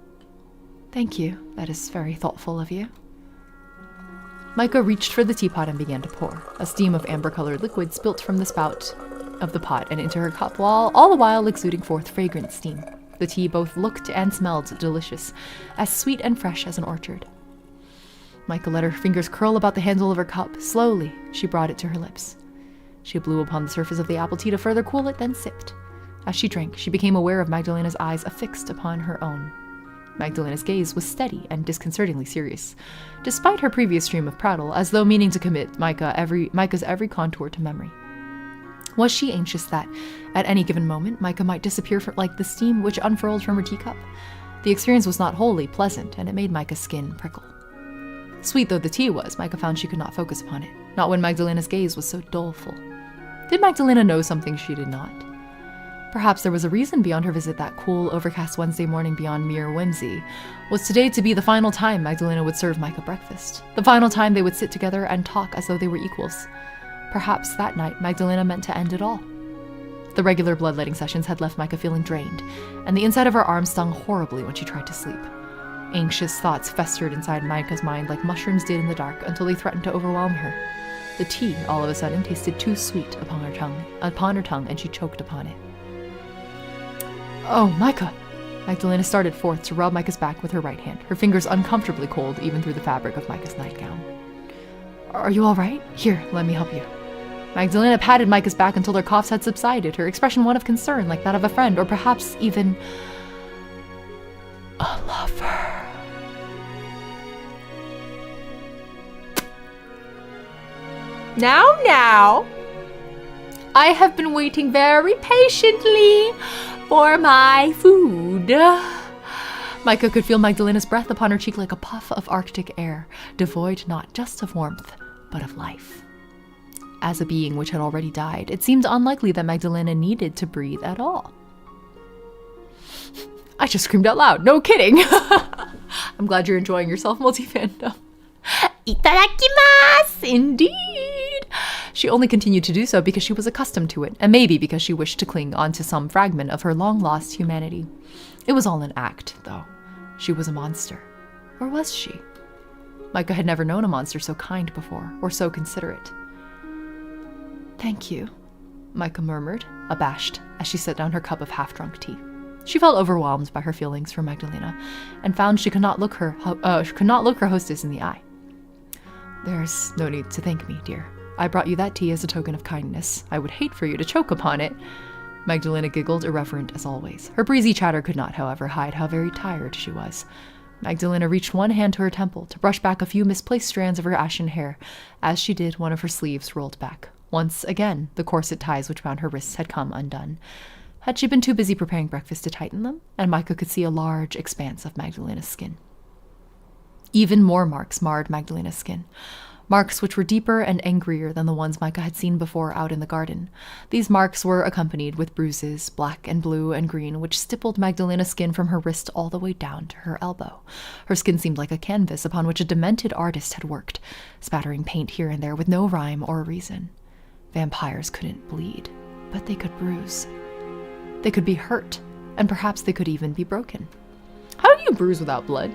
Thank you. That is very thoughtful of you. Micah reached for the teapot and began to pour. A steam of amber-colored liquid spilt from the spout of the pot and into her cup, all the while exuding forth fragrant steam. The tea both looked and smelled delicious, as sweet and fresh as an orchard. Micah let her fingers curl about the handle of her cup. Slowly, she brought it to her lips. She blew upon the surface of the apple tea to further cool it, then sipped. As she drank, she became aware of Magdalena's eyes affixed upon her own. Magdalena's gaze was steady and disconcertingly serious, despite her previous stream of prattle, as though meaning to commit Micah's every contour to memory. Was she anxious that, at any given moment, Micah might disappear like the steam which unfurled from her teacup? The experience was not wholly pleasant, and it made Micah's skin prickle. Sweet though the tea was, Micah found she could not focus upon it, not when Magdalena's gaze was so doleful. Did Magdalena know something she did not? Perhaps there was a reason beyond her visit that cool, overcast Wednesday morning beyond mere whimsy. Was today to be the final time Magdalena would serve Micah breakfast? The final time they would sit together and talk as though they were equals? Perhaps that night Magdalena meant to end it all. The regular bloodletting sessions had left Micah feeling drained, and the inside of her arm stung horribly when she tried to sleep. Anxious thoughts festered inside Micah's mind like mushrooms did in the dark until they threatened to overwhelm her. The tea, all of a sudden, tasted too sweet upon her tongue, and she choked upon it. Oh, Micah! Magdalena started forth to rub Micah's back with her right hand, her fingers uncomfortably cold even through the fabric of Micah's nightgown. Are you all right? Here, let me help you. Magdalena patted Micah's back until their coughs had subsided, her expression one of concern, like that of a friend, or perhaps even a lover. Now, I have been waiting very patiently for my food. Micah could feel Magdalena's breath upon her cheek like a puff of Arctic air, devoid not just of warmth, but of life. As a being which had already died, it seemed unlikely that Magdalena needed to breathe at all. I just screamed out loud. No kidding. I'm glad you're enjoying yourself, multi-fandom. Itadakimasu! Indeed! She only continued to do so because she was accustomed to it, and maybe because she wished to cling onto some fragment of her long-lost humanity. It was all an act, though. She was a monster. Or was she? Micah had never known a monster so kind before, or so considerate. Thank you, Micah murmured, abashed, as she set down her cup of half-drunk tea. She felt overwhelmed by her feelings for Magdalena, and found she could not look her hostess in the eye. There's no need to thank me, dear. I brought you that tea as a token of kindness. I would hate for you to choke upon it. Magdalena giggled, irreverent as always. Her breezy chatter could not, however, hide how very tired she was. Magdalena reached one hand to her temple to brush back a few misplaced strands of her ashen hair. As she did, one of her sleeves rolled back. Once again, the corset ties which bound her wrists had come undone. Had she been too busy preparing breakfast to tighten them? And Micah could see a large expanse of Magdalena's skin. Even more marks marred Magdalena's skin. Marks which were deeper and angrier than the ones Micah had seen before out in the garden. These marks were accompanied with bruises, black and blue and green, which stippled Magdalena's skin from her wrist all the way down to her elbow. Her skin seemed like a canvas upon which a demented artist had worked, spattering paint here and there with no rhyme or reason. Vampires couldn't bleed, but they could bruise. They could be hurt, and perhaps they could even be broken. How do you bruise without blood?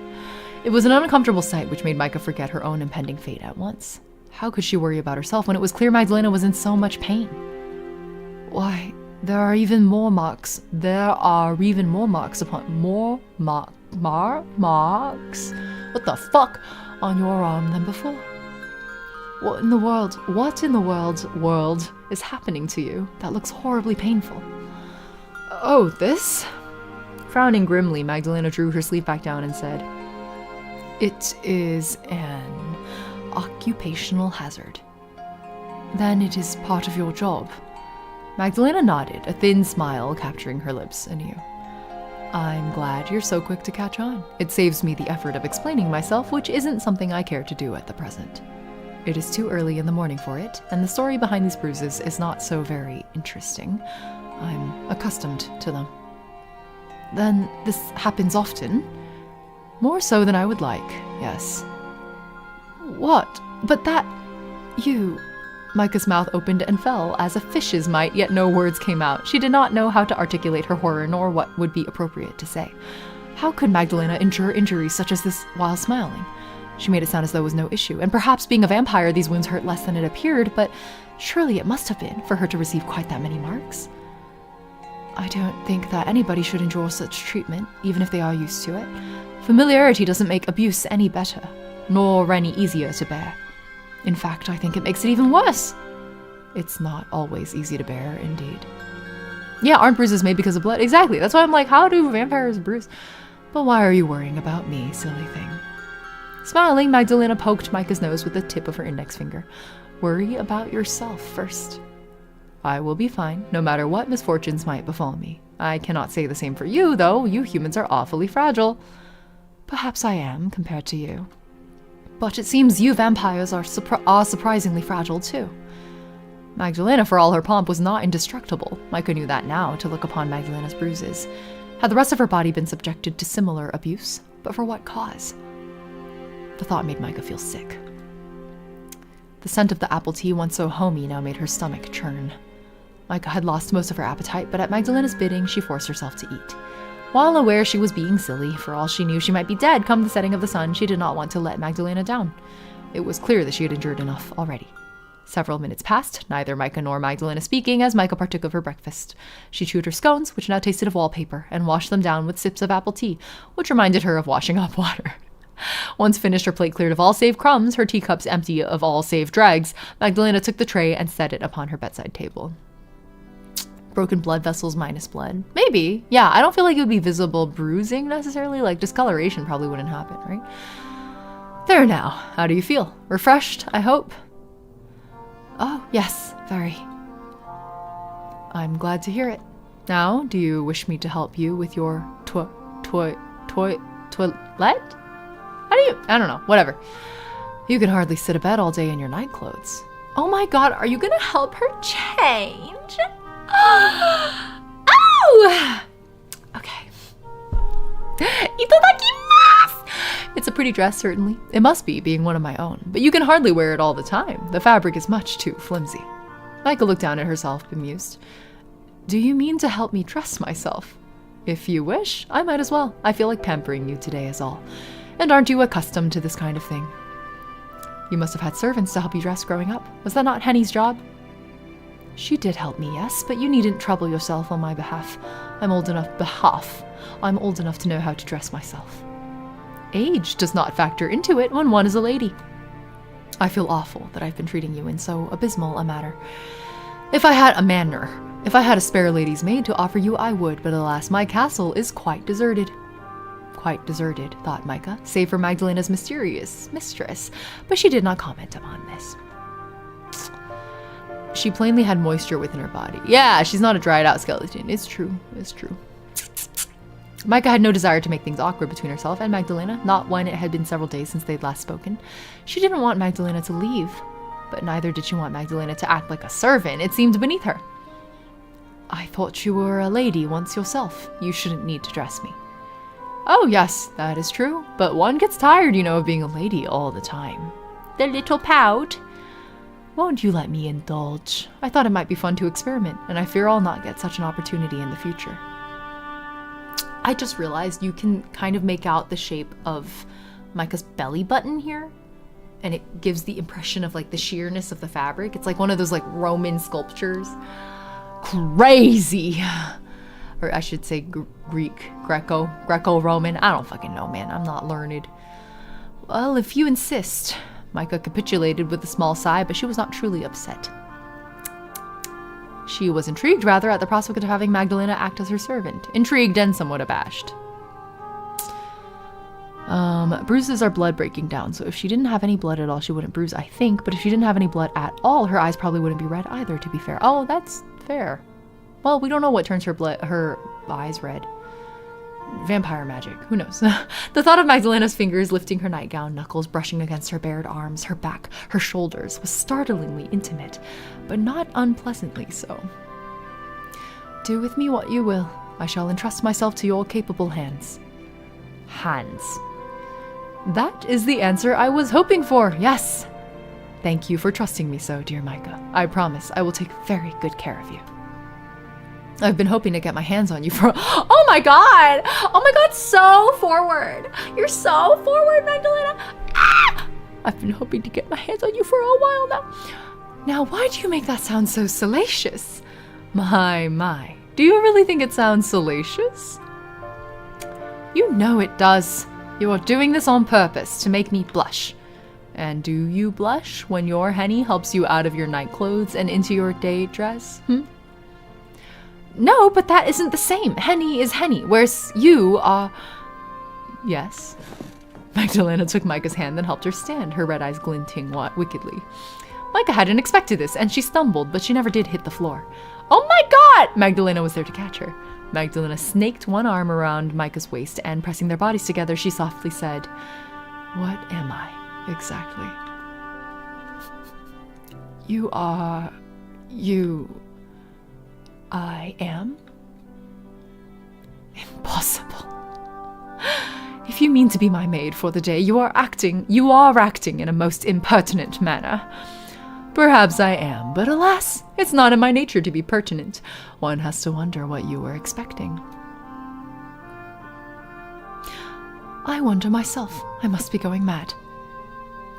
It was an uncomfortable sight which made Micah forget her own impending fate at once. How could she worry about herself when it was clear Magdalena was in so much pain? Why, there are even more marks upon marks? What the fuck? On your arm than before. What in the world is happening to you? That looks horribly painful. Oh, this? Frowning grimly, Magdalena drew her sleeve back down and said, It is an occupational hazard. Then it is part of your job. Magdalena nodded, a thin smile capturing her lips anew. I'm glad you're so quick to catch on. It saves me the effort of explaining myself, which isn't something I care to do at the present. It is too early in the morning for it, and the story behind these bruises is not so very interesting. I'm accustomed to them. Then this happens often? More so than I would like, yes. What? But that... you... Micah's mouth opened and fell, as a fish's might, yet no words came out. She did not know how to articulate her horror, nor what would be appropriate to say. How could Magdalena endure injuries such as this while smiling? She made it sound as though it was no issue, and perhaps being a vampire, these wounds hurt less than it appeared, but surely it must have been for her to receive quite that many marks. I don't think that anybody should endure such treatment, even if they are used to it. Familiarity doesn't make abuse any better, nor any easier to bear. In fact, I think it makes it even worse. It's not always easy to bear, indeed. Yeah, aren't bruises made because of blood? Exactly. That's why I'm like, how do vampires bruise? But why are you worrying about me, silly thing? Smiling, Magdalena poked Micah's nose with the tip of her index finger. Worry about yourself first. I will be fine, no matter what misfortunes might befall me. I cannot say the same for you, though. You humans are awfully fragile. Perhaps I am, compared to you. But it seems you vampires are surprisingly fragile, too. Magdalena, for all her pomp, was not indestructible. Micah knew that now, to look upon Magdalena's bruises. Had the rest of her body been subjected to similar abuse? But for what cause? The thought made Micah feel sick. The scent of the apple tea, once so homey, now made her stomach churn. Micah had lost most of her appetite, but at Magdalena's bidding, she forced herself to eat. While aware she was being silly, for all she knew she might be dead come the setting of the sun, she did not want to let Magdalena down. It was clear that she had endured enough already. Several minutes passed, neither Micah nor Magdalena speaking, as Micah partook of her breakfast. She chewed her scones, which now tasted of wallpaper, and washed them down with sips of apple tea, which reminded her of washing up water. Once finished, her plate cleared of all save crumbs, her teacups empty of all save dregs, Magdalena took the tray and set it upon her bedside table. Broken blood vessels minus blood. Maybe. Yeah, I don't feel like it would be visible bruising necessarily. Like, discoloration probably wouldn't happen, right? There now. How do you feel? Refreshed, I hope? Oh, yes, very. I'm glad to hear it. Now, do you wish me to help you with your toilet? How do you... I don't know. Whatever. You can hardly sit abed all day in your night clothes. Oh my god, are you gonna help her change? Oh! Okay. Itadakimasu! It's a pretty dress, certainly. It must be, being one of my own. But you can hardly wear it all the time. The fabric is much too flimsy. Micah looked down at herself, bemused. Do you mean to help me dress myself? If you wish, I might as well. I feel like pampering you today is all. And aren't you accustomed to this kind of thing? You must have had servants to help you dress growing up. Was that not Henny's job? She did help me, yes, but you needn't trouble yourself on my behalf. I'm old enough to know how to dress myself. Age does not factor into it when one is a lady. I feel awful that I've been treating you in so abysmal a manner. If I had a spare lady's maid to offer you, I would, but alas, my castle is quite deserted. Quite deserted, thought Micah, save for Magdalena's mysterious mistress, but she did not comment upon this. She plainly had moisture within her body. Yeah, she's not a dried out skeleton. It's true. Micah had no desire to make things awkward between herself and Magdalena, not when it had been several days since they'd last spoken. She didn't want Magdalena to leave, but neither did she want Magdalena to act like a servant. It seemed beneath her. I thought you were a lady once yourself. You shouldn't need to dress me. Oh, yes, that is true, but one gets tired, of being a lady all the time. The little pout. Won't you let me indulge? I thought it might be fun to experiment, and I fear I'll not get such an opportunity in the future. I just realized you can kind of make out the shape of Micah's belly button here, and it gives the impression of like the sheerness of the fabric. It's like one of those like Roman sculptures. Crazy! Or I should say Greco-Roman. I don't fucking know, man. I'm not learned. Well, if you insist. Micah capitulated with a small sigh, but she was not truly upset. She was intrigued, rather, at the prospect of having Magdalena act as her servant. Intrigued and somewhat abashed. Bruises are blood breaking down, so if she didn't have any blood at all, she wouldn't bruise, I think. But if she didn't have any blood at all, her eyes probably wouldn't be red either, to be fair. Oh, that's fair. Well, we don't know what turns her eyes red. Vampire magic. Who knows? The thought of Magdalena's fingers lifting her nightgown, knuckles brushing against her bared arms, her back, her shoulders, was startlingly intimate, but not unpleasantly so. Do with me what you will. I shall entrust myself to your capable hands. Hands. That is the answer I was hoping for, yes. Thank you for trusting me so, dear Micah. I promise I will take very good care of you. I've been hoping to get my hands on you for... Oh my god! Oh my god, so forward! You're so forward, Magdalena! Ah! I've been hoping to get my hands on you for a while now. Now, why do you make that sound so salacious? My. Do you really think it sounds salacious? You know it does. You are doing this on purpose, to make me blush. And do you blush when your Henny helps you out of your night clothes and into your day dress? No, but that isn't the same. Henny is Henny, whereas you are... Yes. Magdalena took Micah's hand and helped her stand, her red eyes glinting wickedly. Micah hadn't expected this, and she stumbled, but she never did hit the floor. Oh my god! Magdalena was there to catch her. Magdalena snaked one arm around Micah's waist, and pressing their bodies together, she softly said, What am I, exactly? You are... I am? Impossible. If you mean to be my maid for the day, you are acting in a most impertinent manner. Perhaps I am, but alas, it's not in my nature to be pertinent. One has to wonder what you were expecting. I wonder myself. I must be going mad.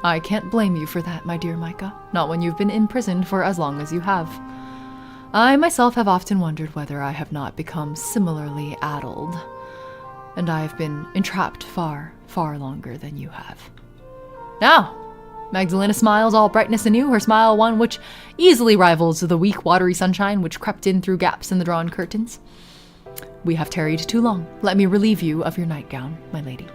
I can't blame you for that, my dear Micah, not when you've been imprisoned for as long as you have. I myself have often wondered whether I have not become similarly addled, and I have been entrapped far, far longer than you have. Now, Magdalena smiles all brightness anew, her smile one which easily rivals the weak, watery sunshine which crept in through gaps in the drawn curtains. We have tarried too long. Let me relieve you of your nightgown, my lady.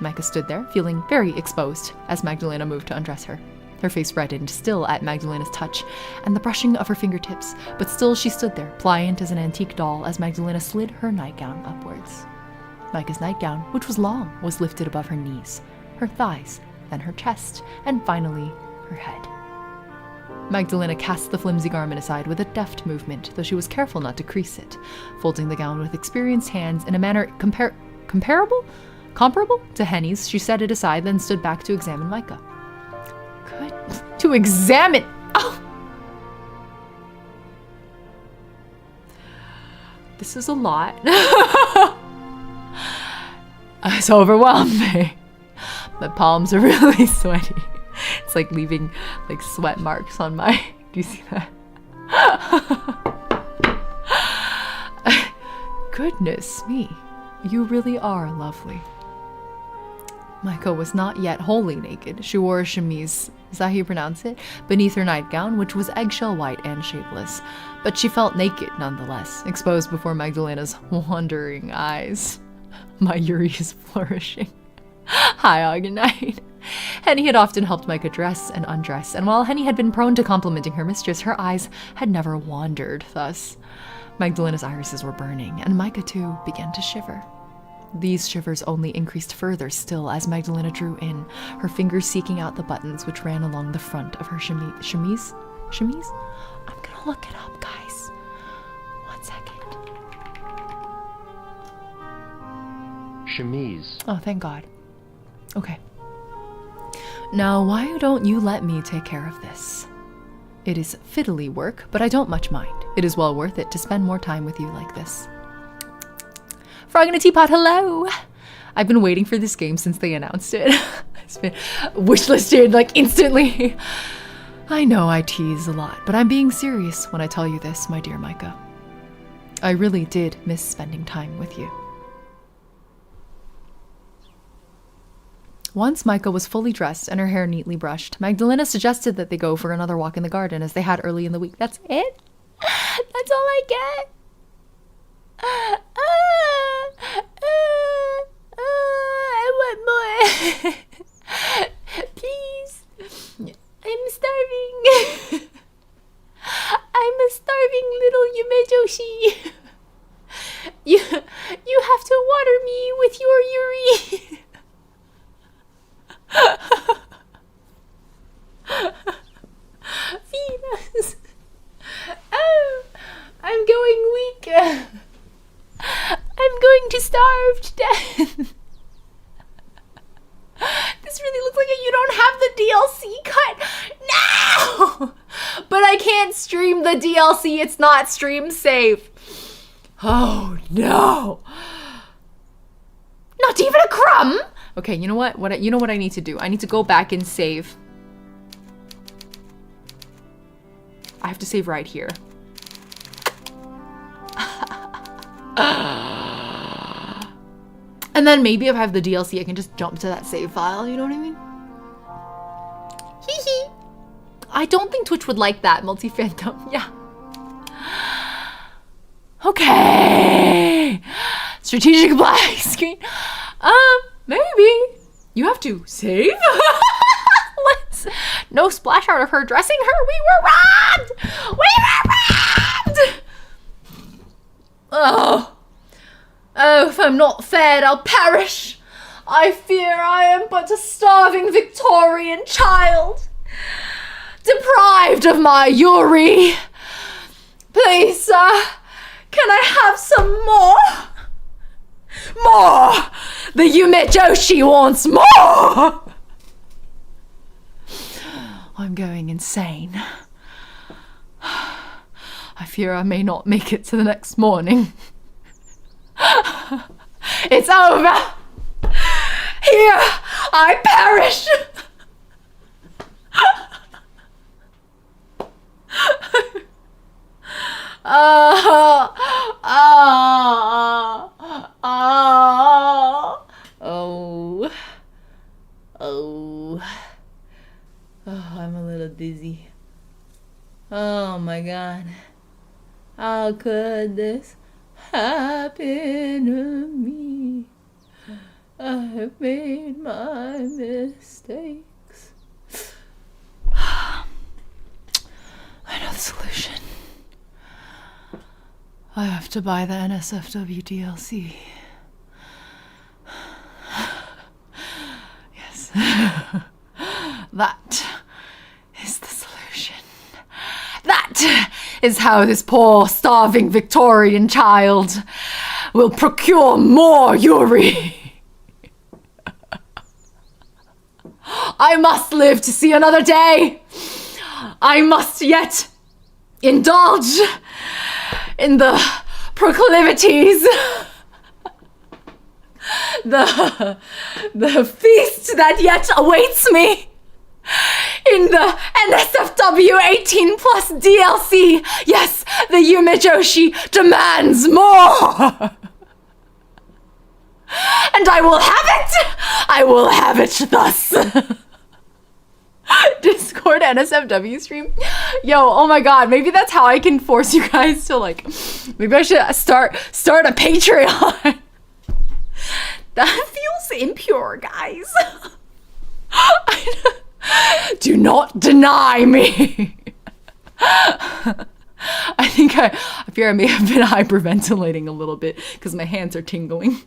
Micah stood there, feeling very exposed, as Magdalena moved to undress her. Her face reddened, still at Magdalena's touch, and the brushing of her fingertips, but still she stood there, pliant as an antique doll, as Magdalena slid her nightgown upwards. Micah's nightgown, which was long, was lifted above her knees, her thighs, then her chest, and finally her head. Magdalena cast the flimsy garment aside with a deft movement, though she was careful not to crease it, folding the gown with experienced hands in a manner comparable to Henny's. She set it aside, then stood back to examine Micah. Good. To examine! Oh! This is a lot. It's overwhelming. My palms are really sweaty. It's like leaving like sweat marks on my... Do you see that? Goodness me. You really are lovely. Micah was not yet wholly naked. She wore a chemise, is that how you pronounce it? Beneath her nightgown, which was eggshell white and shapeless. But she felt naked nonetheless, exposed before Magdalena's wondering eyes. My Yuri is flourishing. Hi, Agonite. Henny had often helped Micah dress and undress, and while Henny had been prone to complimenting her mistress, her eyes had never wandered thus. Magdalena's irises were burning, and Micah too began to shiver. These shivers only increased further still as Magdalena drew in, her fingers seeking out the buttons which ran along the front of her chemise? Chemise? I'm gonna look it up, guys. 1 second. Chemise. Oh, thank God. Okay. Now, why don't you let me take care of this? It is fiddly work, but I don't much mind. It is well worth it to spend more time with you like this. Frog in a Teapot, hello! I've been waiting for this game since they announced it. It's been wishlisted like instantly. I know I tease a lot, but I'm being serious when I tell you this, my dear Micah. I really did miss spending time with you. Once Micah was fully dressed and her hair neatly brushed, Magdalena suggested that they go for another walk in the garden as they had early in the week. That's it? That's all I get? I want more. Please. I'm starving. I'm a starving little Yume Joshi. You have to water me with your Yuri. Feed us. Oh, I'm going weak. I'm going to starve to death. This really looks like you don't have the DLC cut. No! But I can't stream the DLC. It's not stream safe. Oh, no. Not even a crumb? Okay, you know what? You know what I need to do? I need to go back and save. I have to save right here. And then maybe if I have the DLC, I can just jump to that save file, you know what I mean? Hee hee. I don't think Twitch would like that, multi-phantom. Yeah. Okay. Strategic black screen. Maybe. You have to save? Let's... No splash art of her dressing her. We were robbed! We were robbed! Oh. Oh, if I'm not fed, I'll perish. I fear I am but a starving Victorian child, deprived of my Yuri. Please, sir, can I have some more? More! The Yume Joshi wants more! I'm going insane. I fear I may not make it to the next morning. It's over! Here I perish! I'm a little dizzy. Oh my God. How could this happen to me? I've made my mistakes. I know the solution. I have to buy the NSFW DLC. That is the solution. That is how this poor, starving Victorian child will procure more Yuri. I must live to see another day. I must yet indulge in the proclivities, the feast that yet awaits me in the NSFW 18 plus DLC. Yes, the Yume Joshi demands more. And I will have it! I will have it thus. Discord NSFW stream? Yo, oh my god, maybe that's how I can force you guys to like, maybe I should start a Patreon. That feels impure, guys. Do not deny me. I fear I may have been hyperventilating a little bit because my hands are tingling,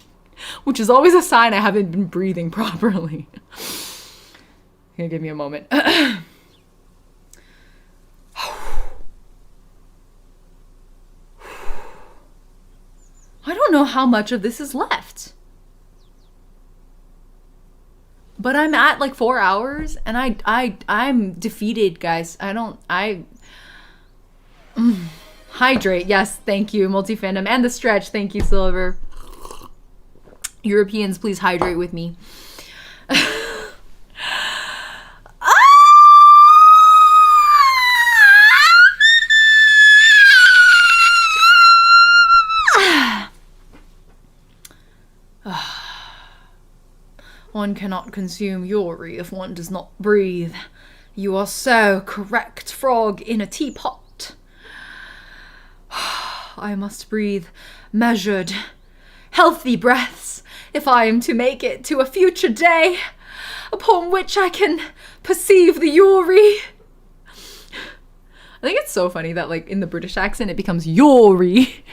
which is always a sign I haven't been breathing properly. Here, give me a moment. I don't know how much of this is left. But I'm at like 4 hours and I'm defeated, guys. Hydrate. Yes, thank you, Multi-Fandom. And the stretch. Thank you, Silver. Europeans, please hydrate with me. One cannot consume Yuri if one does not breathe. You are so correct, frog in a teapot. I must breathe measured, healthy breaths if I am to make it to a future day upon which I can perceive the Yuri. I think it's so funny that like in the British accent it becomes Yuri.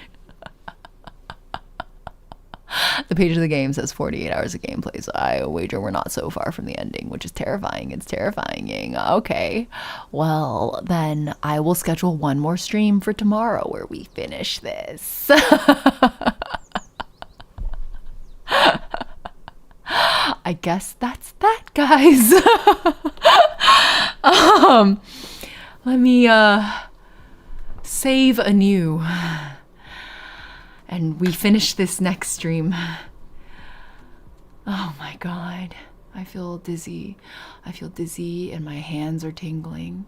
The page of the game says 48 hours of gameplay, so I wager we're not so far from the ending, which is terrifying. It's terrifying, Ying. Okay, well, then I will schedule one more stream for tomorrow where we finish this. I guess that's that, guys. Let me save anew. And we finish this next stream. Oh my god. I feel dizzy. I feel dizzy and my hands are tingling.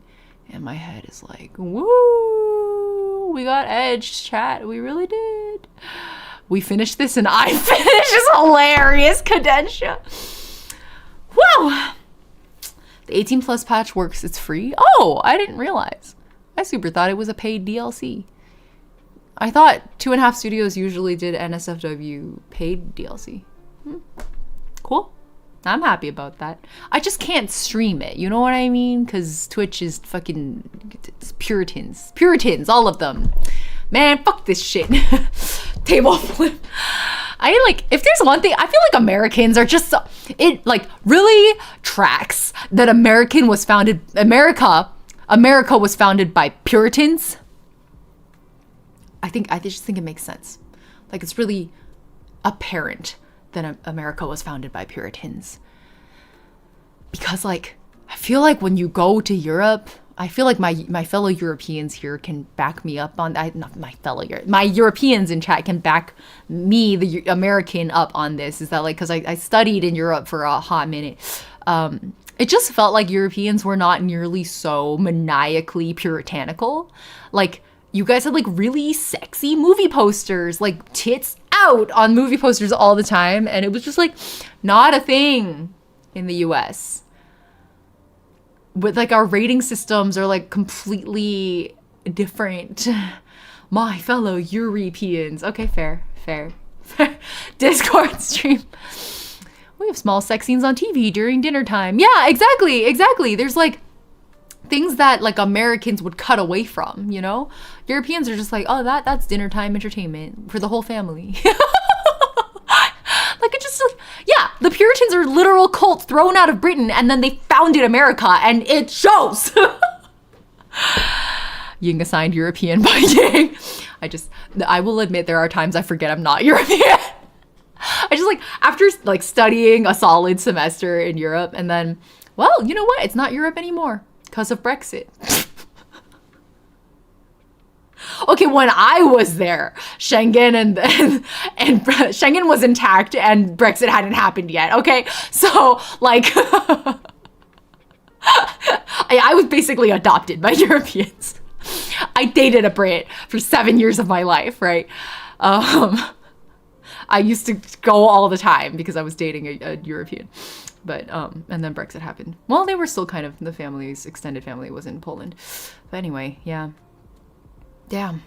And my head is like, woo! We got edged, chat. We really did. We finished this and I finished this hilarious cadentia. Wow! The 18 plus patch works. It's free. Oh, I didn't realize. I super thought it was a paid DLC. I thought 2.5 Studios usually did NSFW paid DLC. Cool. I'm happy about that. I just can't stream it. You know what I mean? Because Twitch is fucking Puritans. Puritans, all of them. Man, fuck this shit. Table flip. If there's one thing, I feel like Americans are just so, it like really tracks that America was founded by Puritans. I just think it makes sense. Like, it's really apparent that America was founded by Puritans. Because, like, I feel like when you go to Europe, I feel like my fellow Europeans here can back me up on that. Not my fellow my Europeans in chat can back me, the American, up on this. Is that, like, because I studied in Europe for a hot minute. It just felt like Europeans were not nearly so maniacally puritanical. Like, you guys had like really sexy movie posters, like tits out on movie posters all the time. And it was just like not a thing in the US. But like our rating systems are like completely different. My fellow Europeans. Okay, fair. Discord stream. We have small sex scenes on TV during dinner time. Yeah, exactly. There's like things that like Americans would cut away from, you know? Europeans are just like, oh, that's dinner time entertainment for the whole family. Like, it just, Yeah, the Puritans are literal cults thrown out of Britain, and then they founded America, and it shows. Ying assigned European by Yang. I will admit there are times I forget I'm not European. I just like, after like studying a solid semester in Europe, and then, well, you know what? It's not Europe anymore because of Brexit. Okay, when I was there, Schengen and Schengen was intact and Brexit hadn't happened yet. Okay, so like, I was basically adopted by Europeans. I dated a Brit for 7 years of my life, right? I used to go all the time because I was dating a European. But, and then Brexit happened. Well, they were still kind of, the family's extended family was in Poland. But anyway, yeah. Damn.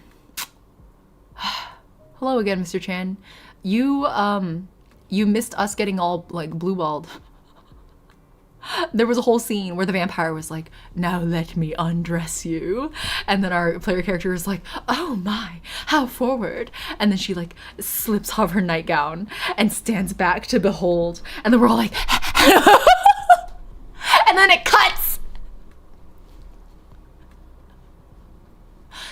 Hello again, Mr. Chan. You missed us getting all, like, blue-balled. There was a whole scene where the vampire was like, now let me undress you. And then our player character was like, oh my, how forward. And then she like slips off her nightgown and stands back to behold. And then we're all like, and then it cuts.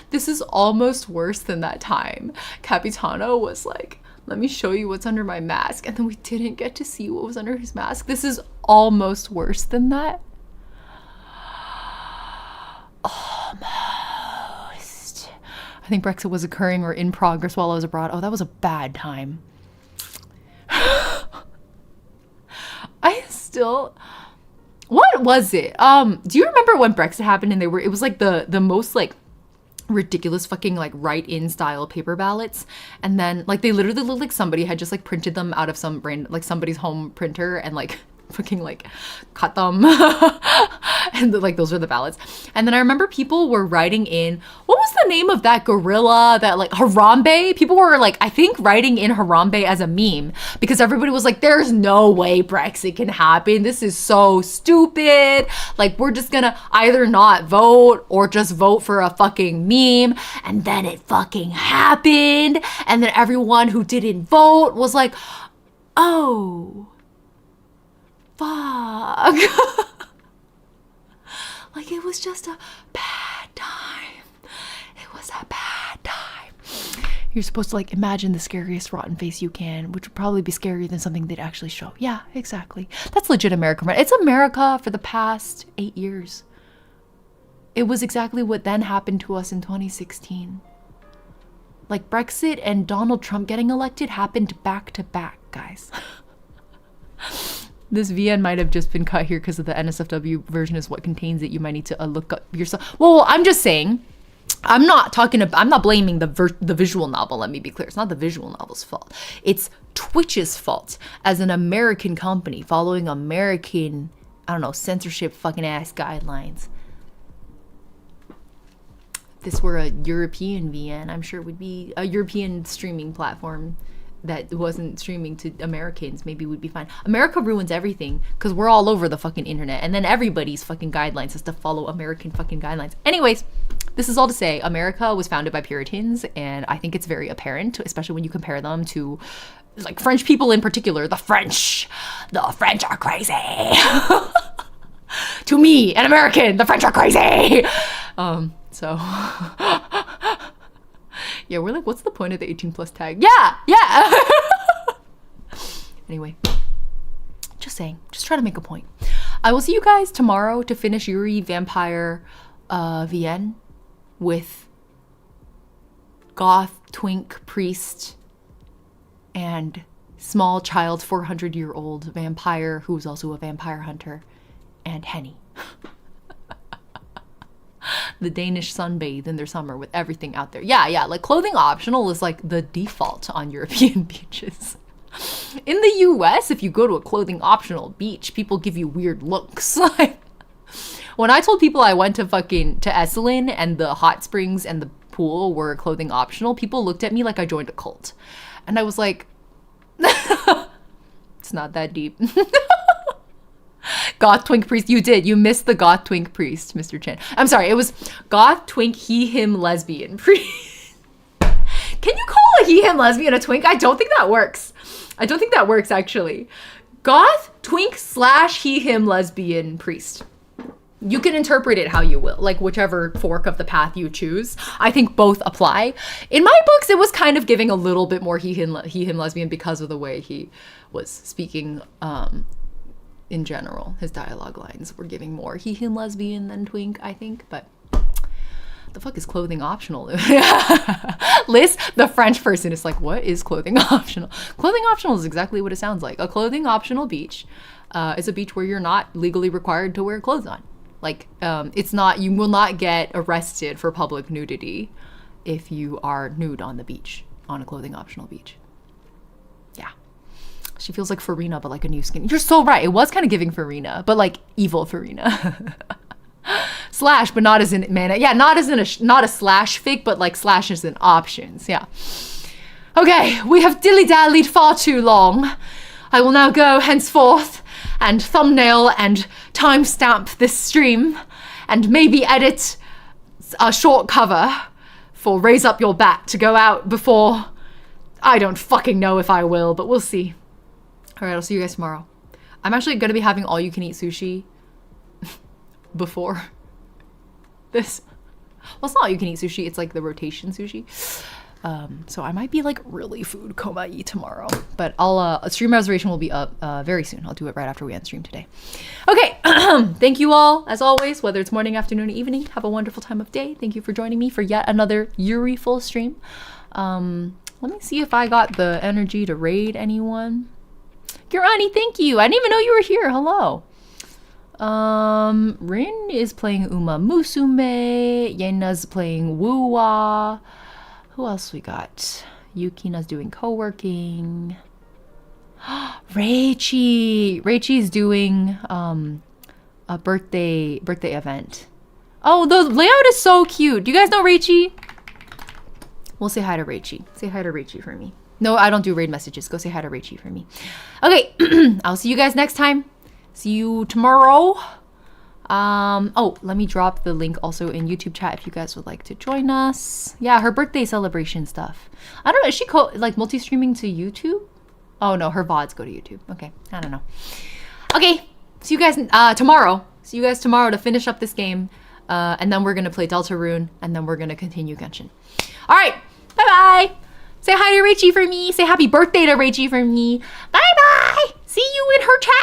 This is almost worse than that time Capitano was like, let me show you what's under my mask. And then we didn't get to see what was under his mask. This is almost worse than that. Almost. I think Brexit was occurring or in progress while I was abroad. Oh, that was a bad time. What was it? Do you remember when Brexit happened and it was like the most like ridiculous fucking like write-in style paper ballots, and then like they literally looked like somebody had just like printed them out of some brand, like somebody's home printer, and like fucking like cut them and like those were the ballots. And then I remember people were writing in, what was the name of that gorilla, that like Harambe? People were like, I think writing in Harambe as a meme because everybody was like, there's no way Brexit can happen, this is so stupid, like we're just gonna either not vote or just vote for a fucking meme. And then it fucking happened, and then everyone who didn't vote was like, oh fuck. Like it was just a bad time. It was a bad time. You're supposed to like imagine the scariest rotten face you can, which would probably be scarier than something they'd actually show. Yeah, exactly. That's legit America. It's America for the past 8 years. It was exactly what then happened to us in 2016. Like Brexit and Donald Trump getting elected happened back to back, guys. This VN might have just been cut here because of the NSFW version is what contains it. You might need to look up yourself. Well, I'm just saying, I'm not blaming the visual novel. Let me be clear. It's not the visual novel's fault. It's Twitch's fault as an American company following American, I don't know, censorship fucking ass guidelines. If this were a European VN, I'm sure it would be a European streaming platform that wasn't streaming to Americans. Maybe we'd be fine. America ruins everything because we're all over the fucking internet, and then everybody's fucking guidelines has to follow American fucking guidelines. Anyways, this is all to say America was founded by Puritans, and I think it's very apparent, especially when you compare them to like French people in particular. The French are crazy. To me, an American, the French are crazy. So yeah, we're like, what's the point of the 18+ tag? Yeah. Anyway, just saying, just trying to make a point. I will see you guys tomorrow to finish Yuri Vampire VN with goth twink priest and small child 400-year-old vampire who's also a vampire hunter, and Henny. The Danish sunbathe in their summer with everything out there. Yeah, like clothing optional is like the default on European beaches. In the US, if you go to a clothing optional beach, people give you weird looks. Like when I told people I went to Esalen and the hot springs and the pool were clothing optional, people looked at me like I joined a cult. And I was like, it's not that deep. Goth twink priest, you missed the goth twink priest, Mr. Chan. I'm sorry, it was goth twink he him lesbian priest. Can you call a he him lesbian a twink? I don't think that works. I don't think that works actually. Goth, twink / he, him, lesbian, priest. You can interpret it how you will, like whichever fork of the path you choose. I think both apply. In my books, it was kind of giving a little bit more he, him, lesbian because of the way he was speaking in general. His dialogue lines were giving more he, him, lesbian than twink, I think, but the fuck is clothing optional? Liz, the French person, is like, what is clothing optional? Clothing optional is exactly what it sounds like. A clothing optional beach is a beach where you're not legally required to wear clothes on. Like, it's not, you will not get arrested for public nudity if you are nude on the beach, on a clothing optional beach. Yeah. She feels like Farina, but like a new skin. You're so right. It was kind of giving Farina, but like evil Farina. Slash, but not as in mana. Yeah, not as in not a slash fic, but like slash as in options. Yeah. Okay, we have dilly-dallied far too long. I will now go henceforth and thumbnail and timestamp this stream and maybe edit a short cover for Raise Up Your Bat to go out before, I don't fucking know if I will, but we'll see. All right, I'll see you guys tomorrow. I'm actually going to be having all you can eat sushi before this. Well, it's not all you can eat sushi, it's like the rotation sushi. So I might be like really food coma-y tomorrow, but I'll stream reservation will be up very soon. I'll do it right after we end stream today. Okay, thank you all as always, whether it's morning, afternoon, or evening. Have a wonderful time of day. Thank you for joining me for yet another Yuri full stream. Let me see if I got the energy to raid anyone. Kirani, thank you. I didn't even know you were here. Hello. Rin is playing Uma Musume. Yena's playing Wuwa. Who else we got? Yukina's doing co-working. Reichi's doing a birthday event. Oh, the layout is so cute. Do you guys know Reichi? We'll say hi to Reichi. Say hi to Reichi for me. No, I don't do raid messages. Go say hi to Reichi for me. Okay, I'll see you guys next time. See you tomorrow. Oh, let me drop the link also in YouTube chat if you guys would like to join us. Yeah, her birthday celebration stuff. I don't know, is she like multi-streaming to YouTube? Oh no, her VODs go to YouTube. Okay, I don't know. Okay, see you guys tomorrow. See you guys tomorrow to finish up this game. And then we're gonna play Deltarune, and then we're gonna continue Genshin. All right, bye-bye. Say hi to Reichi for me. Say happy birthday to Reichi for me. Bye-bye. See you in her chat.